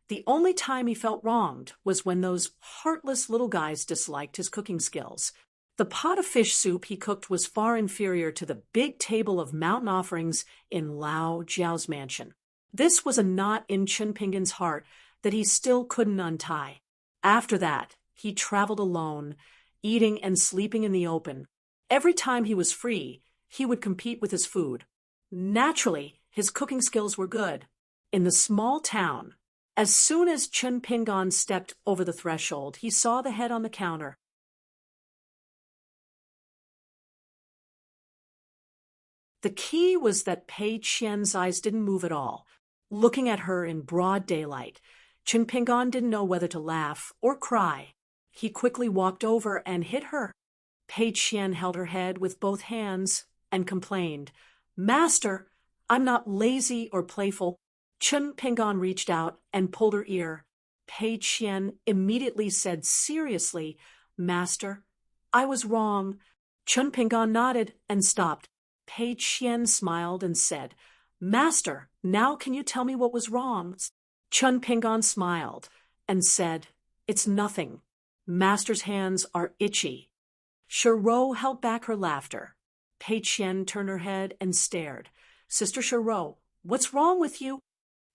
the only time he felt wronged was when those heartless little guys disliked his cooking skills. The pot of fish soup he cooked was far inferior to the big table of mountain offerings in Lao Jiao's mansion. This was a knot in Chinpingan's heart that he still couldn't untie. After that, he traveled alone, eating and sleeping in the open. Every time he was free, he would compete with his food. Naturally, his cooking skills were good. In the small town, as soon as Chinpingan stepped over the threshold, he saw the head on the counter. The key was that Pei Qian's eyes didn't move at all. Looking at her in broad daylight, Chinpingan didn't know whether to laugh or cry. He quickly walked over and hit her. Pei Qian held her head with both hands and complained, Master, I'm not lazy or playful. Chinpingan reached out and pulled her ear. Pei Qian immediately said seriously, Master, I was wrong. Chinpingan nodded and stopped. Pei Qian smiled and said, Master, now can you tell me what was wrong? Chinpingan smiled and said, It's nothing. Master's hands are itchy. Shiro held back her laughter. Pei Qian turned her head and stared. Sister Shiro, what's wrong with you?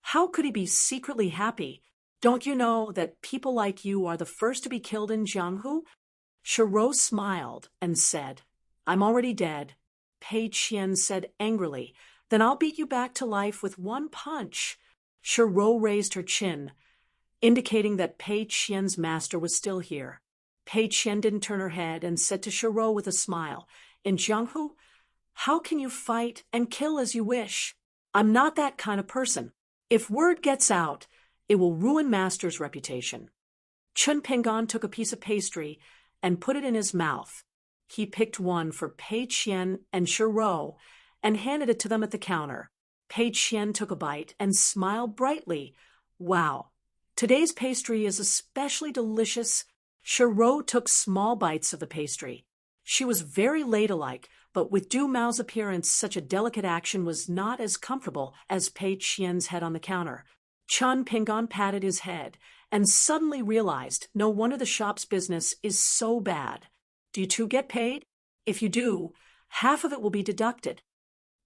How could he be secretly happy? Don't you know that people like you are the first to be killed in Jianghu? Shiro smiled and said, I'm already dead. Pei Qian said angrily. Then I'll beat you back to life with one punch. Shiro raised her chin, indicating that Pei Qian's master was still here. Pei Qian didn't turn her head and said to Shiro with a smile, "In Jianghu, how can you fight and kill as you wish? I'm not that kind of person. If word gets out, it will ruin master's reputation." Chun Pingan took a piece of pastry and put it in his mouth. He picked one for Pei Qian and Shiro and handed it to them at the counter. Pei Qian took a bite and smiled brightly. "Wow, today's pastry is especially delicious." Shiro took small bites of the pastry. She was very ladylike, but with Du Mao's appearance, such a delicate action was not as comfortable as Pei Qian's head on the counter. Chun Pingan patted his head and suddenly realized no wonder the shop's business is so bad. "Do you two get paid? If you do, half of it will be deducted."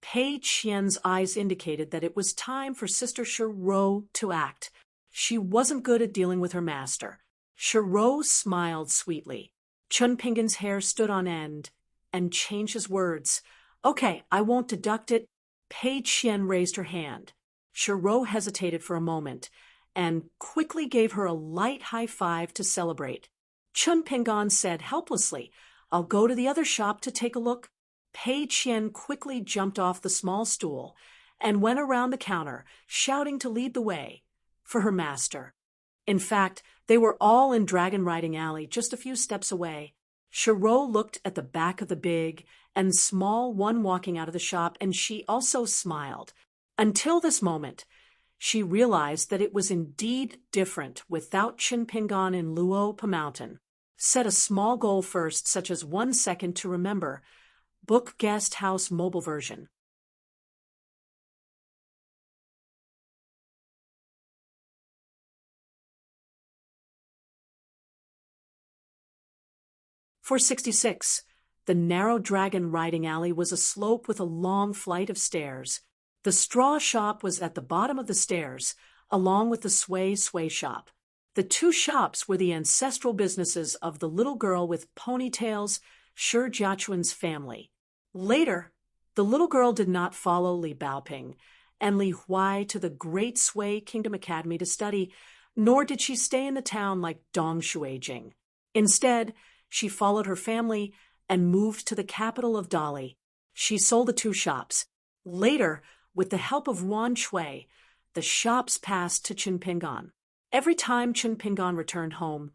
Pei Qian's eyes indicated that it was time for Sister Shiro to act. She wasn't good at dealing with her master. Shiro smiled sweetly. Chun Pingan's hair stood on end and changed his words. "Okay, I won't deduct it." Pei Qian raised her hand. Shiro hesitated for a moment and quickly gave her a light high five to celebrate. Chun Pingan said helplessly, "I'll go to the other shop to take a look." Pei Qian quickly jumped off the small stool and went around the counter, shouting to lead the way for her master. In fact, they were all in Dragon Riding Alley, just a few steps away. Shiro looked at the back of the big and small one walking out of the shop, and she also smiled. Until this moment, she realized that it was indeed different without Chun Pingan in Luopa Mountain. Set a small goal first, such as 1 second to remember. Book Guest House mobile version. For 66, the narrow Dragon Riding Alley was a slope with a long flight of stairs. The straw shop was at the bottom of the stairs, along with the sway shop. The two shops were the ancestral businesses of the little girl with ponytails, Shi Jiachuan's family. Later, the little girl did not follow Li Baoping and Li Huai to the Great Sui Kingdom Academy to study, nor did she stay in the town like Dong Shuijing. Instead, she followed her family and moved to the capital of Dali. She sold the two shops. Later, with the help of Wan Chui, the shops passed to Chun Pingan. Every time Chun Pingan returned home,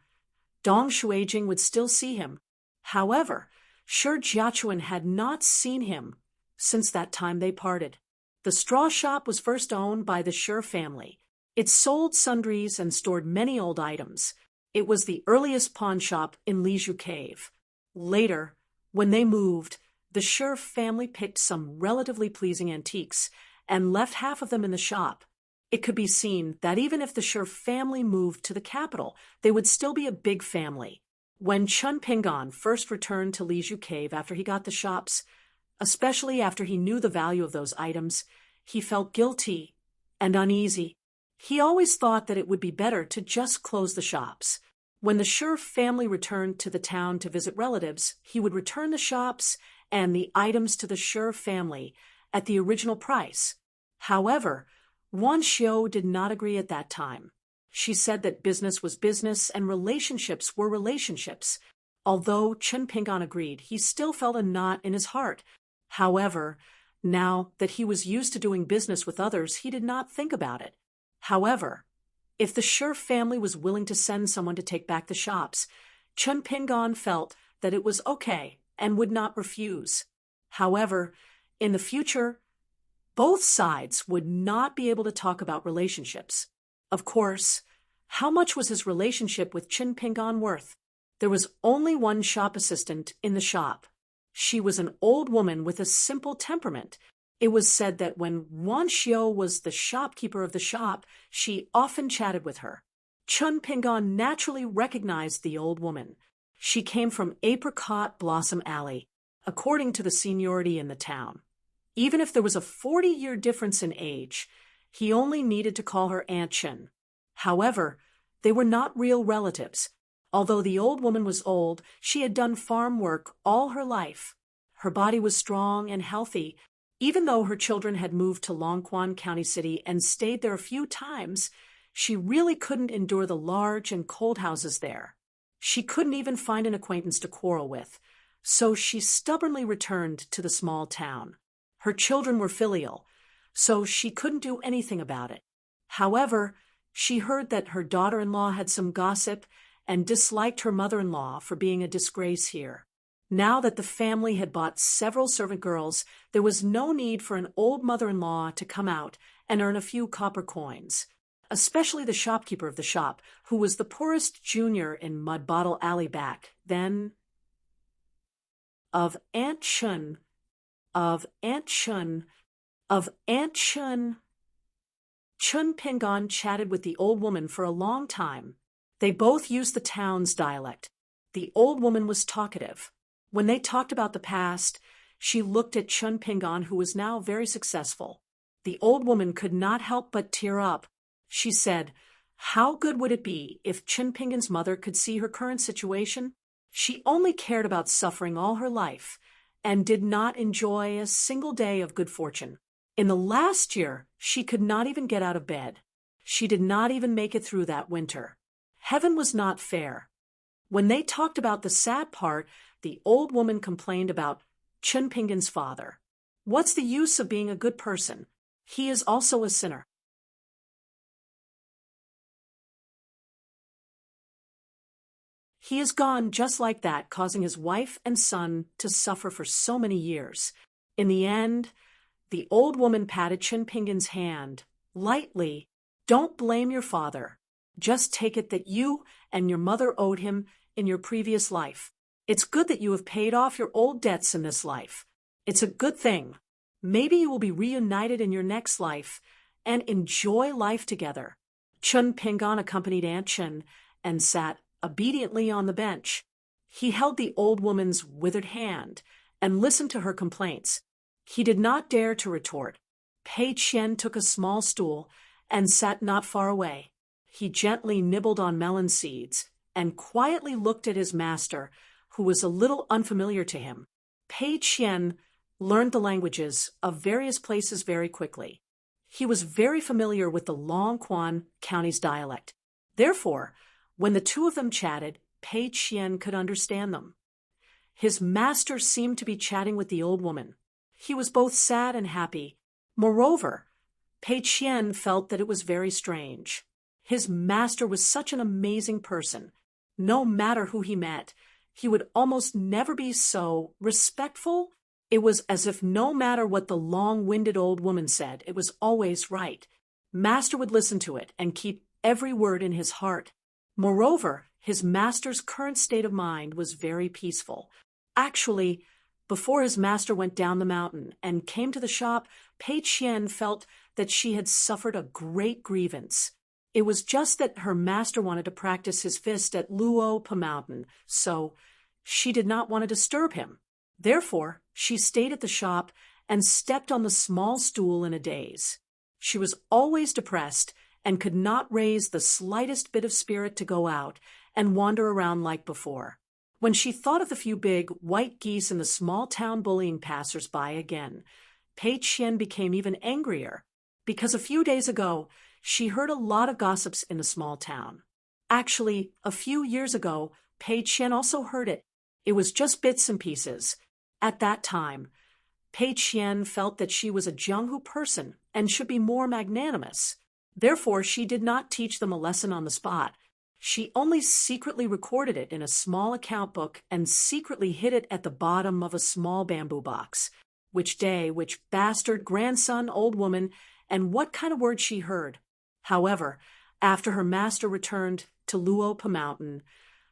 Dong Shuijing would still see him. However, Shi Jiachuan had not seen him since that time they parted. The straw shop was first owned by the Shi family. It sold sundries and stored many old items. It was the earliest pawn shop in Liju Cave. Later, when they moved, the Shi family picked some relatively pleasing antiques and left half of them in the shop. It could be seen that even if the Shi family moved to the capital, they would still be a big family. When Chun Pingan first returned to Liju Cave after he got the shops, especially after he knew the value of those items, he felt guilty and uneasy. He always thought that it would be better to just close the shops. When the Shi family returned to the town to visit relatives, he would return the shops and the items to the Shi family at the original price. However, Wan Xiu did not agree at that time. She said that business was business and relationships were relationships. Although Chun Pingan agreed, he still felt a knot in his heart. However, now that he was used to doing business with others, he did not think about it. However, if the Shi family was willing to send someone to take back the shops, Chun Pingan felt that it was okay and would not refuse. However, in the future, both sides would not be able to talk about relationships. Of course, how much was his relationship with Chun Pingan worth? There was only one shop assistant in the shop. She was an old woman with a simple temperament. It was said that when Wan Xiu was the shopkeeper of the shop, she often chatted with her. Chun Pingan naturally recognized the old woman. She came from Apricot Blossom Alley, according to the seniority in the town. Even if there was a 40-year difference in age, he only needed to call her Aunt Chen. However, they were not real relatives. Although the old woman was old, she had done farm work all her life. Her body was strong and healthy. Even though her children had moved to Longquan County City and stayed there a few times, she really couldn't endure the large and cold houses there. She couldn't even find an acquaintance to quarrel with, so she stubbornly returned to the small town. Her children were filial, so she couldn't do anything about it. However, she heard that her daughter-in-law had some gossip and disliked her mother-in-law for being a disgrace here. Now that the family had bought several servant girls, there was no need for an old mother-in-law to come out and earn a few copper coins, especially the shopkeeper of the shop, who was the poorest junior in Mud Bottle Alley back then. Of Aunt Shun. Chun Pingon chatted with the old woman for a long time. They both used the town's dialect. The old woman was talkative. When they talked about the past, she looked at Chun Pingon, who was now very successful. The old woman could not help but tear up. She said, "How good would it be if Chun Pingon's mother could see her current situation? She only cared about suffering all her life and did not enjoy a single day of good fortune. In the last year, she could not even get out of bed. She did not even make it through that winter. Heaven was not fair." When they talked about the sad part, the old woman complained about Chun Pingon's father. "What's the use of being a good person? He is also a sinner. He is gone just like that, causing his wife and son to suffer for so many years." In the end, the old woman patted Chun Pingon's hand lightly. "Don't blame your father. Just take it that you and your mother owed him in your previous life. It's good that you have paid off your old debts in this life. It's a good thing. Maybe you will be reunited in your next life and enjoy life together." Chun Pingon accompanied Aunt Chun and sat obediently on the bench. He held the old woman's withered hand and listened to her complaints. He did not dare to retort. Pei Chien took a small stool and sat not far away. He gently nibbled on melon seeds and quietly looked at his master, who was a little unfamiliar to him. Pei Chien learned the languages of various places very quickly. He was very familiar with the Longquan County's dialect. Therefore, when the two of them chatted, Pei Chien could understand them. His master seemed to be chatting with the old woman. He was both sad and happy. Moreover, Pei Chien felt that it was very strange. His master was such an amazing person. No matter who he met, he would almost never be so respectful. It was as if no matter what the long-winded old woman said, it was always right. Master would listen to it and keep every word in his heart. Moreover, his master's current state of mind was very peaceful. Actually, before his master went down the mountain and came to the shop, Pei Chien felt that she had suffered a great grievance. It was just that her master wanted to practice his fist at Luo Pa Mountain, so she did not want to disturb him. Therefore, she stayed at the shop and stepped on the small stool in a daze. She was always depressed and could not raise the slightest bit of spirit to go out and wander around like before. When she thought of the few big white geese in the small town bullying passers-by again, Pei Chien became even angrier, because a few days ago she heard a lot of gossips in the small town. Actually, a few years ago, Pei Chien also heard it. It was just bits and pieces. At that time, Pei Chien felt that she was a Jianghu person and should be more magnanimous. Therefore, she did not teach them a lesson on the spot. She only secretly recorded it in a small account book and secretly hid it at the bottom of a small bamboo box. Which day, which bastard, grandson, old woman, and what kind of words she heard. However, after her master returned to Luo Pa Mountain,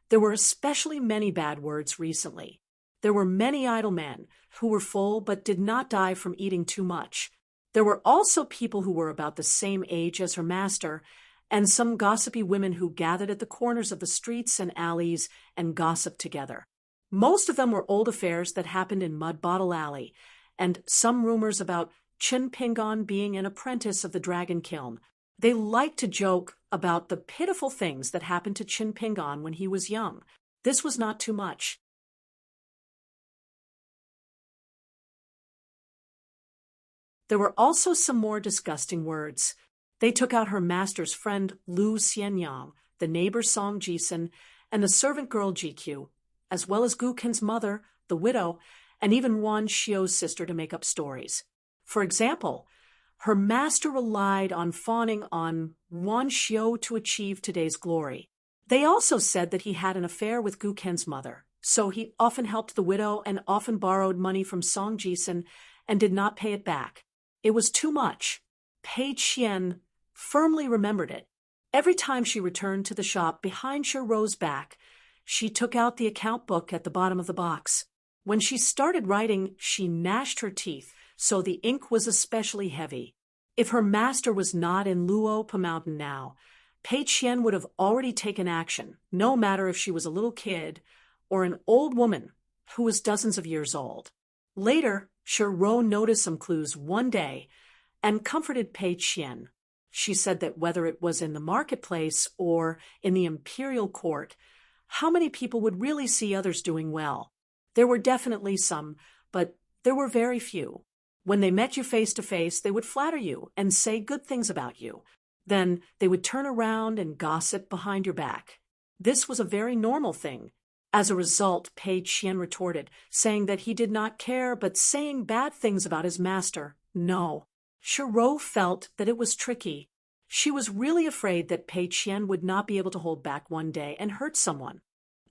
there were especially many bad words recently. There were many idle men who were full but did not die from eating too much. There were also people who were about the same age as her master, and some gossipy women who gathered at the corners of the streets and alleys and gossiped together. Most of them were old affairs that happened in Mud Bottle Alley, and some rumors about Chun Pingon being an apprentice of the dragon kiln. They liked to joke about the pitiful things that happened to Chun Pingon when he was young. This was not too much. There were also some more disgusting words. They took out her master's friend Lu Xianyang, the neighbor Song Jisun, and the servant girl GQ, as well as Gu Ken's mother, the widow, and even Wan Xiu's sister to make up stories. For example, her master relied on fawning on Wan Xiu to achieve today's glory. They also said that he had an affair with Gu Ken's mother, so he often helped the widow and often borrowed money from Song Jisun and did not pay it back. It was too much. Pei Qian firmly remembered it. Every time she returned to the shop behind Ro's back, she took out the account book at the bottom of the box. When she started writing, she gnashed her teeth, so the ink was especially heavy. If her master was not in Luopa Mountain now, Pei Qian would have already taken action, no matter if she was a little kid or an old woman who was dozens of years old. Later, Ro noticed some clues one day and comforted Pei Qian. She said that whether it was in the marketplace or in the imperial court, how many people would really see others doing well? There were definitely some, but there were very few. When they met you face to face, they would flatter you and say good things about you. Then they would turn around and gossip behind your back. This was a very normal thing. As a result, Pei Qian retorted, saying that he did not care, but saying bad things about his master, no. Ro felt that it was tricky. She was really afraid that Pei Qian would not be able to hold back one day and hurt someone.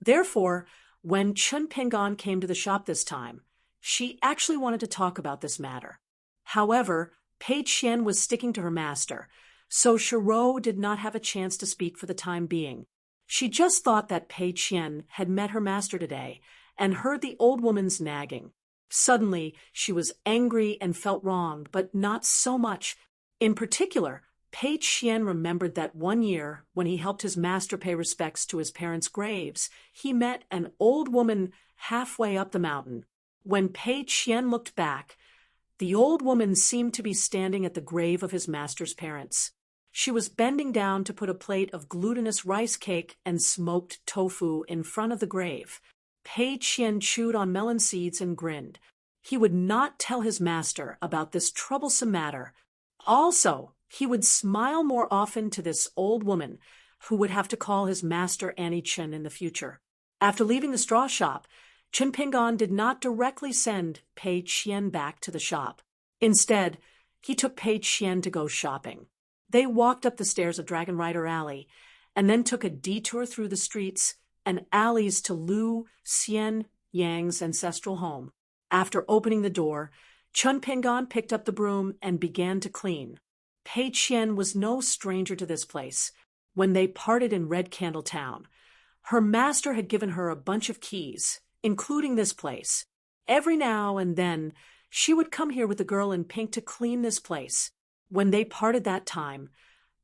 Therefore, when Chen Ping'an came to the shop this time, she actually wanted to talk about this matter. However, Pei Qian was sticking to her master, so Ro did not have a chance to speak for the time being. She just thought that Pei Qian had met her master today and heard the old woman's nagging. Suddenly, she was angry and felt wronged, but not so much. In particular, Pei Qian remembered that one year, when he helped his master pay respects to his parents' graves, he met an old woman halfway up the mountain. When Pei Qian looked back, the old woman seemed to be standing at the grave of his master's parents. She was bending down to put a plate of glutinous rice cake and smoked tofu in front of the grave. Pei Qian chewed on melon seeds and grinned. He would not tell his master about this troublesome matter. Also, he would smile more often to this old woman, who would have to call his master Annie Chen in the future. After leaving the straw shop, Chen Ping'an did not directly send Pei Qian back to the shop. Instead, he took Pei Qian to go shopping. They walked up the stairs of Dragon Rider Alley and then took a detour through the streets and alleys to Lu Xian Yang's ancestral home. After opening the door, Chen Ping'an picked up the broom and began to clean. Pei Qian was no stranger to this place. When they parted in Red Candle Town, her master had given her a bunch of keys, including this place. Every now and then, she would come here with the girl in pink to clean this place. When they parted that time,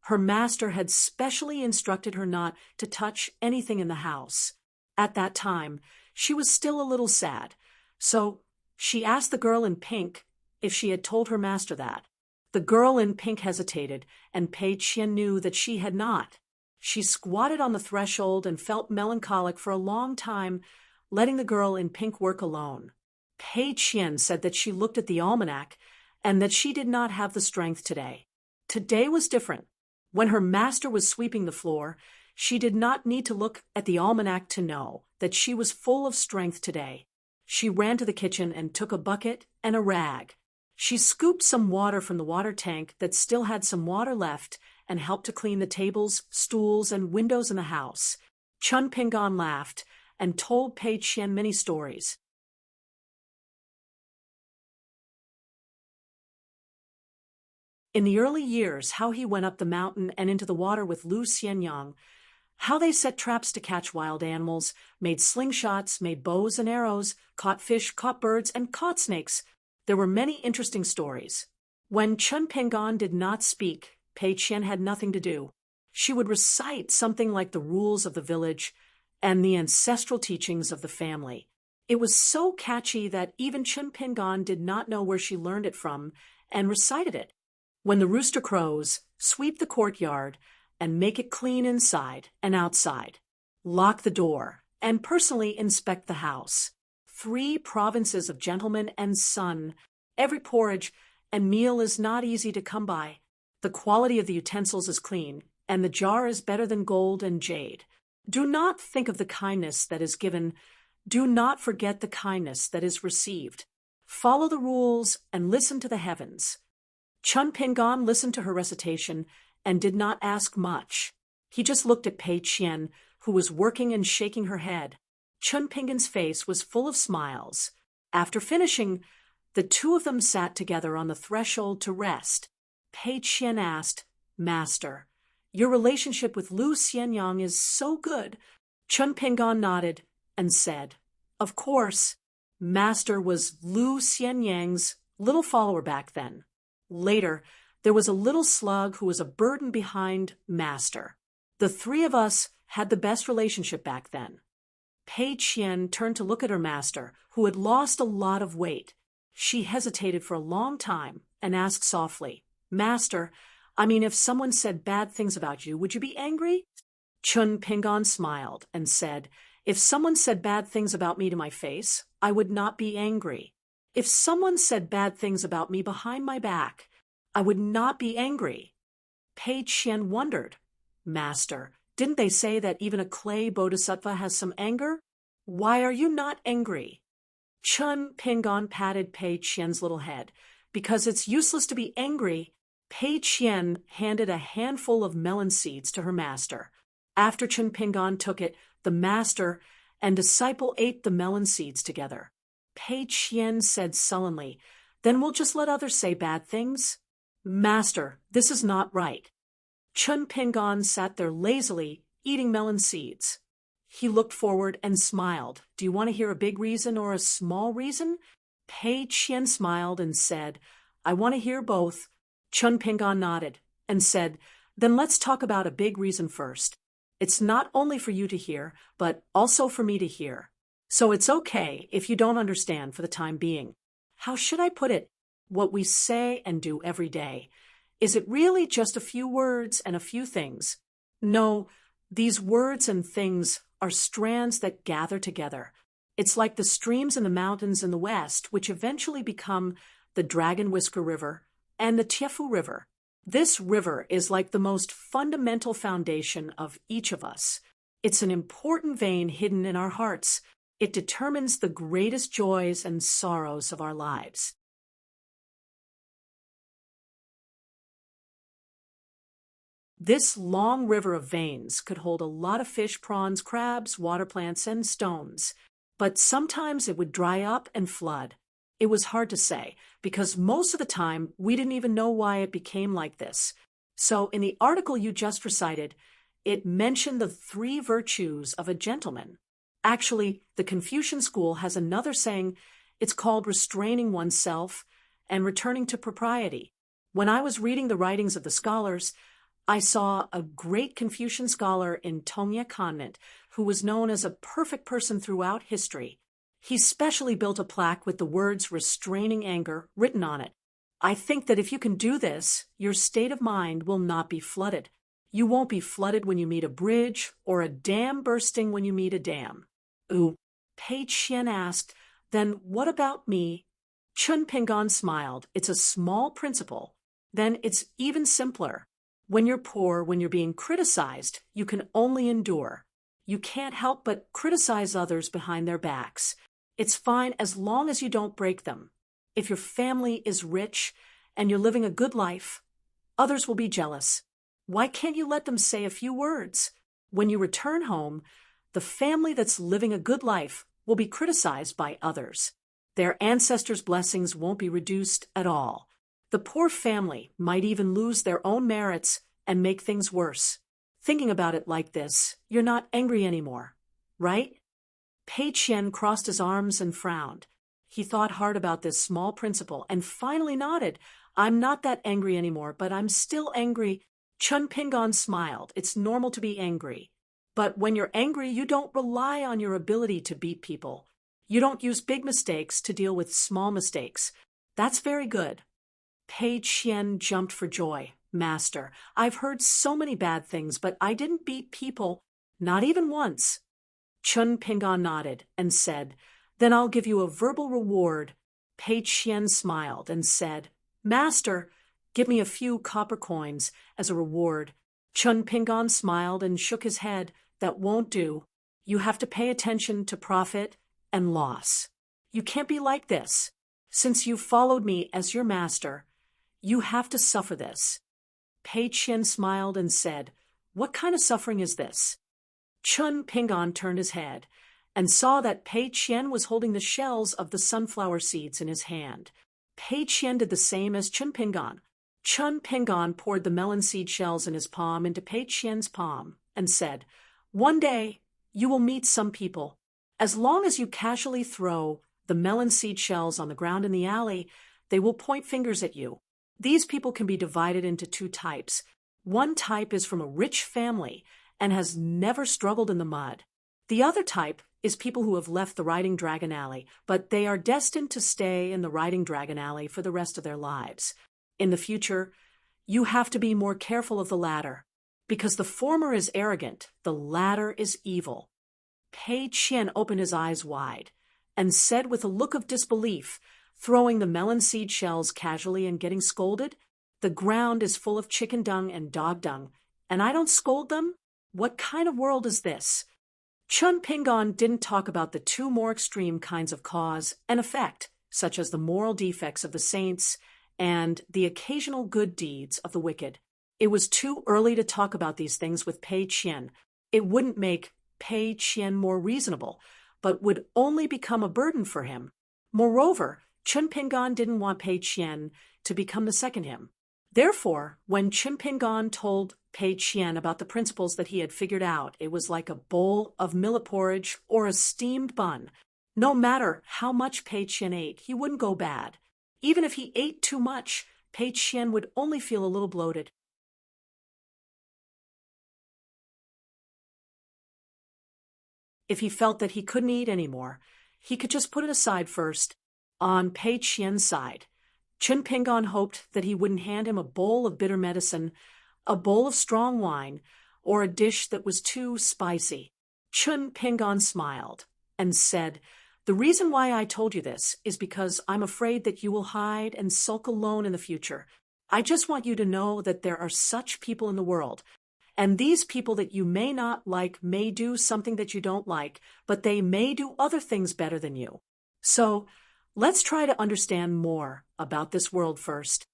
her master had specially instructed her not to touch anything in the house. At that time, she was still a little sad, so she asked the girl in pink if she had told her master that. The girl in pink hesitated, and Pei Qian knew that she had not. She squatted on the threshold and felt melancholic for a long time, letting the girl in pink work alone. Pei Qian said that she looked at the almanac and that she did not have the strength today. Today was different. When her master was sweeping the floor, she did not need to look at the almanac to know that she was full of strength today. She ran to the kitchen and took a bucket and a rag. She scooped some water from the water tank that still had some water left and helped to clean the tables, stools, and windows in the house. Chen Ping'an laughed and told Pei Qian many stories. In the early years, how he went up the mountain and into the water with Lu Xianyang, how they set traps to catch wild animals, made slingshots, made bows and arrows, caught fish, caught birds, and caught snakes. There were many interesting stories. When Chen Ping'an did not speak, Pei Qian had nothing to do. She would recite something like the rules of the village and the ancestral teachings of the family. It was so catchy that even Chen Ping'an did not know where she learned it from and recited it. When the rooster crows, sweep the courtyard and make it clean inside and outside. Lock the door and personally inspect the house. 3 provinces of gentleman and son, every porridge, and meal is not easy to come by. The quality of the utensils is clean, and the jar is better than gold and jade. Do not think of the kindness that is given. Do not forget the kindness that is received. Follow the rules and listen to the heavens. Chun Pingon listened to her recitation and did not ask much. He just looked at Pei Qian, who was working and shaking her head. Chun Pingon's face was full of smiles. After finishing, the two of them sat together on the threshold to rest. Pei Qian asked, "Master, your relationship with Lu Xianyang is so good." Chun Pingon nodded and said, "Of course." Master was Lu Xianyang's little follower back then. Later, there was a little slug who was a burden behind Master. The three of us had the best relationship back then. Pei Qian turned to look at her master, who had lost a lot of weight. She hesitated for a long time and asked softly, "Master, if someone said bad things about you, would you be angry?" Chun Pingon smiled and said, "If someone said bad things about me to my face, I would not be angry. If someone said bad things about me behind my back, I would not be angry." Pei Qian wondered, "Master, didn't they say that even a clay bodhisattva has some anger? Why are you not angry?" Chun Pingon patted Pei Qian's little head. "Because it's useless to be angry." Pei Qian handed a handful of melon seeds to her master. After Chun Pingon took it, the master and disciple ate the melon seeds together. Pei Qian said sullenly, "Then we'll just let others say bad things?" "Master, this is not right." Chun Pingon sat there lazily, eating melon seeds. He looked forward and smiled. "Do you want to hear a big reason or a small reason?" Pei Qian smiled and said, "I want to hear both." Chun Pingon nodded and said, "Then let's talk about a big reason first. It's not only for you to hear, but also for me to hear. So it's okay if you don't understand for the time being. How should I put it? What we say and do every day. Is it really just a few words and a few things? No, these words and things are strands that gather together. It's like the streams in the mountains in the west, which eventually become the Dragon Whisker River and the Tiefu River. This river is like the most fundamental foundation of each of us. It's an important vein hidden in our hearts. It determines the greatest joys and sorrows of our lives. This long river of veins could hold a lot of fish, prawns, crabs, water plants, and stones. But sometimes it would dry up and flood. It was hard to say, because most of the time we didn't even know why it became like this. So in the article you just recited, it mentioned the 3 virtues of a gentleman. Actually, the Confucian school has another saying. It's called restraining oneself and returning to propriety. When I was reading the writings of the scholars, I saw a great Confucian scholar in Tongye Convent who was known as a perfect person throughout history. He specially built a plaque with the words "restraining anger" written on it. I think that if you can do this, your state of mind will not be flooded. You won't be flooded when you meet a bridge or a dam bursting when you meet a dam. Ooh, Pei Qian asked, "Then what about me?" Chun Pingon smiled. "It's a small principle. Then it's even simpler. When you're poor, when you're being criticized, you can only endure. You can't help but criticize others behind their backs. It's fine as long as you don't break them. If your family is rich and you're living a good life, others will be jealous. Why can't you let them say a few words? When you return home, the family that's living a good life will be criticized by others. Their ancestors' blessings won't be reduced at all. The poor family might even lose their own merits and make things worse. Thinking about it like this, you're not angry anymore, right?" Pei Qian crossed his arms and frowned. He thought hard about this small principle and finally nodded. "I'm not that angry anymore, but I'm still angry." Chun Pingon smiled. "It's normal to be angry. But when you're angry, you don't rely on your ability to beat people. You don't use big mistakes to deal with small mistakes. That's very good." Pei Qian jumped for joy. "Master, I've heard so many bad things, but I didn't beat people, not even once." Chun Pingon nodded and said, "Then I'll give you a verbal reward." Pei Qian smiled and said, Master, give me a few copper coins as a reward. Chun Pingon smiled and shook his head. That won't do. You have to pay attention to profit and loss. You can't be like this. Since you followed me as your master, you have to suffer this. Pei Qian smiled and said, What kind of suffering is this? Chun Pingon turned his head and saw that Pei Qian was holding the shells of the sunflower seeds in his hand. Pei Qian did the same as Chun Pingon. Chun Pingon poured the melon seed shells in his palm into Pei Qian's palm and said, One day you will meet some people. As long as you casually throw the melon seed shells on the ground in the alley, they will point fingers at you. These people can be divided into two types. One type is from a rich family and has never struggled in the mud. The other type is people who have left the Riding Dragon Alley, but they are destined to stay in the Riding Dragon Alley for the rest of their lives. In the future, you have to be more careful of the latter, because the former is arrogant, the latter is evil. Pei Qian opened his eyes wide and said with a look of disbelief, throwing the melon seed shells casually and getting scolded, The ground is full of chicken dung and dog dung, and I don't scold them? What kind of world is this? Chun Pingon didn't talk about the two more extreme kinds of cause and effect, such as the moral defects of the saints and the occasional good deeds of the wicked. It was too early to talk about these things with Pei Qian. It wouldn't make Pei Qian more reasonable, but would only become a burden for him. Moreover, Chun Pingon didn't want Pei Qian to become the second him. Therefore, when Chun Pingon told Pei Qian about the principles that he had figured out, it was like a bowl of millet porridge or a steamed bun. No matter how much Pei Qian ate, he wouldn't go bad. Even if he ate too much, Pei Qian would only feel a little bloated. If he felt that he couldn't eat anymore, he could just put it aside first. On Pei Qian's side, Chun Pingon hoped that he wouldn't hand him a bowl of bitter medicine, a bowl of strong wine, or a dish that was too spicy. Chun Pingon smiled and said, The reason why I told you this is because I'm afraid that you will hide and sulk alone in the future. I just want you to know that there are such people in the world, and these people that you may not like may do something that you don't like, but they may do other things better than you. So, let's try to understand more about this world first.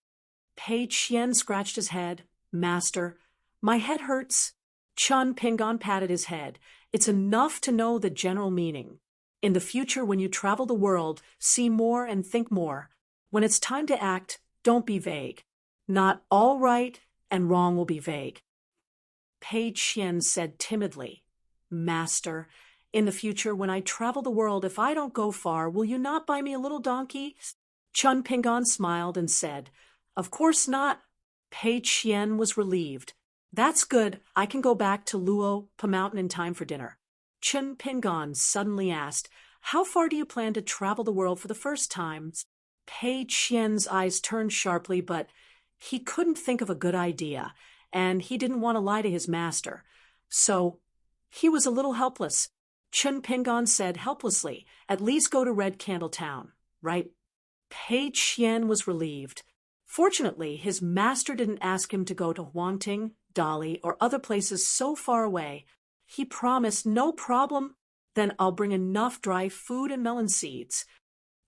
Pei Qian scratched his head. Master, my head hurts. Chun Pingon patted his head. It's enough to know the general meaning. In the future, when you travel the world, see more and think more. When it's time to act, don't be vague. Not all right and wrong will be vague. Pei Qian said timidly, Master, in the future, when I travel the world, if I don't go far, will you not buy me a little donkey? Chun Pingon smiled and said, Of course not. Pei Qian was relieved. That's good. I can go back to Luo Pa Mountain in time for dinner. Chun Pingon suddenly asked, How far do you plan to travel the world for the first time? Pei Qian's eyes turned sharply, but he couldn't think of a good idea, and he didn't want to lie to his master. So he was a little helpless. Chun Pingon said helplessly, At least go to Red Candle Town, right? Pei Qian was relieved. Fortunately, his master didn't ask him to go to Huangting, Dali, or other places so far away. He promised, No problem. Then I'll bring enough dry food and melon seeds.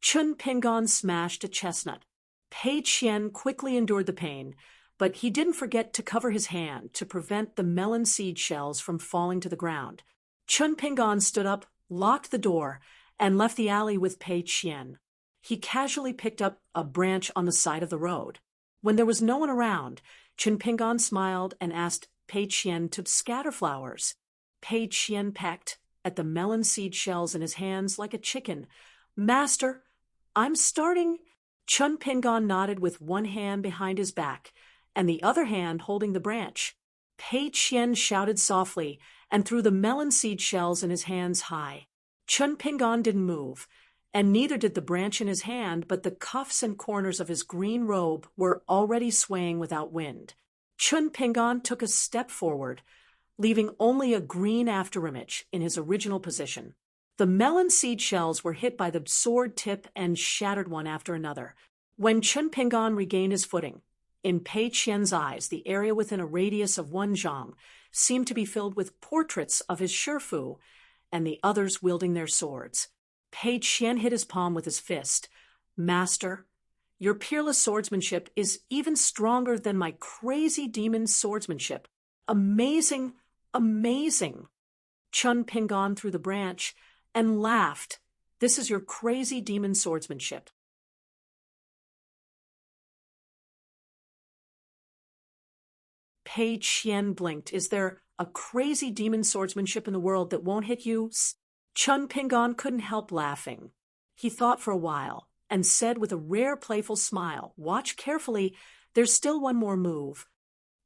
Chun Pingon smashed a chestnut. Pei Qian quickly endured the pain, but he didn't forget to cover his hand to prevent the melon seed shells from falling to the ground. Chun Pingon stood up, locked the door, and left the alley with Pei Qian. He casually picked up a branch on the side of the road. When there was no one around, Chun Pingon smiled and asked Pei Qian to scatter flowers. Pei Qian pecked at the melon seed shells in his hands like a chicken. Master, I'm starting. Chun Pingon nodded with one hand behind his back and the other hand holding the branch. Pei Qian shouted softly and threw the melon seed shells in his hands high. Chun Pingon didn't move, and neither did the branch in his hand, but the cuffs and corners of his green robe were already swaying without wind. Chun Pingon took a step forward, leaving only a green afterimage in his original position. The melon seed shells were hit by the sword tip and shattered one after another. When Chun Pingon regained his footing, in Pei Qian's eyes, the area within a radius of 1 zhang seemed to be filled with portraits of his Shifu and the others wielding their swords. Pei Qian hit his palm with his fist. Master, your peerless swordsmanship is even stronger than my crazy demon swordsmanship. Amazing, amazing. Chun Pingon threw the branch and laughed. This is your crazy demon swordsmanship. Pei Qian blinked. Is there a crazy demon swordsmanship in the world that won't hit you? Chun Pingon couldn't help laughing. He thought for a while and said with a rare playful smile, watch carefully, there's still one more move.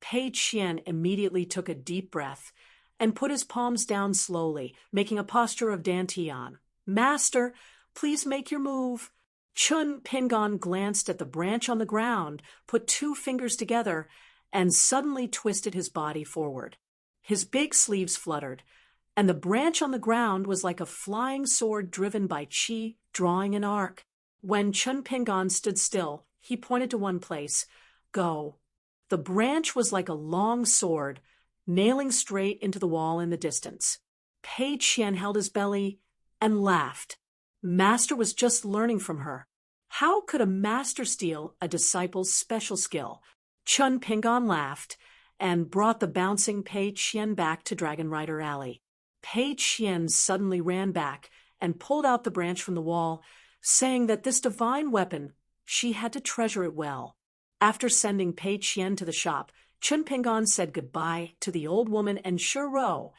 Pei Qian immediately took a deep breath and put his palms down slowly, making a posture of dantian. Master, please make your move. Chun Pingon glanced at the branch on the ground, put 2 fingers together, and suddenly twisted his body forward. His big sleeves fluttered, and the branch on the ground was like a flying sword driven by qi, drawing an arc. When Chun Pingon stood still, he pointed to one place. Go. The branch was like a long sword, nailing straight into the wall in the distance. Pei Qian held his belly and laughed. Master was just learning from her. How could a master steal a disciple's special skill? Chun Pingon laughed and brought the bouncing Pei Qian back to Dragon Rider Alley. Pei Qian suddenly ran back and pulled out the branch from the wall, saying that this divine weapon, she had to treasure it well. After sending Pei Qian to the shop, Chun Pingon said goodbye to the old woman and Shiro,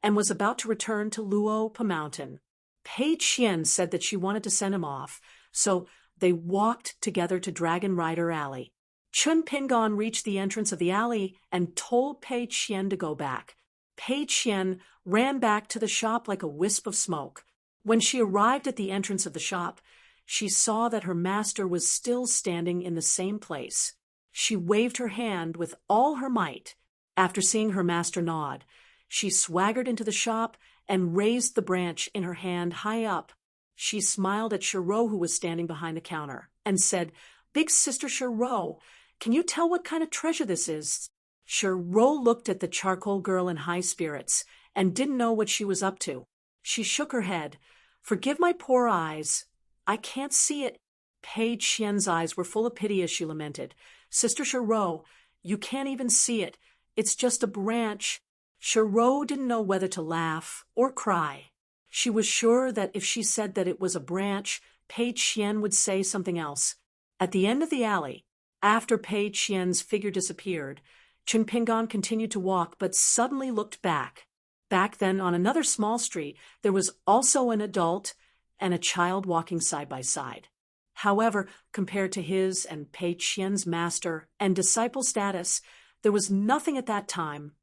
and was about to return to Luo Pa Mountain. Pei Qian said that she wanted to send him off, so they walked together to Dragon Rider Alley. Chun Pingon reached the entrance of the alley and told Pei Qian to go back. Pei Qian ran back to the shop like a wisp of smoke. When she arrived at the entrance of the shop, she saw that her master was still standing in the same place. She waved her hand with all her might. After seeing her master nod, she swaggered into the shop and raised the branch in her hand high up. She smiled at Shiro, who was standing behind the counter, and said, Big Sister Shiro, can you tell what kind of treasure this is? Shiro looked at the charcoal girl in high spirits and didn't know what she was up to. She shook her head. Forgive my poor eyes. I can't see it. Pei Qian's eyes were full of pity as she lamented. Sister Shiro, you can't even see it. It's just a branch. Shiro didn't know whether to laugh or cry. She was sure that if she said that it was a branch, Pei Qian would say something else. At the end of the alley, after Pei Qian's figure disappeared, Chun Pingon continued to walk but suddenly looked back. Back then, on another small street, there was also an adult and a child walking side by side. However, compared to his and Pei Qian's master and disciple status, there was nothing at that time.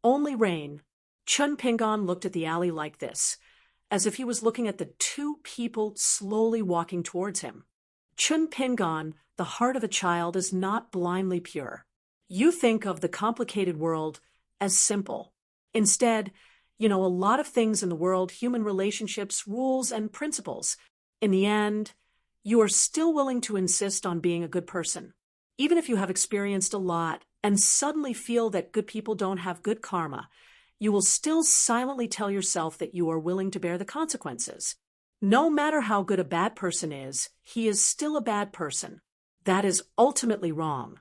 Only rain. Chun Pingon looked at the alley like this, as if he was looking at the 2 people slowly walking towards him. Chun Pingon, the heart of a child, is not blindly pure. You think of the complicated world as simple. Instead, a lot of things in the world, human relationships, rules, and principles. In the end, you are still willing to insist on being a good person, even if you have experienced a lot and suddenly feel that good people don't have good karma. You will still silently tell yourself that you are willing to bear the consequences. No matter how good a bad person is, he is still a bad person. That is ultimately wrong.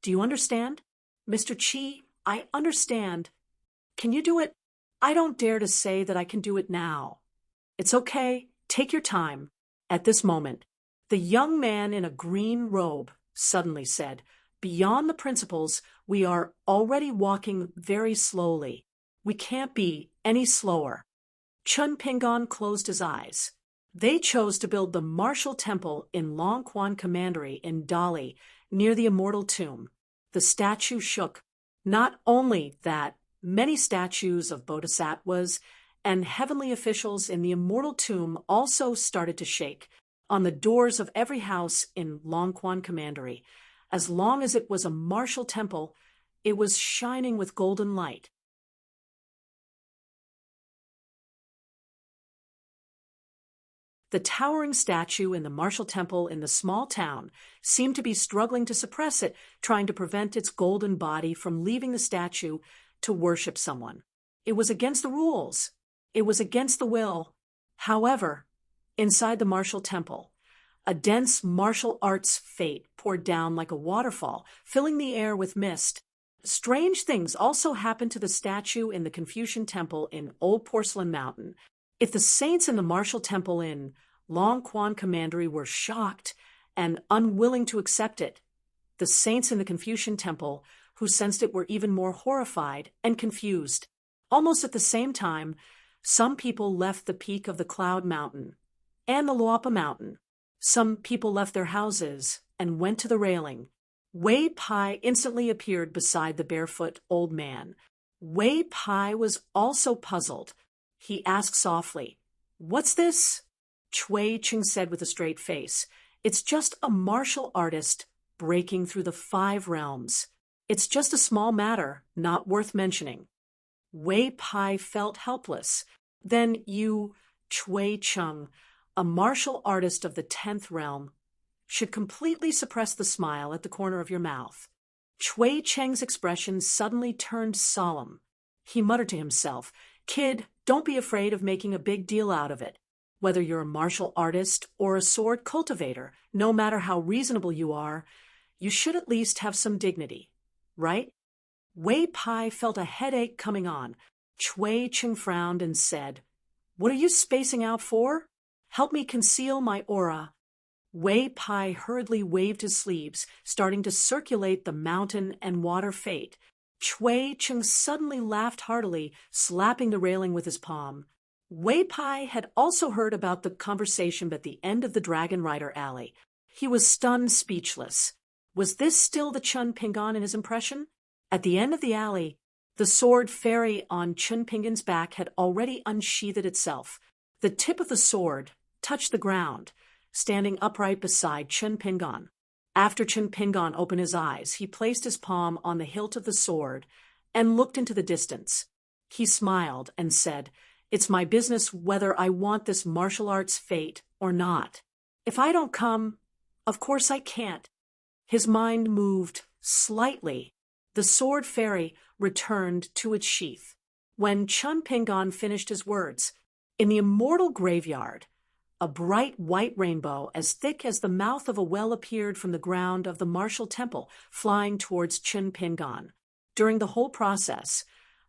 Do you understand? Mr. Qi, I understand. Can you do it? I don't dare to say that I can do it now. It's okay. Take your time. At this moment, the young man in a green robe suddenly said, Beyond the principles, we are already walking very slowly. We can't be any slower. Chun Pingon closed his eyes. They chose to build the martial temple in Longquan Commandery in Dali, near the immortal tomb. The statue shook. Not only that, many statues of bodhisattvas and heavenly officials in the immortal tomb also started to shake. On the doors of every house in Longquan Commandery, as long as it was a martial temple, it was shining with golden light. The towering statue in the martial temple in the small town seemed to be struggling to suppress it, trying to prevent its golden body from leaving the statue to worship someone. It was against the rules. It was against the will. However, inside the martial temple, a dense martial arts fate poured down like a waterfall, filling the air with mist. Strange things also happened to the statue in the Confucian temple in Old Porcelain Mountain. If the saints in the martial temple in Long Quan Commandery were shocked and unwilling to accept it, the saints in the Confucian temple who sensed it were even more horrified and confused. Almost at the same time, some people left the peak of the Cloud Mountain and the Luapa Mountain. Some people left their houses and went to the railing. Wei Pai instantly appeared beside the barefoot old man. Wei Pai was also puzzled. He asked softly, "What's this?" Chui Ching said with a straight face, "It's just a martial artist breaking through the 5 realms. It's just a small matter, not worth mentioning." Wei Pai felt helpless. "Then you, Chui Chung, a martial artist of the 10th realm, should completely suppress the smile at the corner of your mouth." Chui Cheng's expression suddenly turned solemn. He muttered to himself, "Kid, don't be afraid of making a big deal out of it. Whether you're a martial artist or a sword cultivator, no matter how reasonable you are, you should at least have some dignity, right?" Wei Pai felt a headache coming on. Chui Cheng frowned and said, "What are you spacing out for? Help me conceal my aura." Wei Pai hurriedly waved his sleeves, starting to circulate the mountain and water fate. Chui Cheng suddenly laughed heartily, slapping the railing with his palm. Wei Pai had also heard about the conversation at the end of the Dragon Rider Alley. He was stunned speechless. Was this still the Chun Pingan in his impression? At the end of the alley, the sword fairy on Chun Pingan's back had already unsheathed itself. The tip of the sword touched the ground, standing upright beside Chun Pingan. After Chun Pingan opened his eyes, he placed his palm on the hilt of the sword and looked into the distance. He smiled and said, "It's my business whether I want this martial arts fate or not. If I don't come, of course I can't." His mind moved slightly. The sword fairy returned to its sheath. When Chun Pingan finished his words, in the immortal graveyard, a bright white rainbow as thick as the mouth of a well appeared from the ground of the martial temple, flying towards Chun Pingan. During the whole process,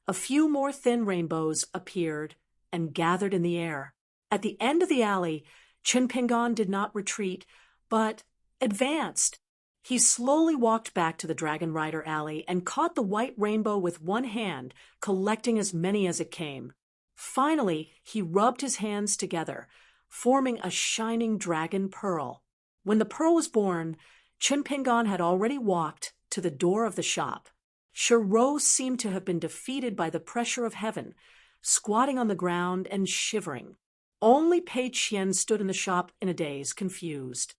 a few more thin rainbows appeared and gathered in the air. At the end of the alley, Chun Pingan did not retreat, but advanced. He slowly walked back to the Dragon Rider Alley and caught the white rainbow with one hand, collecting as many as it came. Finally, he rubbed his hands together, forming a shining dragon pearl. When the pearl was born, Chun Pingan had already walked to the door of the shop. Shiro seemed to have been defeated by the pressure of heaven, squatting on the ground and shivering. Only Pei Qian stood in the shop in a daze, confused.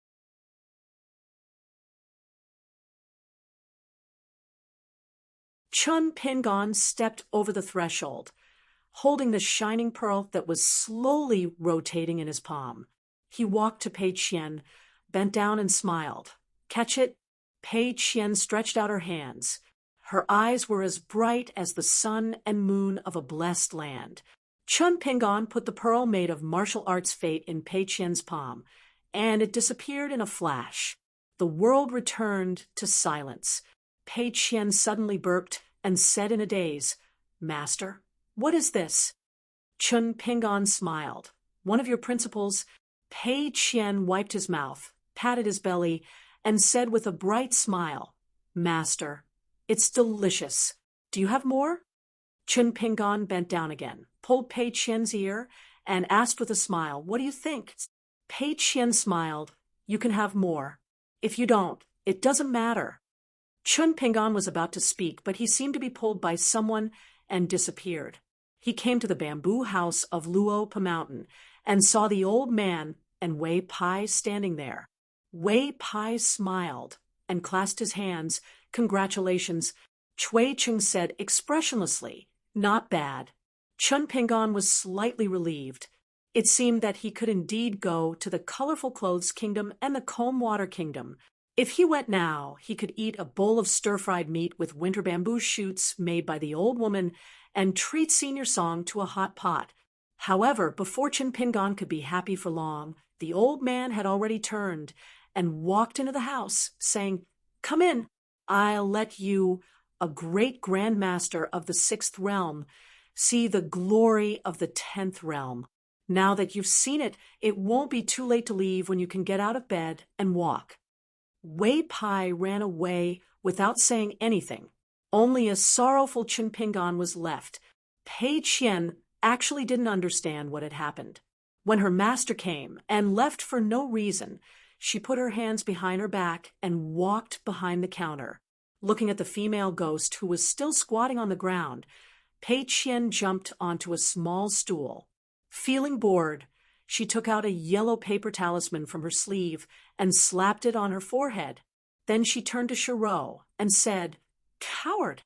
Chun Pingan stepped over the threshold, holding the shining pearl that was slowly rotating in his palm. He walked to Pei Qian, bent down and smiled. "Catch it?" Pei Qian stretched out her hands. Her eyes were as bright as the sun and moon of a blessed land. Chun Pingan put the pearl made of martial arts fate in Pei Qian's palm, and it disappeared in a flash. The world returned to silence. Pei Qian suddenly burped and said in a daze, "Master, what is this?" Chun Pingan smiled. "One of your principals." Pei Qian wiped his mouth, patted his belly, and said with a bright smile, "Master, it's delicious. Do you have more?" Chun Pingan bent down again, pulled Pei Qian's ear, and asked with a smile, "What do you think?" Pei Qian smiled. "You can have more. If you don't, it doesn't matter." Chun Pingan was about to speak, but he seemed to be pulled by someone and disappeared. He came to the bamboo house of Luopa Mountain and saw the old man and Wei Pai standing there. Wei Pai smiled and clasped his hands. "Congratulations," Chui Chung said expressionlessly. "Not bad." Chun Pingan was slightly relieved. It seemed that he could indeed go to the colorful clothes kingdom and the calm water kingdom. If he went now, he could eat a bowl of stir-fried meat with winter bamboo shoots made by the old woman and treat Senior Song to a hot pot. However, before Chinpingon could be happy for long, the old man had already turned and walked into the house, saying, "Come in. I'll let you, a great grandmaster of the 6th realm, see the glory of the 10th realm. Now that you've seen it, it won't be too late to leave when you can get out of bed and walk." Wei Pai ran away without saying anything. Only a sorrowful Chinpingon was left. Pei Qian actually didn't understand what had happened. When her master came and left for no reason, she put her hands behind her back and walked behind the counter. Looking at the female ghost who was still squatting on the ground, Pei Qian jumped onto a small stool. Feeling bored, she took out a yellow paper talisman from her sleeve and slapped it on her forehead. Then she turned to Shiro and said, "Coward!"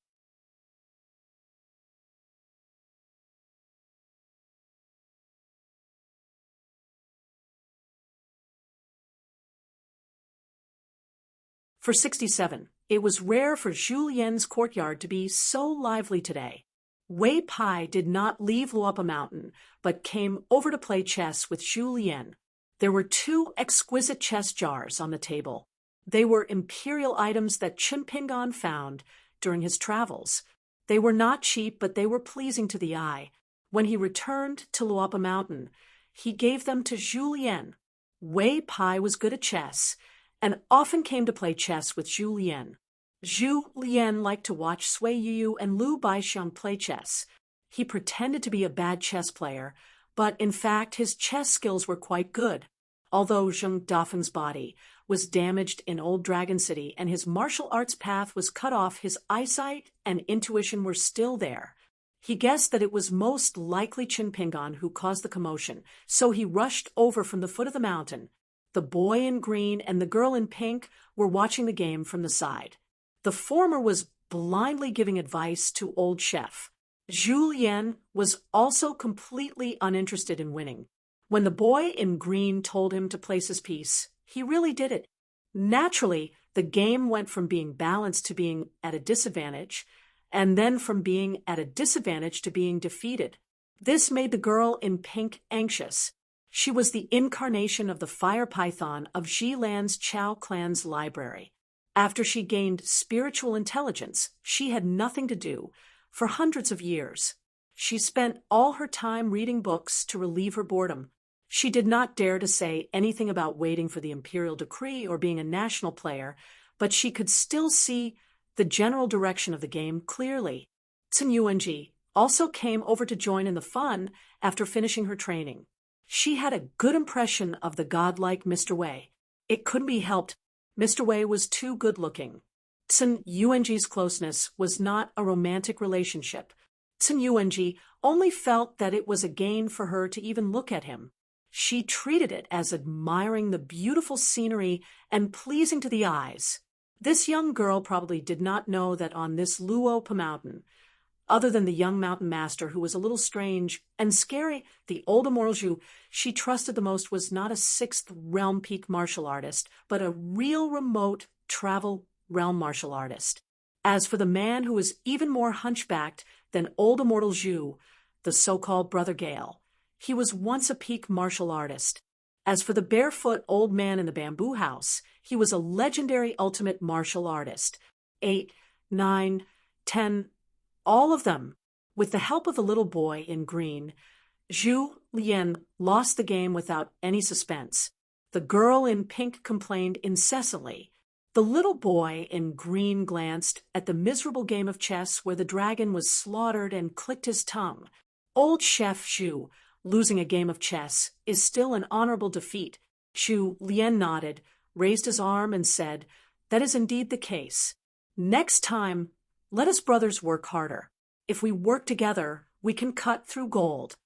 For 67, it was rare for Zhu Lian's courtyard to be so lively today. Wei Pai did not leave Luopa Mountain, but came over to play chess with Zhu Lian. There were 2 exquisite chess jars on the table. They were imperial items that Chinpingon found during his travels. They were not cheap, but they were pleasing to the eye. When he returned to Luopa Mountain, he gave them to Zhu Lian. Wei Pai was good at chess, and often came to play chess with Zhu Lian. Zhu Lian liked to watch Sui Yu and Lu Baixiang play chess. He pretended to be a bad chess player, but in fact his chess skills were quite good. Although Zheng Dafeng's body was damaged in Old Dragon City and his martial arts path was cut off, his eyesight and intuition were still there. He guessed that it was most likely Chinpingon who caused the commotion, so he rushed over from the foot of the mountain. The boy in green and the girl in pink were watching the game from the side. The former was blindly giving advice to old chef. Zhu Lian was also completely uninterested in winning. When the boy in green told him to place his piece, he really did it. Naturally, the game went from being balanced to being at a disadvantage, and then from being at a disadvantage to being defeated. This made the girl in pink anxious. She was the incarnation of the fire python of Zhilan's Chao clan's library. After she gained spiritual intelligence, she had nothing to do for hundreds of years. She spent all her time reading books to relieve her boredom. She did not dare to say anything about waiting for the imperial decree or being a national player, but she could still see the general direction of the game clearly. Sun Yuanji also came over to join in the fun after finishing her training. She had a good impression of the godlike Mr. Wei. It couldn't be helped. Mr. Wei was too good-looking. Sun Yuanji's closeness was not a romantic relationship. Sun Yuanji only felt that it was a gain for her to even look at him. She treated it as admiring the beautiful scenery and pleasing to the eyes. This young girl probably did not know that on this Luopa mountain, other than the young mountain master who was a little strange and scary, the old immortal Zhu she trusted the most was not a 6th realm peak martial artist, but a real remote travel realm martial artist. As for the man who was even more hunchbacked than old immortal Zhu, the so-called Brother Gale, he was once a peak martial artist. As for the barefoot old man in the bamboo house, he was a legendary ultimate martial artist. 8, 9, 10, all of them. With the help of the little boy in green, Zhu Lian lost the game without any suspense. The girl in pink complained incessantly. The little boy in green glanced at the miserable game of chess where the dragon was slaughtered and clicked his tongue. Old Chef Zhu, losing a game of chess, is still an honorable defeat. Zhu Lian nodded, raised his arm, and said, "That is indeed the case. Next time, let us brothers work harder. If we work together, we can cut through gold."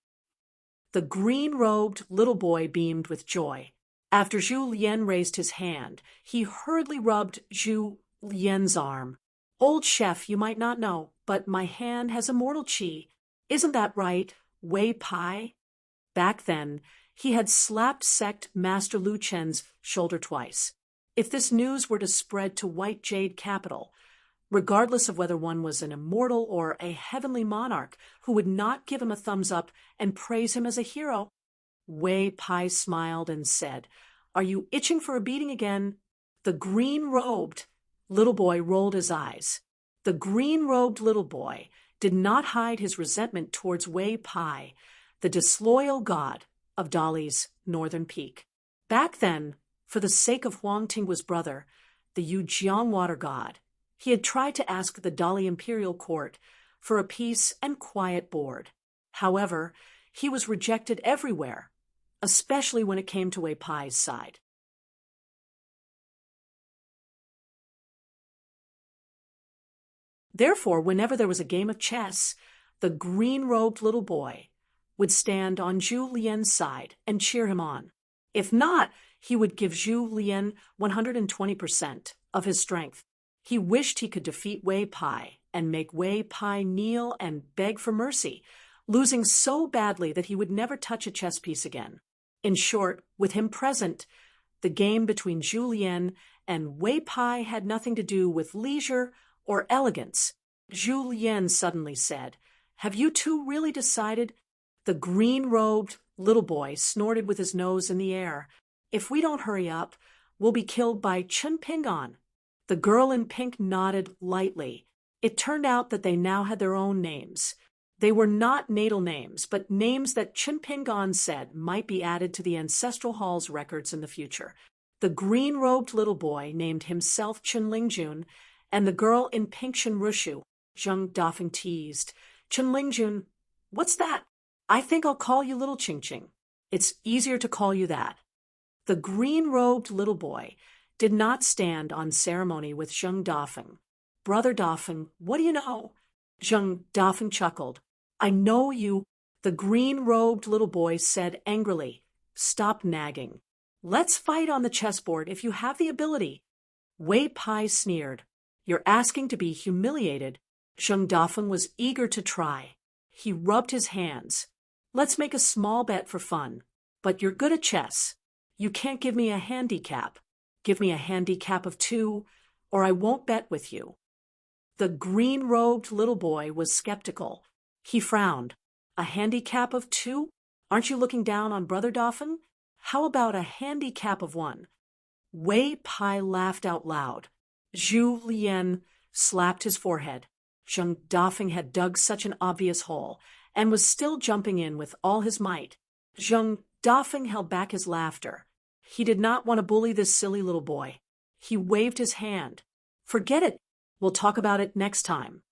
The green-robed little boy beamed with joy. After Zhu Lian raised his hand, he hurriedly rubbed Zhu Lian's arm. "Old chef, you might not know, but my hand has immortal qi. Isn't that right, Wei Pai?" Back then, he had slapped sect Master Lu Chen's shoulder twice. If this news were to spread to White Jade Capital, regardless of whether one was an immortal or a heavenly monarch who would not give him a thumbs up and praise him as a hero, Wei Pai smiled and said, "Are you itching for a beating again?" The green-robed little boy rolled his eyes. The green-robed little boy did not hide his resentment towards Wei Pai, the disloyal god of Dali's northern peak. Back then, for the sake of Huang Tinggua's brother, the Yujiang water god, he had tried to ask the Dali imperial court for a peace and quiet board. However, he was rejected everywhere, especially when it came to Wei Pai's side. Therefore, whenever there was a game of chess, the green-robed little boy would stand on Zhu Lian's side and cheer him on. If not, he would give Zhu Lian 120% of his strength. He wished he could defeat Wei Pai and make Wei Pai kneel and beg for mercy, losing so badly that he would never touch a chess piece again. In short, with him present, the game between Zhu Lian and Wei Pai had nothing to do with leisure or elegance. Zhu Lian suddenly said, "Have you two really decided?" The green-robed little boy snorted with his nose in the air. "If we don't hurry up, we'll be killed by Chen Pingon." The girl in pink nodded lightly. It turned out that they now had their own names. They were not natal names, but names that Chen Pingon said might be added to the Ancestral Hall's records in the future. The green-robed little boy named himself Chen Lingjun, and the girl in pink Chen Rushu. Zheng Dafeng teased. "Chen Lingjun, what's that?" "I think I'll call you Little Ching Ching. It's easier to call you that." The green-robed little boy did not stand on ceremony with Zheng Dafeng. "Brother Dafeng, what do you know?" Zheng Dafeng chuckled. "I know you." The green-robed little boy said angrily, "Stop nagging. Let's fight on the chessboard if you have the ability." Wei Pai sneered. "You're asking to be humiliated." Zheng Dafeng was eager to try. He rubbed his hands. "Let's make a small bet for fun. But you're good at chess. You can't give me a handicap. Give me a handicap of 2, or I won't bet with you." The green-robed little boy was skeptical. He frowned. "A handicap of 2? Aren't you looking down on Brother Dafeng? How about a handicap of 1? Wei Pai laughed out loud. Zhu Lian slapped his forehead. Zheng Dafeng had dug such an obvious hole and was still jumping in with all his might. Zheng Dafeng held back his laughter. He did not want to bully this silly little boy. He waved his hand. "Forget it. We'll talk about it next time."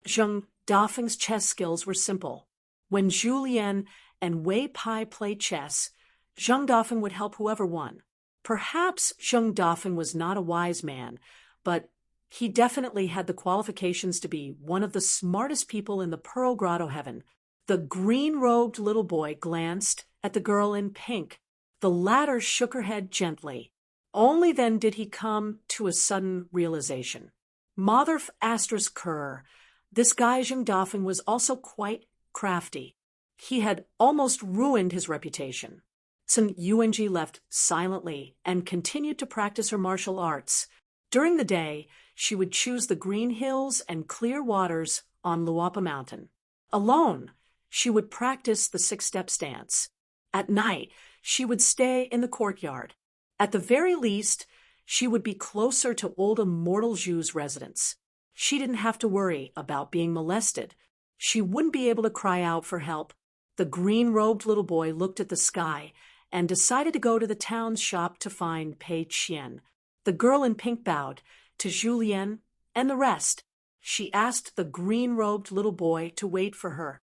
Zheng Dafeng's chess skills were simple. When Zhu Lian and Wei Pai played chess, Zheng Dafeng would help whoever won. Perhaps Zheng Dafeng was not a wise man, but he definitely had the qualifications to be one of the smartest people in the Pearl Grotto heaven. The green-robed little boy glanced at the girl in pink. The latter shook her head gently. Only then did he come to a sudden realization. Motherf Asterisk Kerr, this guy Zheng Dafeng was also quite crafty. He had almost ruined his reputation. Sun Yuanji left silently and continued to practice her martial arts. During the day, she would choose the green hills and clear waters on Luapa Mountain. Alone, she would practice the six-step stance. At night, she would stay in the courtyard. At the very least, she would be closer to old Immortal Zhu's residence. She didn't have to worry about being molested. She wouldn't be able to cry out for help. The green-robed little boy looked at the sky and decided to go to the town's shop to find Pei Qian. The girl in pink bowed to Zhu Lian and the rest. She asked the green-robed little boy to wait for her.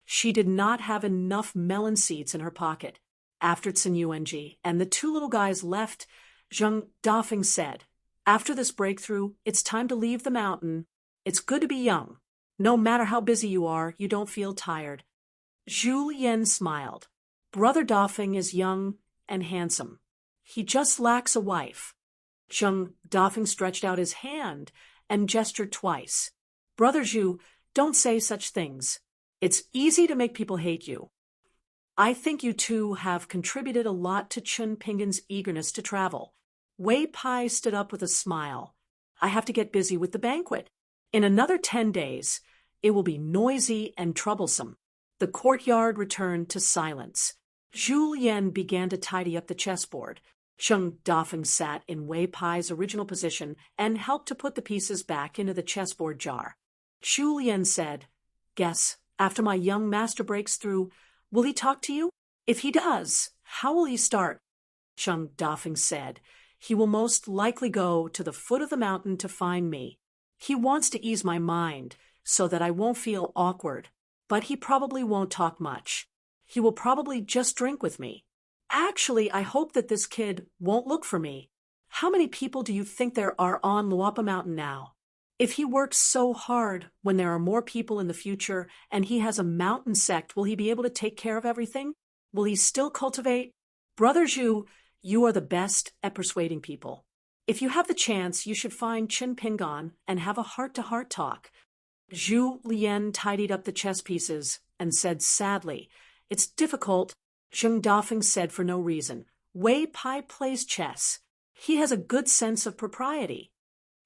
She did not have enough melon seeds in her pocket. After Sun Yuanji and the two little guys left, Zheng Dafeng said, "After this breakthrough, it's time to leave the mountain. It's good to be young. No matter how busy you are, you don't feel tired." Zhu Lian smiled. "Brother Dafeng is young and handsome. He just lacks a wife." Zheng Dafeng stretched out his hand and gestured twice. Brother Zhu, don't say such things. It's easy to make people hate you. I think you two have contributed a lot to Chun Pingan's eagerness to travel. Wei Pai stood up with a smile. I have to get busy with the banquet. In another 10 days, it will be noisy and troublesome. The courtyard returned to silence. Zhu Lian began to tidy up the chessboard. Zheng Dafeng sat in Wei Pai's original position and helped to put the pieces back into the chessboard jar. Zhu Lian said, "Guess, after my young master breaks through, will he talk to you? If he does, how will he start?" Zheng Dafeng said, "He will most likely go to the foot of the mountain to find me. He wants to ease my mind so that I won't feel awkward, but he probably won't talk much. He will probably just drink with me. Actually, I hope that this kid won't look for me. How many people do you think there are on Luapa Mountain now? If he works so hard when there are more people in the future and he has a mountain sect, will he be able to take care of everything? Will he still cultivate? Brother Zhu, you are the best at persuading people. If you have the chance, you should find Qin Pingan and have a heart-to-heart talk." Zhu Lian tidied up the chess pieces and said sadly, "It's difficult." Zheng Dafeng said for no reason, "Wei Pai plays chess. He has a good sense of propriety."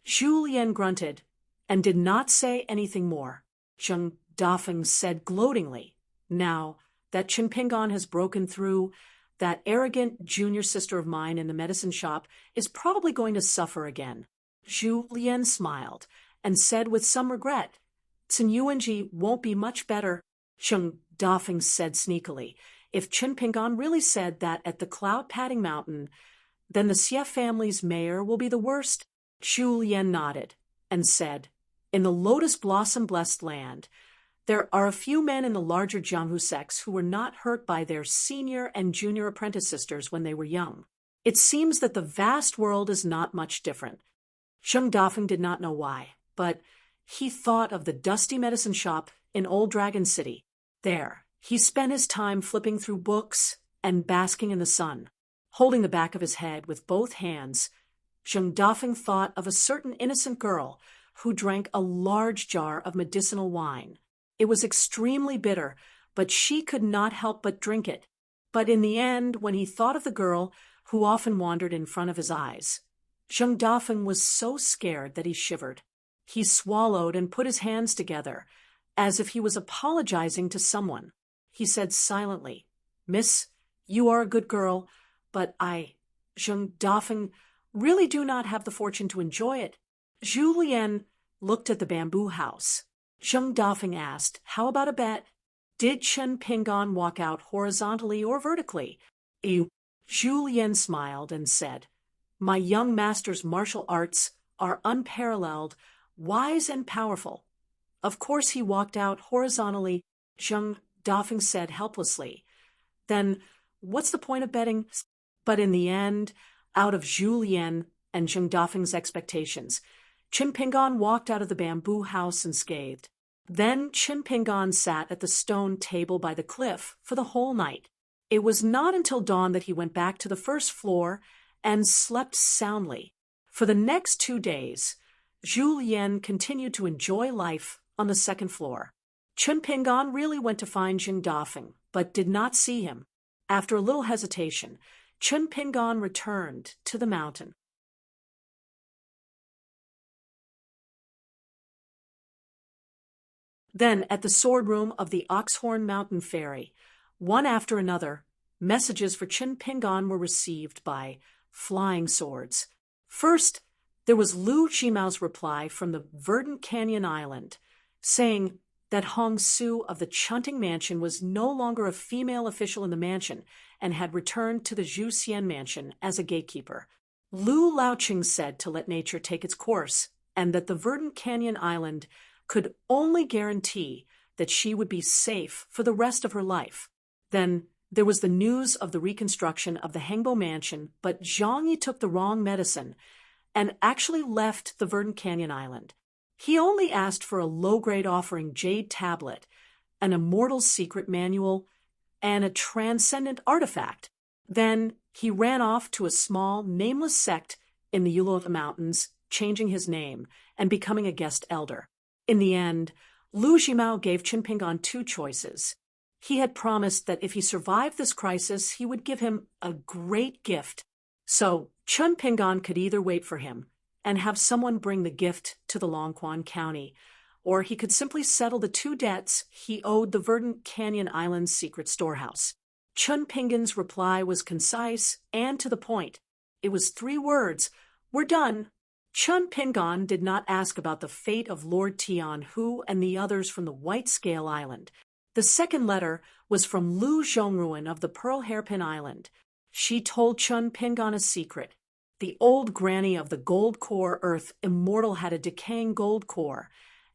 Zhu Lian grunted and did not say anything more. Zheng Dafeng said gloatingly, "Now that Qin Pingan has broken through, that arrogant junior sister of mine in the medicine shop is probably going to suffer again." Zhu Lian smiled and said with some regret, "Cin Yuanji won't be much better." Zheng Dafeng said sneakily, "If Qin Pingan really said that at the cloud-padding mountain, then the Xie family's mayor will be the worst." Zhu Lian nodded and said, "In the lotus blossom-blessed land, there are a few men in the larger Jianghu sects who were not hurt by their senior and junior apprentice sisters when they were young. It seems that the vast world is not much different." Zheng Dafeng did not know why, but he thought of the dusty medicine shop in Old Dragon City. There, he spent his time flipping through books and basking in the sun. Holding the back of his head with both hands, Zheng Dafeng thought of a certain innocent girl who drank a large jar of medicinal wine. It was extremely bitter, but she could not help but drink it. But in the end, when he thought of the girl who often wandered in front of his eyes, Zheng Dafeng was so scared that he shivered. He swallowed and put his hands together, as if he was apologizing to someone. He said silently, "Miss, you are a good girl, but I, Zheng Dafeng, really do not have the fortune to enjoy it." Zhu Lian looked at the bamboo house. Zheng Dafeng asked, "How about a bet? Did Qin Pingan walk out horizontally or vertically?" Zhu Lian smiled and said, "My young master's martial arts are unparalleled, wise and powerful. Of course he walked out horizontally," Zheng Dafeng said helplessly. "Then what's the point of betting?" But in the end, out of Zhu Lian and Zheng Dafeng's expectations, Qin Pingan walked out of the bamboo house unscathed. Then Qin Pingan sat at the stone table by the cliff for the whole night. It was not until dawn that he went back to the first floor and slept soundly. For the next 2 days, Zhu Lian continued to enjoy life on the second floor. Qin Pingan really went to find Zheng Dafeng, but did not see him. After a little hesitation, Qin Pingan returned to the mountain. Then, at the sword room of the Oxhorn Mountain Ferry, one after another, messages for Qin Pingan were received by flying swords. First, there was Lu Jimao's reply from the Verdant Canyon Island, saying that Hong Su of the Chunting Mansion was no longer a female official in the mansion and had returned to the Zhu Xian Mansion as a gatekeeper. Lu Laoqing said to let nature take its course, and that the Verdant Canyon Island could only guarantee that she would be safe for the rest of her life. Then there was the news of the reconstruction of the Hengbo Mansion, but Zhang Yi took the wrong medicine and actually left the Verdant Canyon Island. He only asked for a low-grade offering jade tablet, an immortal secret manual, and a transcendent artifact. Then he ran off to a small, nameless sect in the Yulota Mountains, changing his name and becoming a guest elder. In the end, Lu Jimao gave Chen Pingan two choices. He had promised that if he survived this crisis, he would give him a great gift. So Chen Pingan could either wait for him and have someone bring the gift to the Longquan County, or he could simply settle the two debts he owed the Verdant Canyon Island's secret storehouse. Chen Pingan's reply was concise and to the point. It was 3 words: "We're done." Chen Pingan did not ask about the fate of Lord Tian Hu and the others from the White Scale Island. The second letter was from Lu Zhongruan of the Pearl Hairpin Island. She told Chen Pingan a secret. The old granny of the gold core Earth Immortal had a decaying gold core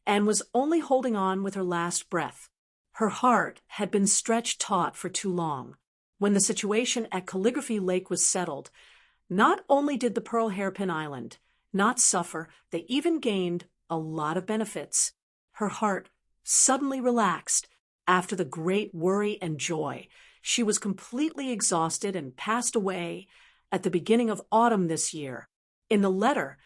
and was only holding on with her last breath. Her heart had been stretched taut for too long. When the situation at Calligraphy Lake was settled, not only did the Pearl Hairpin Island not suffer, they even gained a lot of benefits. Her heart suddenly relaxed. After the great worry and joy, she was completely exhausted and passed away at the beginning of autumn this year. In the letter,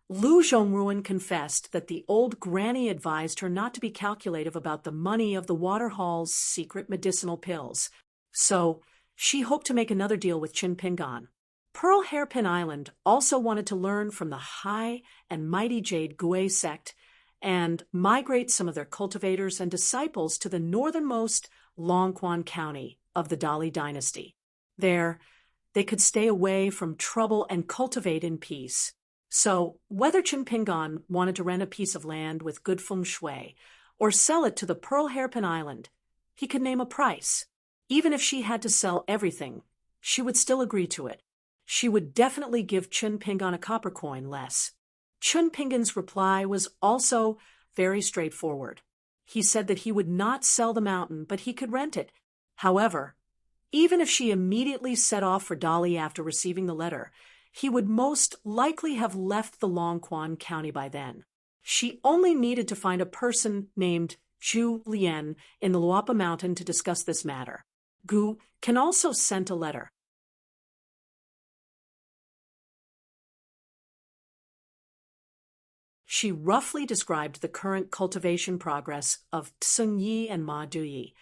Lu Zhongruan confessed that the old granny advised her not to be calculative about the money of the Waterhall's secret medicinal pills. So she hoped to make another deal with Chen Pingan. Pearl Hairpin Island also wanted to learn from the high and mighty Jade Gui sect and migrate some of their cultivators and disciples to the northernmost Longquan County of the Dali dynasty. There, they could stay away from trouble and cultivate in peace. So, whether Chen Pingan wanted to rent a piece of land with good feng shui or sell it to the Pearl Hairpin Island, he could name a price. Even if she had to sell everything, she would still agree to it. She would definitely give Chen Pingan a copper coin less. Chen Pingan's reply was also very straightforward. He said that he would not sell the mountain, but he could rent it. However, even if she immediately set off for Dali after receiving the letter, he would most likely have left the Longquan County by then. She only needed to find a person named Zhu Lian in the Luapa Mountain to discuss this matter. Gu can also send a letter. She roughly described the current cultivation progress of Tsung Yi and Ma Duyi,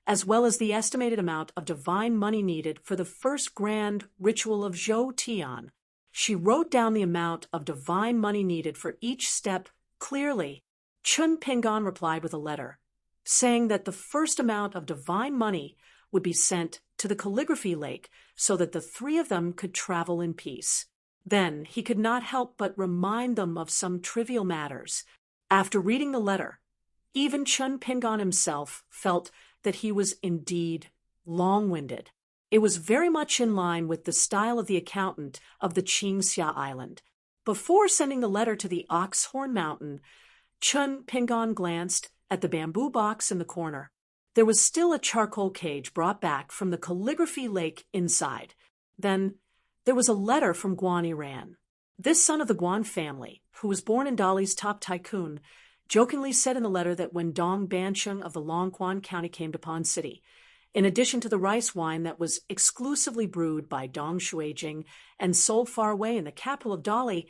as well as the estimated amount of divine money needed for the first grand ritual of Zhou Tian. She wrote down the amount of divine money needed for each step clearly. Chen Pingan replied with a letter, saying that the first amount of divine money would be sent to the Calligraphy Lake so that the 3 of them could travel in peace. Then he could not help but remind them of some trivial matters. After reading the letter, even Chen Pingan himself felt that he was indeed long-winded. It was very much in line with the style of the accountant of the Qingxia Island. Before sending the letter to the Oxhorn Mountain, Chen Pingan glanced at the bamboo box in the corner. There was still a charcoal cage brought back from the Calligraphy Lake inside. Then there was a letter from Guan Iran. This son of the Guan family, who was born in Dali's top tycoon, jokingly said in the letter that when Dong Bancheng of the Longquan County came to Pond City, in addition to the rice wine that was exclusively brewed by Dong Shuijing and sold far away in the capital of Dali,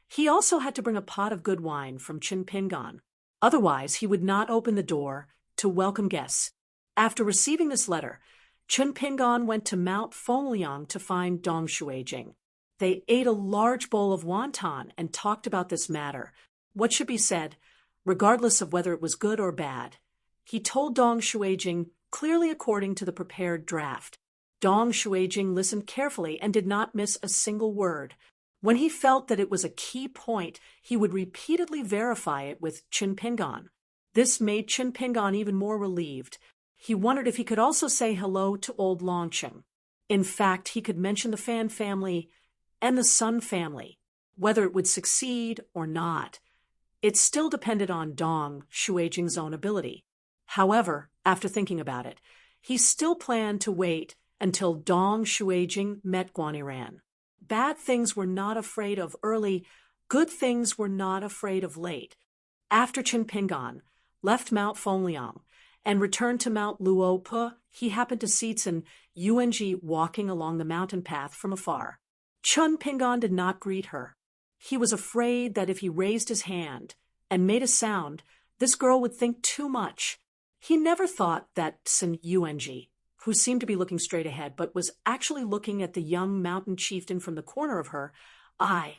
he also had to bring a pot of good wine from Chen Pingan. Otherwise, he would not open the door to welcome guests. After receiving this letter, Chen Pingan went to Mount Fengliang to find Dong Shuijing. They ate a large bowl of wonton and talked about this matter. What should be said, regardless of whether it was good or bad. He told Dong Shuijing clearly according to the prepared draft. Dong Shuijing listened carefully and did not miss a single word. When he felt that it was a key point, he would repeatedly verify it with Chen Pingan. This made Chen Pingan even more relieved. He wondered if he could also say hello to old Longcheng. In fact, he could mention the Fan family and the Sun family. Whether it would succeed or not, it still depended on Dong Shuijing's own ability. However, after thinking about it, he still planned to wait until Dong Shuijing met Guan Iran. Bad things were not afraid of early, good things were not afraid of late. After Chen Pingan left Mount Fengliang and returned to Mount Luope, he happened to see Tsun Yuanji walking along the mountain path from afar. Chen Pingan did not greet her. He was afraid that if he raised his hand and made a sound, This girl would think too much. He never thought that Sun Yung, who seemed to be looking straight ahead but was actually looking at the young mountain chieftain from the corner of her eye,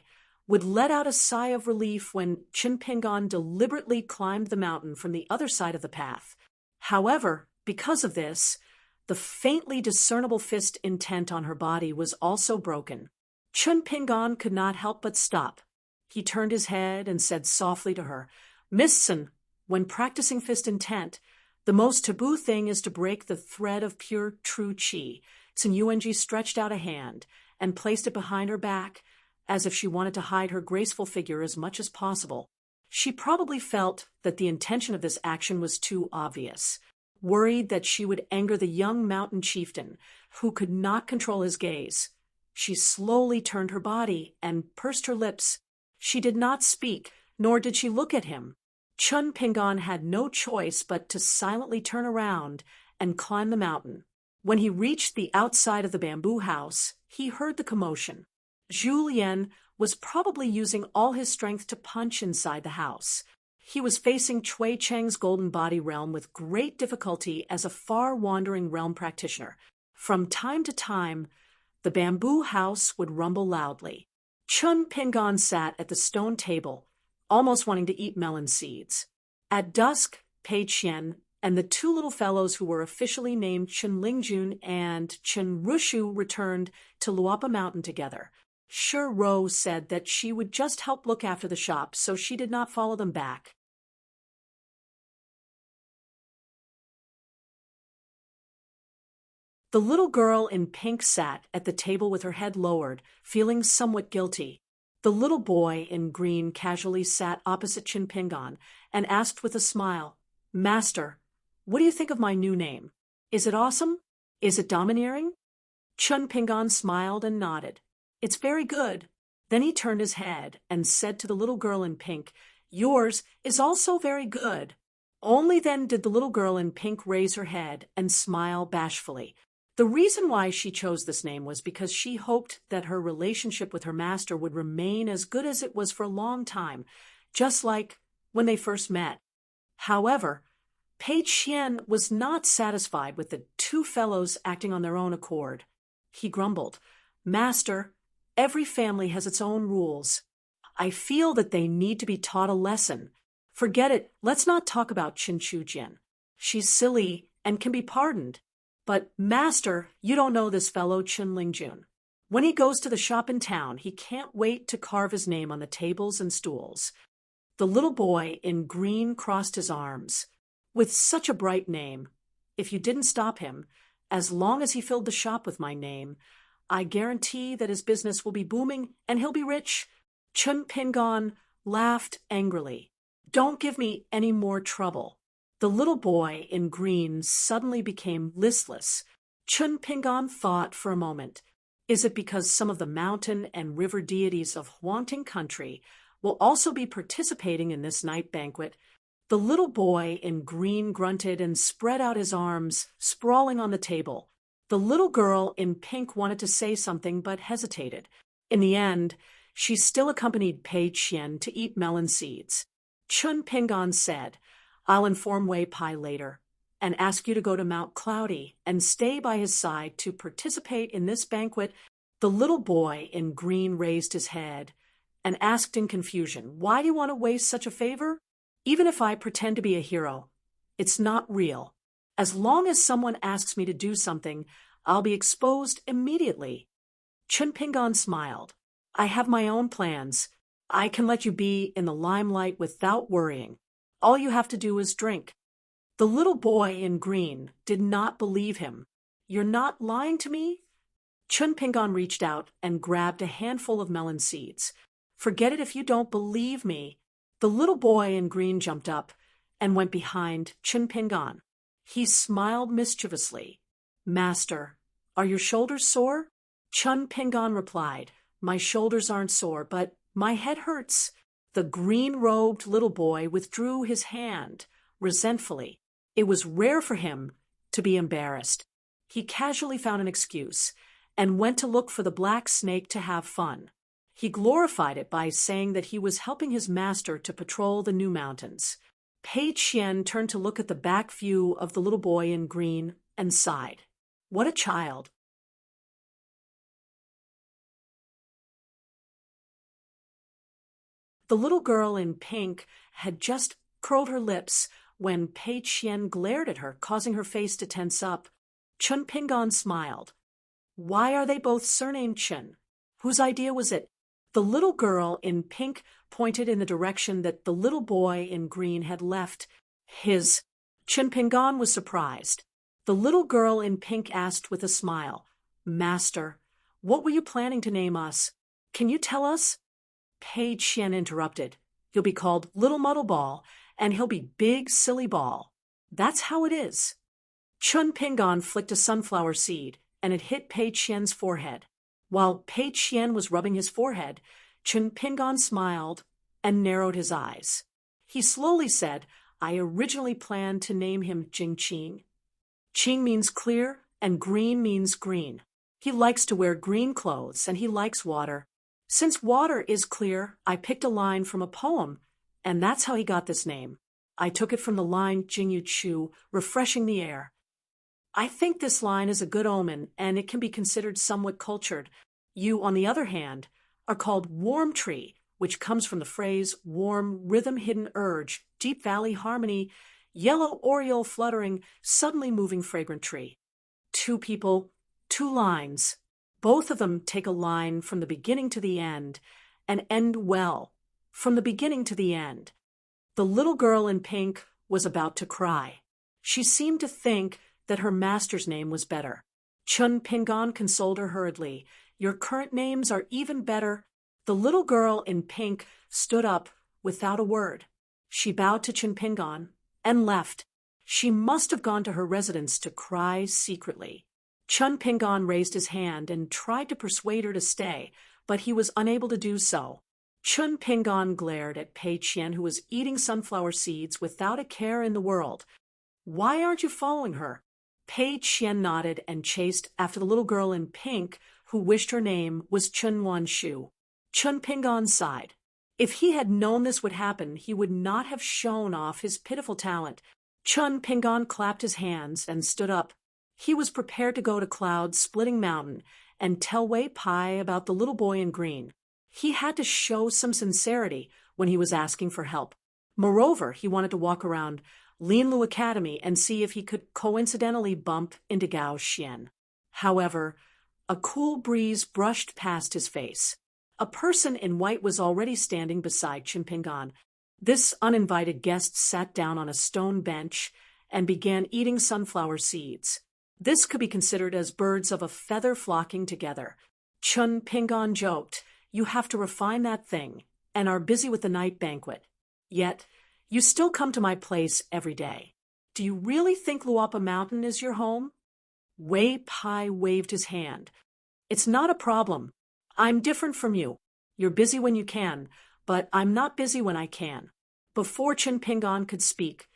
would let out a sigh of relief when Chun Pingan deliberately climbed the mountain from the other side of the path. However, because of this, the faintly discernible fist intent on her body was also broken. Chun Pingan could not help but stop. He turned his head and said softly to her, "Miss Sun, when practicing fist intent, the most taboo thing is to break the thread of pure true chi." Sun Yung stretched out a hand and placed it behind her back, as if she wanted to hide her graceful figure as much as possible. She probably felt that the intention of this action was too obvious. Worried that she would anger the young mountain chieftain, who could not control his gaze, she slowly turned her body and pursed her lips. She did not speak, nor did she look at him. Chun Pingan had no choice but to silently turn around and climb the mountain. When he reached the outside of the bamboo house, he heard the commotion. Julien was probably using all his strength to punch inside the house. He was facing Cui Cheng's golden body realm with great difficulty as a far-wandering realm practitioner. From time to time, the bamboo house would rumble loudly. Chun Pingan sat at the stone table, almost wanting to eat melon seeds. At dusk, Pei Qian and the two little fellows who were officially named Chun Lingjun and Chun Rushu returned to Luapa Mountain together. Shi Ro said that she would just help look after the shop, so she did not follow them back. The little girl in pink sat at the table with her head lowered, feeling somewhat guilty. The little boy in green casually sat opposite Chun Pingan and asked with a smile, "Master, what do you think of my new name? Is it awesome? Is it domineering?" Chun Pingan smiled and nodded. "It's very good." Then he turned his head and said to the little girl in pink, "Yours is also very good." Only then did the little girl in pink raise her head and smile bashfully. The reason why she chose this name was because she hoped that her relationship with her master would remain as good as it was for a long time, just like when they first met. However, Pei Qian was not satisfied with the two fellows acting on their own accord. He grumbled, "Master, every family has its own rules. I feel that they need to be taught a lesson. Forget it, let's not talk about Chin Chujian. She's silly and can be pardoned. But, Master, you don't know this fellow Chun Lingjun. When he goes to the shop in town, he can't wait to carve his name on the tables and stools." The little boy in green crossed his arms. "With such a bright name, if you didn't stop him, as long as he filled the shop with my name, I guarantee that his business will be booming and he'll be rich." Chun Pingan laughed angrily. "Don't give me any more trouble." The little boy in green suddenly became listless. Chun Pingan thought for a moment, is it because some of the mountain and river deities of Huangting country will also be participating in this night banquet? The little boy in green grunted and spread out his arms, sprawling on the table. The little girl in pink wanted to say something but hesitated. In the end, she still accompanied Pei Qian to eat melon seeds. Chun Pingan said, "I'll inform Wei Pai later and ask you to go to Mount Cloudy and stay by his side to participate in this banquet." The little boy in green raised his head and asked in confusion, "Why do you want to waste such a favor? Even if I pretend to be a hero, it's not real. As long as someone asks me to do something, I'll be exposed immediately." Chun Pingan smiled. "I have my own plans. I can let you be in the limelight without worrying. All you have to do is drink." The little boy in green did not believe him. "You're not lying to me?" Chun Pingan reached out and grabbed a handful of melon seeds. "Forget it if you don't believe me." The little boy in green jumped up and went behind Chun Pingan. He smiled mischievously. "Master, are your shoulders sore?" Chun Pingan replied, "My shoulders aren't sore, but my head hurts." The green-robed little boy withdrew his hand, resentfully. It was rare for him to be embarrassed. He casually found an excuse and went to look for the black snake to have fun. He glorified it by saying that he was helping his master to patrol the new mountains. Pei Qian turned to look at the back view of the little boy in green and sighed. What a child! The little girl in pink had just curled her lips when Pei Qian glared at her, causing her face to tense up. Chun Pingon smiled. Why are they both surnamed Chun? Whose idea was it? The little girl in pink pointed in the direction that the little boy in green had left. His. Chun Pingon was surprised. The little girl in pink asked with a smile, Master, what were you planning to name us? Can you tell us? Pei Qian interrupted. He'll be called Little Muddle Ball, and he'll be Big Silly Ball. That's how it is. Chun Pingon flicked a sunflower seed, and it hit Pei Qian's forehead. While Pei Qian was rubbing his forehead, Chun Pingon smiled and narrowed his eyes. He slowly said, I originally planned to name him Jing Qing. Qing means clear, and green means green. He likes to wear green clothes, and he likes water. Since water is clear, I picked a line from a poem, and that's how he got this name. I took it from the line Jingyu Chu, refreshing the air. I think this line is a good omen, and it can be considered somewhat cultured. You, on the other hand, are called Warm Tree, which comes from the phrase warm, rhythm-hidden urge, deep valley harmony, yellow oriole fluttering, suddenly moving fragrant tree. Two people, two lines. Both of them take a line from the beginning to the end and end well, from the beginning to the end. The little girl in pink was about to cry. She seemed to think that her master's name was better. Chun Pingon consoled her hurriedly. Your current names are even better. The little girl in pink stood up without a word. She bowed to Chun Pingon and left. She must have gone to her residence to cry secretly. Chun Pingon raised his hand and tried to persuade her to stay, but he was unable to do so. Chun Pingon glared at Pei Qian, who was eating sunflower seeds without a care in the world. Why aren't you following her? Pei Qian nodded and chased after the little girl in pink, who wished her name was Chun Wan Shu. Chun Pingon sighed. If he had known this would happen, he would not have shown off his pitiful talent. Chun Pingon clapped his hands and stood up. He was prepared to go to Cloud-Splitting Mountain and tell Wei Pai about the little boy in green. He had to show some sincerity when he was asking for help. Moreover, he wanted to walk around Linlu Academy and see if he could coincidentally bump into Gao Xian. However, a cool breeze brushed past his face. A person in white was already standing beside Chun Pingon. This uninvited guest sat down on a stone bench and began eating sunflower seeds. This could be considered as birds of a feather flocking together. Chun Pingon joked, You have to refine that thing, and are busy with the night banquet. Yet, you still come to my place every day. Do you really think Luapa Mountain is your home? Wei Pai waved his hand. It's not a problem. I'm different from you. You're busy when you can, but I'm not busy when I can. Before Chun Pingon could speak,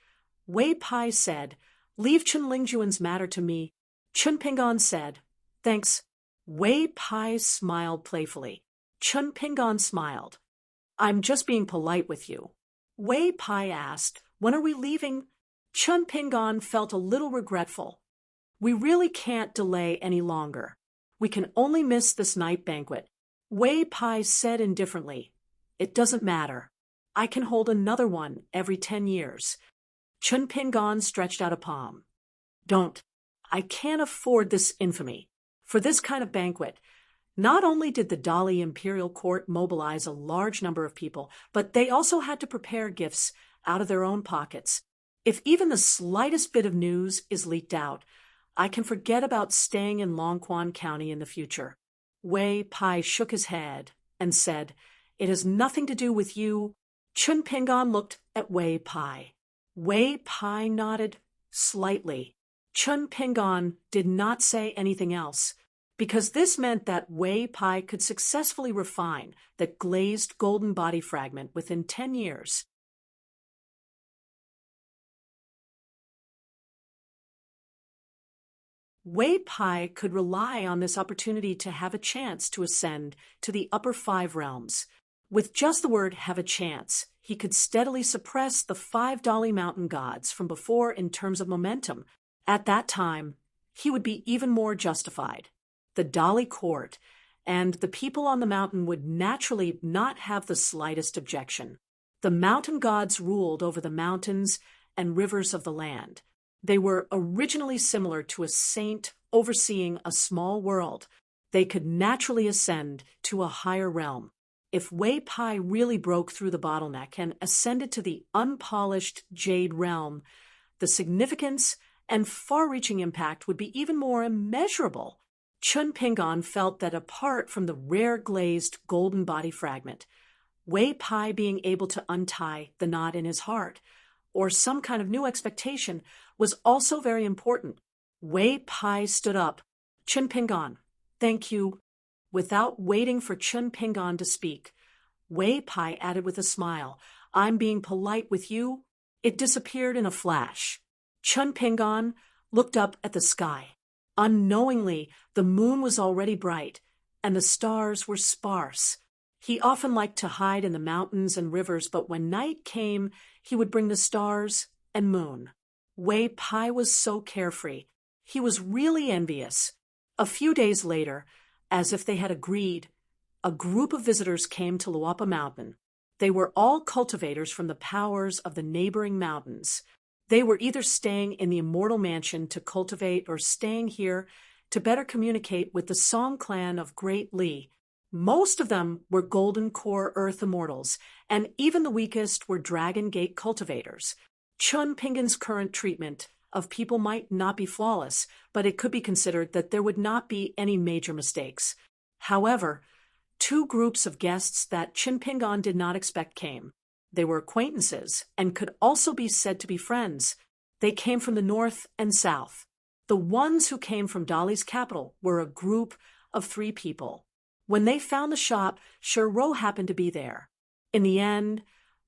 Wei Pai said, Leave Chun Lingjuan's matter to me. Chun Pingon said, Thanks. Wei Pai smiled playfully. Chun Pingon smiled. I'm just being polite with you. Wei Pai asked, When are we leaving? Chun Pingon felt a little regretful. We really can't delay any longer. We can only miss this night banquet. Wei Pai said indifferently, It doesn't matter. I can hold another one every 10 years. Chun Pingon stretched out a palm. Don't. I can't afford this infamy. For this kind of banquet, not only did the Dali Imperial Court mobilize a large number of people, but they also had to prepare gifts out of their own pockets. If even the slightest bit of news is leaked out, I can forget about staying in Longquan County in the future. Wei Pai shook his head and said, It has nothing to do with you. Chun Pingon looked at Wei Pai. Wei Pai nodded slightly. Chun Pingon did not say anything else, because this meant that Wei Pai could successfully refine that glazed golden body fragment within 10 years. Wei Pai could rely on this opportunity to have a chance to ascend to the upper 5 realms. With just the word have a chance, he could steadily suppress the 5 Dali mountain gods from before in terms of momentum. At that time, he would be even more justified. The Dali court and the people on the mountain would naturally not have the slightest objection. The mountain gods ruled over the mountains and rivers of the land. They were originally similar to a saint overseeing a small world. They could naturally ascend to a higher realm. If Wei Pai really broke through the bottleneck and ascended to the unpolished jade realm, the significance and far-reaching impact would be even more immeasurable. Chun Pingon felt that apart from the rare glazed golden body fragment, Wei Pai being able to untie the knot in his heart, or some kind of new expectation, was also very important. Wei Pai stood up. Chun Pingon, thank you. Without waiting for Chun Pingon to speak, Wei Pai added with a smile, I'm being polite with you. It disappeared in a flash. Chun Pingon looked up at the sky. Unknowingly, the moon was already bright, and the stars were sparse. He often liked to hide in the mountains and rivers, but when night came, he would bring the stars and moon. Wei Pai was so carefree. He was really envious. A few days later, as if they had agreed, a group of visitors came to Luapa Mountain. They were all cultivators from the powers of the neighboring mountains. They were either staying in the immortal mansion to cultivate or staying here to better communicate with the Song clan of Great Li. Most of them were Golden Core Earth Immortals, and even the weakest were Dragon Gate cultivators. Chun Pingon's current treatment of people might not be flawless, but it could be considered that there would not be any major mistakes. However, 2 groups of guests that Chun Pingon did not expect came. They were acquaintances and could also be said to be friends. They came from the north and south. The ones who came from Dali's capital were a group of 3 people. When they found the shop, Shiro happened to be there. In the end,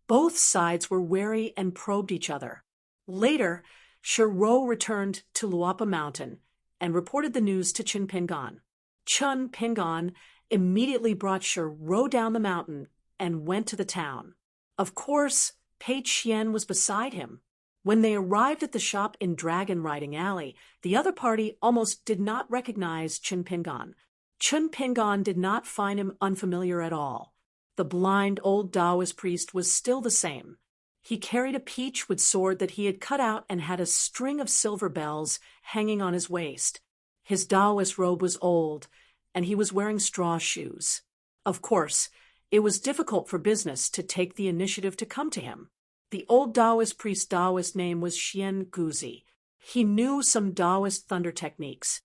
both sides were wary and probed each other. Later, Shiro returned to Luapa Mountain and reported the news to Chun Pingon. Chun Pingon immediately brought Shiro down the mountain and went to the town. Of course, Pei Qian was beside him. When they arrived at the shop in Dragon Riding Alley, the other party almost did not recognize Chun Pingon. Chun Pingon did not find him unfamiliar at all. The blind old Taoist priest was still the same. He carried a peachwood sword that he had cut out and had a string of silver bells hanging on his waist. His Taoist robe was old, and he was wearing straw shoes. Of course, it was difficult for business to take the initiative to come to him. The old Taoist priest's Taoist name was Xian Guzi. He knew some Taoist thunder techniques.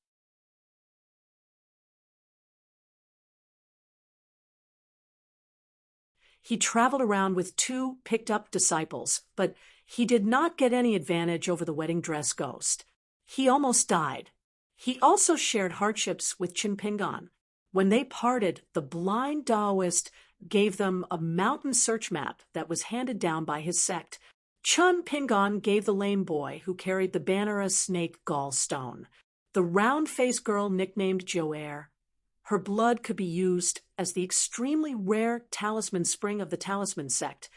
He traveled around with 2 picked-up disciples, but he did not get any advantage over the wedding dress ghost. He almost died. He also shared hardships with Chun Pingon. When they parted, the blind Taoist gave them a mountain search map that was handed down by his sect. Chun Pingon gave the lame boy who carried the banner a snake gallstone. The round-faced girl nicknamed Joer. Her blood could be used as the extremely rare talisman spring of the talisman sect,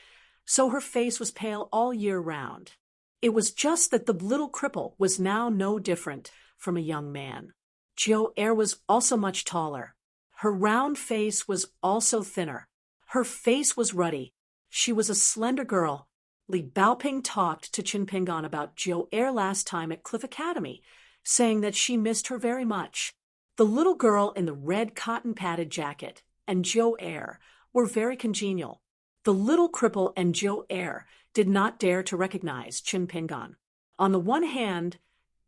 so her face was pale all year round. It was just that the little cripple was now no different from a young man. Joer was also much taller. Her round face was also thinner. Her face was ruddy. She was a slender girl. Li Baoping talked to Chun Pingon about Joer last time at Cliff Academy, saying that she missed her very much. The little girl in the red cotton-padded jacket and Joer were very congenial. The little cripple and Joer did not dare to recognize Chun Pingon. On the one hand,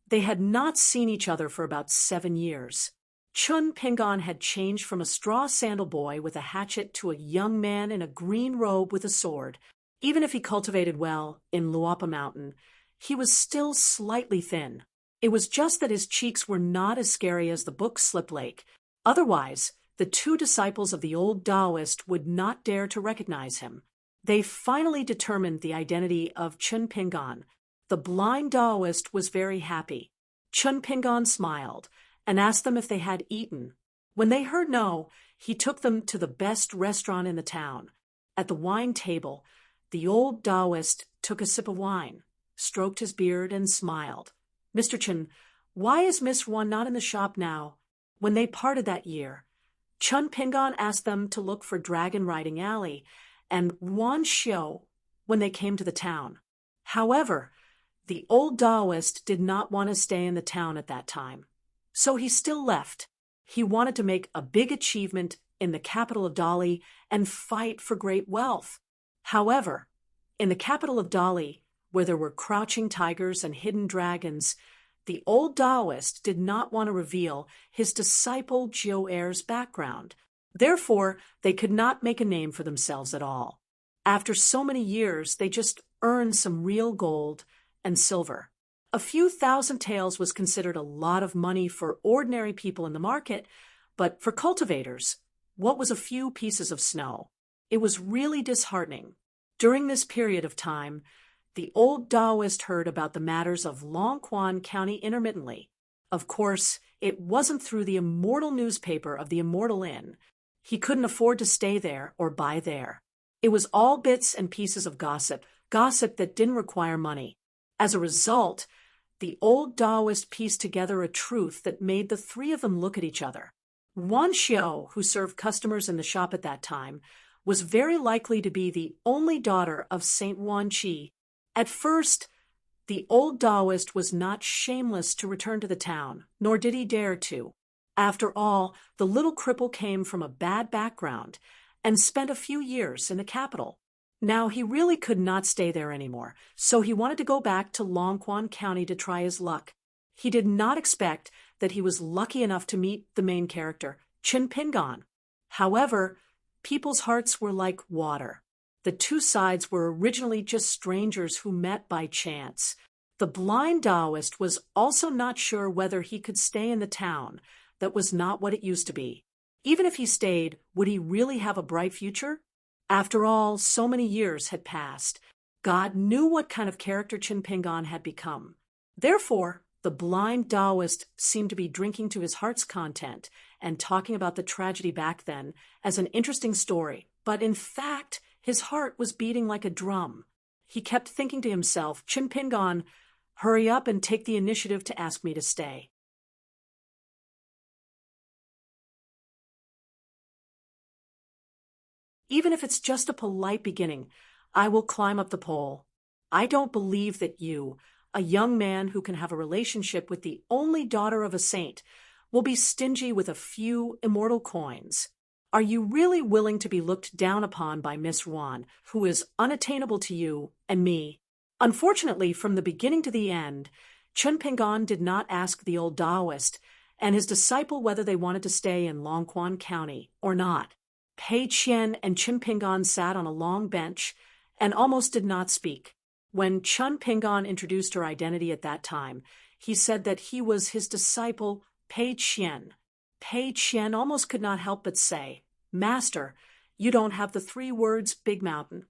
they had not seen each other for about 7 years. Chun Pingon had changed from a straw sandal boy with a hatchet to a young man in a green robe with a sword. Even if he cultivated well in Luapa Mountain, he was still slightly thin. It was just that his cheeks were not as scary as the book Slip Lake. Otherwise, the 2 disciples of the old Taoist would not dare to recognize him. They finally determined the identity of Chun Pingon. The blind Taoist was very happy. Chun Pingon smiled and asked them if they had eaten. When they heard no, he took them to the best restaurant in the town. At the wine table, the old Taoist took a sip of wine, stroked his beard, and smiled. Mr. Chen, why is Miss Wan not in the shop now? When they parted that year, Chun Pingon asked them to look for Dragon Riding Alley and Wan Xiu when they came to the town. However, the old Taoist did not want to stay in the town at that time, so he still left. He wanted to make a big achievement in the capital of Dali and fight for great wealth. However, in the capital of Dali, where there were crouching tigers and hidden dragons, the old Taoist did not want to reveal his disciple Jiu-Er's background. Therefore, they could not make a name for themselves at all. After so many years, they just earned some real gold and silver. A few thousand taels was considered a lot of money for ordinary people in the market, but for cultivators, what was a few pieces of snow? It was really disheartening. During this period of time, the old Taoist heard about the matters of Longquan County intermittently. Of course, it wasn't through the immortal newspaper of the Immortal Inn. He couldn't afford to stay there or buy there. It was all bits and pieces of gossip that didn't require money. As a result, the old Taoist pieced together a truth that made the three of them look at each other. Wan Xiu, who served customers in the shop at that time, was very likely to be the only daughter of Saint Wan Qi. At first, the old Taoist was not shameless to return to the town, nor did he dare to. After all, the little cripple came from a bad background and spent a few years in the capital. Now he really could not stay there anymore, so he wanted to go back to Longquan County to try his luck. He did not expect that he was lucky enough to meet the main character, Chin Pingon. However, people's hearts were like water. The two sides were originally just strangers who met by chance. The blind Taoist was also not sure whether he could stay in the town. That was not what it used to be. Even if he stayed, would he really have a bright future? After all, so many years had passed. God knew what kind of character Chin Pingon had become. Therefore, the blind Taoist seemed to be drinking to his heart's content and talking about the tragedy back then as an interesting story. But in fact, his heart was beating like a drum. He kept thinking to himself, Chin Pingon, hurry up and take the initiative to ask me to stay. Even if it's just a polite beginning, I will climb up the pole. I don't believe that you, a young man who can have a relationship with the only daughter of a saint, will be stingy with a few immortal coins. Are you really willing to be looked down upon by Miss Wan, who is unattainable to you and me? Unfortunately, from the beginning to the end, Chun Pingon did not ask the old Taoist and his disciple whether they wanted to stay in Longquan County or not. Pei Qian and Chun Pingon sat on a long bench and almost did not speak. When Chun Pingon introduced her identity at that time, he said that he was his disciple, Pei Qian. Pei Qian almost could not help but say, Master, you don't have the 3 words Big Mountain.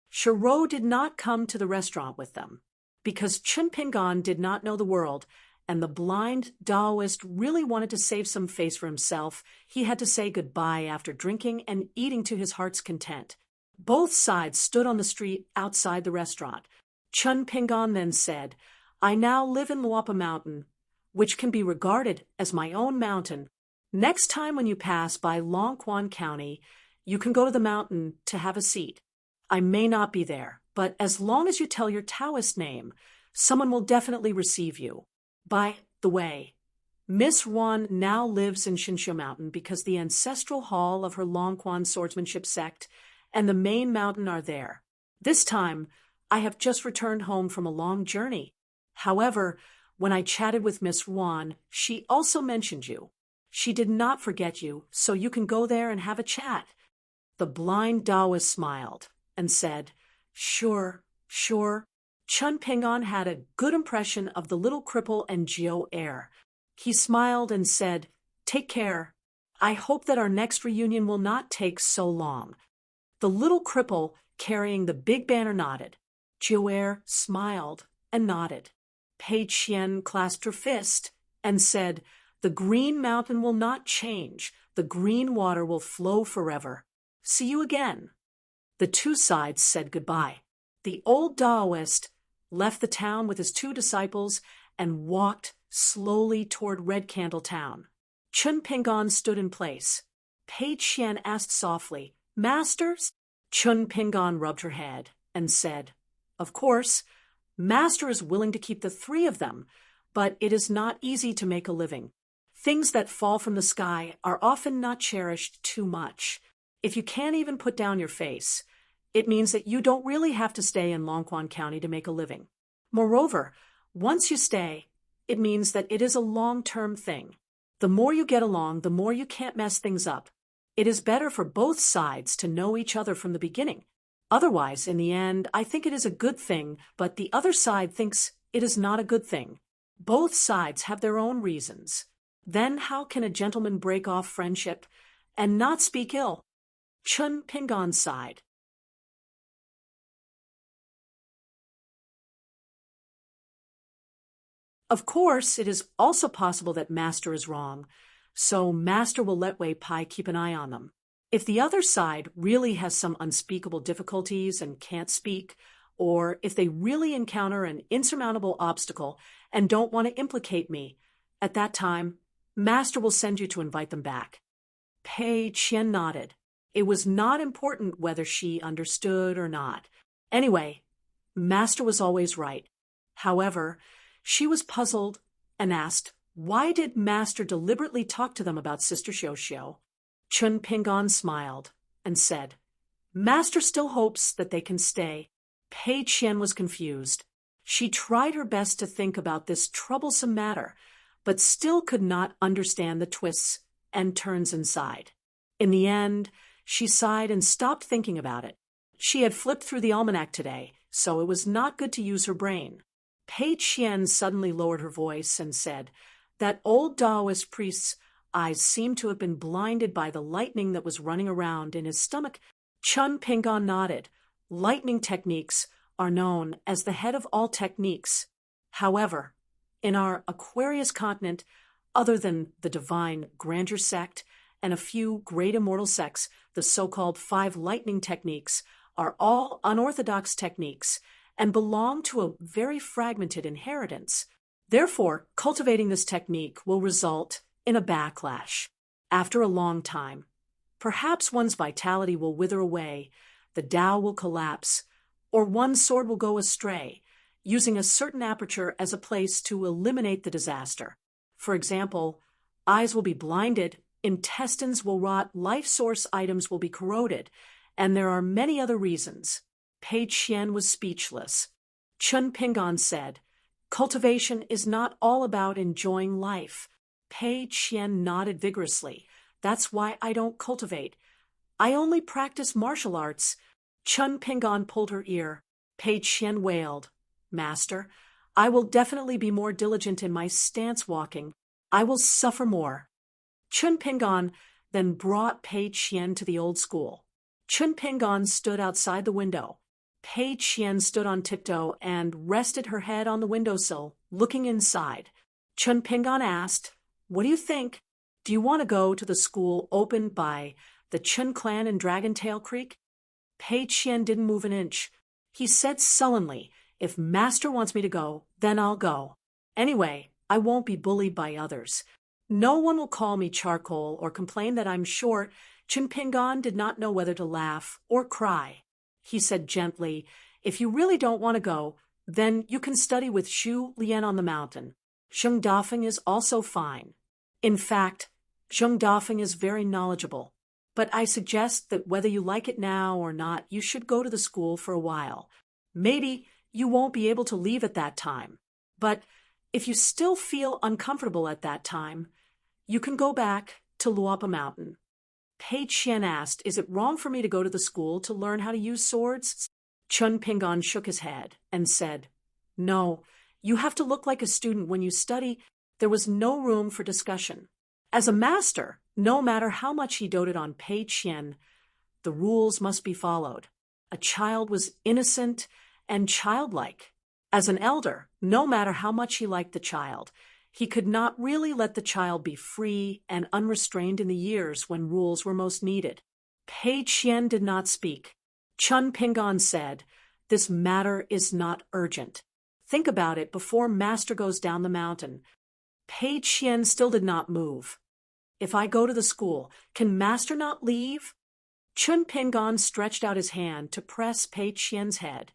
Shiro did not come to the restaurant with them. Because Chun Pingon did not know the world, and the blind Taoist really wanted to save some face for himself, he had to say goodbye after drinking and eating to his heart's content. Both sides stood on the street outside the restaurant. Chun Pingon then said, I now live in Luapa Mountain, which can be regarded as my own mountain. Next time when you pass by Longquan County, you can go to the mountain to have a seat. I may not be there, but as long as you tell your Taoist name, someone will definitely receive you. By the way, Miss Wan now lives in Shinshu Mountain because the ancestral hall of her Longquan swordsmanship sect and the main mountain are there. This time, I have just returned home from a long journey. However, when I chatted with Miss Wan, she also mentioned you. She did not forget you, so you can go there and have a chat. The blind Taoist smiled and said, Sure. Chun Pingon had a good impression of the little cripple and Jiu-Er. He smiled and said, Take care. I hope that our next reunion will not take so long. The little cripple carrying the big banner nodded. Jiu-Er smiled and nodded. Pei Qian clasped her fist and said, The green mountain will not change. The green water will flow forever. See you again. The two sides said goodbye. The old Taoist left the town with his two disciples and walked slowly toward Red Candle Town. Chun Pingon stood in place. Pei Qian asked softly, "Masters?" Chun Pingon rubbed her head and said, "Of course, Master is willing to keep the three of them, but it is not easy to make a living. Things that fall from the sky are often not cherished too much. If you can't even put down your face, it means that you don't really have to stay in Longquan County to make a living. Moreover, once you stay, it means that it is a long-term thing. The more you get along, the more you can't mess things up. It is better for both sides to know each other from the beginning. Otherwise, in the end, I think it is a good thing, but the other side thinks it is not a good thing. Both sides have their own reasons. Then how can a gentleman break off friendship and not speak ill?" Chun Pingon sighed. Of course, it is also possible that Master is wrong, so Master will let Wei Pai keep an eye on them. If the other side really has some unspeakable difficulties and can't speak, or if they really encounter an insurmountable obstacle and don't want to implicate me, at that time, Master will send you to invite them back. Pei Qian nodded. It was not important whether she understood or not. Anyway, Master was always right. However, she was puzzled and asked, why did Master deliberately talk to them about Sister Xiao? Chun Pingon smiled and said, "Master still hopes that they can stay." Pei Qian was confused. She tried her best to think about this troublesome matter, but still could not understand the twists and turns inside. In the end, she sighed and stopped thinking about it. She had flipped through the almanac today, so it was not good to use her brain. Pei Qian suddenly lowered her voice and said, "That old Taoist priest's eyes seemed to have been blinded by the lightning that was running around in his stomach." Chun Pingon nodded. Lightning techniques are known as the head of all techniques. However, in our Aquarius continent, other than the divine grandeur sect and a few great immortal sects, the so-called 5 lightning techniques are all unorthodox techniques and belong to a very fragmented inheritance. Therefore, cultivating this technique will result in a backlash. After a long time, perhaps one's vitality will wither away, the Tao will collapse, or one's sword will go astray, using a certain aperture as a place to eliminate the disaster. For example, eyes will be blinded, intestines will rot, life source items will be corroded, and there are many other reasons. Pei Qian was speechless. Chun Pingon said, "Cultivation is not all about enjoying life." Pei Qian nodded vigorously. "That's why I don't cultivate. I only practice martial arts." Chun Pingon pulled her ear. Pei Qian wailed, "Master, I will definitely be more diligent in my stance walking. I will suffer more." Chun Pingon then brought Pei Qian to the old school. Chun Pingon stood outside the window. Pei Qian stood on tiptoe and rested her head on the windowsill, looking inside. Chun Pingon asked, "What do you think? Do you want to go to the school opened by the Chun clan in Dragontail Creek?" Pei Qian didn't move an inch. He said sullenly, "If Master wants me to go, then I'll go. Anyway, I won't be bullied by others. No one will call me charcoal or complain that I'm short." Chun Pingon did not know whether to laugh or cry. He said gently, "If you really don't want to go, then you can study with Xu Lian on the mountain. Zheng Dafeng is also fine. In fact, Zheng Dafeng is very knowledgeable. But I suggest that whether you like it now or not, you should go to the school for a while. Maybe you won't be able to leave at that time. But if you still feel uncomfortable at that time, you can go back to Luapa Mountain." Pei Qian asked, "Is it wrong for me to go to the school to learn how to use swords?" Chun Pingon shook his head and said, "No, you have to look like a student when you study." There was no room for discussion. As a master, no matter how much he doted on Pei Qian, the rules must be followed. A child was innocent and childlike. As an elder, no matter how much he liked the child, he could not really let the child be free and unrestrained in the years when rules were most needed. Pei Qian did not speak. Chun Pingon said, "This matter is not urgent. Think about it before Master goes down the mountain." Pei Qian still did not move. "If I go to the school, can Master not leave?" Chun Pingon stretched out his hand to press Pei Qian's head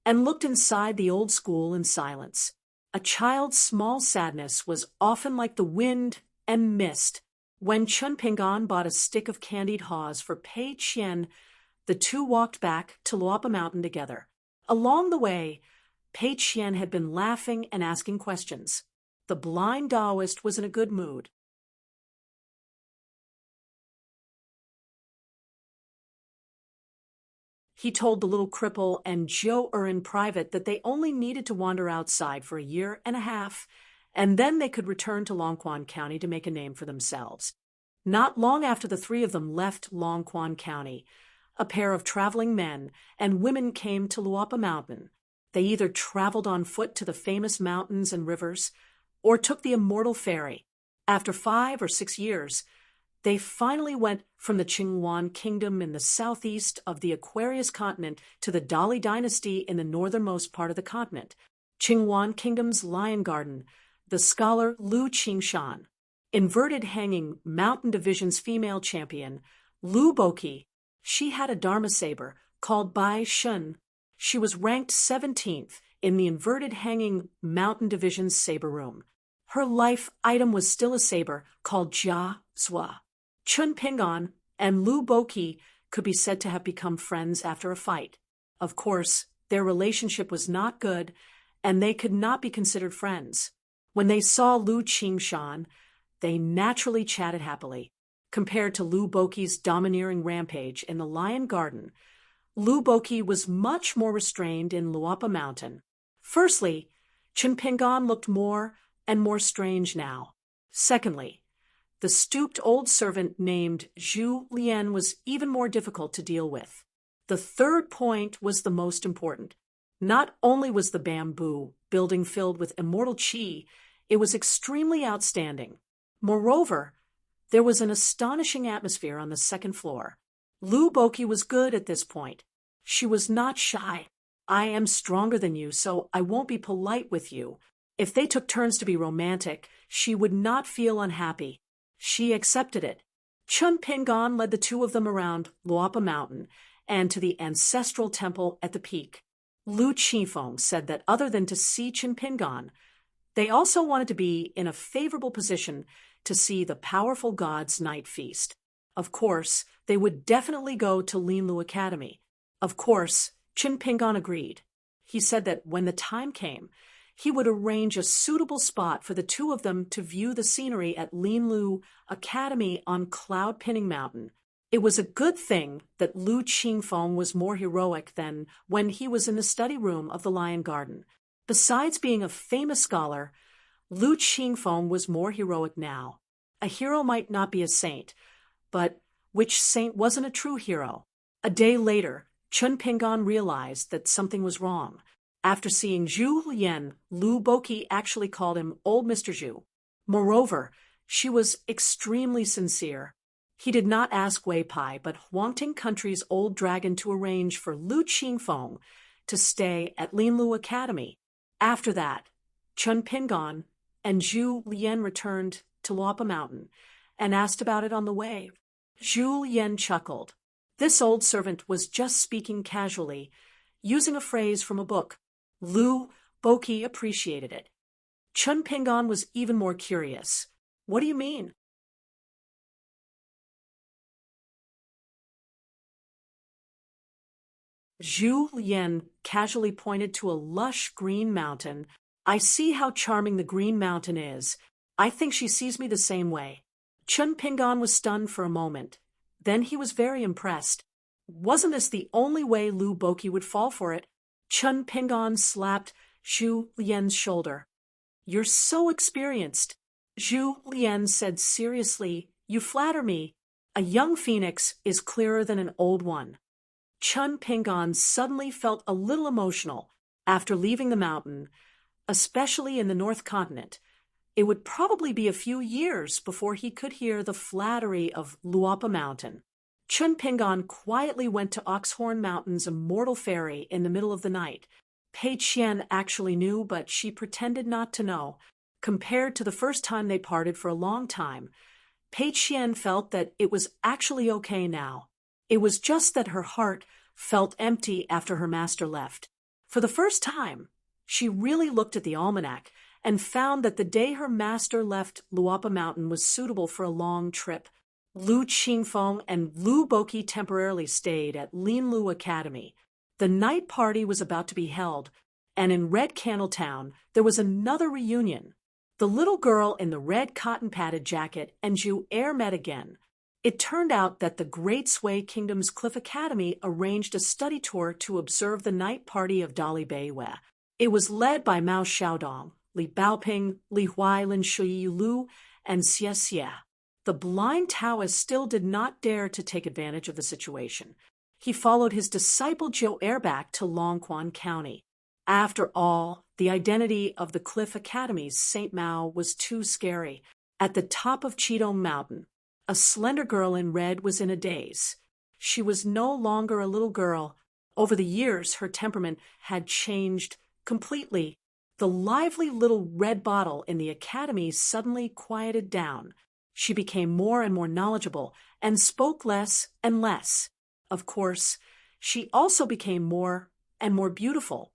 and looked inside the old school in silence. A child's small sadness was often like the wind and mist. When Chun Pingon bought a stick of candied haws for Pei Qian, the two walked back to Luapa Mountain together. Along the way, Pei Qian had been laughing and asking questions. The blind Taoist was in a good mood. He told the little cripple and Zhou in private that they only needed to wander outside for a year and a half, and then they could return to Longquan County to make a name for themselves. Not long after the three of them left Longquan County, a pair of traveling men and women came to Luapa Mountain. They either traveled on foot to the famous mountains and rivers, or took the immortal ferry. After 5 or 6 years, they finally went from the Qingwan Kingdom in the southeast of the Aquarius continent to the Dali dynasty in the northernmost part of the continent. Qingwan Kingdom's Lion Garden, the scholar Lu Qingshan. Inverted hanging mountain division's female champion, Lu Boqi. She had a Dharma saber called Bai Shun. She was ranked 17th in the inverted hanging mountain division's saber room. Her life item was still a saber called Jia Zua. Chun Pingon and Lu Boqi could be said to have become friends after a fight. Of course, their relationship was not good, and they could not be considered friends. When they saw Lu Qingshan, they naturally chatted happily. Compared to Lu Boqi's domineering rampage in the Lion Garden, Lu Boqi was much more restrained in Luapa Mountain. Firstly, Chun Pingon looked more and more strange now. Secondly, the stooped old servant named Zhu Lian was even more difficult to deal with. The third point was the most important. Not only was the bamboo building filled with immortal qi, it was extremely outstanding. Moreover, there was an astonishing atmosphere on the second floor. Lu Boqi was good at this point. She was not shy. "I am stronger than you, so I won't be polite with you." If they took turns to be romantic, she would not feel unhappy. She accepted it. Chun Pingon led the two of them around Luapa Mountain and to the ancestral temple at the peak. Lu Qifeng said that other than to see Chun Pingon, they also wanted to be in a favorable position to see the powerful god's night feast. Of course, they would definitely go to Linlu Academy. Of course, Chun Pingon agreed. He said that when the time came, he would arrange a suitable spot for the two of them to view the scenery at Linlu Academy on Cloud Pinning Mountain. It was a good thing that Lu Qingfeng was more heroic than when he was in the study room of the Lion Garden. Besides being a famous scholar, Lu Qingfeng was more heroic now. A hero might not be a saint, but which saint wasn't a true hero? A day later, Chun Pingon realized that something was wrong. After seeing Zhu Lian, Lu Boqi actually called him Old Mr. Zhu. Moreover, she was extremely sincere. He did not ask Wei Pai, but Huangting Country's old dragon to arrange for Lu Qingfeng to stay at Linlu Academy. After that, Chun Pingon and Zhu Lian returned to Luapa Mountain and asked about it on the way. Zhu Lian chuckled. This old servant was just speaking casually, using a phrase from a book. Lu Boqi appreciated it. Chun Pingon was even more curious. "What do you mean?" Zhu Lian casually pointed to a lush green mountain. "I see how charming the green mountain is. I think she sees me the same way." Chun Pingon was stunned for a moment. Then he was very impressed. Wasn't this the only way Lu Boqi would fall for it? Chun Pingon slapped Zhu Lian's shoulder. "You're so experienced." Zhu Lian said seriously, "You flatter me. A young phoenix is clearer than an old one." Chun Pingon suddenly felt a little emotional. After leaving the mountain, especially in the North Continent, it would probably be a few years before he could hear the flattery of Luapa Mountain. Chun Pingon quietly went to Oxhorn Mountain's immortal ferry in the middle of the night. Pei Qian actually knew, but she pretended not to know. Compared to the first time they parted for a long time, Pei Qian felt that it was actually okay now. It was just that her heart felt empty after her master left. For the first time, she really looked at the almanac and found that the day her master left Luapa Mountain was suitable for a long trip. Lu Qingfeng and Lu Boqi temporarily stayed at Linlu Academy. The night party was about to be held, and in Red Candle Town there was another reunion. The little girl in the red cotton-padded jacket and Zhu Er met again. It turned out that the Great Sui Kingdom's Cliff Academy arranged a study tour to observe the night party of Dali Beiwe. It was led by Mao Xiaodong, Li Baoping, Li Huailin Shui Lu, and Xie Xie. The blind Taoist still did not dare to take advantage of the situation. He followed his disciple Zhou Er back to Longquan County. After all, the identity of the Cliff Academy's St. Mao was too scary. At the top of Cheetong Mountain, a slender girl in red was in a daze. She was no longer a little girl. Over the years, her temperament had changed completely. The lively little red bottle in the academy suddenly quieted down. She became more and more knowledgeable and spoke less and less. Of course, she also became more and more beautiful.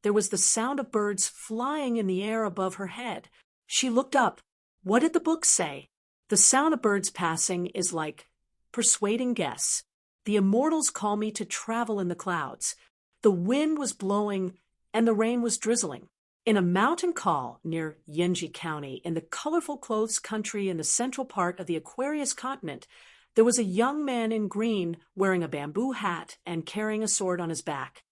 There was the sound of birds flying in the air above her head. She looked up. What did the book say? The sound of birds passing is like persuading guests. The immortals call me to travel in the clouds. The wind was blowing and the rain was drizzling. In a mountain call near Yenji County, in the colorful clothes country in the central part of the Aquarius continent, there was a young man in green wearing a bamboo hat and carrying a sword on his back.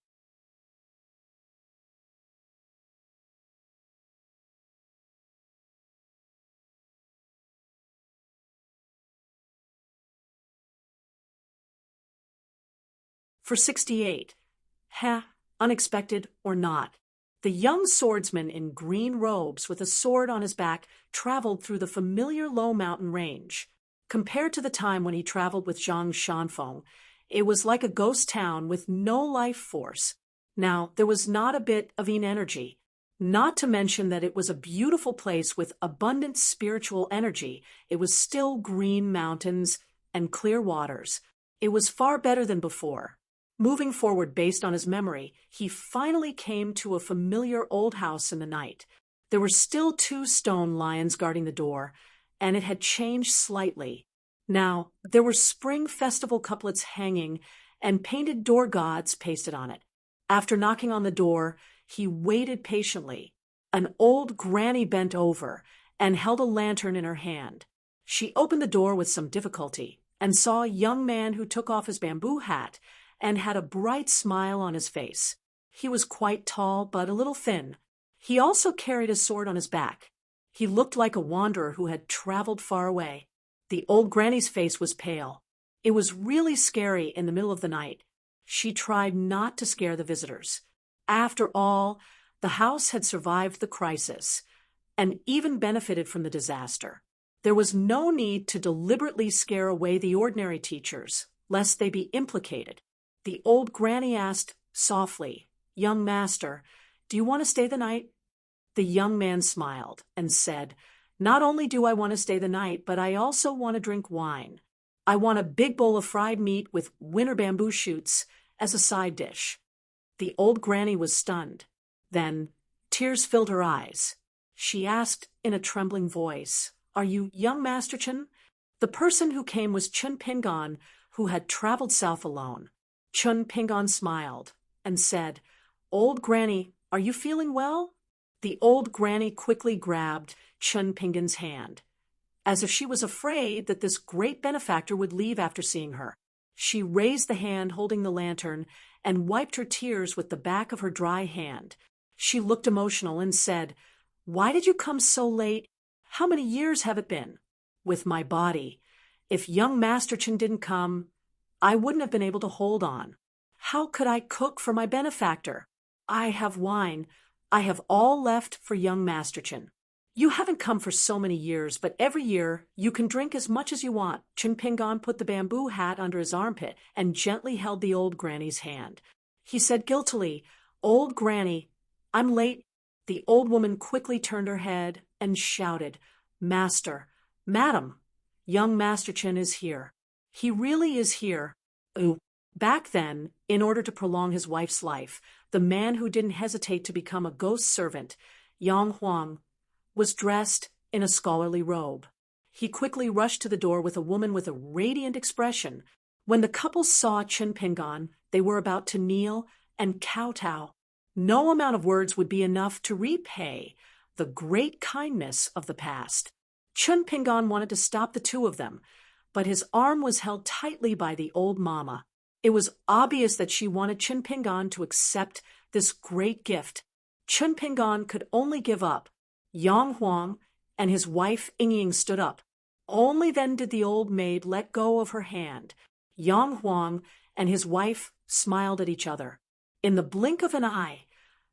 For 68. Unexpected or not. The young swordsman in green robes with a sword on his back traveled through the familiar low mountain range. Compared to the time when he traveled with Zhang Shanfeng, it was like a ghost town with no life force. Now, there was not a bit of yin energy. Not to mention that it was a beautiful place with abundant spiritual energy. It was still green mountains and clear waters. It was far better than before. Moving forward based on his memory, he finally came to a familiar old house in the night. There were still 2 stone lions guarding the door, and it had changed slightly. Now, there were spring festival couplets hanging and painted door gods pasted on it. After knocking on the door, he waited patiently. An old granny bent over and held a lantern in her hand. She opened the door with some difficulty and saw a young man who took off his bamboo hat and had a bright smile on his face. He was quite tall, but a little thin. He also carried a sword on his back. He looked like a wanderer who had traveled far away. The old granny's face was pale. It was really scary in the middle of the night. She tried not to scare the visitors. After all, the house had survived the crisis and even benefited from the disaster. There was no need to deliberately scare away the ordinary teachers, lest they be implicated. The old granny asked softly, "Young master, do you want to stay the night?" The young man smiled and said, "Not only do I want to stay the night, but I also want to drink wine. I want a big bowl of fried meat with winter bamboo shoots as a side dish." The old granny was stunned. Then tears filled her eyes. She asked in a trembling voice, "Are you young Master Chen?" The person who came was Chun Pingon, who had traveled south alone. Chun Pingon smiled and said, "Old granny, are you feeling well?" The old granny quickly grabbed Chun Pingon's hand, as if she was afraid that this great benefactor would leave after seeing her. She raised the hand holding the lantern and wiped her tears with the back of her dry hand. She looked emotional and said, "Why did you come so late? How many years have it been?" "With my body. If young Master Chen didn't come, I wouldn't have been able to hold on. How could I cook for my benefactor? I have wine. I have all left for young Master Chen." You haven't come for so many years, but every year you can drink as much as you want. Chun Pingon put the bamboo hat under his armpit and gently held the old granny's hand. He said guiltily, "Old granny, I'm late." The old woman quickly turned her head and shouted, "Master, madam, young Master Chin is here. He really is here." Ooh. Back then, in order to prolong his wife's life, the man who didn't hesitate to become a ghost servant, Yang Huang, was dressed in a scholarly robe. He quickly rushed to the door with a woman with a radiant expression. When the couple saw Chun Pingon, they were about to kneel and kowtow. No amount of words would be enough to repay the great kindness of the past. Chun Pingon wanted to stop the two of them, but his arm was held tightly by the old mama. It was obvious that she wanted Chun Pingon to accept this great gift. Chun Pingon could only give up. Yang Huang and his wife Ying stood up. Only then did the old maid let go of her hand. Yang Huang and his wife smiled at each other. In the blink of an eye,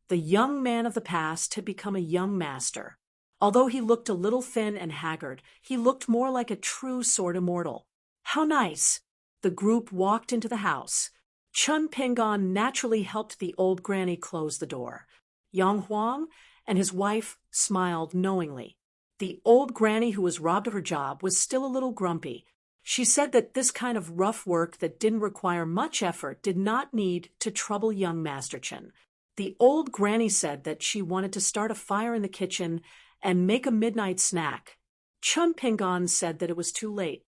the young man of the past had become a young master. Although he looked a little thin and haggard, he looked more like a true sword immortal. How nice! The group walked into the house. Chun Pingon naturally helped the old granny close the door. Yang Huang and his wife smiled knowingly. The old granny who was robbed of her job was still a little grumpy. She said that this kind of rough work that didn't require much effort did not need to trouble young Master Chin. The old granny said that she wanted to start a fire in the kitchen and make a midnight snack. Chun Pingon said that it was too late.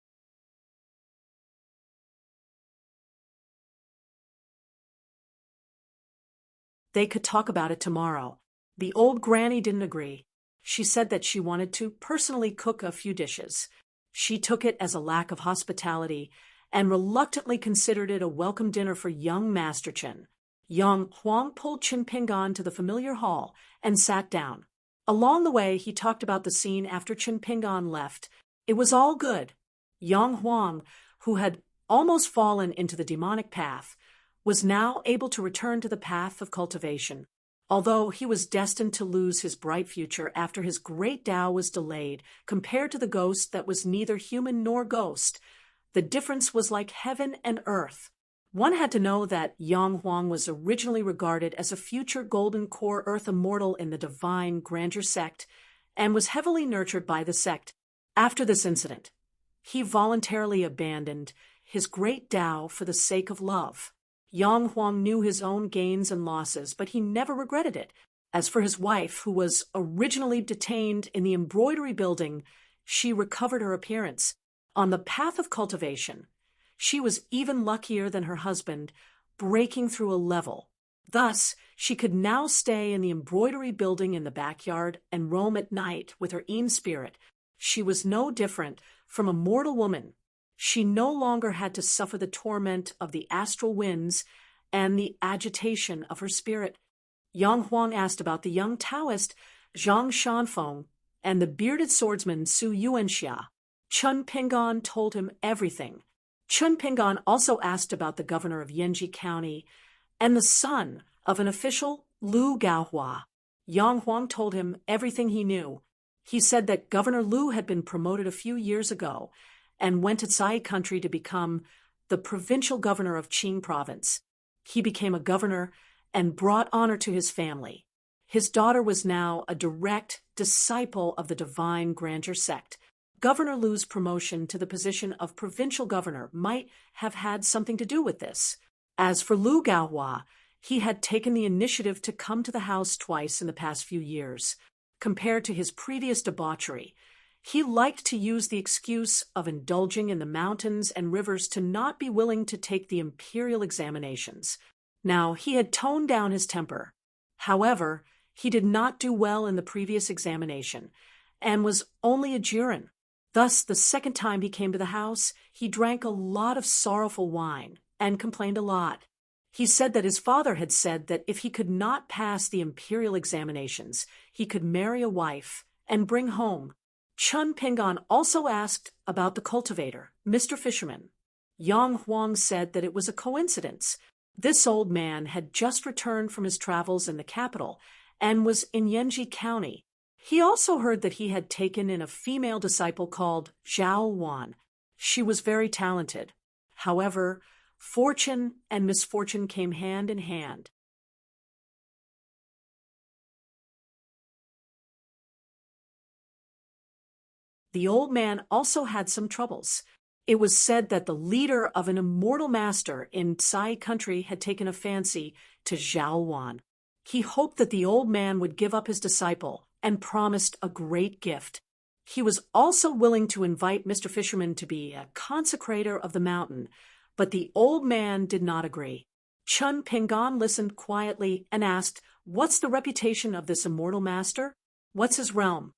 They could talk about it tomorrow. The old granny didn't agree. She said that she wanted to personally cook a few dishes. She took it as a lack of hospitality and reluctantly considered it a welcome dinner for young Master Chin. Yang Huang pulled Chun Pingon to the familiar hall and sat down. Along the way, he talked about the scene after Chun Pingon left. It was all good. Yang Huang, who had almost fallen into the demonic path, was now able to return to the path of cultivation. Although he was destined to lose his bright future after his great Tao was delayed, compared to the ghost that was neither human nor ghost, the difference was like heaven and earth. One had to know that Yang Huang was originally regarded as a future golden core earth immortal in the divine grandeur sect and was heavily nurtured by the sect. After this incident, he voluntarily abandoned his great Tao for the sake of love. Yang Huang knew his own gains and losses, but he never regretted it. As for his wife, who was originally detained in the embroidery building, she recovered her appearance. On the path of cultivation, she was even luckier than her husband, breaking through a level. Thus, she could now stay in the embroidery building in the backyard and roam at night with her Een spirit. She was no different from a mortal woman. She no longer had to suffer the torment of the astral winds and the agitation of her spirit. Yang Huang asked about the young Taoist Zhang Shanfeng and the bearded swordsman Su Yuanxia. Chun Pingon told him everything. Chun Pingon also asked about the governor of Yanji County and the son of an official, Lu Gaohua. Yang Huang told him everything he knew. He said that Governor Lu had been promoted a few years ago and went to Tsai country to become the provincial governor of Qing province. He became a governor and brought honor to his family. His daughter was now a direct disciple of the divine grandeur sect. Governor Lu's promotion to the position of provincial governor might have had something to do with this. As for Lu Gaohua, he had taken the initiative to come to the house twice in the past few years. Compared to his previous debauchery, he liked to use the excuse of indulging in the mountains and rivers to not be willing to take the imperial examinations. Now, he had toned down his temper. However, he did not do well in the previous examination and was only a juror. Thus, the second time he came to the house, he drank a lot of sorrowful wine and complained a lot. He said that his father had said that if he could not pass the imperial examinations, he could marry a wife and bring home. Chun Pingon also asked about the cultivator, Mr. Fisherman. Yang Huang said that it was a coincidence. This old man had just returned from his travels in the capital and was in Yanji County. He also heard that he had taken in a female disciple called Zhao Wan. She was very talented. However, fortune and misfortune came hand in hand. The old man also had some troubles. It was said that the leader of an immortal master in Tsai country had taken a fancy to Zhao Wan. He hoped that the old man would give up his disciple and promised a great gift. He was also willing to invite Mr. Fisherman to be a consecrator of the mountain, but the old man did not agree. Chun Pingan listened quietly and asked, "What's the reputation of this immortal master? What's his realm?"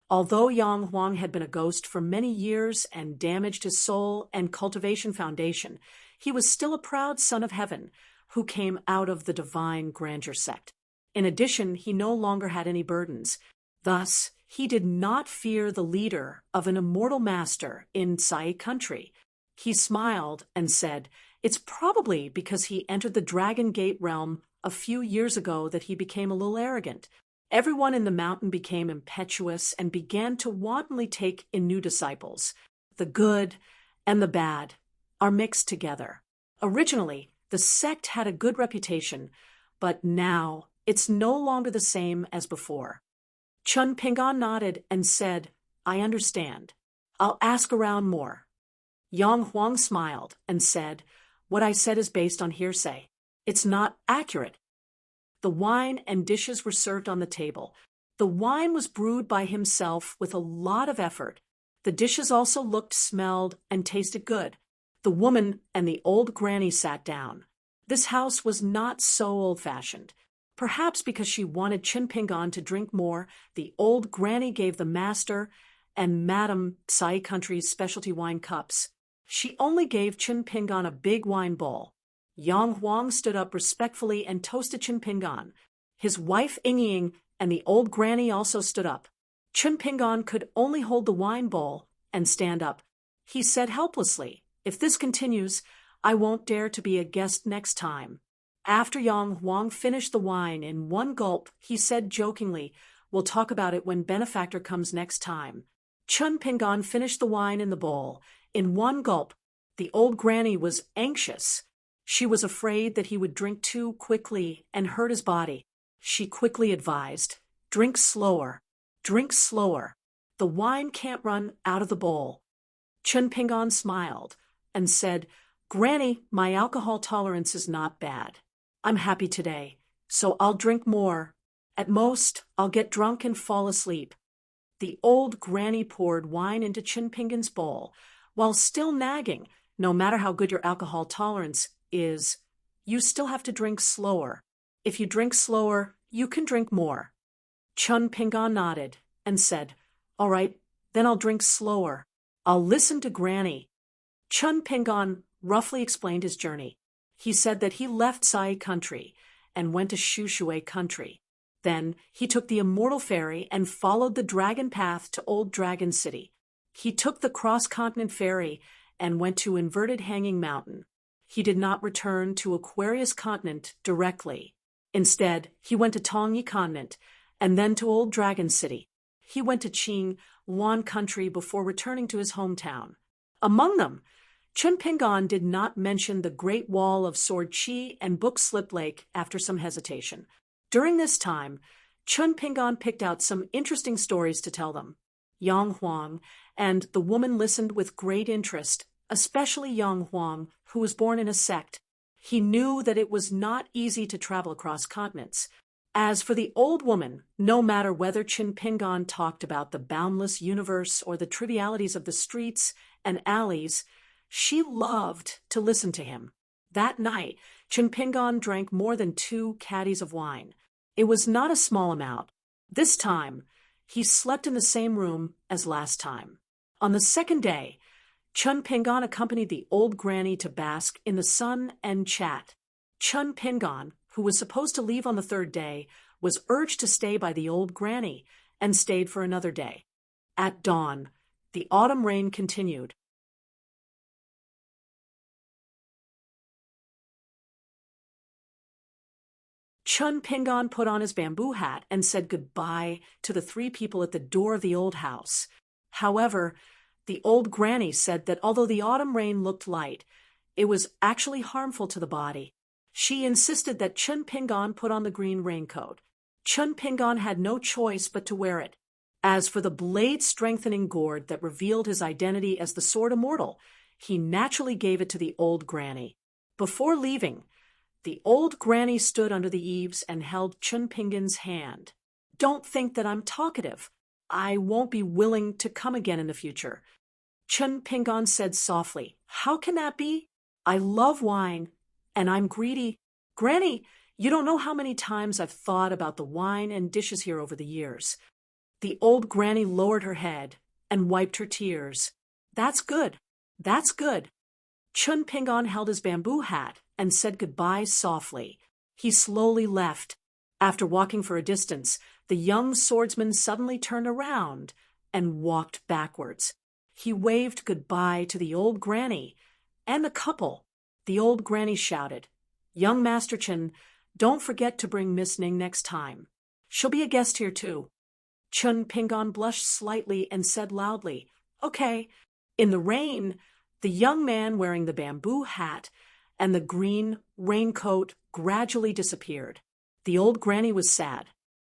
Although Yang Huang had been a ghost for many years and damaged his soul and cultivation foundation, he was still a proud son of heaven who came out of the divine grandeur sect. In addition, he no longer had any burdens. Thus, he did not fear the leader of an immortal master in Tsai country. He smiled and said, "It's probably because he entered the Dragon Gate realm a few years ago that he became a little arrogant." Everyone in the mountain became impetuous and began to wantonly take in new disciples. The good and the bad are mixed together. Originally, the sect had a good reputation, but now it's no longer the same as before. Chun Pingan nodded and said, "I understand. I'll ask around more." Yang Huang smiled and said, "What I said is based on hearsay. It's not accurate." The wine and dishes were served on the table. The wine was brewed by himself with a lot of effort. The dishes also looked, smelled, and tasted good. The woman and the old granny sat down. This house was not so old-fashioned. Perhaps because she wanted Chin Pingan to drink more, the old granny gave the master and Madam Tsai Country's specialty wine cups. She only gave Chin Pingan a big wine bowl. Yang Huang stood up respectfully and toasted Chin Pingan. His wife Ying and the old granny also stood up. Chin Pingan could only hold the wine bowl and stand up. He said helplessly, "If this continues, I won't dare to be a guest next time." After Yang Huang finished the wine in one gulp, he said jokingly, "We'll talk about it when benefactor comes next time." Chun Pingan finished the wine in the bowl in one gulp. The old granny was anxious. She was afraid that he would drink too quickly and hurt his body. She quickly advised, "Drink slower, drink slower. The wine can't run out of the bowl." Chun Pingan smiled and said, "Granny, my alcohol tolerance is not bad. I'm happy today, so I'll drink more. At most, I'll get drunk and fall asleep." The old granny poured wine into Chin Pingan's bowl, while still nagging, "No matter how good your alcohol tolerance is, you still have to drink slower. If you drink slower, you can drink more." Chun Pingan nodded and said, "All right, then I'll drink slower. I'll listen to Granny." Chun Pingan roughly explained his journey. He said that he left Tsai country and went to Shushui country. Then he took the immortal ferry and followed the dragon path to Old Dragon City. He took the cross-continent ferry and went to Inverted Hanging Mountain. He did not return to Aquarius Continent directly. Instead, he went to Tongyi Continent and then to Old Dragon City. He went to Qing Wan country before returning to his hometown. Among them, Chun Pingan did not mention the Great Wall of Sword Chi and Book Slip Lake after some hesitation. During this time, Chun Pingan picked out some interesting stories to tell them. Yang Huang and the woman listened with great interest, especially Yang Huang, who was born in a sect. He knew that it was not easy to travel across continents. As for the old woman, no matter whether Chin Pingan talked about the boundless universe or the trivialities of the streets and alleys, she loved to listen to him. That night, Chin Pingan drank more than 2 caddies of wine. It was not a small amount. This time, he slept in the same room as last time. On the second day, Chun Pingan accompanied the old granny to bask in the sun and chat. Chun Pingan, who was supposed to leave on the 3rd day, was urged to stay by the old granny and stayed for another day. At dawn, the autumn rain continued. Chun Pingon put on his bamboo hat and said goodbye to the three people at the door of the old house. However, the old granny said that although the autumn rain looked light, it was actually harmful to the body. She insisted that Chun Pingon put on the green raincoat. Chun Pingon had no choice but to wear it. As for the blade-strengthening gourd that revealed his identity as the Sword Immortal, he naturally gave it to the old granny. Before leaving, the old granny stood under the eaves and held Chun Pingon's hand. "Don't think that I'm talkative. I won't be willing to come again in the future." Chun Pingon said softly, "How can that be? I love wine, and I'm greedy. Granny, you don't know how many times I've thought about the wine and dishes here over the years." The old granny lowered her head and wiped her tears. "That's good. That's good." Chun Pingon held his bamboo hat and said goodbye softly. He slowly left. After walking for a distance, the young swordsman suddenly turned around and walked backwards. He waved goodbye to the old granny and the couple. The old granny shouted, "Young Master Chun, don't forget to bring Miss Ning next time. She'll be a guest here too." Chun Pingon blushed slightly and said loudly, "Okay." In the rain, the young man wearing the bamboo hat and the green raincoat gradually disappeared. The old granny was sad.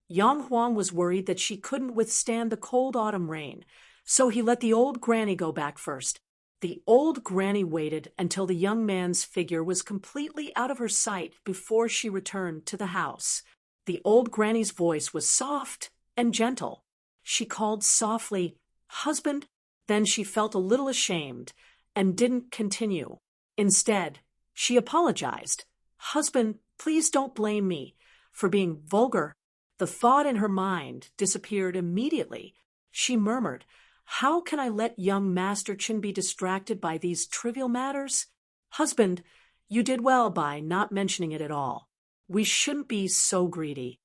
Yang Huang was worried that she couldn't withstand the cold autumn rain, so he let the old granny go back first. The old granny waited until the young man's figure was completely out of her sight before she returned to the house. The old granny's voice was soft and gentle. She called softly, "Husband." Then she felt a little ashamed and didn't continue. Instead, she apologized. "Husband, please don't blame me for being vulgar." The thought in her mind disappeared immediately. She murmured, "How can I let young Master Chun be distracted by these trivial matters? Husband, you did well by not mentioning it at all. We shouldn't be so greedy."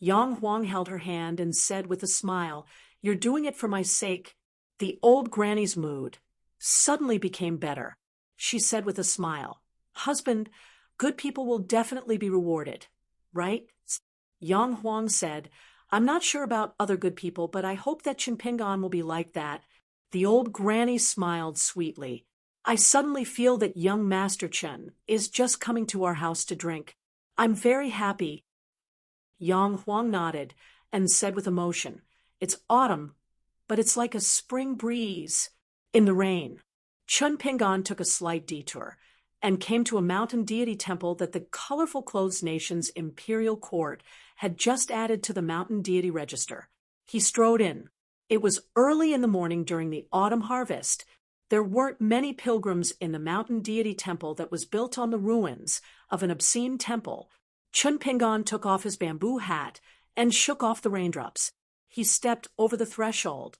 Yang Huang held her hand and said with a smile, "You're doing it for my sake." The old granny's mood suddenly became better. She said with a smile, "Husband, good people will definitely be rewarded, right?" Yang Huang said, "I'm not sure about other good people, but I hope that Chun Pingon will be like that." The old granny smiled sweetly. "I suddenly feel that young Master Chun is just coming to our house to drink. I'm very happy." Yang Huang nodded and said with emotion, "It's autumn, but it's like a spring breeze." In the rain, Chun Pingon took a slight detour and came to a mountain deity temple that the colorful clothes nation's imperial court had just added to the mountain deity register. He strode in. It was early in the morning during the autumn harvest. There weren't many pilgrims in the mountain deity temple that was built on the ruins of an obscene temple. Chun Pingon took off his bamboo hat and shook off the raindrops. He stepped over the threshold.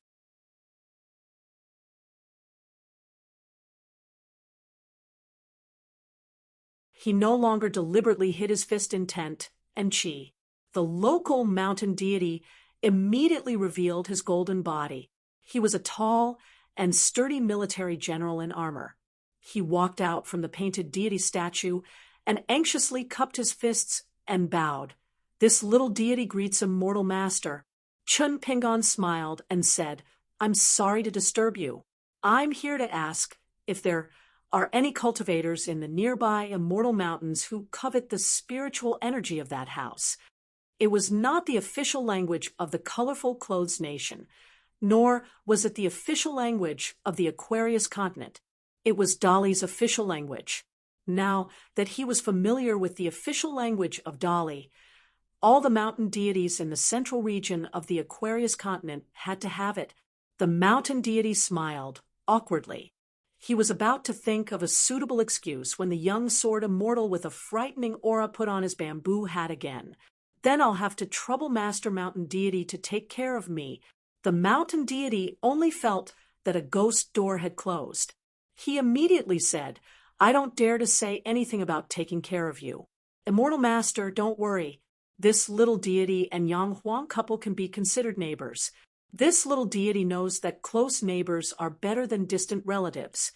He no longer deliberately hid his fist intent and chi. The local mountain deity immediately revealed his golden body. He was a tall and sturdy military general in armor. He walked out from the painted deity statue and anxiously cupped his fists and bowed. "This little deity greets a mortal master." Chun Pingon smiled and said, "I'm sorry to disturb you. I'm here to ask if there are any cultivators in the nearby immortal mountains who covet the spiritual energy of that house." It was not the official language of the colorful clothes nation, nor was it the official language of the Aquarius continent. It was Dali's official language. Now that he was familiar with the official language of Dali, all the mountain deities in the central region of the Aquarius continent had to have it. The mountain deity smiled, awkwardly. He was about to think of a suitable excuse when the young sword immortal with a frightening aura put on his bamboo hat again. "Then I'll have to trouble Master Mountain Deity to take care of me." The mountain deity only felt that a ghost door had closed. He immediately said, "I don't dare to say anything about taking care of you. Immortal Master, don't worry. This little deity and Yang Huang couple can be considered neighbors. This little deity knows that close neighbors are better than distant relatives."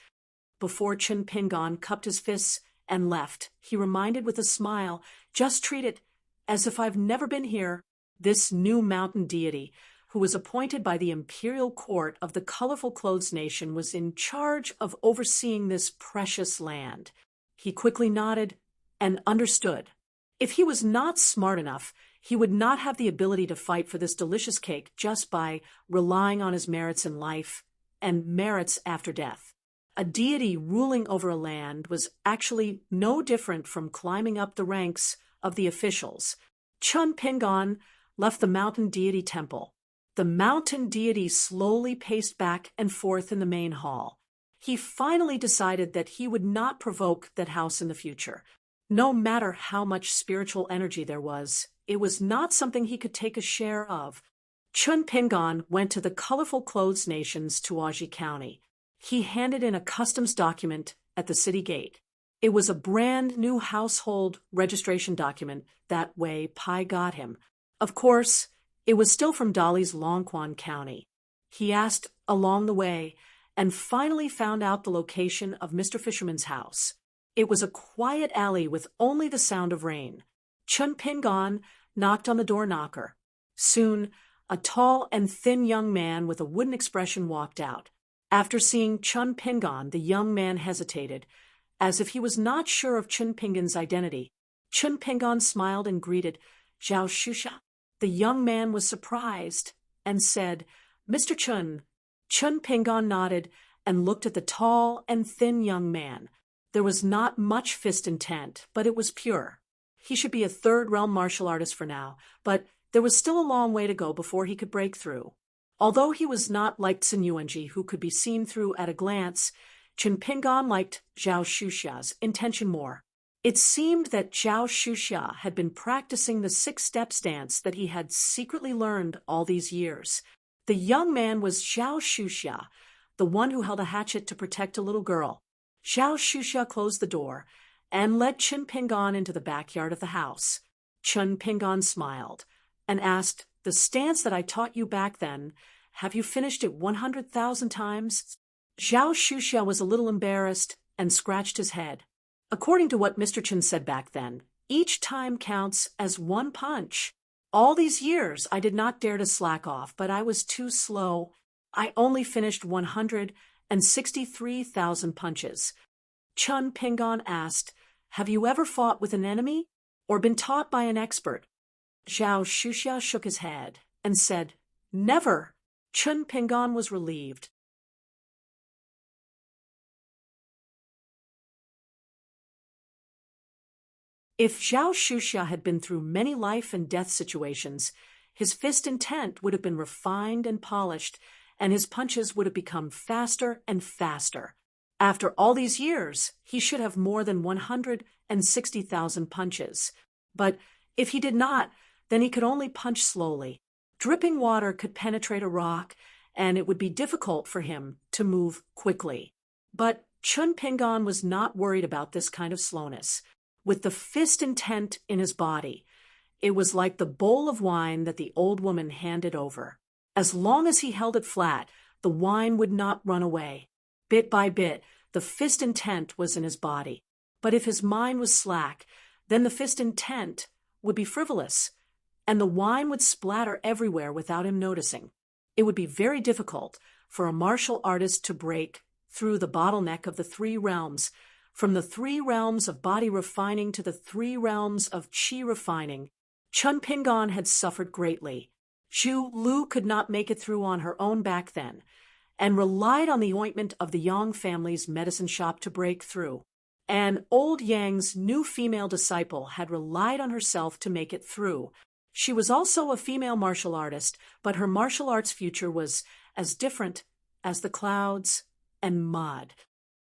Before Chun Pingon cupped his fists and left, he reminded with a smile, "Just treat it as if I've never been here. This new mountain deity, who was appointed by the imperial court of the colorful clothes nation, was in charge of overseeing this precious land. He quickly nodded and understood. If he was not smart enough, he would not have the ability to fight for this delicious cake just by relying on his merits in life and merits after death. A deity ruling over a land was actually no different from climbing up the ranks of the officials. Chun Pingon left the mountain deity temple. The mountain deity slowly paced back and forth in the main hall. He finally decided that he would not provoke that house in the future. No matter how much spiritual energy there was, it was not something he could take a share of. Chun Pingon went to the colorful clothes nations to Tuaji County. He handed in a customs document at the city gate. It was a brand new household registration document that way Pai got him. Of course, it was still from Dolly's Longquan County. He asked along the way and finally found out the location of Mr. Fisherman's house. It was a quiet alley with only the sound of rain. Chun Pingon knocked on the door knocker. Soon, a tall and thin young man with a wooden expression walked out. After seeing Chun Pingon, the young man hesitated, as if he was not sure of Chun Pingon's identity. Chun Pingon smiled and greeted Zhao Shusha. The young man was surprised and said, "Mr. Chun." Chun Pingon nodded and looked at the tall and thin young man. There was not much fist intent, but it was pure. He should be a third realm martial artist for now, but there was still a long way to go before he could break through. Although he was not like Tsin Yuanji, who could be seen through at a glance, Chun Pingon liked Zhao Shusha's intention more. It seemed that Zhao Shusha had been practicing the 6-step stance that he had secretly learned all these years. The young man was Zhao Shusha, the one who held a hatchet to protect a little girl. Zhao Shusha closed the door and led Chun Pingon into the backyard of the house. Chun Pingon smiled and asked, "The stance that I taught you back then, have you finished it 100,000 times?" Zhao Shusha was a little embarrassed and scratched his head. According to what Mr. Chun said back then, each time counts as one punch. All these years I did not dare to slack off, but I was too slow. I only finished 163,000 punches. Chun Pingon asked, "Have you ever fought with an enemy or been taught by an expert?" Zhao Shusha shook his head and said, "Never." Chun Pingon was relieved. If Zhao Shusha had been through many life and death situations, his fist intent would have been refined and polished, and his punches would have become faster and faster. After all these years, he should have more than 160,000 punches. But if he did not, then he could only punch slowly. Dripping water could penetrate a rock, and it would be difficult for him to move quickly. But Chun Pingon was not worried about this kind of slowness. With the fist intent in his body, it was like the bowl of wine that the old woman handed over. As long as he held it flat, the wine would not run away. Bit by bit, the fist intent was in his body. But if his mind was slack, then the fist intent would be frivolous, and the wine would splatter everywhere without him noticing. It would be very difficult for a martial artist to break through the bottleneck of the 3 realms, from the 3 realms of body refining to the 3 realms of qi refining. Chun Pingon had suffered greatly. Zhu Lu could not make it through on her own back then, and relied on the ointment of the Yang family's medicine shop to break through. And old Yang's new female disciple had relied on herself to make it through. She was also a female martial artist, but her martial arts future was as different as the clouds and mud.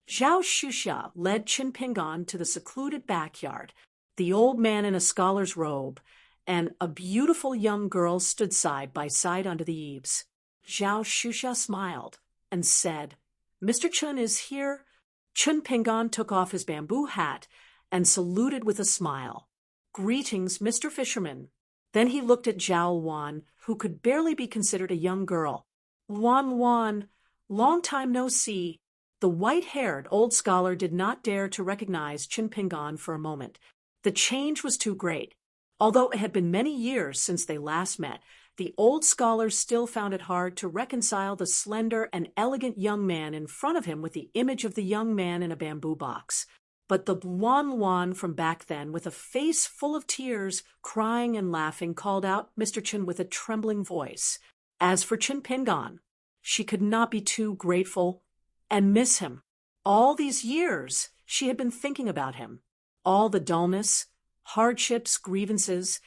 Zhao Shusha led Chun Pingon to the secluded backyard. The old man in a scholar's robe and a beautiful young girl stood side by side under the eaves. Zhao Shusha smiled and said, "Mr. Chun is here." Chun Pingon took off his bamboo hat and saluted with a smile. "Greetings, Mr. Fisherman." Then he looked at Zhao Wan, who could barely be considered a young girl. "Wan, long time no see." The white-haired old scholar did not dare to recognize Chun Pingon for a moment. The change was too great. Although it had been many years since they last met, the old scholar still found it hard to reconcile the slender and elegant young man in front of him with the image of the young man in a bamboo box. But the Luan from back then, with a face full of tears, crying and laughing, called out Mr. Chen with a trembling voice. As for Chen Pingan, she could not be too grateful and miss him. All these years she had been thinking about him. All the dullness, hardships, grievances,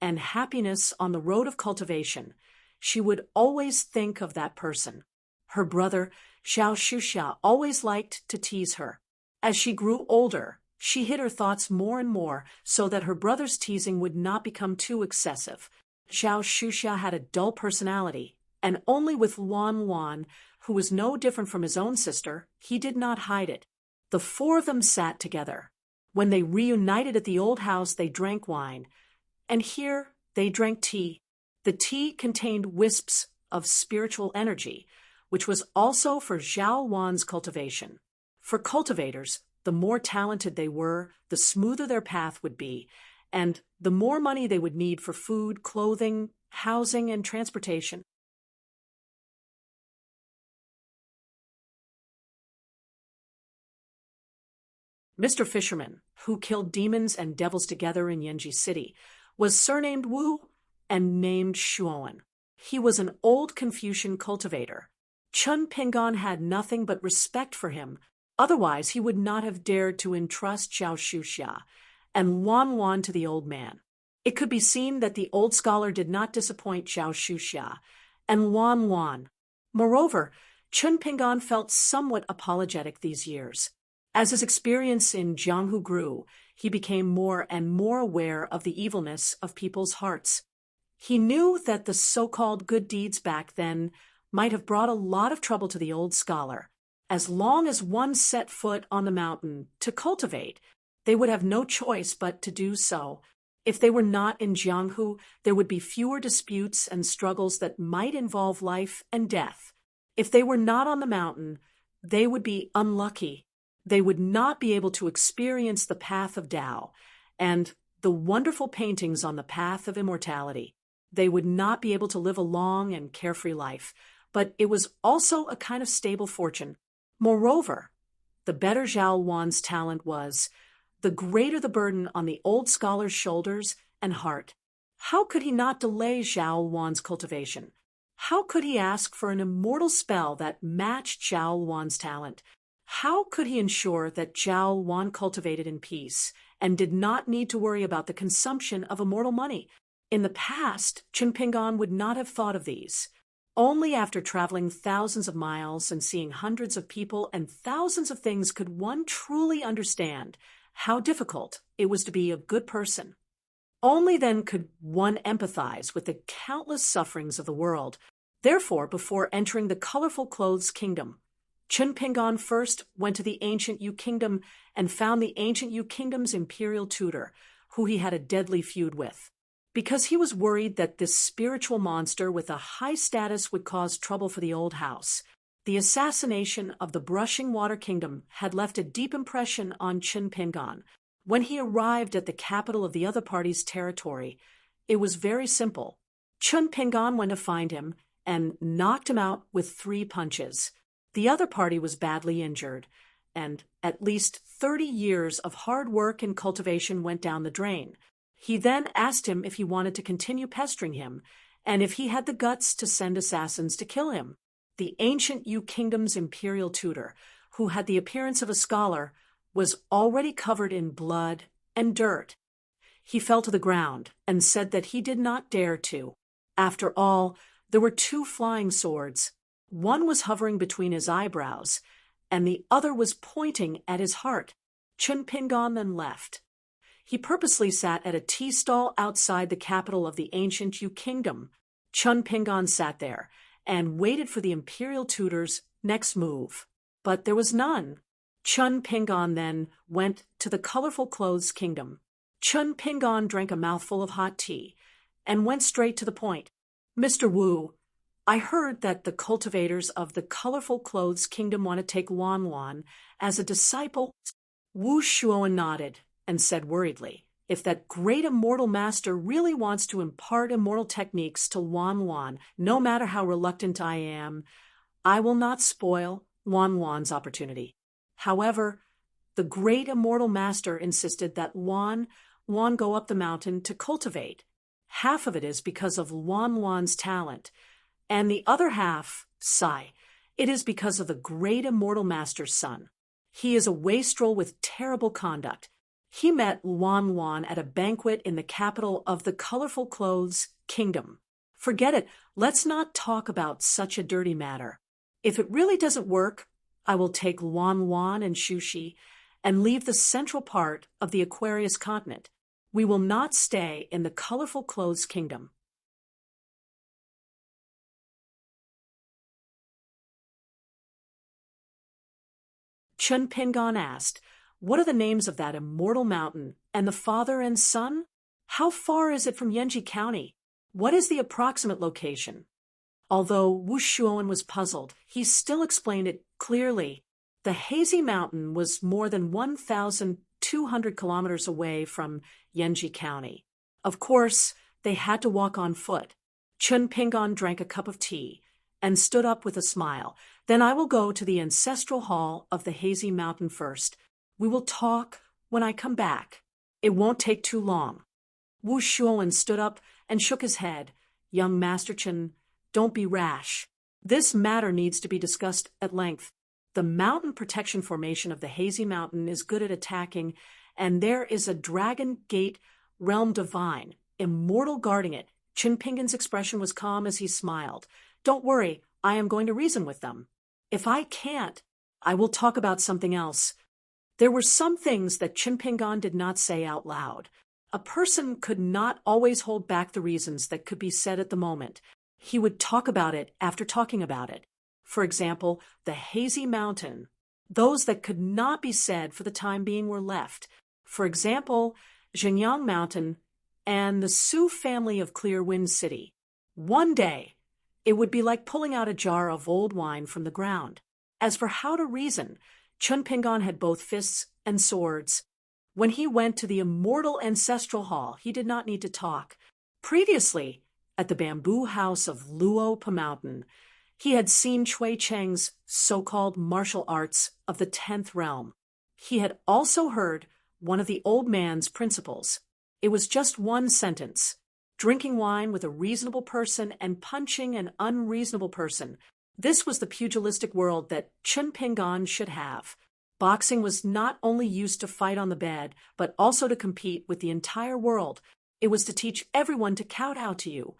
and happiness on the road of cultivation, she would always think of that person. Her brother, Xiao Shusha, always liked to tease her. As she grew older, she hid her thoughts more and more so that her brother's teasing would not become too excessive. Xiao Shusha had a dull personality, and only with Luan, who was no different from his own sister, he did not hide it. The four of them sat together. When they reunited at the old house, they drank wine, and here they drank tea. The tea contained wisps of spiritual energy, which was also for Zhao Wan's cultivation. For cultivators, the more talented they were, the smoother their path would be, and the more money they would need for food, clothing, housing, and transportation. Mr. Fisherman, who killed demons and devils together in Yanji City, was surnamed Wu and named Shuowen. He was an old Confucian cultivator. Chen Pingan had nothing but respect for him, otherwise he would not have dared to entrust Xiao Shusha and Luan to the old man. It could be seen that the old scholar did not disappoint Xiao Shusha and Luan. Moreover, Chen Pingan felt somewhat apologetic these years. As his experience in Jianghu grew, he became more and more aware of the evilness of people's hearts. He knew that the so-called good deeds back then might have brought a lot of trouble to the old scholar. As long as one set foot on the mountain to cultivate, they would have no choice but to do so. If they were not in Jianghu, there would be fewer disputes and struggles that might involve life and death. If they were not on the mountain, they would be unlucky. They would not be able to experience the path of Tao and the wonderful paintings on the path of immortality. They would not be able to live a long and carefree life, but it was also a kind of stable fortune. Moreover, the better Zhao Wan's talent was, the greater the burden on the old scholar's shoulders and heart. How could he not delay Zhao Wan's cultivation? How could he ask for an immortal spell that matched Zhao Wan's talent? How could he ensure that Zhao Wan cultivated in peace and did not need to worry about the consumption of immortal money? In the past, Chen Pingan would not have thought of these. Only after traveling thousands of miles and seeing hundreds of people and thousands of things could one truly understand how difficult it was to be a good person. Only then could one empathize with the countless sufferings of the world. Therefore, before entering the colorful clothes kingdom, Chen Pingan first went to the ancient Yu kingdom and found the ancient Yu kingdom's imperial tutor, who he had a deadly feud with. Because he was worried that this spiritual monster with a high status would cause trouble for the old house. The assassination of the Brushing Water Kingdom had left a deep impression on Chen Pingan. When he arrived at the capital of the other party's territory, it was very simple. Chen Pingan went to find him and knocked him out with 3 punches. The other party was badly injured, and at least 30 years of hard work and cultivation went down the drain. He then asked him if he wanted to continue pestering him, and if he had the guts to send assassins to kill him. The ancient Yu kingdom's imperial tutor, who had the appearance of a scholar, was already covered in blood and dirt. He fell to the ground and said that he did not dare to. After all, there were 2 flying swords. One was hovering between his eyebrows, and the other was pointing at his heart. Chen Pingan then left. He purposely sat at a tea stall outside the capital of the ancient Yu kingdom. Chen Pingan sat there and waited for the imperial tutor's next move. But there was none. Chen Pingan then went to the colorful clothes kingdom. Chen Pingan drank a mouthful of hot tea and went straight to the point. Mr. Wu, I heard that the cultivators of the colorful clothes kingdom want to take Luan as a disciple. Wu Shuoan nodded and said worriedly, if that great immortal master really wants to impart immortal techniques to Wan Wan, no matter how reluctant I am, I will not spoil Wan Wan's opportunity. However, the great immortal master insisted that Wan go up the mountain to cultivate. Half of it is because of Wan Wan's talent, and the other half, sigh, it is because of the great immortal master's son. He is a wastrel with terrible conduct. He met Wan at a banquet in the capital of the colorful clothes kingdom. Forget it, let's not talk about such a dirty matter. If it really doesn't work, I will take Wan and Shushi and leave the central part of the Aquarius continent. We will not stay in the colorful clothes kingdom. Chun Pingon asked, "What are the names of that immortal mountain, and the father and son? How far is it from Yenji County? What is the approximate location?" Although Wu Shuowen was puzzled, he still explained it clearly. The hazy mountain was more than 1,200 kilometers away from Yenji County. Of course, they had to walk on foot. Chun Pingon drank a cup of tea and stood up with a smile. "Then I will go to the ancestral hall of the hazy mountain first. We will talk when I come back. It won't take too long." Wu Shuowen stood up and shook his head. "Young Master Chen, don't be rash. This matter needs to be discussed at length. The mountain protection formation of the hazy mountain is good at attacking, and there is a dragon gate realm divine, immortal guarding it." Chun Pingon's expression was calm as he smiled. "Don't worry, I am going to reason with them. If I can't, I will talk about something else." There were some things that Chun Pingon did not say out loud. A person could not always hold back the reasons that could be said at the moment. He would talk about it after talking about it. For example, the hazy mountain. Those that could not be said for the time being were left. For example, Jinyang Mountain and the Sioux family of Clear Wind City. One day, it would be like pulling out a jar of old wine from the ground. As for how to reason, Chun Pingon had both fists and swords. When he went to the immortal ancestral hall, he did not need to talk. Previously, at the bamboo house of Luo Mountain, he had seen Chui Cheng's so-called martial arts of the 10th realm. He had also heard one of the old man's principles. It was just one sentence: drinking wine with a reasonable person and punching an unreasonable person. This was the pugilistic world that Chun Pingon should have. Boxing was not only used to fight on the bed, but also to compete with the entire world. It was to teach everyone to kowtow to you.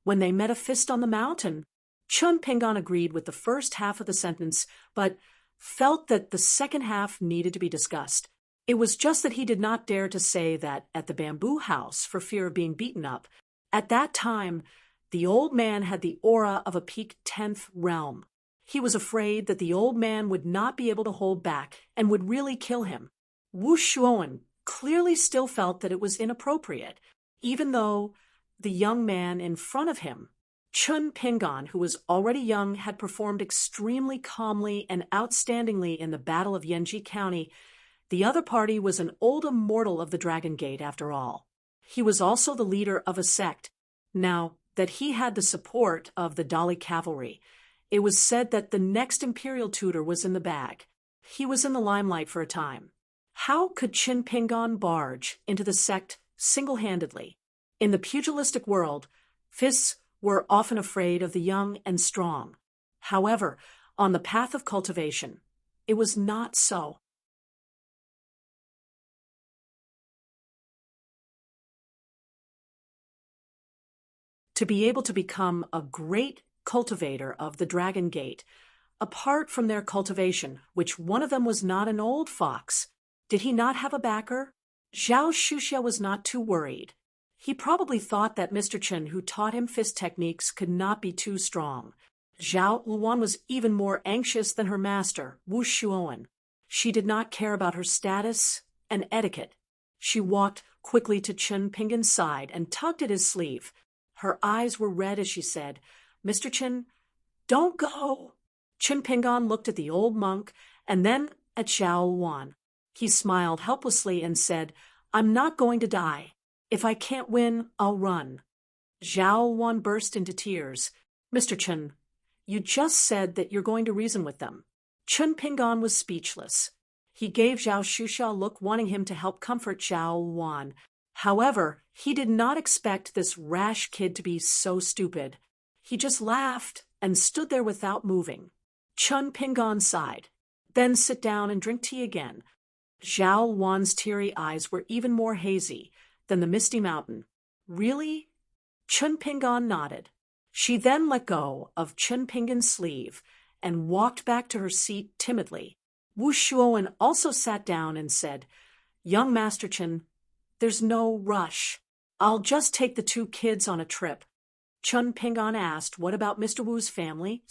When they met a fist on the mountain, Chun Pingon agreed with the first half of the sentence, but felt that the second half needed to be discussed. It was just that he did not dare to say that at the bamboo house for fear of being beaten up. At that time, the old man had the aura of a peaked 10th realm. He was afraid that the old man would not be able to hold back and would really kill him. Wu Shuowen clearly still felt that it was inappropriate, even though the young man in front of him, Chun Pingon, who was already young, had performed extremely calmly and outstandingly in the Battle of Yenji County. The other party was an old immortal of the Dragon Gate, after all. He was also the leader of a sect. Now that he had the support of the Dali cavalry, it was said that the next imperial tutor was in the bag. He was in the limelight for a time. How could Chun Pingon barge into the sect single-handedly? In the pugilistic world, fists were often afraid of the young and strong. However, on the path of cultivation, it was not so. To be able to become a great cultivator of the Dragon Gate, apart from their cultivation, which one of them was not an old fox, did he not have a backer? Zhao Shuxia was not too worried. He probably thought that Mr. Chen, who taught him fist techniques, could not be too strong. Zhao Luan was even more anxious than her master, Wu Shuowen. She did not care about her status and etiquette. She walked quickly to Chun Pingon's side and tugged at his sleeve. Her eyes were red as she said, "Mr. Chen, don't go." Chun Pingon looked at the old monk and then at Zhao Luan. He smiled helplessly and said, I'm not going to die. If I can't win, I'll run. Zhao Wan burst into tears. Mr. Chen, you just said that you're going to reason with them. Chen Pingan was speechless. He gave Zhao Shusha a look wanting him to help comfort Zhao Wan. However, he did not expect this rash kid to be so stupid. He just laughed and stood there without moving. Chen Pingan sighed. Then sit down and drink tea again. Zhao Wan's teary eyes were even more hazy than the misty mountain. Really? Chen Pingan nodded. She then let go of Chen Pingan's sleeve and walked back to her seat timidly. Wu Shuowen also sat down and said, Young Master Chen, there's no rush. I'll just take the two kids on a trip. Chen Pingan asked, what about Mr. Wu's family?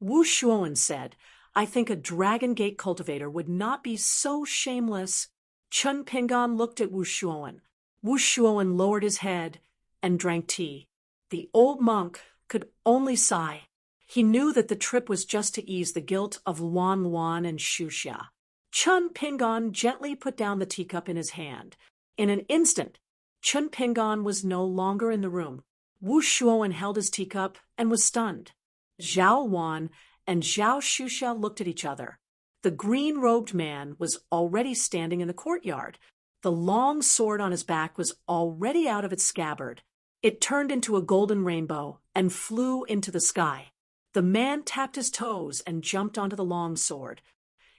Wu Shuowen said, I think a Dragon Gate cultivator would not be so shameless. Chen Pingan looked at Wu Shuowen. Wu Shuowen lowered his head and drank tea. The old monk could only sigh. He knew that the trip was just to ease the guilt of Luan Luan and Shusha. Chen Pingan gently put down the teacup in his hand. In an instant, Chen Pingan was no longer in the room. Wu Shuowen held his teacup and was stunned. Zhao Wan and Zhao Shusha looked at each other. The green-robed man was already standing in the courtyard. The long sword on his back was already out of its scabbard. It turned into a golden rainbow and flew into the sky. The man tapped his toes and jumped onto the long sword.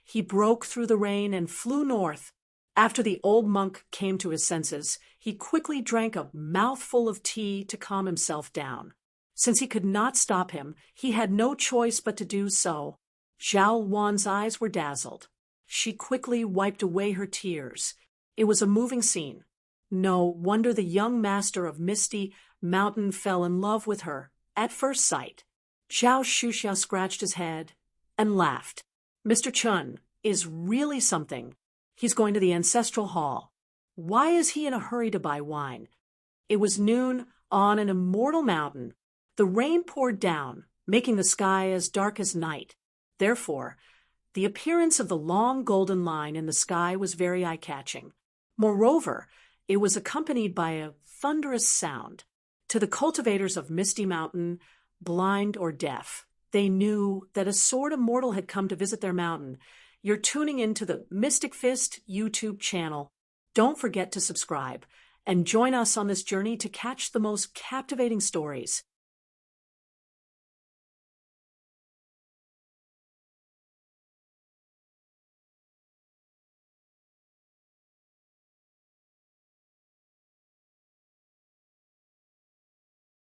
He broke through the rain and flew north. After the old monk came to his senses, he quickly drank a mouthful of tea to calm himself down. Since he could not stop him, he had no choice but to do so. Zhao Wan's eyes were dazzled. She quickly wiped away her tears. It was a moving scene. No wonder the young master of Misty Mountain fell in love with her at first sight. Zhao Shusha scratched his head and laughed. Mr. Chen is really something. He's going to the ancestral hall. Why is he in a hurry to buy wine? It was noon on an immortal mountain. The rain poured down, making the sky as dark as night. Therefore, the appearance of the long golden line in the sky was very eye-catching. Moreover, it was accompanied by a thunderous sound. To the cultivators of Misty Mountain, blind or deaf, they knew that a sword immortal had come to visit their mountain. You're tuning into the Mystic Fist YouTube channel. Don't forget to subscribe and join us on this journey to catch the most captivating stories.